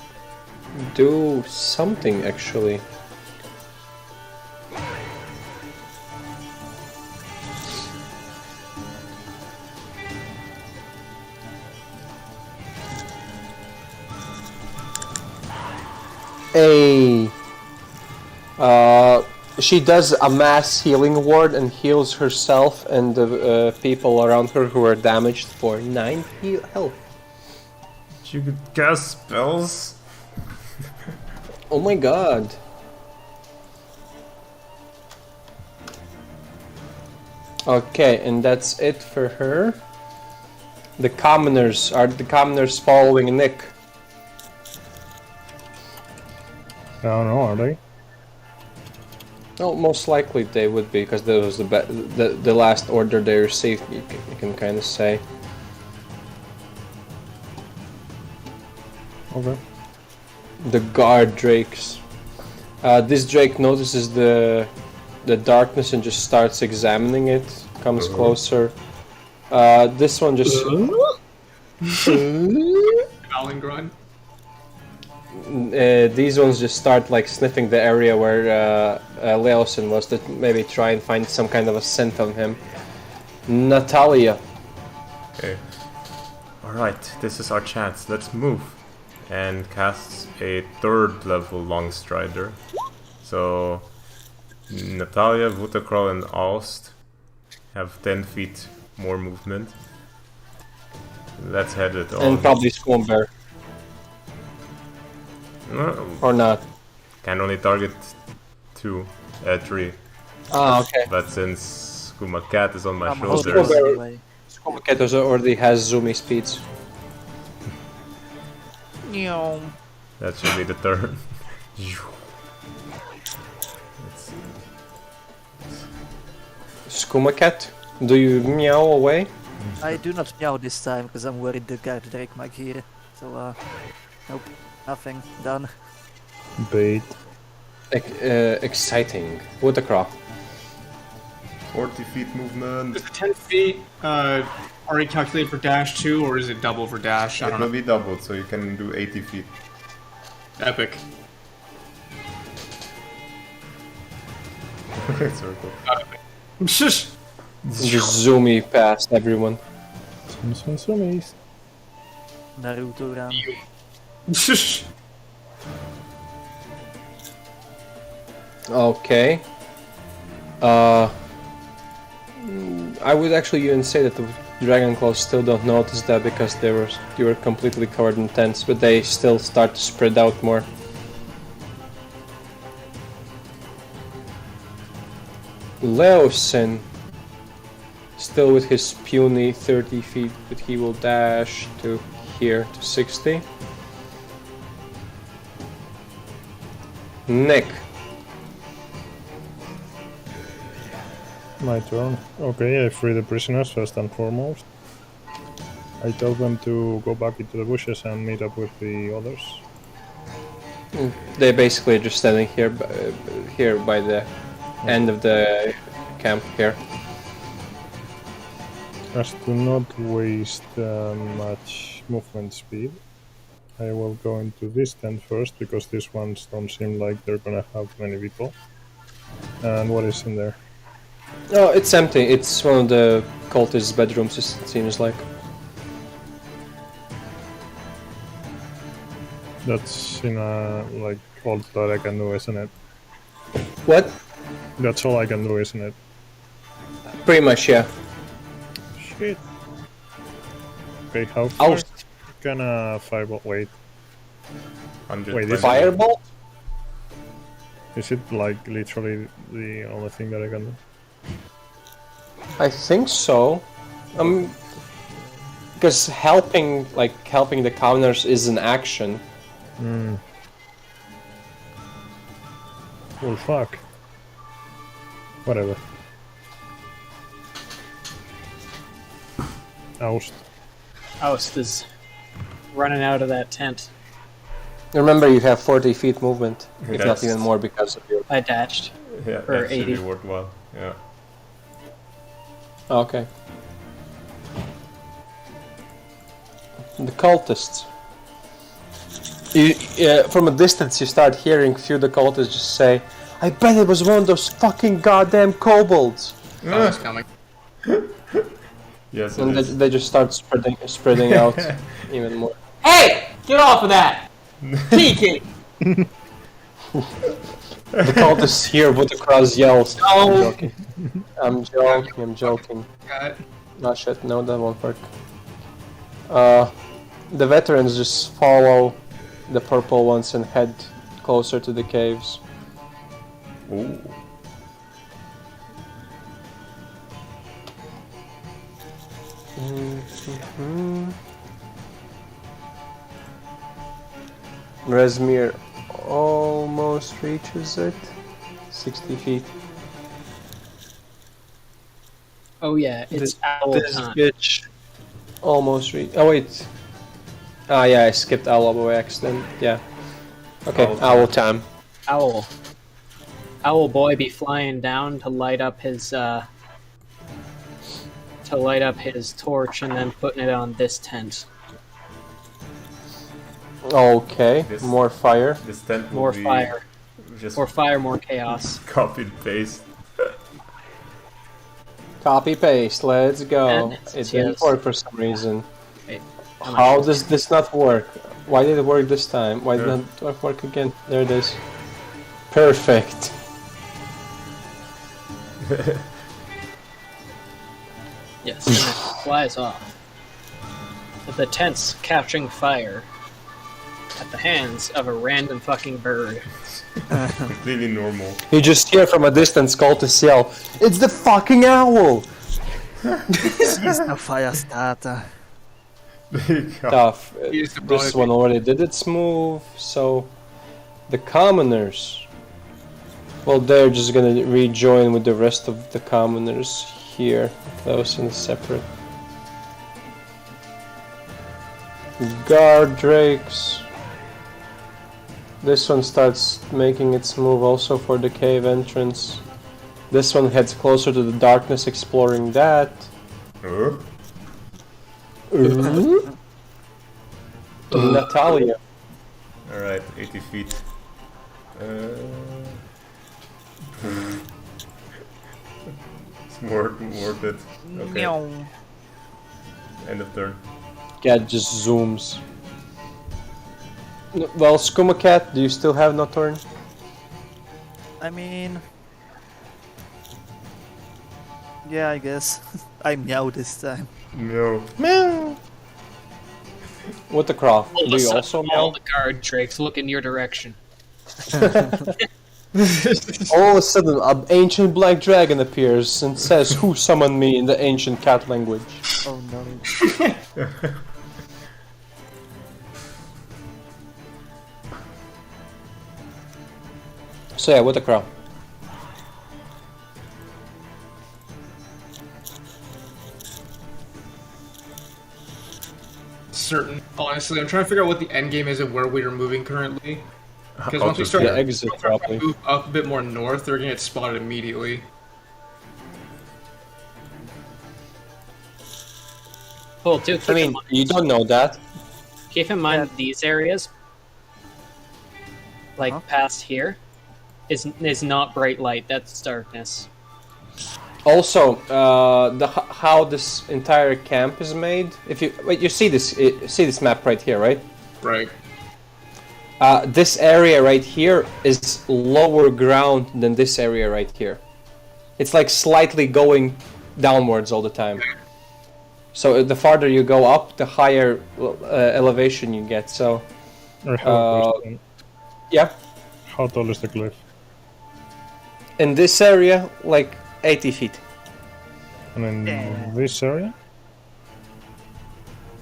do something actually. She does a mass healing ward and heals herself and the people around her who are damaged for 9 health. You could cast spells? Oh my god. Okay, and that's it for her. The commoners, are the commoners following Nick? I don't know, are they? No, most likely they would be, because that was the last order they received, you can kind of say. Okay. The guard drakes. This drake notices the darkness and just starts examining it, comes closer. This one just... Howling grunt. These ones just start like sniffing the area where Leosin was to maybe try and find some kind of a scent on him. Natalia. Okay. Alright, this is our chance. Let's move. And casts a 3rd level Longstrider. So Natalia, Vutakral, and Alst have 10 feet more movement. Let's head it on. And probably Squambear. No, or not? Can only target 3. Ah, okay. But since Skuma Cat is on my shoulders... Skuma Cat already has zoomy speeds. That should be the turn. Skuma Cat, do you meow away? I do not meow this time because I'm worried the guard drake might hear. So, nope, nothing, done. Bait. Exciting. Watercraft. 40 feet movement. Is the 10 feet already calculated for dash 2, or is it double for dash? I don't know. It will be doubled, so you can do 80 feet. Epic. Circle. Shush! Just zoomy past everyone. Zoomies. Naruto run. Shush! Okay. I would actually even say that the Dragon Claws still don't notice that because you were completely covered in tents, but they still start to spread out more. Leosin, still with his puny 30 feet, but he will dash to here to 60. Nick. My turn. Okay, I free the prisoners first and foremost. I tell them to go back into the bushes and meet up with the others. They basically are just standing here, here by the end of the camp here. As to not waste much movement speed, I will go into this tent first because these ones don't seem like they're gonna have many people. And what is in there? Oh, it's empty. It's one of the cultists' bedrooms, it seems like. That's in a, like, all that I can do, isn't it? What? That's all I can do, isn't it? Pretty much, yeah. Shit. Okay, how far can a fireball wait? Wait, is Firebolt? Is it like literally the only thing that I can do? I think so. Because helping the counters is an action. Hmm. Well, fuck. Whatever. Oust. Oust is running out of that tent. Remember, you have 40 feet movement, if not even more, because of your... I dashed. Yeah, for that 80. should be worthwhile. Yeah. Okay. The cultists. From a distance, you start hearing a few of the cultists just say, "I bet it was one of those fucking goddamn kobolds." Oh, it's coming. Yes, And they just start spreading out even more. Hey! Get off of that! Peeking! The cultists hear Woodacross yells. No. I'm joking. Got it. Oh shit, no, that won't work. The veterans just follow the purple ones and head closer to the caves. Ooh. Resmir almost reaches it. 60 feet. Oh yeah, it's owl This time. bitch almost reached. Oh wait. Ah yeah, I skipped owl by accident. Yeah. Okay, owl time. Owl. Owl boy be flying down to light up his torch and then putting it on this tent. Okay, more fire. This tent will More be fire. just More fire, more chaos. copy and paste. Copy paste. Let's go. And It didn't yes. work for some reason. Wait, How does this not work? Why did it work this time? Why did it not work again? There it is. Perfect. Yes, and it flies off. The tent's catching fire at the hands of a random fucking bird. Completely normal. You just hear from a distance cultists yell, "It's the fucking owl!" He's the fire starter. Tough. He's the This product. one already did its move, so the commoners. Well, they're just gonna rejoin with the rest of the commoners here. Those in separate. Guard drakes. This one starts making its move also for the cave entrance. This one heads closer to the darkness, exploring that. Natalia. Alright, 80 feet. It's worth it. Okay. Meow. End of turn. Cat just zooms. Well, Skooma Cat, do you still have no turn? I mean... Yeah, I guess. I meow this time. No. Meow! What the crow? All of Do a you sudden, also all meow? the guard drakes look in your direction. All of a sudden, an ancient black dragon appears and says, "Who summoned me?" in the ancient cat language. Oh no. So yeah, what the crow? Certain. Honestly, I'm trying to figure out what the end game is and where we are moving currently. Because How once we to start Yeah, exit probably. move up a bit more north, they're gonna get spotted immediately. Cool, too. I mean, you don't know that. Keep in mind these areas, like past here, is not bright light. That's darkness. Also, how this entire camp is made. If you wait, you see this map right here, right? Right. This area right here is lower ground than this area right here. It's like slightly going downwards all the time. So the farther you go up, the higher elevation you get. So, Or how, yeah, how tall is the cliff? in this area, like 80 feet. And in this area?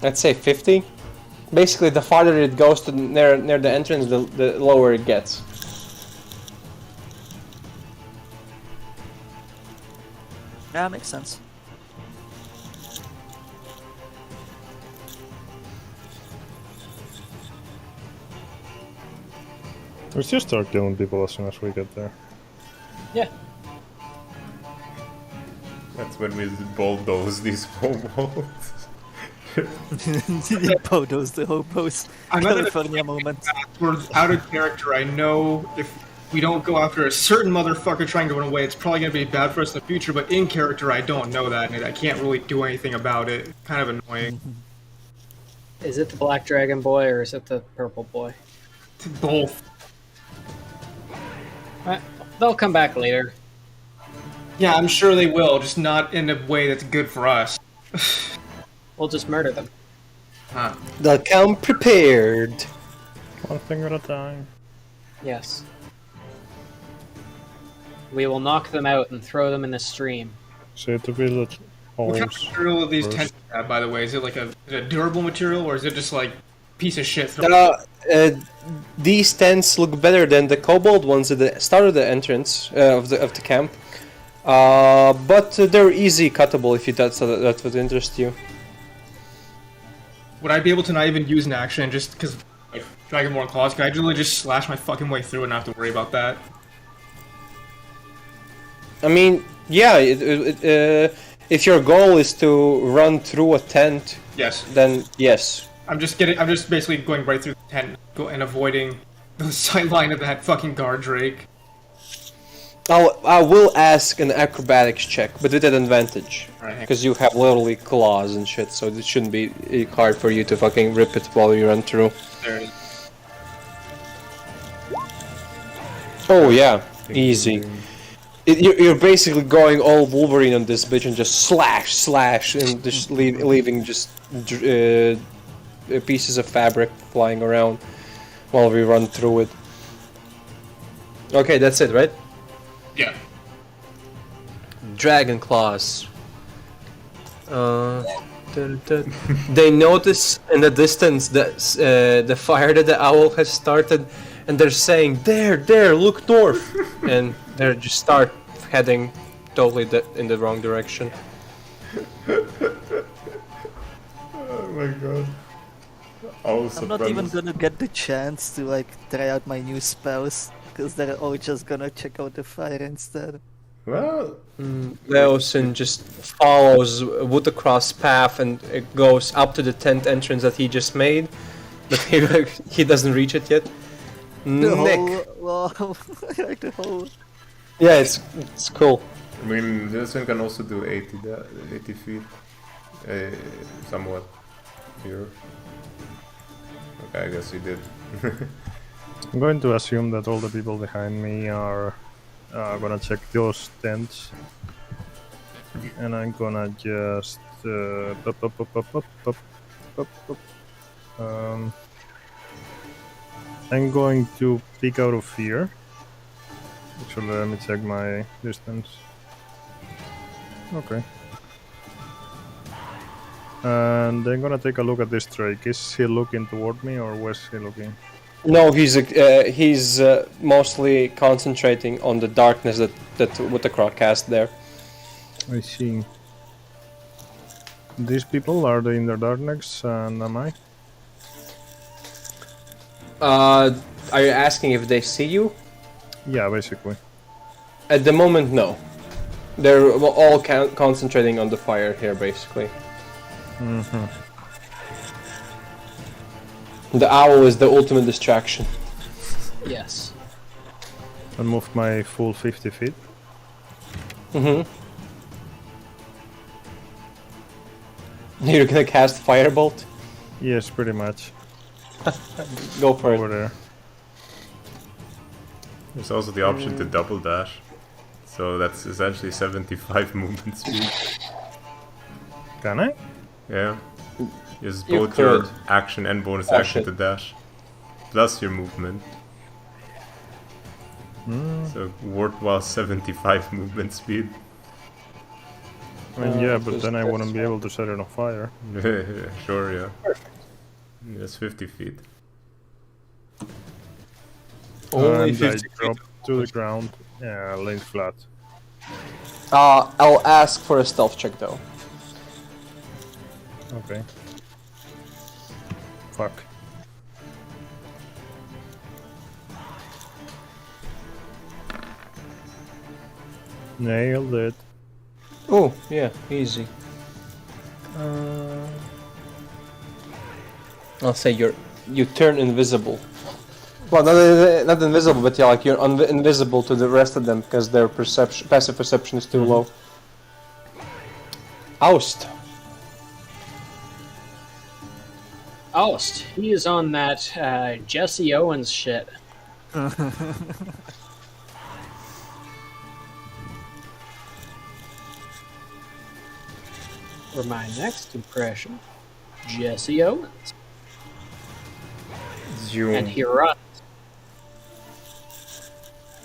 Let's say 50. Basically, the farther it goes to near the entrance, the lower it gets. Yeah, makes sense. Let's just start killing people as soon as we get there. Yeah. That's when we bulldoze these kobolds. Podos the hobos. I'm not California moment. We're out of character. I know if we don't go after a certain motherfucker trying to run away, it's probably gonna be bad for us in the future. But in character, I don't know that, and I can't really do anything about it. Kind of annoying. Is it the black dragon boy or is it the purple boy? Both. They'll come back later. Yeah, I'm sure they will, just not in a way that's good for us. We'll just murder them. Huh. They'll come prepared. One thing at a time. Yes. We will knock them out and throw them in the stream. Say to village What kind of halls. material are these first. tents have, by the way? Is it like a durable material, or is it just like piece of shit? These tents look better than the kobold ones at the start of the entrance of the camp. But they're easy cuttable if that's what interests you. Would I be able to not even use an action just because, like, Dragonborn Claws? Could I really just slash my fucking way through and not have to worry about that? I mean, yeah, if your goal is to run through a tent, Yes. then yes. I'm just basically going right through the tent and avoiding the sideline of that fucking guard drake. I will ask an acrobatics check, but with an advantage. Alright. Because you have literally claws and shit, so it shouldn't be hard for you to fucking rip it while you run through. There it is. Oh yeah, easy. You're basically going all Wolverine on this bitch and just slash, and just leaving just pieces of fabric flying around while we run through it. Okay, that's it, right? Yeah. Dragon claws. They notice in the distance that the fire that the owl has started, and they're saying, "There, look north," and they just start heading totally in the wrong direction. Oh my god. Also I'm not even gonna get the chance to like try out my new spells, because they're all just gonna check out the fire instead. Well, Leosin just follows Wood across path and it goes up to the tent entrance that he just made, but he doesn't reach it yet. The Nick. whole, wow, I like the whole. Yeah, it's cool. I mean, this one can also do 80 feet. Somewhat. Here. Okay, I guess he did. I'm going to assume that all the people behind me are gonna check those tents. And I'm gonna just... I'm going to peek out of here. Actually, let me check my distance. Okay. And I'm gonna take a look at this Drake. Is he looking toward me or where's he looking? No, he's mostly concentrating on the darkness that Woodacrow cast there. I see. These people, are they in the darkness and am I? Are you asking if they see you? Yeah, basically. At the moment, no. They're all concentrating on the fire here, basically. Mm-hmm. The owl is the ultimate distraction. Yes. I moved my full 50 feet. Mm-hmm. You're gonna cast Firebolt? Yes, pretty much. Go for Over it. there. There's also the option to double dash. So that's essentially 75 movement speed. Can I? Yeah. Use You both your could. action and bonus Oh, action shit. to dash. Plus your movement. So worthwhile 75 movement speed. I mean, yeah, but just then I that's wouldn't be able to set it on fire. Sure, yeah. That's 50 feet. Only And 50 I drop to the ground. Yeah, laid flat. I'll ask for a stealth check though. Okay. Fuck. Nailed it. Oh, yeah, easy. I'll say you turn invisible. Well, not invisible, but yeah, like you're invisible to the rest of them because their passive perception is too low. Oust. Oust. He is on that Jesse Owens shit. For my next impression, Jesse Owens. Zoom. And he runs.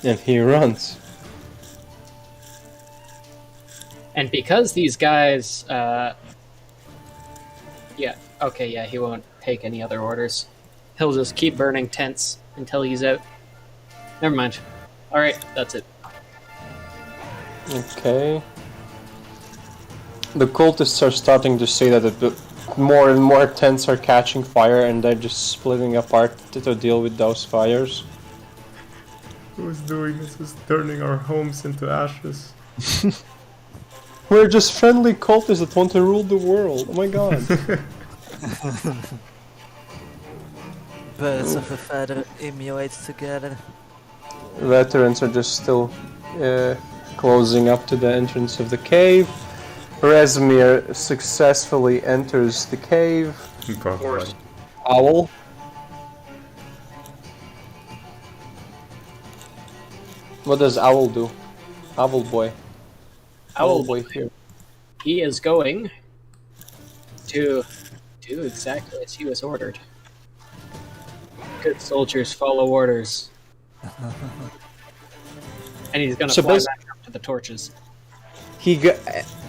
And he runs. And because these guys, he won't take any other orders. He'll just keep burning tents until he's out. Never mind. Alright, that's it. Okay. The cultists are starting to see that more and more tents are catching fire and they're just splitting apart to deal with those fires. Who's doing this? Who's turning our homes into ashes? We're just friendly cultists that want to rule the world. Oh my god. Birds of a feather emulate together. Veterans are just still closing up to the entrance of the cave. Rezmir successfully enters the cave. Of course. Owl. What does Owl do? Owl boy. Owl boy here. He is going to do exactly as he was ordered. Good soldiers follow orders. And he's gonna fly back up to the torches.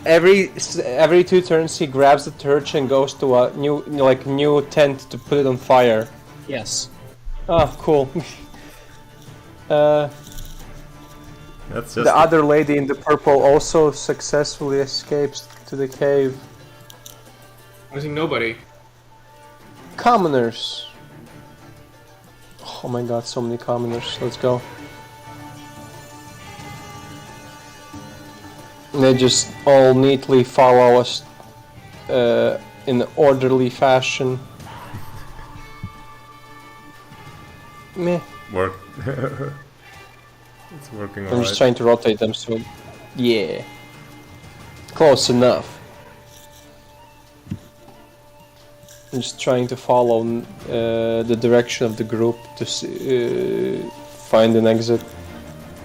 Every 2 turns he grabs the torch and goes to a new tent to put it on fire. Yes. Oh, cool. That's just the other lady in the purple also successfully escapes to the cave. I think nobody. Commoners. Oh my god, so many commoners. Let's go. They just all neatly follow us in orderly fashion. Meh. Work. It's working alright. I'm just trying to rotate them, so yeah. Close enough. I'm just trying to follow the direction of the group to find an exit.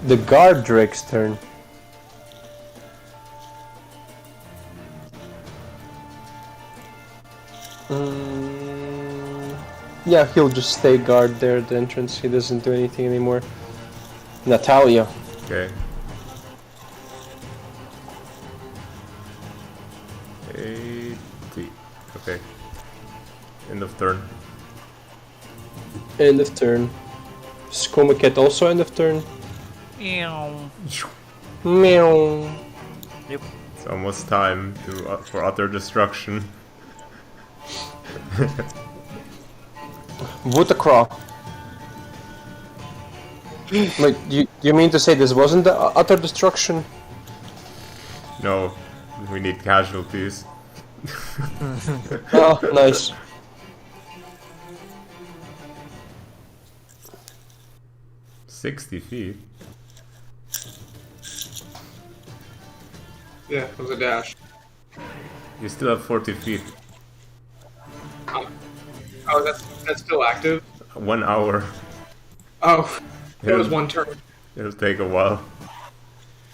The guard Drake's turn. Yeah, he'll just stay guard there at the entrance. He doesn't do anything anymore. Natalia. Okay. 80. Okay. End of turn. End of turn. Skomaket also end of turn. Meow. Meow. Yep. It's almost time for utter destruction. Vutakra. Like, you mean to say this wasn't the utter destruction? No, we need casualties. Oh, nice. $60 feet. Yeah, it was a dash. You still have 40 feet. Oh, that's still active? 1 hour. Oh, that was 1 turn. It'll take a while.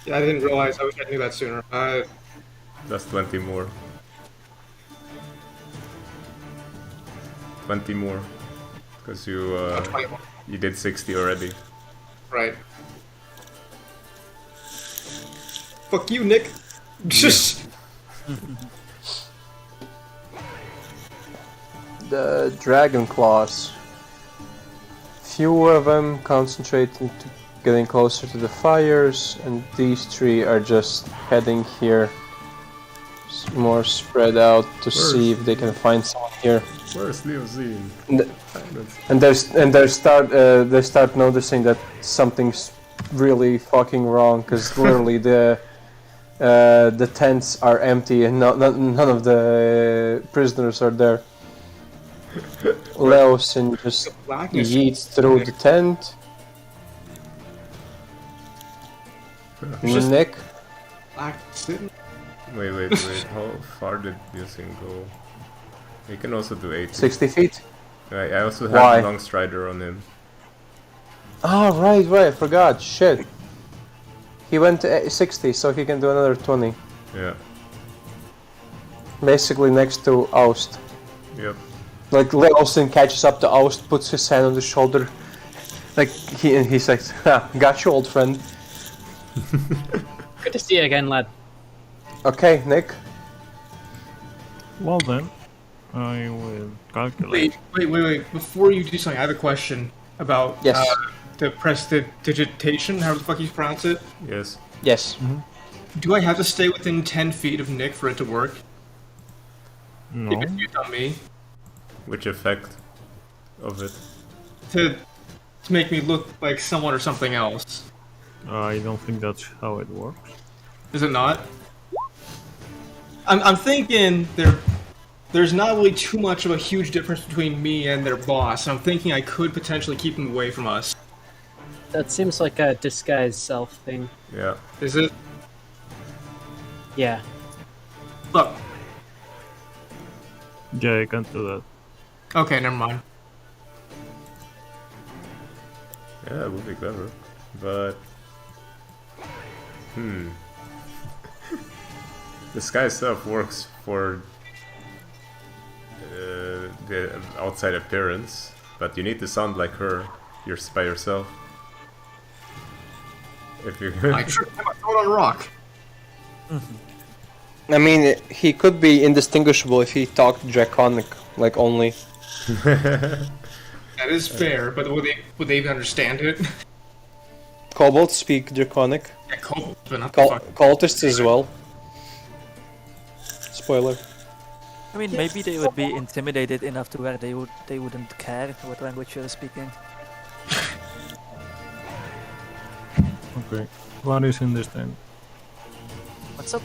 Yeah, I didn't realize. I wish I knew that sooner. That's 20 more. 20 more. Because you did 60 already. Right. Fuck you, Nick. Just. The dragon claws. Few of them concentrate into getting closer to the fires, and these 3 are just heading here, more spread out to see if they can find someone here. Where's Leozine? And they start noticing that something's really fucking wrong, because literally the tents are empty and none of the prisoners are there. Leosin just Blackness. yeets through the tent. Nick, Black sitting. Wait. How far did this thing go? He can also do 80. 60 feet. Right, I also have Why? Long Strider on him. Ah, right, I forgot. Shit. He went to 60, so he can do another 20. Yeah. Basically next to Oust. Yep. Like Leosin catches up to Oust, puts his hand on the shoulder. Like he says, ha, got you, old friend. Good to see you again, lad. Okay, Nick. Well then, I will calculate. Wait. Before you do something, I have a question about Yes. the prestidigitation. How the fuck you pronounce it? Yes. Yes. Do I have to stay within 10 feet of Nick for it to work? No. If it's used on me? Which effect of it? To make me look like someone or something else. I don't think that's how it works. Is it not? I'm thinking there's not really too much of a huge difference between me and their boss. I'm thinking I could potentially keep them away from us. That seems like a disguise self thing. Yeah. Is it? Yeah. Look. Yeah, I can't do that. Okay, never mind. Yeah, it would be clever. But... Disguise stuff works for the outside appearance, but you need to sound like her by yourself. If you I tripped him, I threw it on a rock. I mean, he could be indistinguishable if he talked Draconic, like only. That is fair, but would they even understand it? Kobolds speak Draconic. Yeah, kobolds, but not Cultists as well. Spoiler. I mean, maybe they would be intimidated enough to where they wouldn't care what language you're speaking. Okay. What is in this tent? What's up?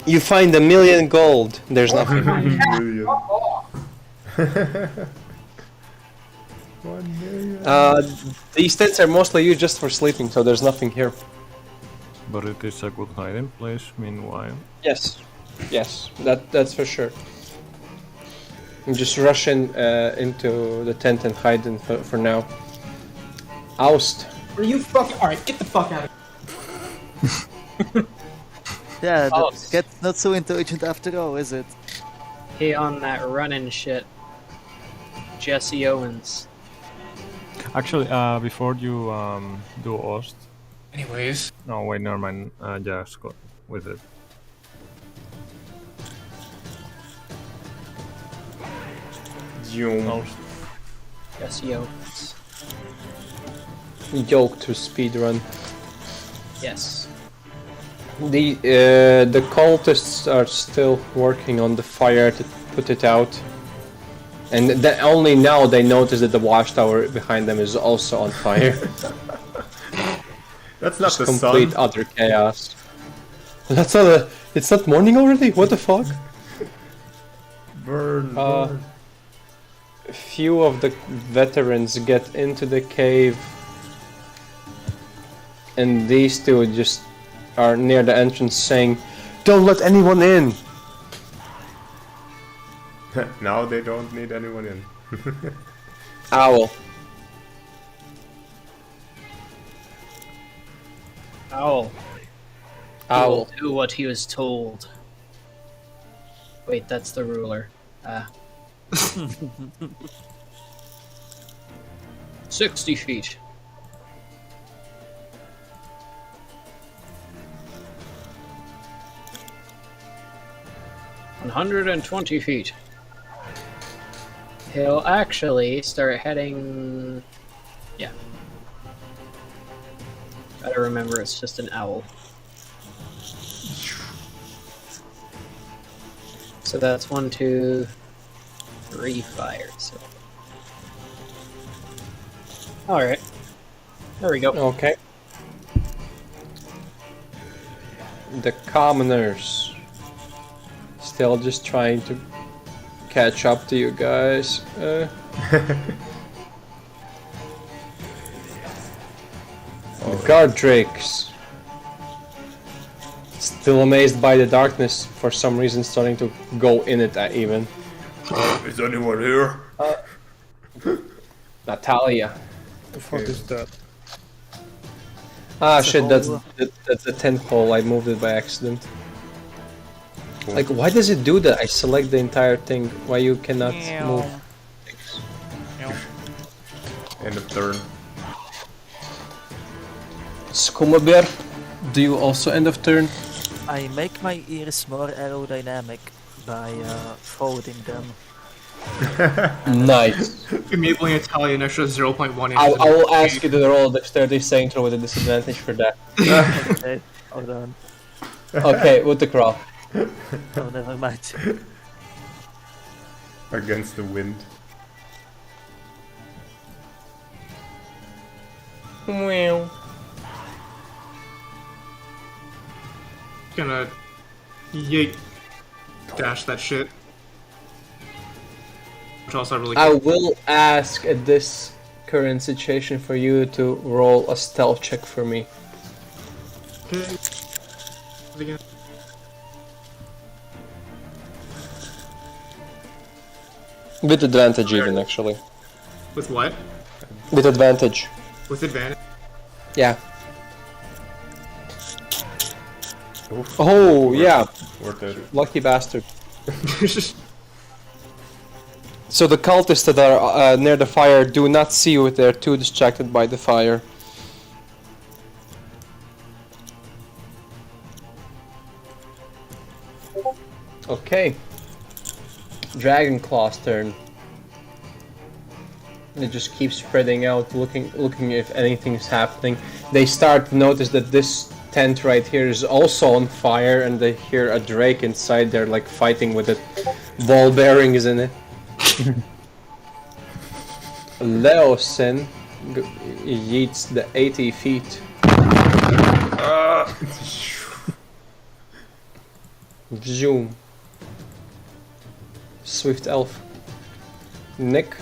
You find 1,000,000 gold. There's nothing. 1,000,000. 1,000,000. These tents are mostly used just for sleeping, so there's nothing here. But it is a good hiding place, meanwhile. Yes, that's for sure. You just rush into the tent and hide for now. Oust. Are you fucking... Alright, get the fuck out of here. Yeah, get not so intelligent after all, is it? Hey, on that running shit. Jesse Owens. Actually, before you do Ost... Anyways. No, wait, never mind. Just go with it. Ost. Jesse Owens. Yoke to speedrun. Yes. The cultists are still working on the fire to put it out, and only now they notice that the watchtower behind them is also on fire. That's not Just the complete sun. utter chaos. That's not a. It's not morning already. What the fuck? Burn. A few of the veterans get into the cave, and these two just are near the entrance saying, "Don't let anyone in." Now they don't need anyone in. Owl. Owl. He will do what he was told. Wait, that's the ruler. 60 feet. $120 feet. He'll actually start heading... Yeah. Gotta remember it's just an owl. So that's 1, 2, 3 fires. Alright. There we go. Okay. The commoners still just trying to catch up to you guys. Guard drakes. Still amazed by the darkness, for some reason starting to go in it even. Is anyone here? Natalia. What is that? Ah It's a shit, that's hole. that's a tent pole, I moved it by accident. Like, why does it do that? I select the entire thing, why you cannot move? End of turn. Skooma Bear, do you also end of turn? I make my ears more aerodynamic by folding them. Nice. Enabling Italian extra 0.1 inches. I will ask you to roll a dexterity saving throw with a disadvantage for that. Okay, hold on. Okay, with the crawl. Oh, never mind. Against the wind. Gonna yeet dash that shit. Which also really I cool. will ask at this current situation for you to roll a stealth check for me. Okay. Again. With advantage even, actually. With what? With advantage. With advantage? Yeah. Oof. Oh, yeah. Worth it. Lucky bastard. So the cultists that are near the fire do not see you, they're too distracted by the fire. Okay. Dragonclaw's turn. They just keep spreading out, looking if anything's happening. They start to notice that this tent right here is also on fire, and they hear a drake inside there, like fighting with it. Ball bearings in it. Leosin yeets the 80 feet. Zoom. Swift elf. Nick.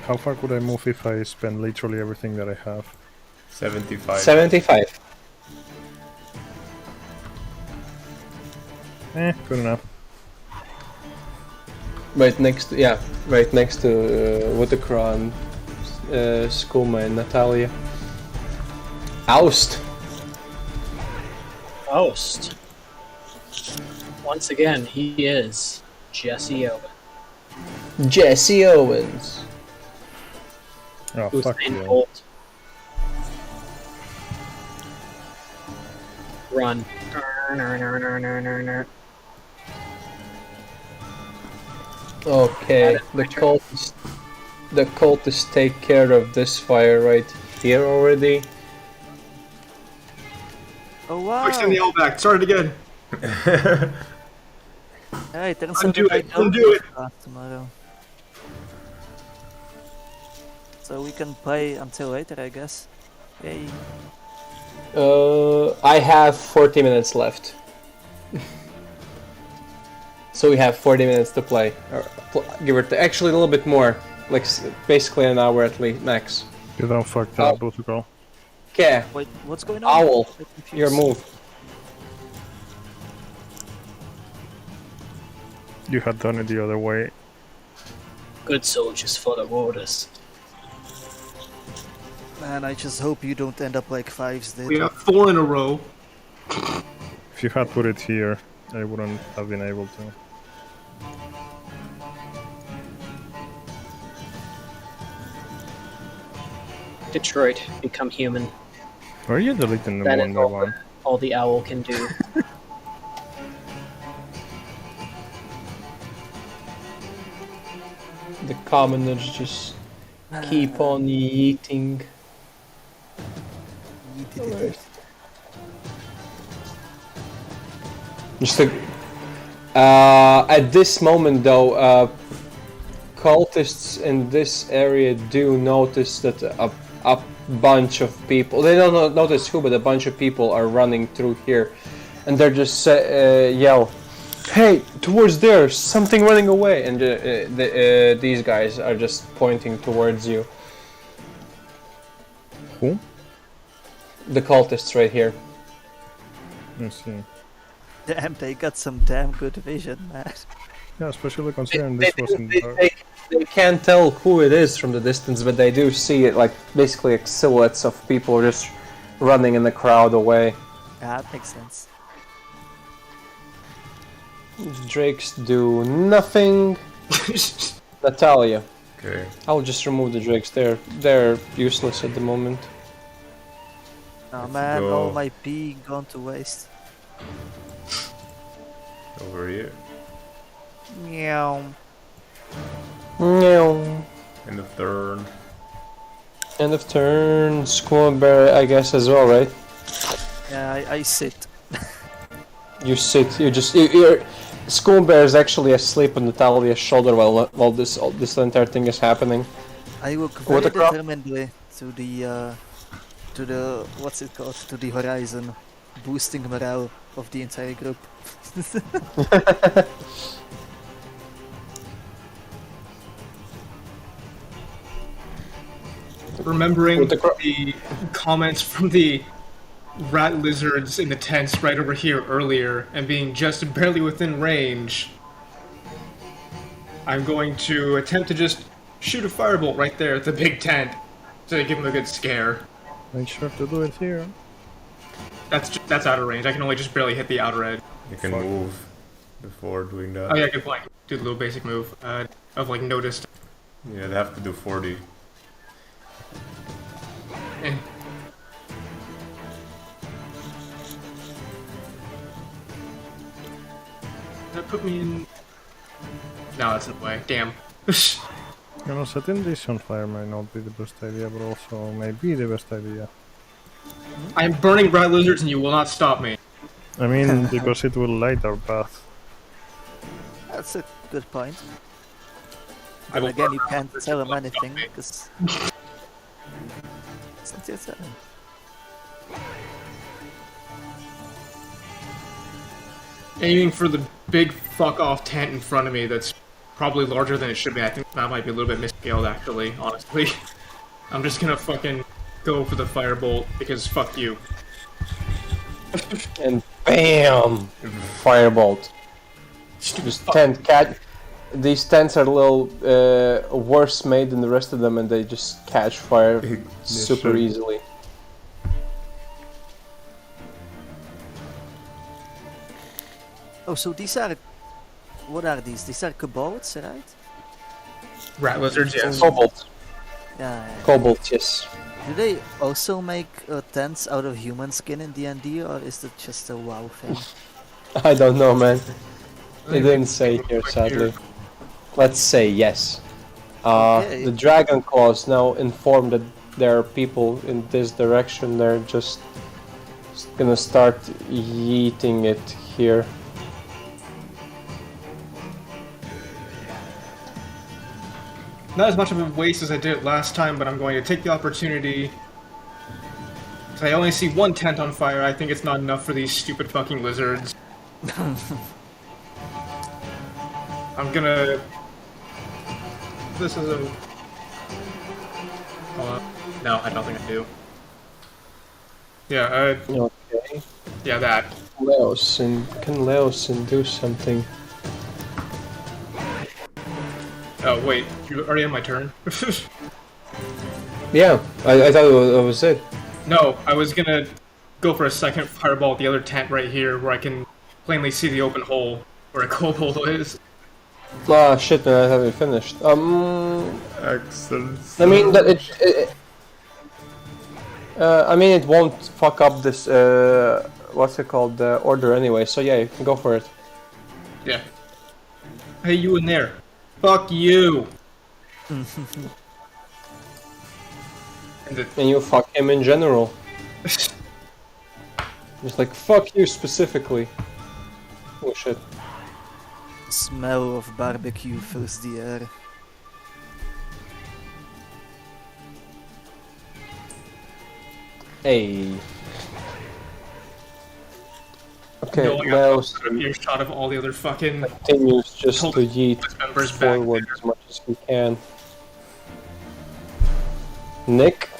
How far could I move if I spend literally everything that I have? 75. 75. Good enough. Right next to, yeah, right next to Woodacron, Skooma and Natalia. Oust. Oust. Once again, he is Jesse Owen. Jesse Owens. Oh, fuck Usain you. Bolt. Run. Okay, the cultists take care of this fire right here already. Oh wow! Quick, send the L back. Start it again. Alright, then Undo it, undo it. tomorrow. So we can play until later, I guess. Yay. I have 40 minutes left. So we have 40 minutes to play. Or, give it actually a little bit more. Like basically an hour at least max. You don't fuck that, Protocol. Okay. Wait, what's going on? Owl, I'm confused. your move. You had done it the other way. Good soldiers follow orders. Man, I just hope you don't end up like Fives did. We have 4 in a row. If you had put it here, I wouldn't have been able to. Detroit, become human. Why are you deleting them That one is by one? all the owl can do. The commoners just keep on eating. Just at this moment though, cultists in this area do notice that a bunch of people, they don't notice who, but a bunch of people are running through here, and they're just yell, Hey, towards there, something running away, and these guys are just pointing towards you. Who? The cultists right here. Let's see. Damn, they got some damn good vision, man. Yeah, especially considering this wasn't dark. They can't tell who it is from the distance, but they do see it, like basically like silhouettes of people just running in the crowd away. Yeah, that makes sense. Drakes do nothing. Natalia. Okay. I'll just remove the drakes. They're useless at the moment. Oh man, go. all my pee gone to waste. Over here. Meow. Meow. End of turn. End of turn. Squad bear, I guess, as well, right? Yeah, I sit. You sit. You're. School bear is actually asleep on Natalia's shoulder while this entire thing is happening. I look What very a crop. determinedly to the what's it called, to the horizon, boosting morale of the entire group. Remembering With the the comments from the rat lizards in the tents right over here earlier and being just barely within range, I'm going to attempt to just shoot a firebolt right there at the big tent to give him a good scare. Make sure to do it here. That's out of range. I can only just barely hit the outer edge. You can move before doing that. Oh yeah, good point. Do the little basic move of like noticed. Yeah, they have to do 40. Eh. That put me in. No, that's in the way. Damn. You know, setting this on fire might not be the best idea, but also may be the best idea. I am burning rat lizards and you will not stop me. I mean, because it will light our path. That's a good point. I will Again, burn you rat can't lizards, tell you him will not anything stop me. because it's not your turn. Aiming for the big fuck off tent in front of me that's probably larger than it should be. I think that might be a little bit misscaled actually, honestly. I'm just gonna fucking go for the firebolt because fuck you. And bam! Firebolt. Just these tents are a little worse made than the rest of them, and they just catch fire super should. easily. Oh, so these are... What are these? These are kobolds, right? Rat lizards, yes. Cobalt. Yeah. Cobalt, yes. Do they also make tents out of human skin in D&D, or is it just a WoW thing? I don't know, man. They didn't say here, sadly. Let's say yes. Okay. The Dragon Claws now informed that there are people in this direction. They're just gonna start yeeting it here. Not as much of a waste as I did last time, but I'm going to take the opportunity. 'Cause I only see one tent on fire. I think it's not enough for these stupid fucking lizards. I'm gonna. This is a. Hold on. No, I don't think I do. Yeah, Okay. yeah, that. Can Leosin do something? Oh, wait, you already had my turn? Yeah, I thought it was it. No, I was gonna go for a second fireball at the other tent right here where I can plainly see the open hole where a kobold is. Ah, shit, man, I haven't finished. Excellent. I mean, that I mean, it won't fuck up this, what's it called, order anyway, so yeah, you can go for it. Yeah. Hey, you in there. Fuck you! And you fuck him in general. Just like, fuck you specifically. Oh shit. The smell of barbecue fills the air. Hey. Okay, No, I got now a earshot of all the other fucking continues just to yeet members back forward as much as we can. Nick?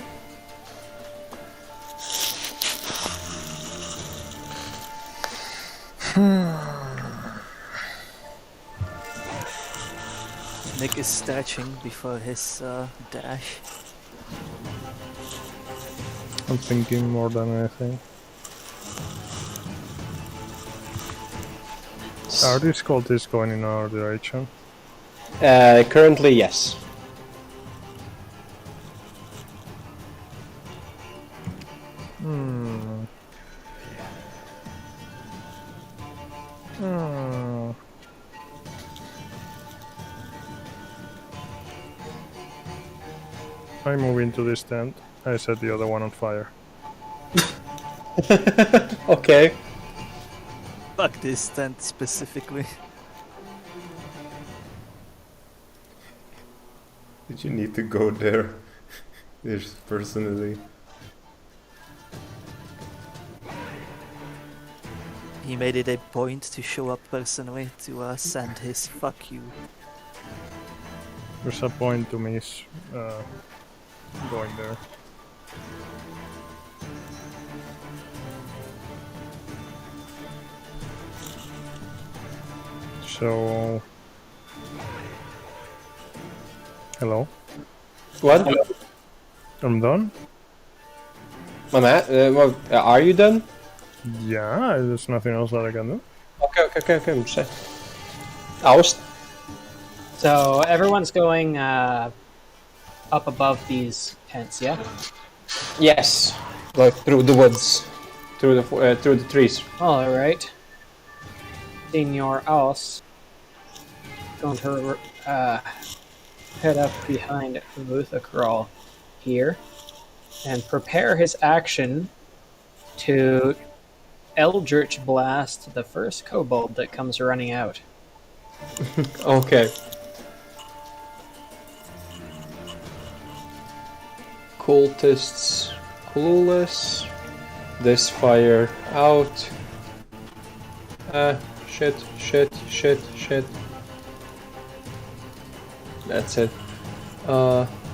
Nick is stretching before his dash. I'm thinking more than anything. Are these cultists going in our direction? Currently, yes. Hmm. Hmm. I move into this tent. I set the other one on fire. Okay. Fuck this tent specifically. Did you need to go there? This personally. He made it a point to show up personally to send his fuck you. There's a point to me going there. So... Hello? What? I'm done? Are you done? Yeah, there's nothing else that I can do. Okay, I'm just saying. Oust? So everyone's going up above these tents, yeah? Yes. Like through the woods. Through the trees. Alright. Senor Aus going to head up behind Luthacrawl here and prepare his action to Eldritch Blast the first kobold that comes running out. Okay. Cultists clueless. This fire out. Shit. That's it.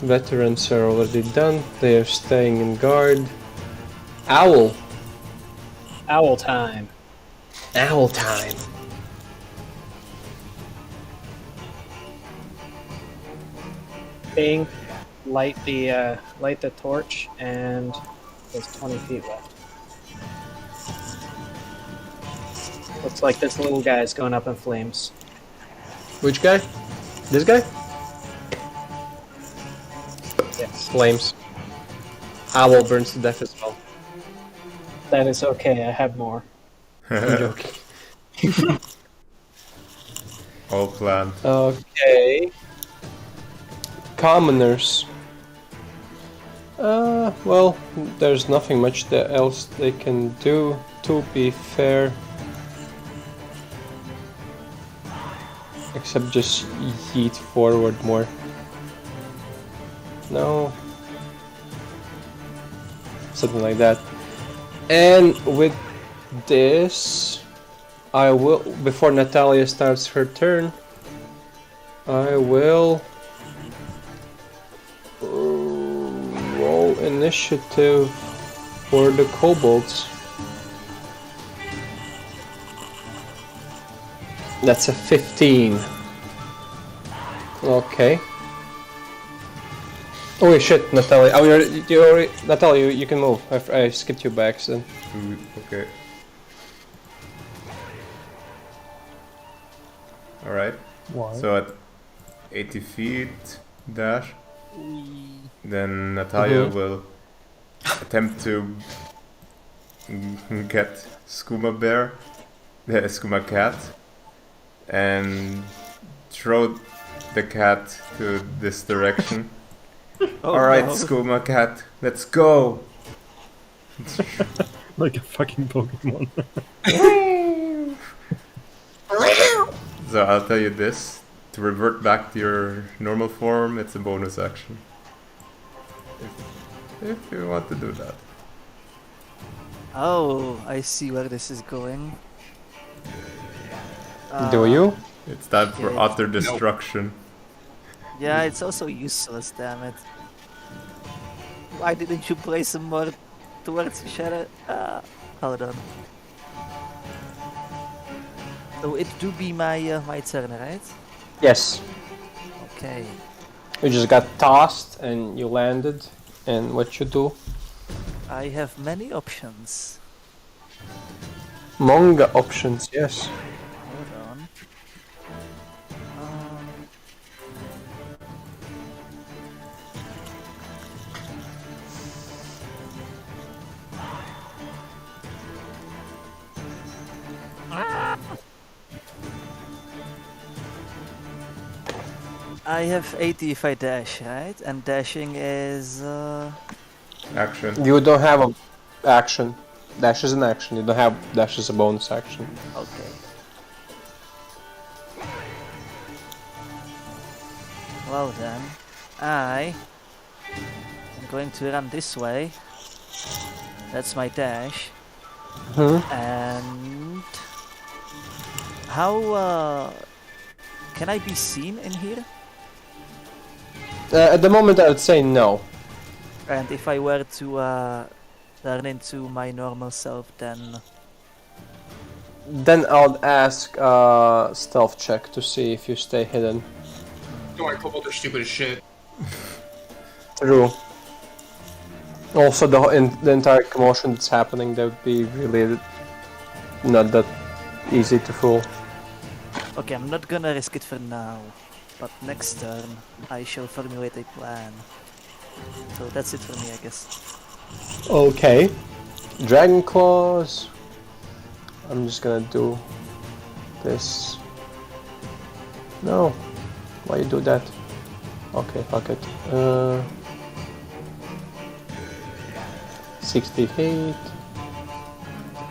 Veterans are already done. They are staying in guard. Owl. Owl time. Owl time. Bing. Light the torch, and there's 20 feet left. Looks like this little guy is going up in flames. Which guy? This guy? Yes. Flames. Owl burns to death as well. That is okay, I have more. I'm joking. All planned. Okay. Commoners. Well, there's nothing much else they can do, to be fair. Except just yeet forward more. No. Something like that. And with this, I will, before Natalia starts her turn, I will roll initiative for the kobolds. That's a 15. Okay. Oh wait, shit, Natalia. Oh, you already, Natalia, you can move. I skipped you by accident. Okay. Alright. Why? So at 80 feet dash, then Natalia will attempt to get Skooma Cat, and throw the cat to this direction. Alright, no. Skooma Cat, let's go! Like a fucking Pokemon. So I'll tell you this, to revert back to your normal form, it's a bonus action. If you want to do that. Oh, I see where this is going. Do you? It's time for Okay. utter destruction. Yeah, it's also useless, damn it. Why didn't you play some more towards each other? Hold on. So it do be my turn, right? Yes. Okay. You just got tossed and you landed. And what you do? I have many options. Manga options, yes. Hold on. I have 80 if I dash, right? And dashing is Action. You don't have a action. Dash is an action. You don't have dash is a bonus action. okay. Well then, I am going to run this way. That's my dash. And how can I be seen in here? At the moment, I would say no. And if I were to turn into my normal self, then Then I'll ask stealth check to see if you stay hidden. Don't worry, kobolds are stupid as shit. True. Also, the entire commotion that's happening, that would be really not that easy to fool. okay, I'm not gonna risk it for now. But next turn, I shall formulate a plan. So that's it for me, I guess. Okay. Dragon claws. I'm just gonna do this. No. Why you do that? Okay, fuck it. 60 feet.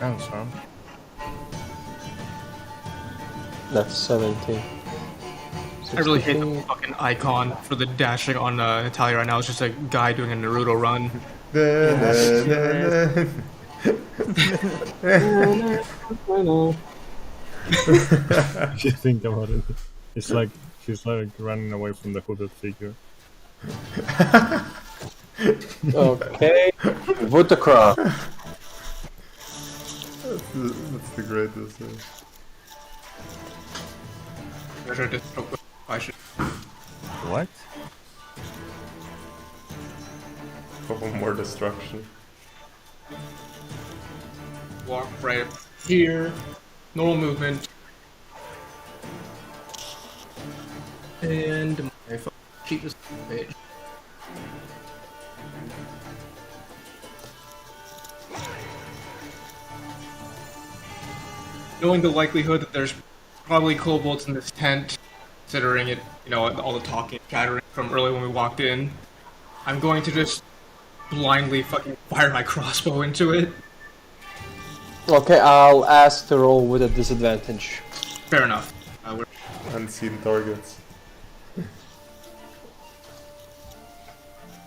And so. That's 70. I really hate 60 the fucking icon for the dashing on Natalia right now. It's just a guy doing a Naruto run. If you think about it, it's like she's like running away from the hooded figure. Okay. Vutacra. That's the greatest thing. I should. What? Couple more destruction. Walk right here. Normal movement. And my cheapest page. Knowing the likelihood that there's probably kobolds in this tent, considering it, you know, all the talking, chattering from early when we walked in, I'm going to just blindly fucking fire my crossbow into it. Okay, I'll ask to roll with a disadvantage. Fair enough. Unseen targets.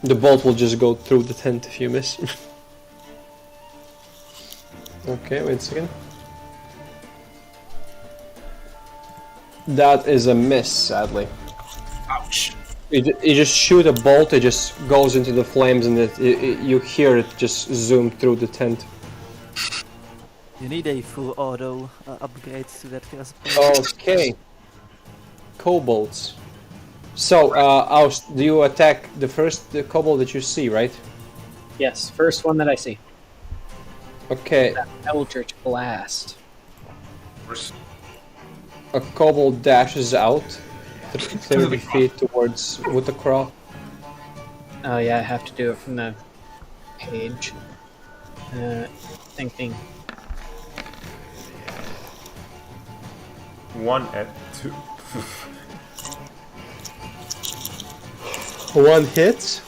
The bolt will just go through the tent if you miss. Okay, wait a second. That is a miss, sadly. Ouch. You just shoot a bolt, it just goes into the flames, and you hear it just zoom through the tent. You need a full auto upgrade to that crossbow. Okay. Kobolds. So, do you attack the first kobold that you see, right? Yes, first one that I see. Okay. Eldritch Blast. A kobold dashes out 30 feet towards Wutacraw. Oh yeah, I have to do it from the page. Thinking. 1 at 2. One hit.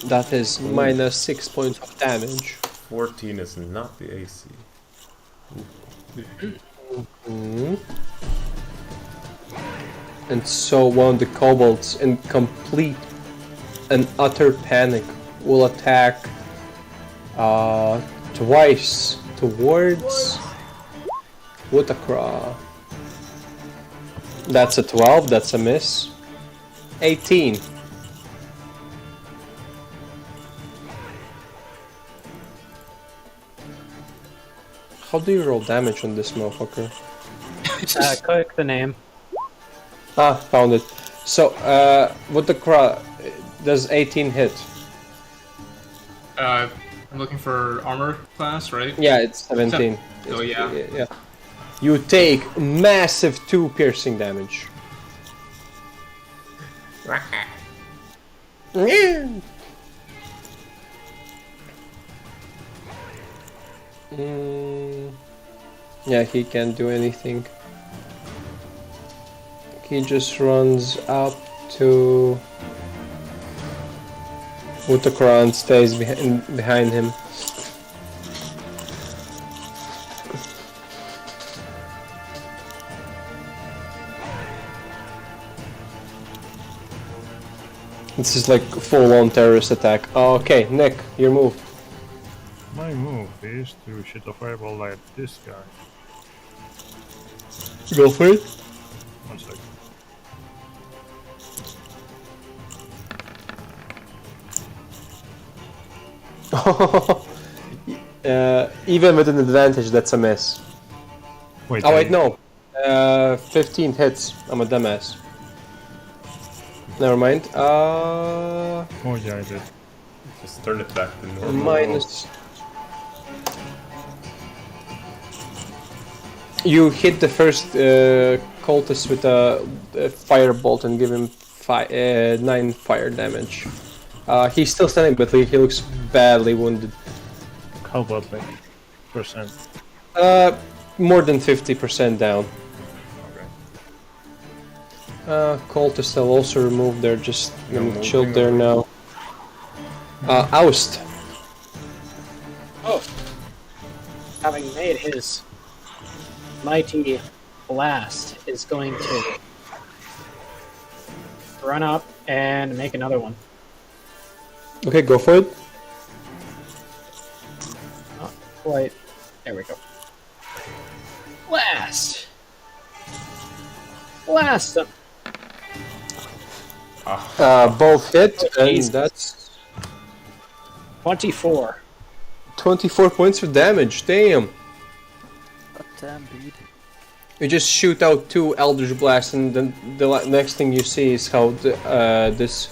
That is minus 6 points of damage. 14 is not the AC. And so one of the kobolds, in complete and utter panic, will attack twice towards Woodacraw. That's a 12, that's a miss. 18. How do you roll damage on this motherfucker? Click the name. Ah, found it. So, Woodacraw, does 18 hit? I'm looking for armor class, right? Yeah, it's 17. Oh yeah. Yeah. You take massive 2 piercing damage. Yeah, he can't do anything. He just runs up to Woodacraw and stays behind him. This is like full-on terrorist attack. Okay, Nick, your move. My move is to shoot a fireball at this guy. Go for it. 1 second. Even with an advantage, that's a miss. Wait, Oh wait, no. 15 hits. I'm a dumbass. Never mind. Oh yeah, I did. Just turn it back to normal. Minus. You hit the first cultist with a firebolt and give him 9 fire damage. He's still standing, but he looks badly wounded. How about like percent? More than 50% down. Cultists have also removed. They're just chilled there now. Oust. Oh. Having made his mighty blast, is going to run up and make another one. Okay, go for it. Not quite. There we go. Blast! Blast him! Both hit, and Jesus. that's 24. 24 points of damage. Damn. Damn, dude. You just shoot out 2 Eldritch Blasts, and then the next thing you see is how this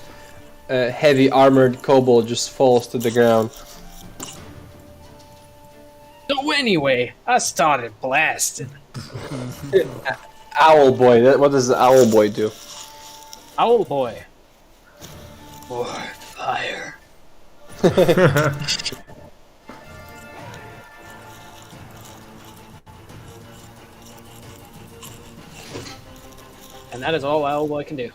heavy armored kobold just falls to the ground. So anyway, I started blasting. Owl Boy. What does the Owl Boy do? Owl boy. More fire. And that is all Owl boy can do.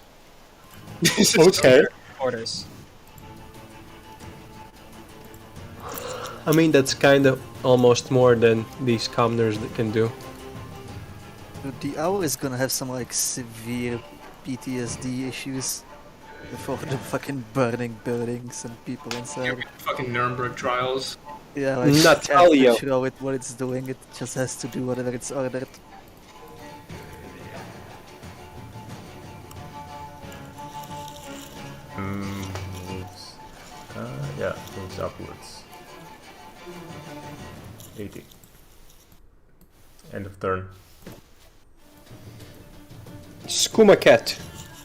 Okay. Orders. I mean, that's kind of almost more than these commoners can do. The owl is gonna have some like severe PTSD issues before the fucking burning buildings and people inside. Fucking Nuremberg trials. Yeah, like Natalia. can't control it what it's doing. It just has to do whatever it's ordered. Moves. Yeah, moves upwards. 80. End of turn. Skooma Cat.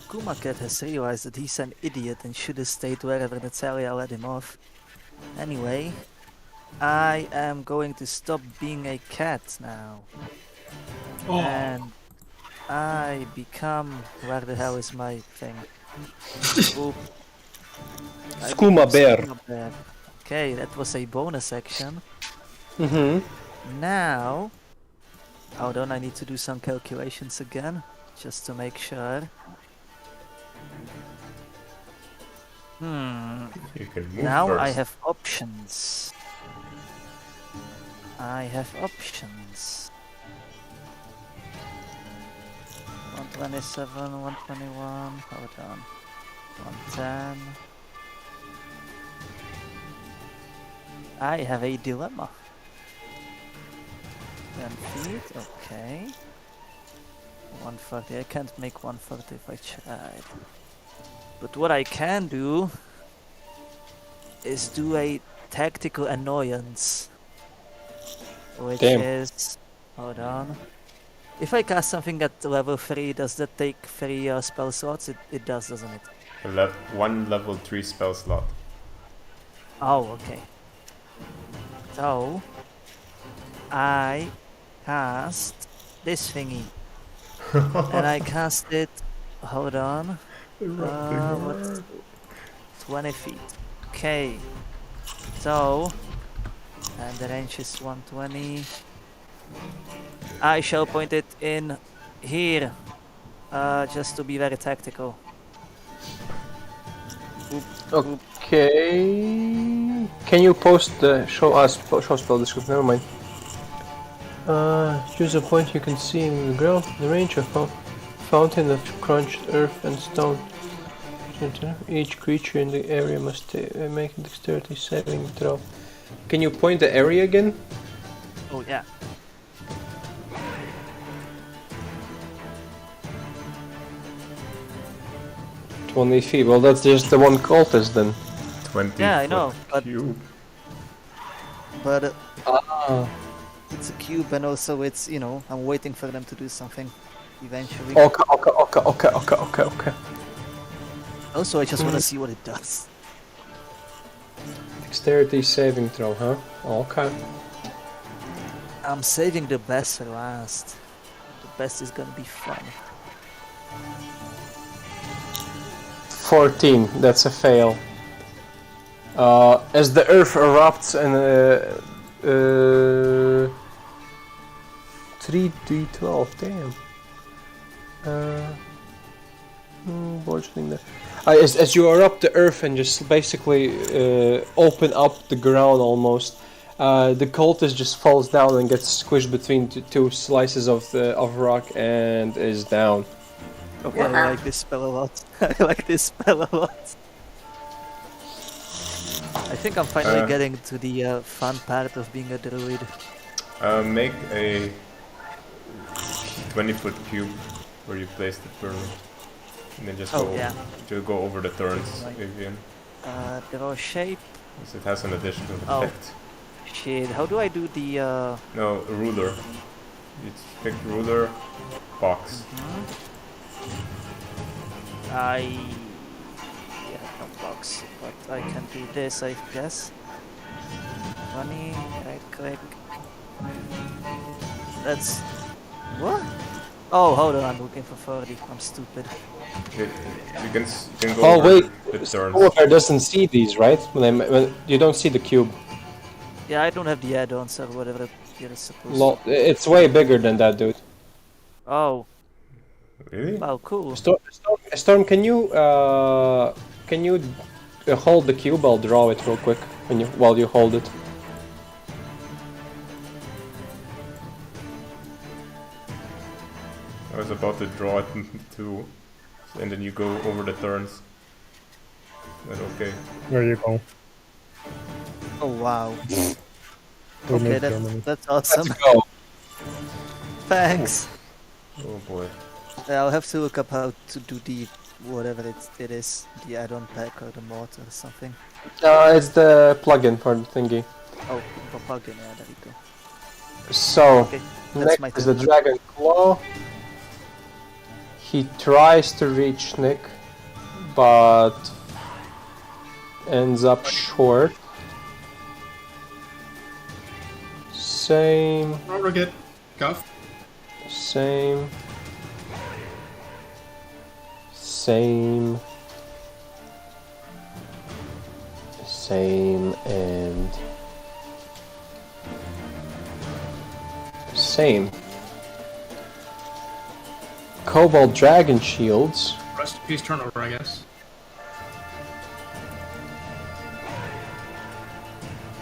Kumaket has realized that he's an idiot and should have stayed wherever Natalia let him off. Anyway, I am going to stop being a cat now. Oh. And I become... Where the hell is my thing? Oop. I Skooma become Bear. Skooma Bear. Okay, that was a bonus action. Mm-hmm. Now... Hold on, I need to do some calculations again, just to make sure. You can move Now first. I have options. I have options. 127, 121, hold on. 110. I have a dilemma. 10 feet, okay. 140, I can't make 140 if I tried. But what I can do is do a tactical annoyance. Which Damn. is... Hold on. If I cast something at level 3, does that take 3 spell slots? It does, doesn't it? One level 3 spell slot. Oh, okay. So... I cast this thingy. And I cast it... Hold on. What? 20 feet. Okay. So... And the range is 120. I shall point it in here. Just to be very tactical. Okay. Can you post the show spell description? Never mind. Choose a point you can see in the ground. The range of fountain of crunched earth and stone. Each creature in the area must make a dexterity saving throw. Can you point the area again? Oh yeah. $20 feet. Well, that's just the one cultist then. 20. Yeah, I know, but cube. It's a cube, and also it's, you know, I'm waiting for them to do something eventually. Okay. Also, I just want to see what it does. Dexterity saving throw, huh? Okay. I'm saving the best for last. The best is gonna be fun. 14, that's a fail. As the earth erupts and 3d12, damn. Bludgeoning there. As you erupt the earth and just basically open up the ground almost, the cultist just falls down and gets squished between two slices of rock and is down. Okay, I like this spell a lot. I like this spell a lot. I think I'm finally getting to the fun part of being a druid. Make a 20-foot cube where you place the turn. And then just go over the turns, Avian. Draw shape. Because it has an additional effect. Shit, how do I do the... No, a ruler. You pick ruler, box. Yeah, no box, but I can do this, I guess. 20, right click. That's... What? Oh, hold on, I'm looking for 40. I'm stupid. You can go over the turns. Scorer doesn't see these, right? When you don't see the cube. Yeah, I don't have the add-ons or whatever you're supposed to. It's way bigger than that, dude. Oh. Really? Wow, cool. Storm, can you hold the cube? I'll draw it real quick while you hold it. I was about to draw it too, and then you go over the turns. But okay. There you go. Oh wow. Okay, that's awesome. Let's go. Thanks. Oh boy. I'll have to look up how to do the whatever it is, the add-on pack or the mod or something. It's the plugin for the thingy. Oh, for plugin, yeah, there you go. So, that's next is the Dragon Claw. He tries to reach Nick, but ends up short. Same. Rocket. Cuff. Same. Same. Same and same. Cobalt Dragon Shields. Rest in peace turnover, I guess.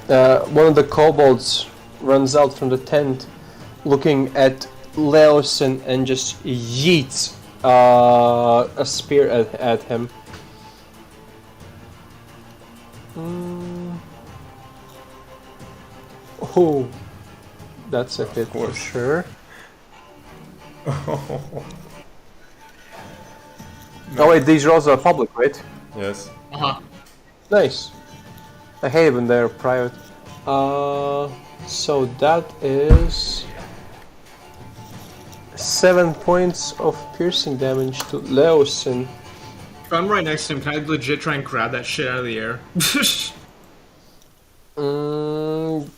One of the kobolds runs out from the tent looking at Leosin and just yeets a spear at him. Oh, That's a hit for sure. Oh wait, these rolls are public, right? Yes. Nice. I hate when they're private. So that is 7 points of piercing damage to Leosin. If I'm right next to him, can I legit try and grab that shit out of the air?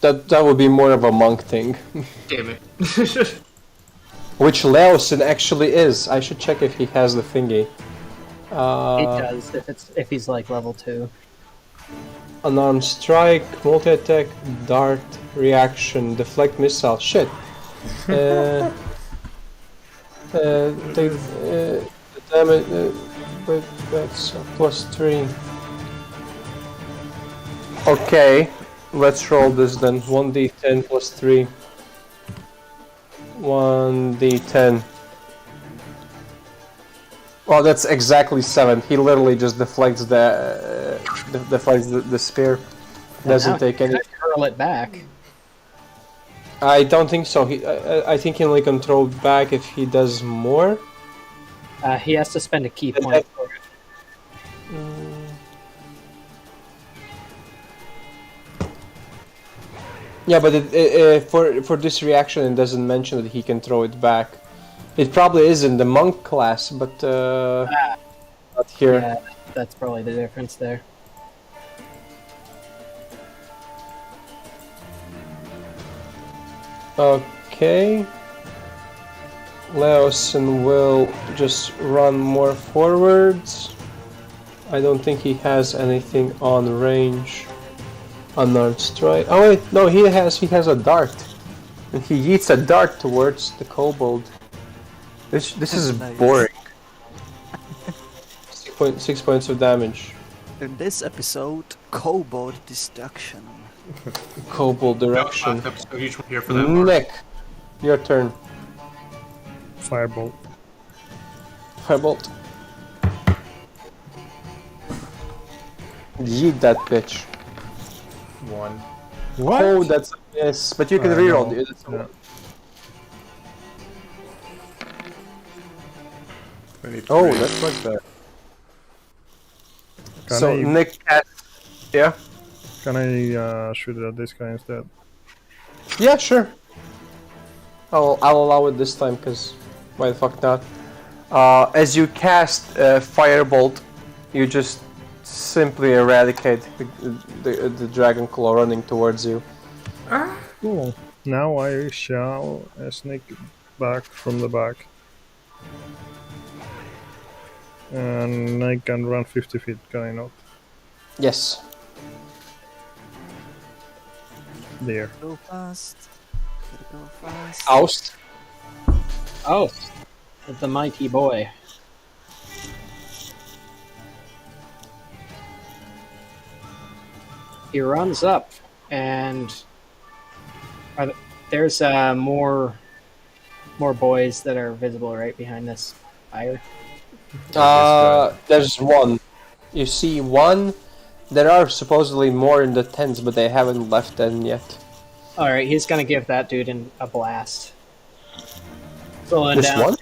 That would be more of a monk thing. Damn it. Which Leosin actually is. I should check if he has the thingy. He does if he's like level 2. Unarmed strike, multi-attack, dart, reaction, deflect missile. Shit. The damage. But that's +3. Okay, let's roll this then. 1d10 +3. 1d10. Oh, that's exactly 7. He literally just deflects the spear. Doesn't take any. Hurl it back. I don't think so. I think he only can throw back if he does more. He has to spend a key point. Yeah, but for this reaction, it doesn't mention that he can throw it back. It probably is in the monk class, but not here. Yeah, that's probably the difference there. Okay. Leosin will just run more forwards. I don't think he has anything on range. Unarmed strike. Oh wait, no, he has a dart, and he yeets a dart towards the kobold. This is Nice. boring. 6 points of damage. In this episode, kobold destruction. Kobold direction. Last episode, each one here for that part. Nick, your turn. Firebolt. Firebolt. Yeet that bitch. 1. What? Oh, that's a miss. But you can reroll. Dude. That's Yeah. 23. Oh, that's like that. Can So I, Nick casts. Yeah. can I shoot at this guy instead? Yeah, sure. I'll allow it this time, because why the fuck not? As you cast Firebolt, you just simply eradicate the dragon claw running towards you. Cool. Now I shall sneak back from the back. And I can run 50 feet, can I not? Yes. There. Go fast. Gotta go fast. Oust. Oh, the mighty boy. He runs up, and there's more boys that are visible right behind this fire. There's one. You see one. There are supposedly more in the tents, but they haven't left them yet. Alright, he's gonna give that dude a blast. Pulling This down one?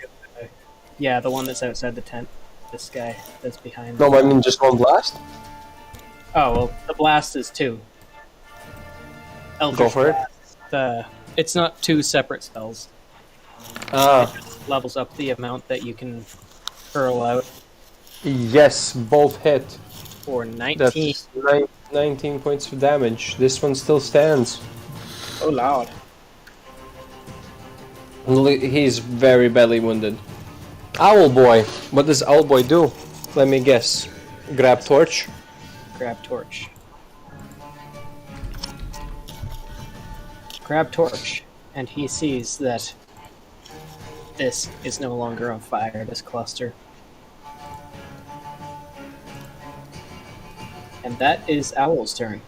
Yeah, the one that's outside the tent. This guy that's behind. No, I mean just one blast. Oh, well, the blast is 2. Eldritch Go for it. Blast, it's not 2 separate spells. Ah. It just levels up the amount that you can hurl out. Yes, both hit. For 19. That's 19 points of damage. This one still stands. Oh, loud. He's very badly wounded. Owl Boy. What does Owl Boy do? Let me guess. Grab torch. Grab torch. Grab torch. And he sees that this is no longer on fire, this cluster. And that is Owl's turn.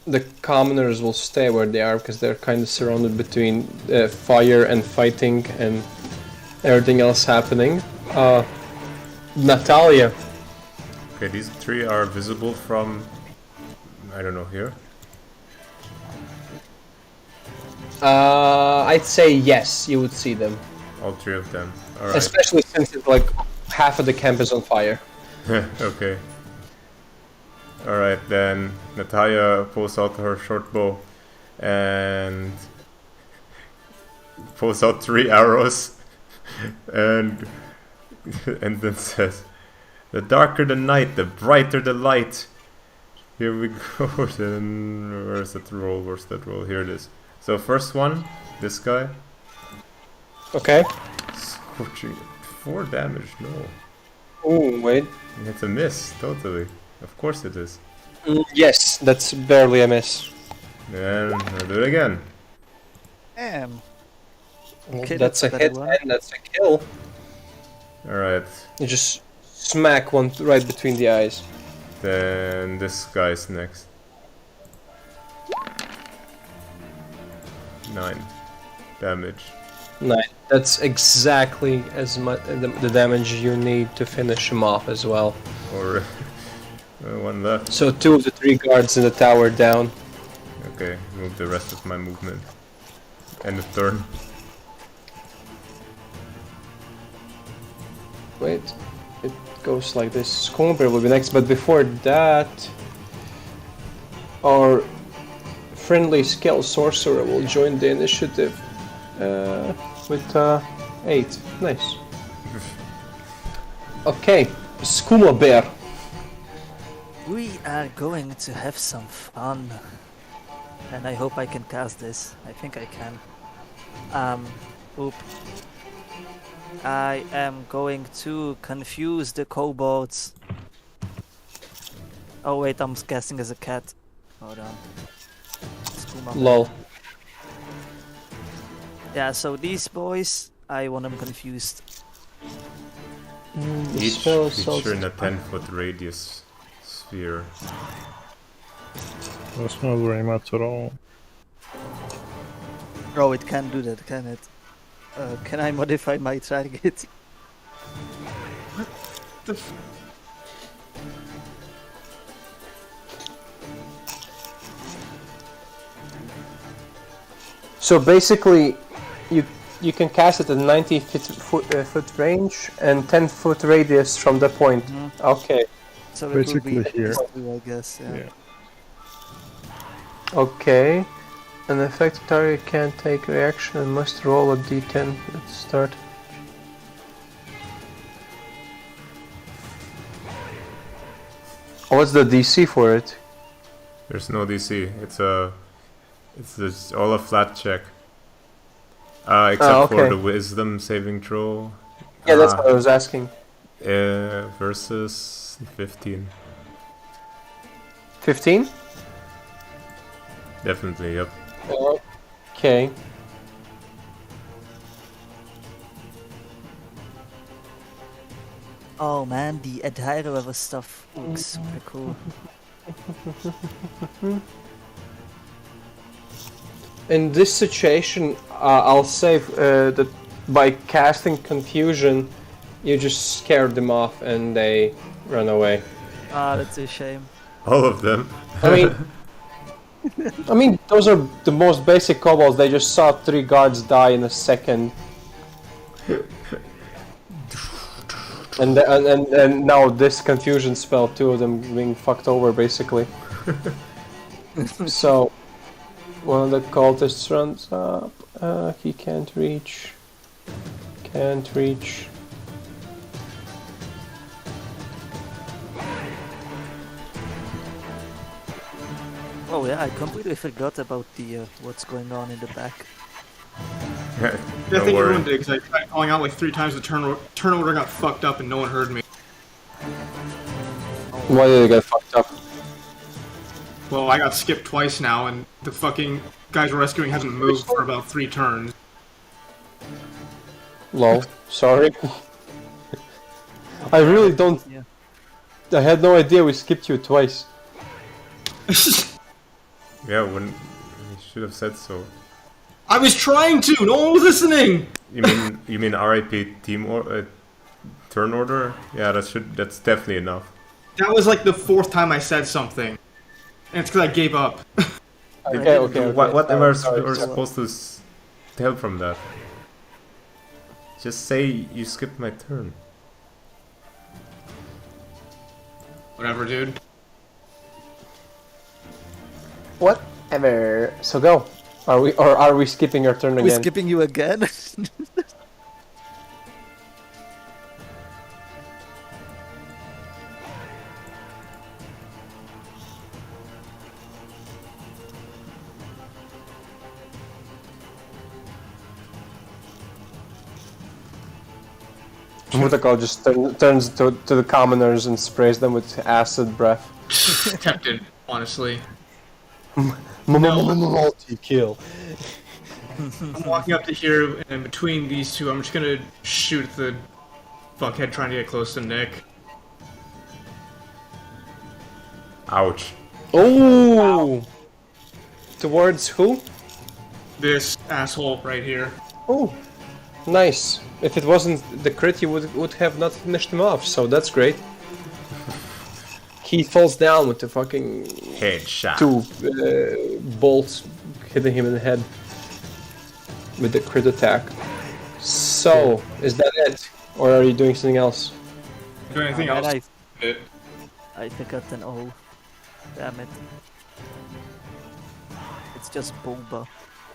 The commoners will stay where they are because they're kind of surrounded between fire and fighting and everything else happening. Natalia. Okay, these 3 are visible from, I don't know, here. I'd say yes, you would see them. All three of them. Alright. Especially since it's like half of the camp is on fire. Okay. Alright, then Natalia pulls out her short bow and pulls out 3 arrows and then says, "The darker the night, the brighter the light." Here we go. Then where's that roll? Where's that roll? Here it is. So first one, this guy. Okay. Scorching 4 damage. No. Oh wait. It's a miss, totally. Of course it is. Yes, that's barely a miss. Then I'll do it again. Damn. Okay, that's a hit and that's a kill. Alright. You just smack one right between the eyes. Then this guy's next. 9 damage. 9. That's exactly as much the damage you need to finish him off as well. Or 1 left. So 2 of the 3 guards in the tower down. Okay, move the rest of my movement. End of turn. Wait, it goes like this. Scomber will be next, but before that, our friendly Skell Sorcerer will join the initiative with 8. Nice. Okay, Skooma Bear. We are going to have some fun. And I hope I can cast this. I think I can. Oop. I am going to confuse the kobolds. Oh wait, I'm casting as a cat. Hold on. Lol. Yeah, so these boys, I want them confused. Each creature in a 10-foot radius sphere. That's not very much at all. Oh, it can do that, can it? Can I modify my target? What the f... So basically, you can cast it at 90 foot range and 10-foot radius from the point. Okay. So it basically will be here. I guess, yeah. Okay. An effective target can't take reaction and must roll a d10. Let's start. What's the DC for it? There's no DC. It's just all a flat check. Except for the wisdom saving throw. Yeah, that's what I was asking. Versus 15. 15? Definitely, yep. Okay. Oh man, the entire weather stuff looks super cool. In this situation, I'll say that by casting confusion, you just scare them off and they run away. Ah, that's a shame. All of them. I mean, those are the most basic kobolds. They just saw 3 guards die in a second. And now this confusion spell, 2 of them being fucked over, basically. So, one of the cultists runs up. He can't reach. Can't reach. Oh yeah, I completely forgot about the what's going on in the back. I think everyone did, because I tried calling out like 3 times, the turn order got fucked up and no one heard me. Why did it get fucked up? Well, I got skipped twice now, and the fucking guys we're rescuing hasn't moved for about 3 turns. Lol, sorry. I really don't... Yeah. I had no idea we skipped you twice. Yeah, when you should have said so. I was trying to. No one was listening. You mean RIP team or turn order? Yeah, that's definitely enough. That was like the 4th time I said something, and it's because I gave up. Okay. What am I Sorry. supposed to tell from that? Just say you skipped my turn. Whatever, dude. Whatever. So go. Are we skipping your turn again? We're skipping you again? Mutako just turns to the commoners and sprays them with acid breath. Tempted, honestly. Multi-kill. I'm walking up to here, and between these two, I'm just gonna shoot the fuckhead trying to get close to Nick. Ouch. Oh! Towards who? This asshole right here. Oh, nice. If it wasn't the crit, you would have not finished him off, so that's great. He falls down with the fucking Headshot. 2 bolts hitting him in the head with the crit attack. So, is that it? Or are you doing something else? Do anything else? I forgot an O. Damn it. It's just Booba.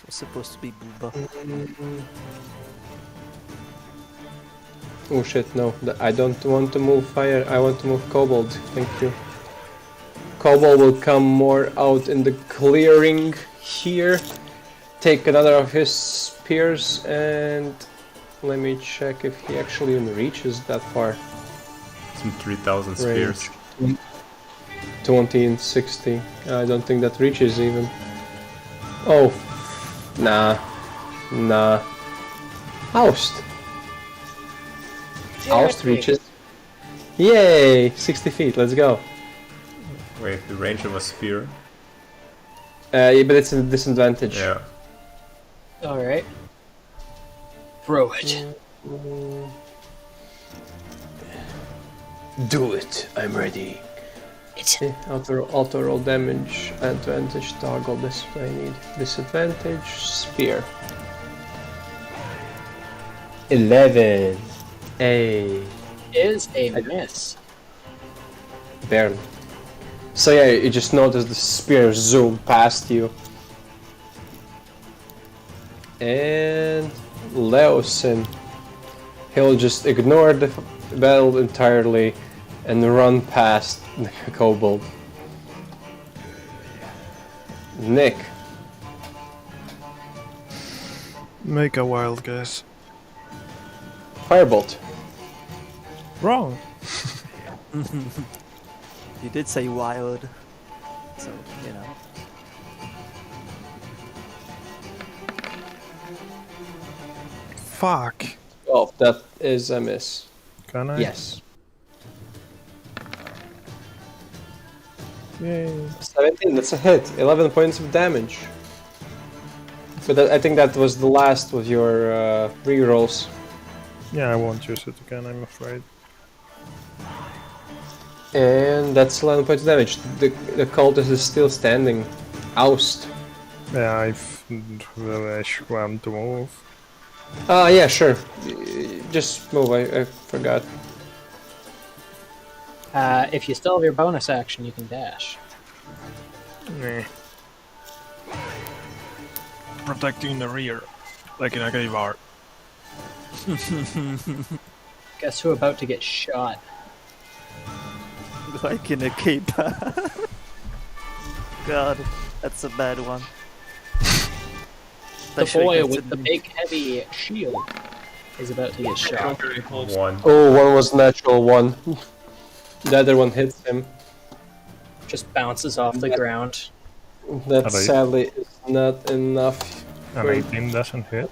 It's supposed to be Booba. Oh shit, no. I don't want to move fire, I want to move kobold. Thank you. Kobold will come more out in the clearing here. Take another of his spears and let me check if he actually even reaches that far. Some 3,000 spears. 20 and 60. I don't think that reaches even. Oh, nah. Oust. Oust reaches. Yay! 60 feet, let's go. Wait, the range of a spear? Yeah, but it's a disadvantage. Yeah. Alright. Throw it. Do it, I'm ready. Auto roll damage, advantage, toggle, this is what I need. Disadvantage, spear. 11. A. Is a miss. Barely. So yeah, you just notice the spear zoom past you. And Leosin, he'll just ignore the battle entirely and run past the kobold. Nick. Make a wild guess. Firebolt. Wrong. You did say wild, so, you know. Fuck. Oh, that is a miss. Can I? Yes. Yay. 17, that's a hit. 11 points of damage. But I think that was the last with your rerolls. Yeah, I won't use it again, I'm afraid. And that's 11 points of damage. The cultist is still standing. Oust. Yeah, I've swam to move. Yeah, sure. Just move, I forgot. If you still have your bonus action, you can dash. Nah. Protecting the rear, like in a cave art. Guess who about to get shot? Like in a cape. God, that's a bad one. The boy with the big heavy shield is about to get shot. One. Oh, one was natural 1. The other one hits him. Just bounces off the ground. That sadly is not enough. An 18 doesn't hit.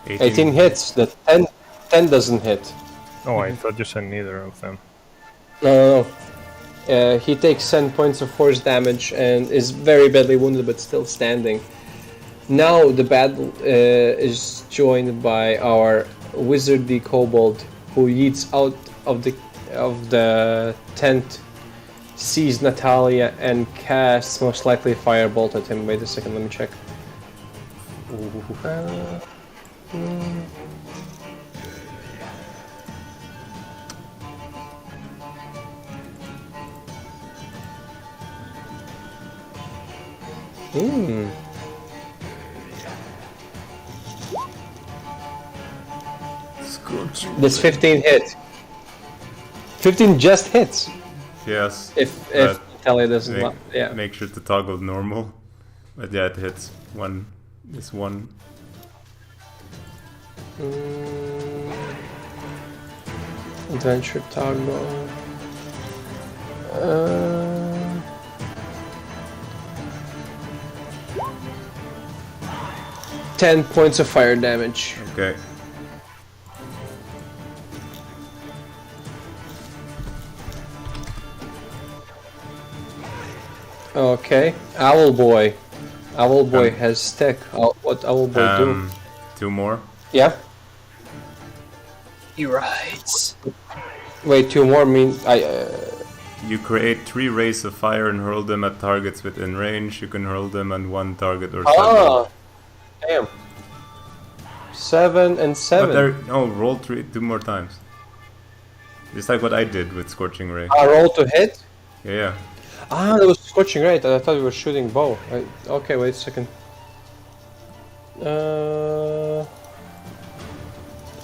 18 hits, the 10 doesn't hit. Oh, I thought you said neither of them. No. He takes 10 points of force damage and is very badly wounded but still standing. Now the battle is joined by our wizardy kobold who yeets out of the tent sees Natalia and casts most likely Firebolt at him. Wait a second, let me check. This 15 hit. 15 just hits. Yes. If but Natalia doesn't, make sure to toggle normal. But yeah, it hits one. This one. Adventure toggle. 10 points of fire damage. Okay. Okay, Owl Boy. Owl Boy has stick. What Owl Boy do? 2 more. Yeah. He rides. Wait, 2 more mean You create 3 rays of fire and hurl them at targets within range. You can hurl them at 1 target or 7. Oh, damn. 7 and 7. No, roll 2 more times. Just like what I did with Scorching Ray. Roll to hit? Yeah. Ah, that was Scorching Ray. I thought we were shooting bow. Okay, wait a second.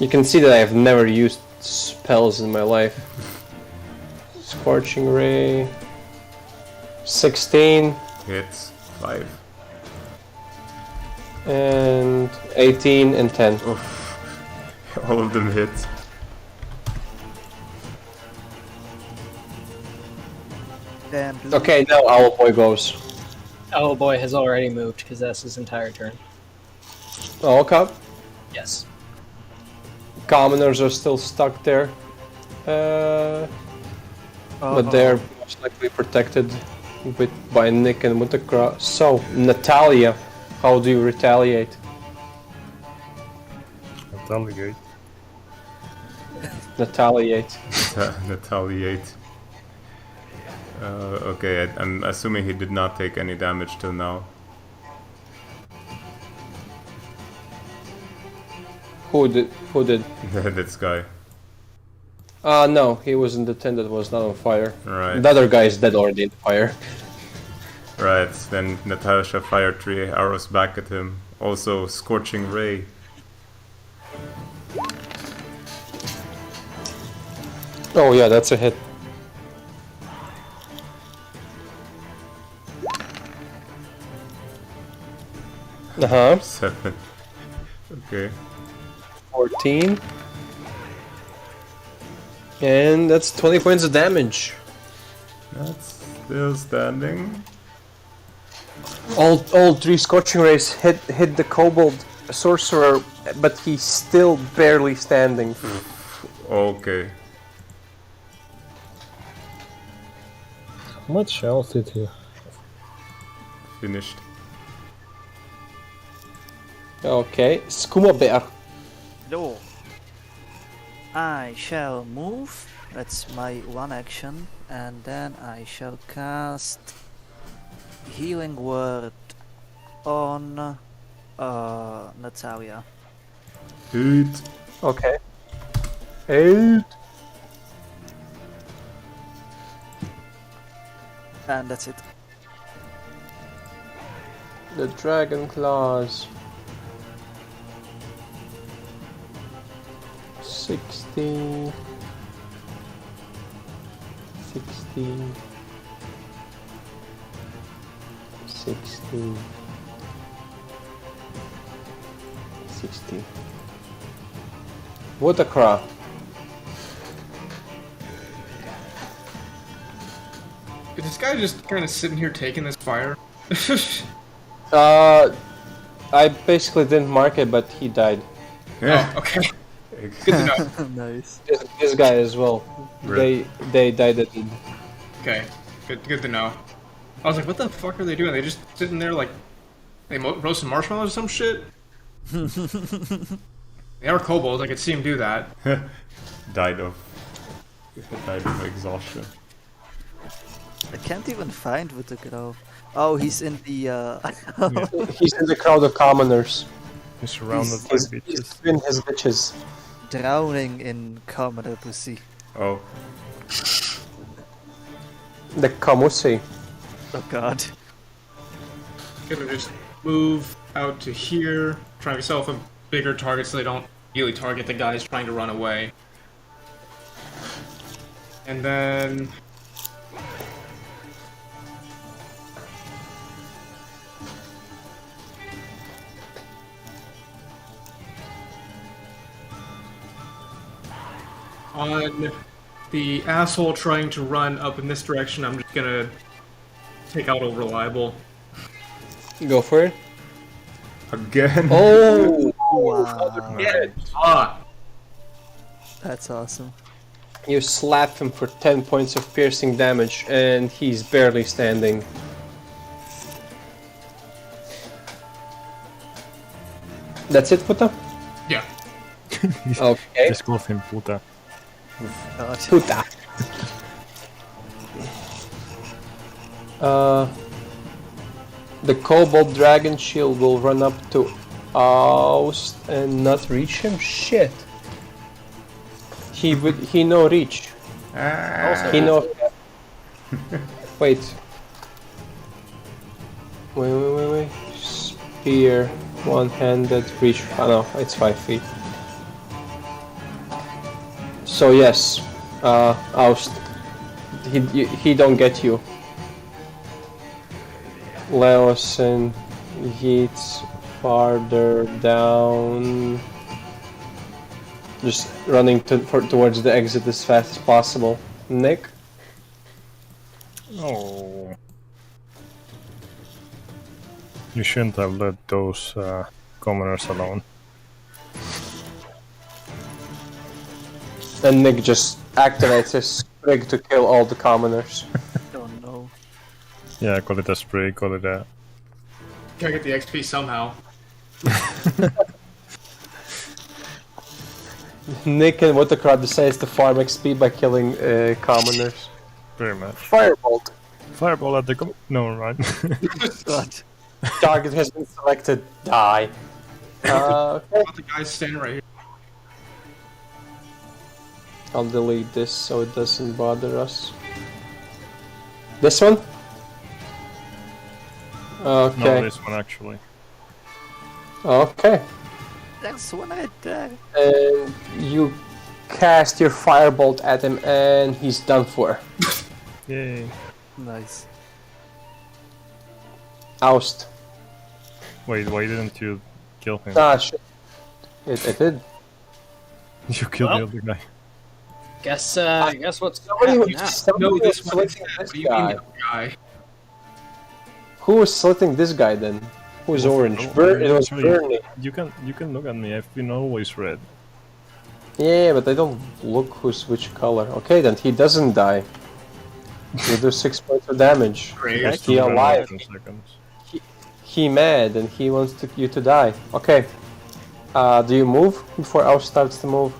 You can see that I have never used spells in my life. Scorching Ray. 16. Hits. 5. And 18 and 10. Oof. All of them hit. Okay, now Owl Boy goes. Owl Boy has already moved because that's his entire turn. Oh, okay. Yes. Commoners are still stuck there. But they're most likely protected by Nick and Mutakra. So, Natalia, how do you retaliate? Retaliate. Retaliate. Retaliate. Okay, I'm assuming he did not take any damage till now. Who did? This guy. No, he was in the tent that was not on fire. Right. The other guy is dead already in the fire. Right, then Natasha fired 3 arrows back at him. Also, Scorching Ray. Oh yeah, that's a hit. Uh-huh. 7. Okay. 14. And that's 20 points of damage. That's still standing. All 3 Scorching Rays hit the Kobold Sorcerer, but he's still barely standing. Okay. How much health did he have? Finished. Okay, Skooma Bear. No. I shall move. That's my 1 action. And then I shall cast Healing Word on Natalia. 8. Okay. 8. And that's it. The Dragon Claws. 60. 60. 60. 60. What a crap. Is this guy just kind of sitting here taking this fire? I basically didn't mark it, but he died. Yeah. Oh, okay. Good to know. Nice. This guy as well. Right. They died at the... Okay. Good to know. I was like, what the fuck are they doing? They just sitting there like they roasting marshmallows or some shit? They are kobolds. I could see him do that. Died of exhaustion. I can't even find Wuttergrau. Oh, he's in the. He's in the crowd of commoners. He's surrounded by bitches. He's in his bitches. Drowning in commoner pussy. Oh. The Kamusi. Oh god. Gonna just move out to here. Try yourself a bigger target so they don't really target the guys trying to run away. And then... on the asshole trying to run up in this direction, I'm just gonna take out a reliable. Go for it. Again. Oh! Wow. Yeah. Ah. That's awesome. You slap him for 10 points of piercing damage, and he's barely standing. That's it, Puta? Yeah. Okay. Just call him Puta. God. Puta. The Kobold Dragon Shield will run up to Oust and not reach him? Shit. He no reach. He no... Wait. Wait. Spear, one-handed, reach... Oh no, it's 5 feet. So yes, Oust. He don't get you. Leosin yeets farther down. Just running towards the exit as fast as possible. Nick? Oh. You shouldn't have let those commoners alone. And Nick just activates his sprig to kill all the commoners. Oh no. Yeah, call it a spray, call it a... Gotta get the XP somehow. Nick and Wuttergrau decides to farm XP by killing commoners. Very much. Firebolt. Fireball at the no, right. God. Target has been selected. Die. Okay. The guy's standing right here. I'll delete this so it doesn't bother us. This one? Okay. No, this one actually. Okay. There's one right there. And you cast your firebolt at him and he's done for. Yay. Nice. Oust. Wait, why didn't you kill him? Ah, shit. It did. You killed the other guy. Guess what's Somebody happening now? No, was this one. slitting What this do you mean, guy. the guy? Who was slitting this guy then? Who's orange? No, It was actually, Bernie. You can look at me. I've been always red. Yeah, but I don't look who's which color. Okay, then he doesn't die. You do 6 points of damage. Great. Just He to run alive. 10 seconds. He mad and he wants you to die. Okay. Do you move before Oust starts to move?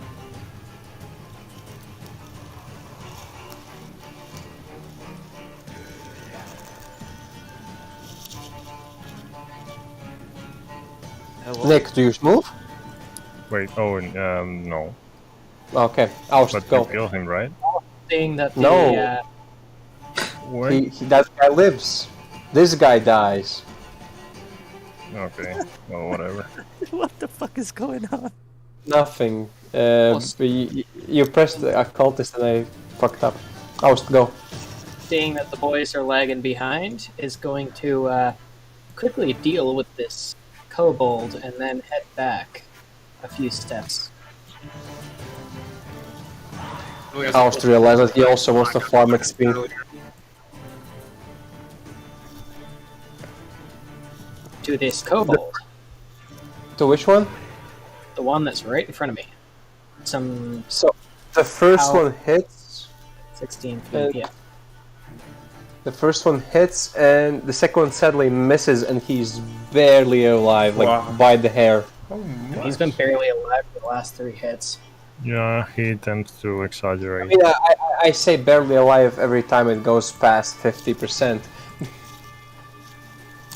Nick, do you move? Wait, no. Okay, Oust, But go. you kill him, right? Seeing that the, No. What? That guy lives. This guy dies. Okay, well, whatever. What the fuck is going on? Nothing. You pressed the occultist and I fucked up. Oust, go. seeing that the boys are lagging behind, is going to quickly deal with this kobold and then head back a few steps. Oust realizes that he also wants to farm XP. To this kobold. To which one? The one that's right in front of me. Some... So, the first Ow. one hits. 16 feet, yeah. The first one hits, and the second one sadly misses, and he's barely alive, like Wow. by the hair. He's been barely alive for the last 3 hits. Yeah, he tends to I exaggerate. mean, I say barely alive every time it goes past 50%.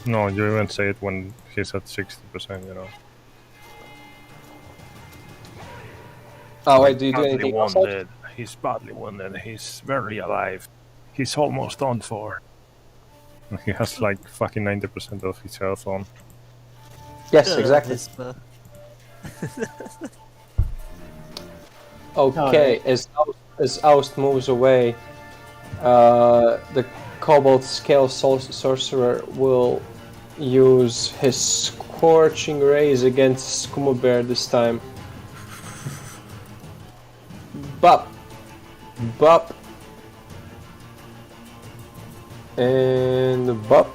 No, you even say it when he's at 60%, you know. Oh wait, do you do Badly anything else? wounded. He's badly wounded. He's very alive. He's almost on for. He has like fucking 90% of his health on. Yes, exactly. Whisper. Okay, as Oust moves away, the Cobalt Scale Sorcerer will use his Scorching Rays against Skooma Bear this time. Bop! Bop! And bop!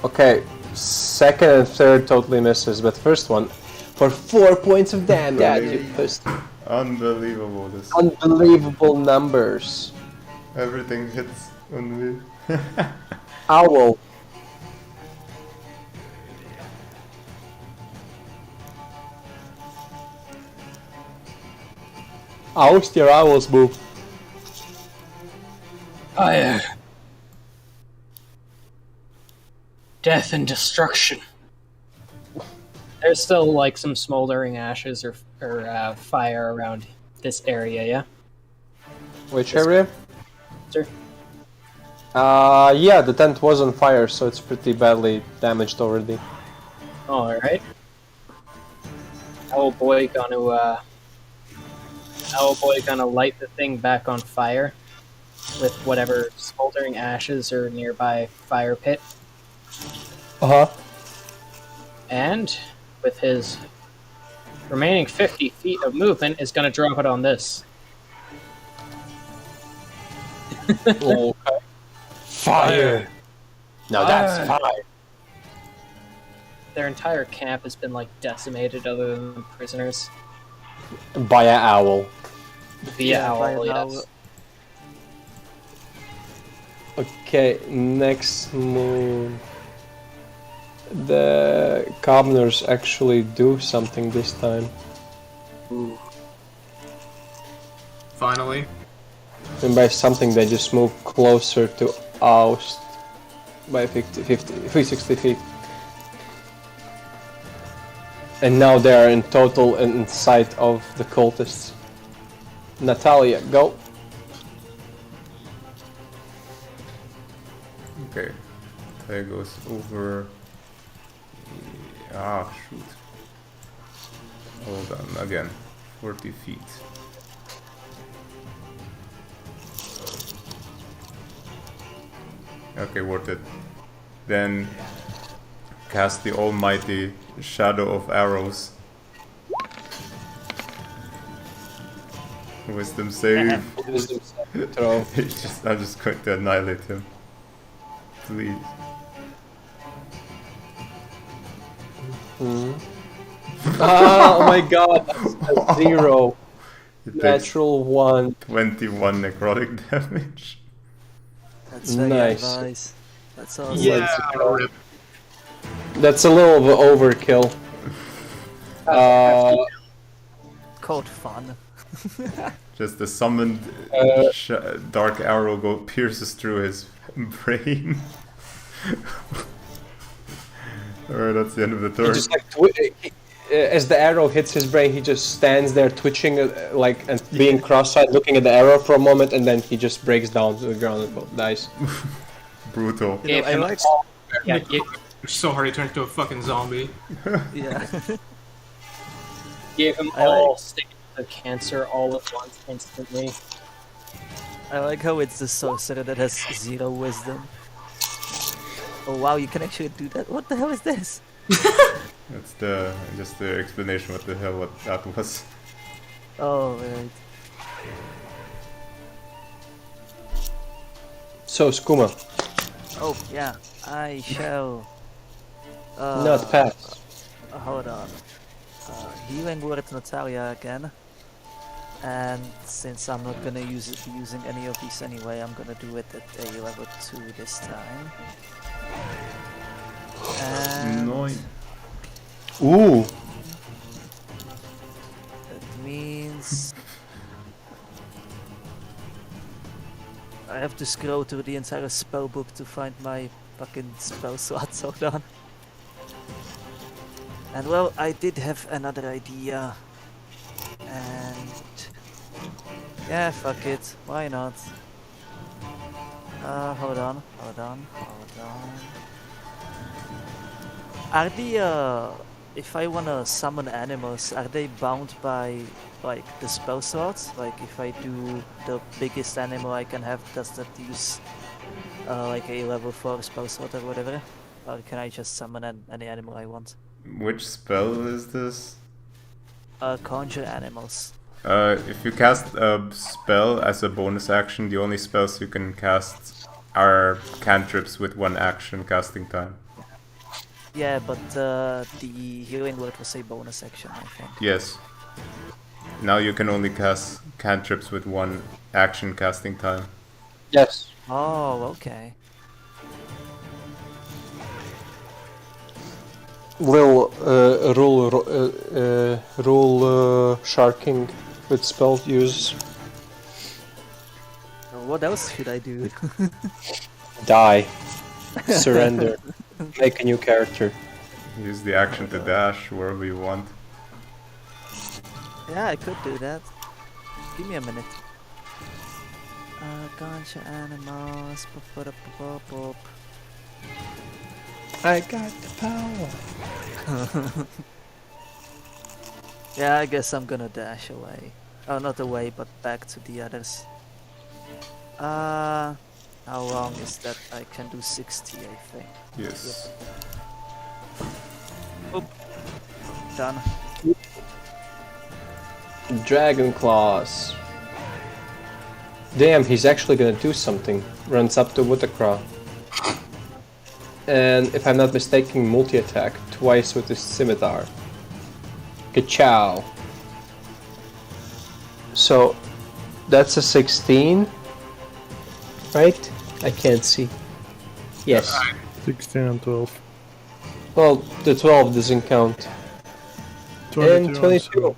Okay, second and third totally misses, but first one for 4 points of damage. You pissed. Unbelievable. This. Unbelievable numbers. Everything hits on me. Owl. Oust your owls move. Fire. Death and destruction. There's still like some smoldering ashes or fire around this area, yeah? Which area? Sir? Yeah, the tent was on fire, so it's pretty badly damaged already. Alright. Owlboy gonna light the thing back on fire with whatever smoldering ashes or nearby fire pit. Uh-huh. And with his remaining 50 feet of movement is gonna drop it on this. Okay. Fire! Now that's fire! Their entire camp has been like decimated other than the prisoners. By an owl. Via by owl, an yes. owl. Okay, next move. The Cobblers actually do something this time. Ooh. Finally. And by something, they just move closer to Oust by 60 feet. And now they are in total in sight of the cultists. Natalia, go. Okay. There goes over. Ah, shoot. Hold on, again. 40 feet. Okay, worth it. Then cast the almighty Shadow of Arrows. Wisdom save. Wisdom save. Throw. I'm just going to annihilate him. Please. Oh my god, that's a 0. It takes Natural 1. 21 necrotic damage. That's very Nice. advice. That's awesome. Yeah. That's a little bit overkill. Called fun. Just the summoned dark arrow pierces through his brain. Alright, that's the end of the turn. Just like as the arrow hits his brain, he just stands there twitching, and being cross-eyed, looking at the arrow for a moment, and then he just breaks down to the ground and dies. Brutal. You know, I like. Yeah, So hard he turns into a fucking zombie. Yeah. gave him I all like- sticks of cancer all at once instantly. I like how it's the sorcerer that has 0 wisdom. Oh wow, you can actually do that. What the hell is this? That's just the explanation what the hell what that was. Oh right. So, Skooma, Oh yeah, I shall. not pass. Hold on. Healing word Natalia again. And since I'm not gonna be using any of these anyway, I'm gonna do it at a level 2 this time. And Nine. Ooh, that means have to scroll through the entire spell book to find my fucking spell slots. Hold on. And well, I did have another idea. And yeah, fuck it. Why not? Hold on. Are the if I wanna summon animals, are they bound by like the spell slots? Like if I do the biggest animal I can have, does that use like a level 4 spell slot or whatever? Or can I just summon any animal I want? Which spell is this? Conjure animals. If you cast a spell as a bonus action, the only spells you can cast are cantrips with 1 action casting time. Yeah, but the healing word was a bonus action, I think. Yes. Now you can only cast cantrips with 1 action casting time. Yes. Oh, okay. Will rule sharking with spell use. What else should I do? Die. Surrender. Make a new character. Use the action to dash wherever you want. Yeah, I could do that. Give me a minute. Conjure animals. I got the power. Yeah, I guess I'm gonna dash away. Oh, not away, but back to the others. How long is that? I can do 60, I think. Yes. Yep. Oop. Done. Dragon Claws. Damn, he's actually gonna do something. Runs up to Wutacraw. And if I'm not mistaken, multi-attack twice with his scimitar. Ka-chow. So, that's a 16, right? I can't see. Yes. 16 and 12. Well, the 12 doesn't count. 22 and 22.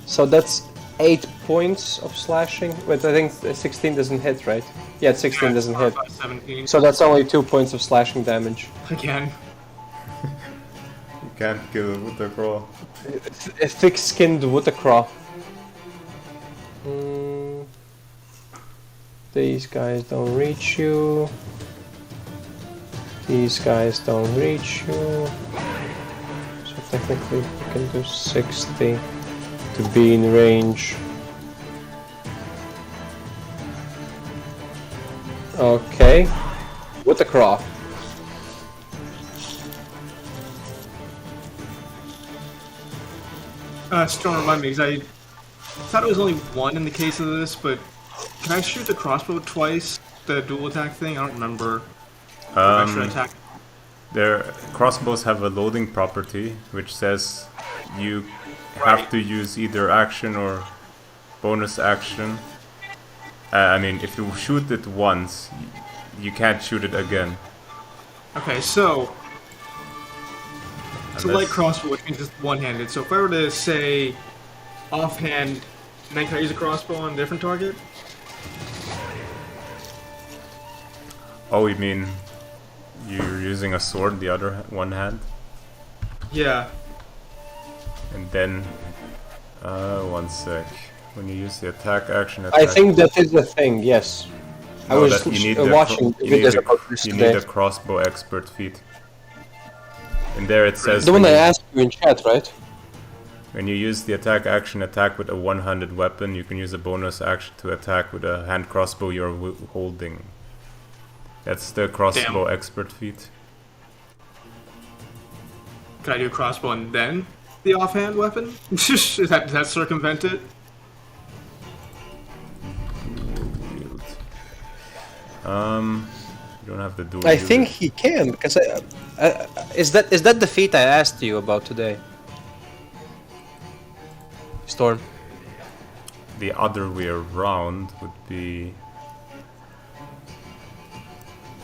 So that's 8 points of slashing. Wait, I think 16 doesn't hit, right? Yeah, 16 doesn't hit. 17. So that's only 2 points of slashing damage. Again. You can't kill it with a crawl. A thick-skinned Wutacraw. These guys don't reach you. These guys don't reach you. So technically you can do 60 to be in range. Okay. Wutacraw. Still remind me, because I thought it was only 1 in the case of this, but can I shoot the crossbow twice? The dual attack thing? I don't remember. Attack. Their crossbows have a loading property, which says you have to use either action or bonus action. I mean, if you shoot it once, you can't shoot it again. Okay, so it's a light crossbow, which means it's one-handed. So if I were to say offhand, then can I use a crossbow on a different target? Oh, you mean you're using a sword, the other one hand? Yeah. And then, one sec. When you use the attack action, I think that is the thing, yes. I No, was that you need watching videos about this you today. need a crossbow expert feat. And there it says... The one I asked you in chat, right? When you use the attack action attack with a one-handed weapon, you can use a bonus action to attack with a hand crossbow you're holding. That's the crossbow expert feat. Can I do a crossbow and then the offhand weapon? Does that circumvent it? You don't have to do it. I think he can, because is that the feat I asked you about today? Storm. The other way around would be...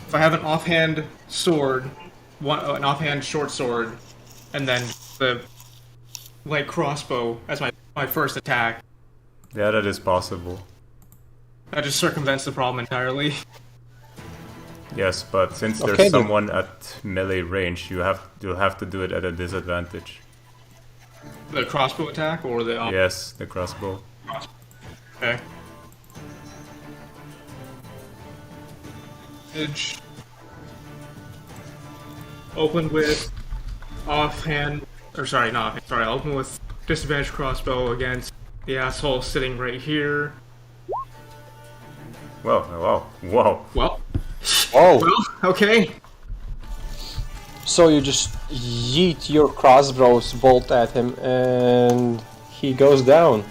If I have an offhand sword, an offhand short sword, and then the light crossbow as my first attack. Yeah, that is possible. That just circumvents the problem entirely. Yes, but since there's Okay, then. someone at melee range, you'll have to do it at a disadvantage. The crossbow attack or the... Yes, the crossbow. Okay. Edge. Open with offhand... Or sorry, not offhand. Sorry, I'll open with disadvantage crossbow against the asshole sitting right here. Whoa, whoa, whoa. Well, Oh, okay. so you just yeet your crossbows bolt at him, and he goes down.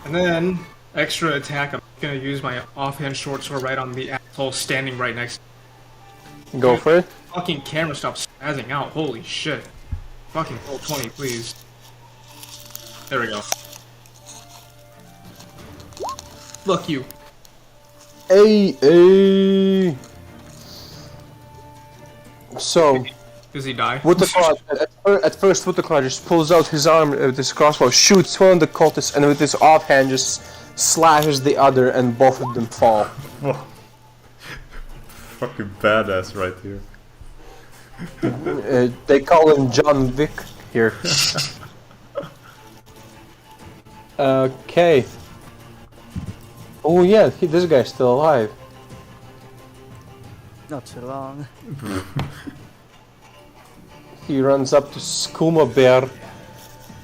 And then, extra attack, I'm gonna use my offhand short sword right on the asshole standing right next to Go for it. fucking camera stop spazzing out, holy shit. Fucking roll 20, please. There we go. Fuck you. Hey. So, Does he die? at first, Woodaclaw just pulls out his arm with his crossbow, shoots one of the cultists, and with his offhand just slashes the other, and both of them fall. Whoa. Fucking badass right here. They call him John Wick here. Okay. Oh yeah, this guy's still alive. Not too long. He runs up to Skooma Bear,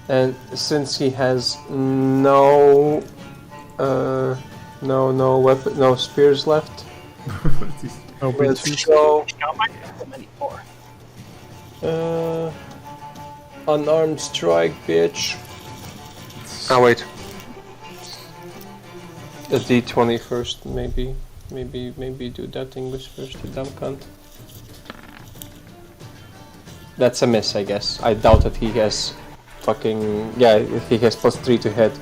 and since he has no weapon, no spears left, let's go. Unarmed strike, bitch. Oh wait. The D20 first, maybe do that English first, you dumb cunt. That's a miss, I guess. I doubt that he has fucking... Yeah, he has +3 to hit.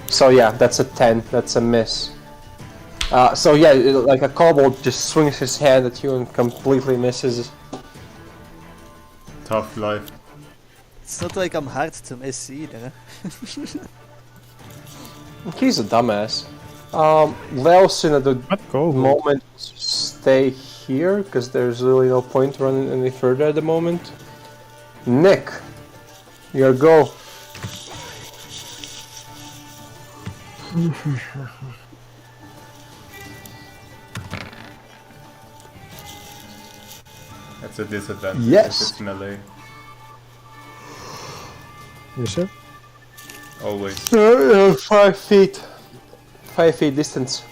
So yeah, that's a 10, that's a miss. So yeah, like a kobold just swings his hand at you and completely misses. Tough life. It's not like I'm hard to miss either. He's a dumbass. Leosin at the moment stay here, because there's really no point running any further at the moment. Nick, your go. That's a disadvantage. Yes. If it's melee. You sure? Always. 5 feet. 5 feet distance.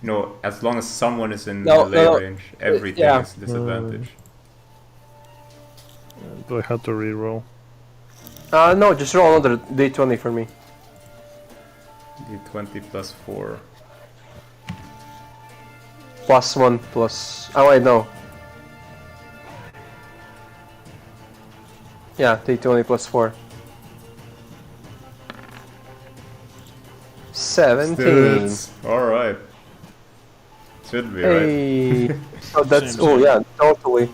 No, as long as someone is in No, melee range, everything yeah. is disadvantage. Do I have to reroll? No, just roll another D20 for me. D20 plus 4. +1 plus... Oh wait, no. Yeah, D20 plus 4. 17. Alright. Should be Hey. right. So that's... Oh yeah, totally.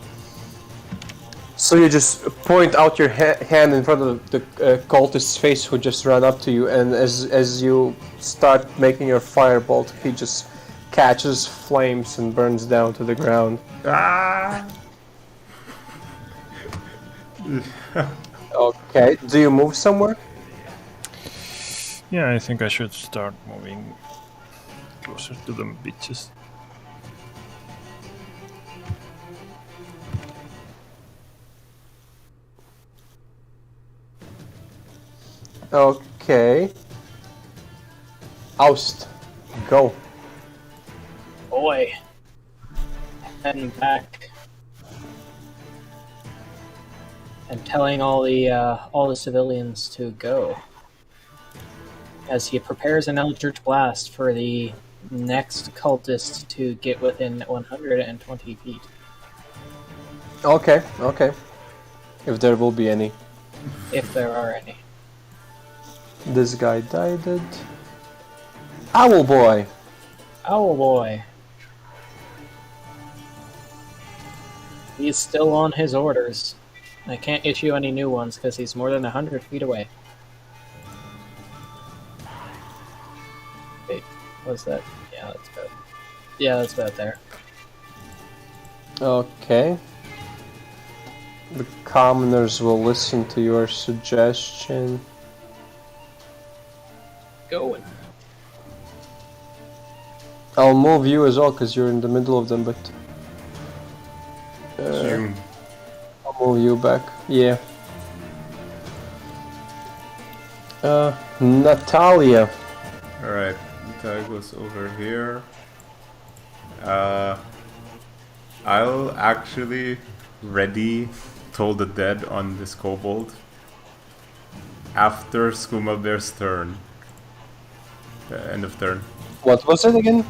So you just point out your hand in front of the cultist's face who just ran up to you, and as you start making your firebolt, he just catches flames and burns down to the ground. Ah! Okay, do you move somewhere? Yeah, I think I should start moving closer to them bitches. Okay. Oust. Go. Boy. Heading back. And telling all the civilians to go. As he prepares an Eldritch Blast for the next cultist to get within 120 feet. Okay, okay. If there will be any. If there are any. This guy died. Owl boy! Owl boy. He's still on his orders. I can't issue any new ones because he's more than 100 feet away. Wait, was that? Yeah, that's about. Yeah, that's about there. Okay. The commoners will listen to your suggestion. Going. I'll move you as well because you're in the middle of them, but June. I'll move you back. Yeah. Natalia. Alright, Natalia goes over here. I'll actually ready Toll the Dead on this kobold after Skooma Bear's turn. End of turn. What was it again?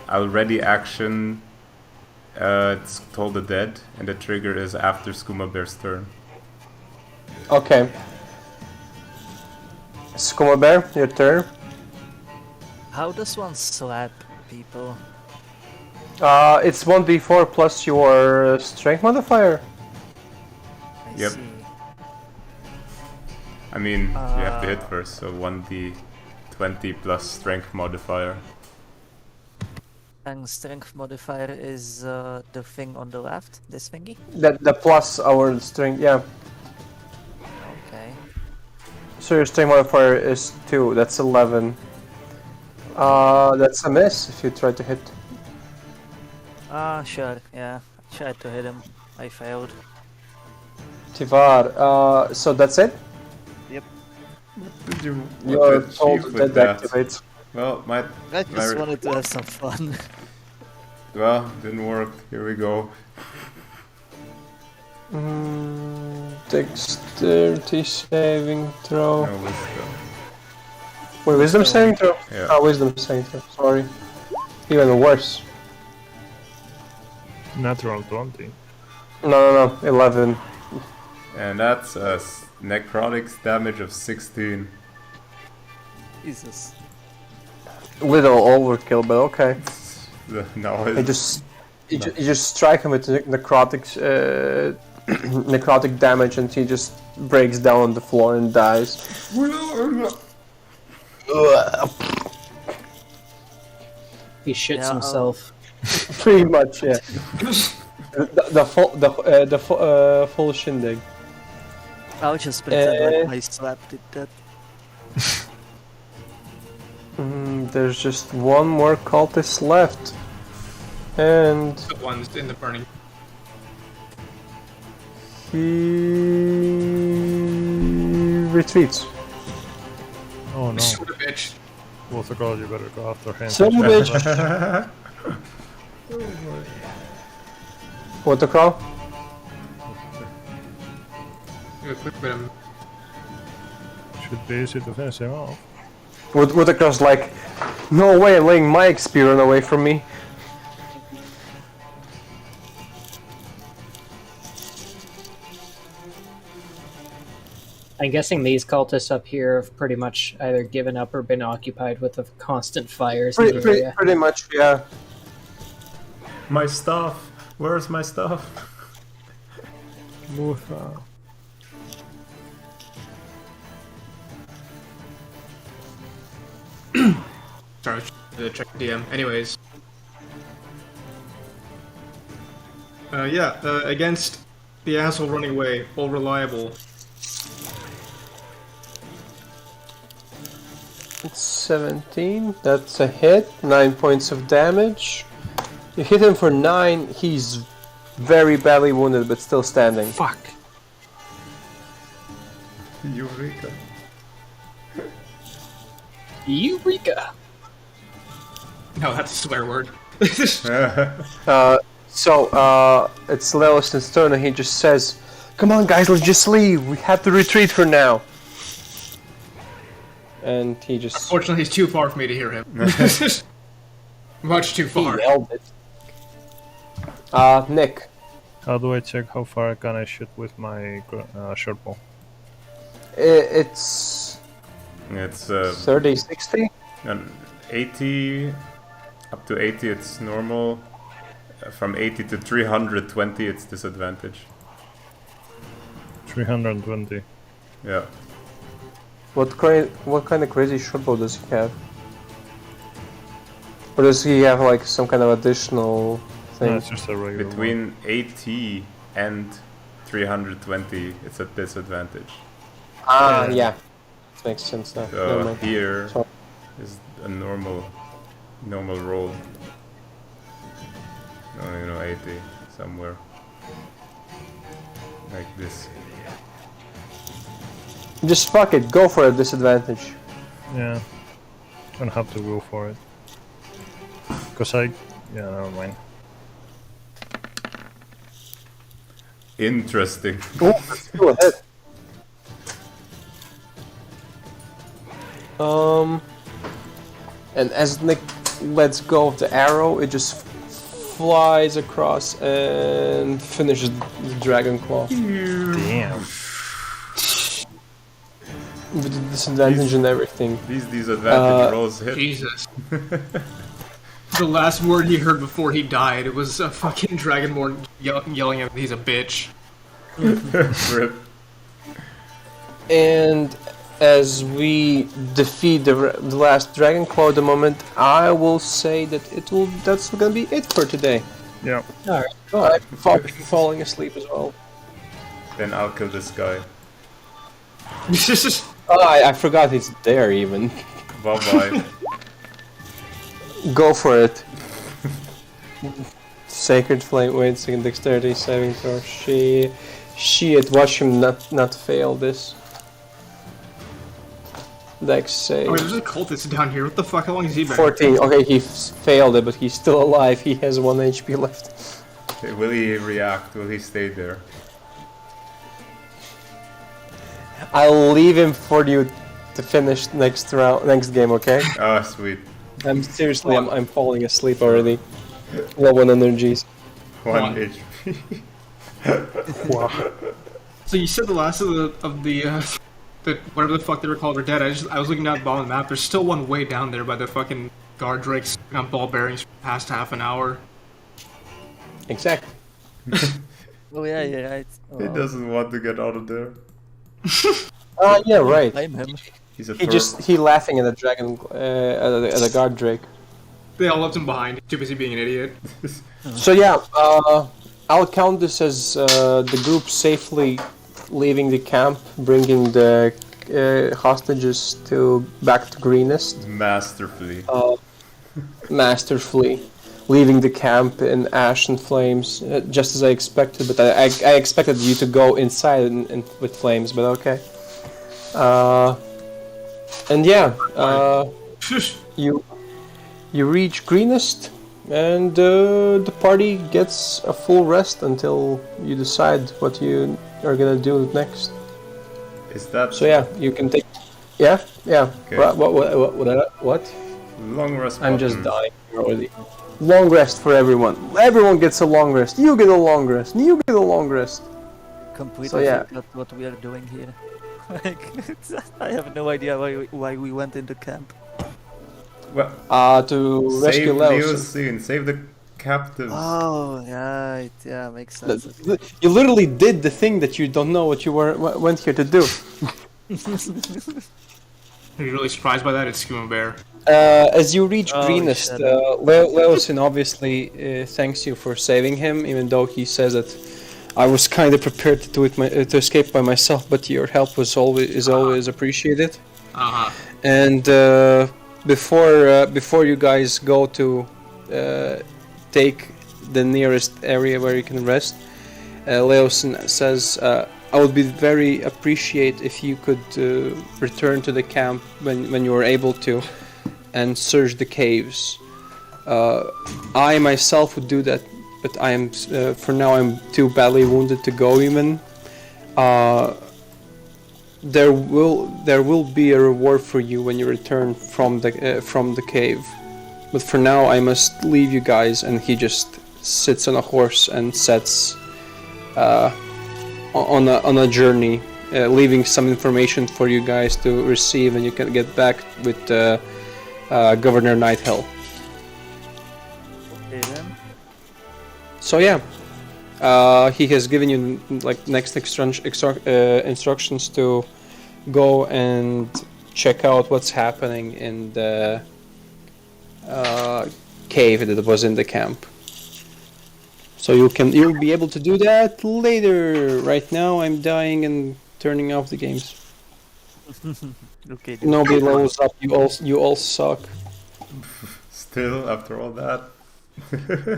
I'll ready action it's Toll the Dead, and the trigger is after Skooma Bear's turn. Okay. Skooma Bear, your turn. How does one slap people? It's 1d4 plus your strength modifier. I Yep. see. I mean, you have to hit first, so 1d20 plus strength modifier. And strength modifier is the thing on the left, this thingy? The plus our strength, yeah. Okay. So your strength modifier is 2, that's 11. That's a miss if you try to hit. Sure, yeah. I tried to hit him. I failed. Tivar, so that's it? Yep. Did you Your achieve Toll with the Dead that? activates. Well, I just wanted to have some fun. Well, didn't work. Here we go. Dexterity saving throw. No wisdom. Wait, wisdom saving throw? Yeah. Oh, wisdom saving throw, sorry. Even worse. Natural 20. No, 11. And that's a necrotics damage of 16. Jesus. Little overkill, but okay. No, You just strike him with necrotics, necrotic damage, and he just breaks down on the floor and dies. He shits Yeah, himself. Pretty much, yeah. the full shindig. I'll just pretend like I slapped it dead. There's just one more cultist left, and The ones in the burning. he retreats. Oh no. Son of a bitch. What's a god? You better go after him. Son of a bitch. What the crow? Quick with him. Should be easy to finish him off. With the crow's like, no way, laying my experience away from me. I'm guessing these cultists up here have pretty much either given up or been occupied with the constant fires in the area. Pretty much, yeah. My stuff! Where's my stuff? Sorry, check DM. Anyways. Against the asshole running away, all reliable. It's 17, that's a hit, 9 points of damage. You hit him for 9, he's very badly wounded but still standing. Fuck. Eureka. Eureka! No, that's a swear word. It's Leliston's turn and he just says, "Come on guys, let's just leave, we have to retreat for now." And he just... Unfortunately, he's too far for me to hear him. Much too far. He yelled it. Nick. How do I check how far can I shoot with my short bow? It's 30, 60? And 80, up to 80 it's normal. From 80 to 320 it's disadvantage. 320. Yeah. What kind of crazy shortbow does he have? Or does he have like some kind of additional thing? No, it's just a regular one. Between 80 and 320, it's a disadvantage. Ah, yeah. That makes sense now. Never So mind. here Sorry. is a normal roll. No, 80 somewhere. Like this. Just fuck it, go for a disadvantage. Yeah. Gonna have to go for it. Cause yeah, never mind. Interesting. Go ahead. And as Nick lets go of the arrow, it just flies across and finishes the dragon claw. Damn. With the disadvantage and everything. These disadvantage rolls hit. Jesus. The last word he heard before he died, it was a fucking Dragonborn yelling at him, he's a bitch. Rip. And as we defeat the last dragon claw at the moment, I will say that that's gonna be it for today. Yeah. Alright. I'm falling asleep as well. Then I'll kill this guy. Oh, I forgot he's there even. Bye bye. Go for it. Sacred Flame, wait a second, dexterity saving throw. Shit, watch him not fail this. Dex save. Oh, there's a cultist down here. What the fuck? How long has he been? 14. Okay, he failed it, but he's still alive. He has 1 HP left. Will he react? Will he stay there? I'll leave him for you to finish next game, okay? Ah, sweet. I'm seriously, I'm falling asleep already. Low on energies. 1 HP. So you said the last of the whatever the fuck they were called are dead. I was looking down at the bottom of the map. There's still one way down there by the fucking guard drakes on ball bearings for the past half an hour. Exactly. Oh yeah, you're right. He doesn't want to get out of there. Yeah, right. Blame him. He laughing at the dragon, at the guard drake. They all left him behind. Too busy being an idiot. So yeah, I'll count this as the group safely leaving the camp, bringing the hostages back to Greenest. Masterfully. Masterfully. Leaving the camp in ash and flames, just as I expected, but I expected you to go inside and with flames, but okay. And yeah, you reach Greenest, and the party gets a full rest until you decide what you are gonna do next. Is that so? Yeah, you can take. Yeah. Okay. What? Long rest. I'm just dying already. Long rest for everyone. Everyone gets a long rest. You get a long rest. You get a long rest. Completely So, yeah. forgot what we are doing here. Like, I have no idea why we went into camp. Well, to rescue Leos. Save the captives. Oh, right. Yeah, makes sense. You literally did the thing that you don't know what you went here to do. Are you really surprised by that? It's Skooma Bear. As you reach Greenest, Leosin obviously thanks you for saving him, even though he says that I was kind of prepared to do it to escape by myself, but your help is always appreciated. And before you guys go to take the nearest area where you can rest, Leosin says, I would be very appreciate if you could return to the camp when you are able to and search the caves. I myself would do that, but I am for now I'm too badly wounded to go even. There will be a reward for you when you return from the cave. But for now I must leave you guys, and he just sits on a horse and sets on a journey, leaving some information for you guys to receive, and you can get back with Governor Nighthill. Okay then. So yeah, he has given you like next instructions to go and check out what's happening in the cave that was in the camp. So you'll be able to do that later. Right now, I'm dying and turning off the games. Okay. Nobody levels up. You all suck. Still, after all that.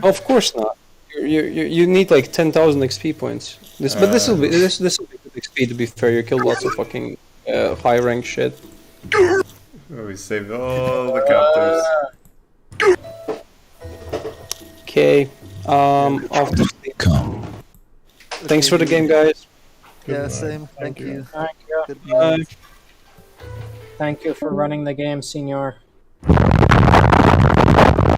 Of course not. You need like 10,000 XP points. But this will be good XP. To be fair, you killed lots of fucking high rank shit. We saved all the captors. Okay. Off to sleep. Thanks for the game, guys. Yeah, same. Thank you. Thank you. Good night. Thank you for running the game, Senor.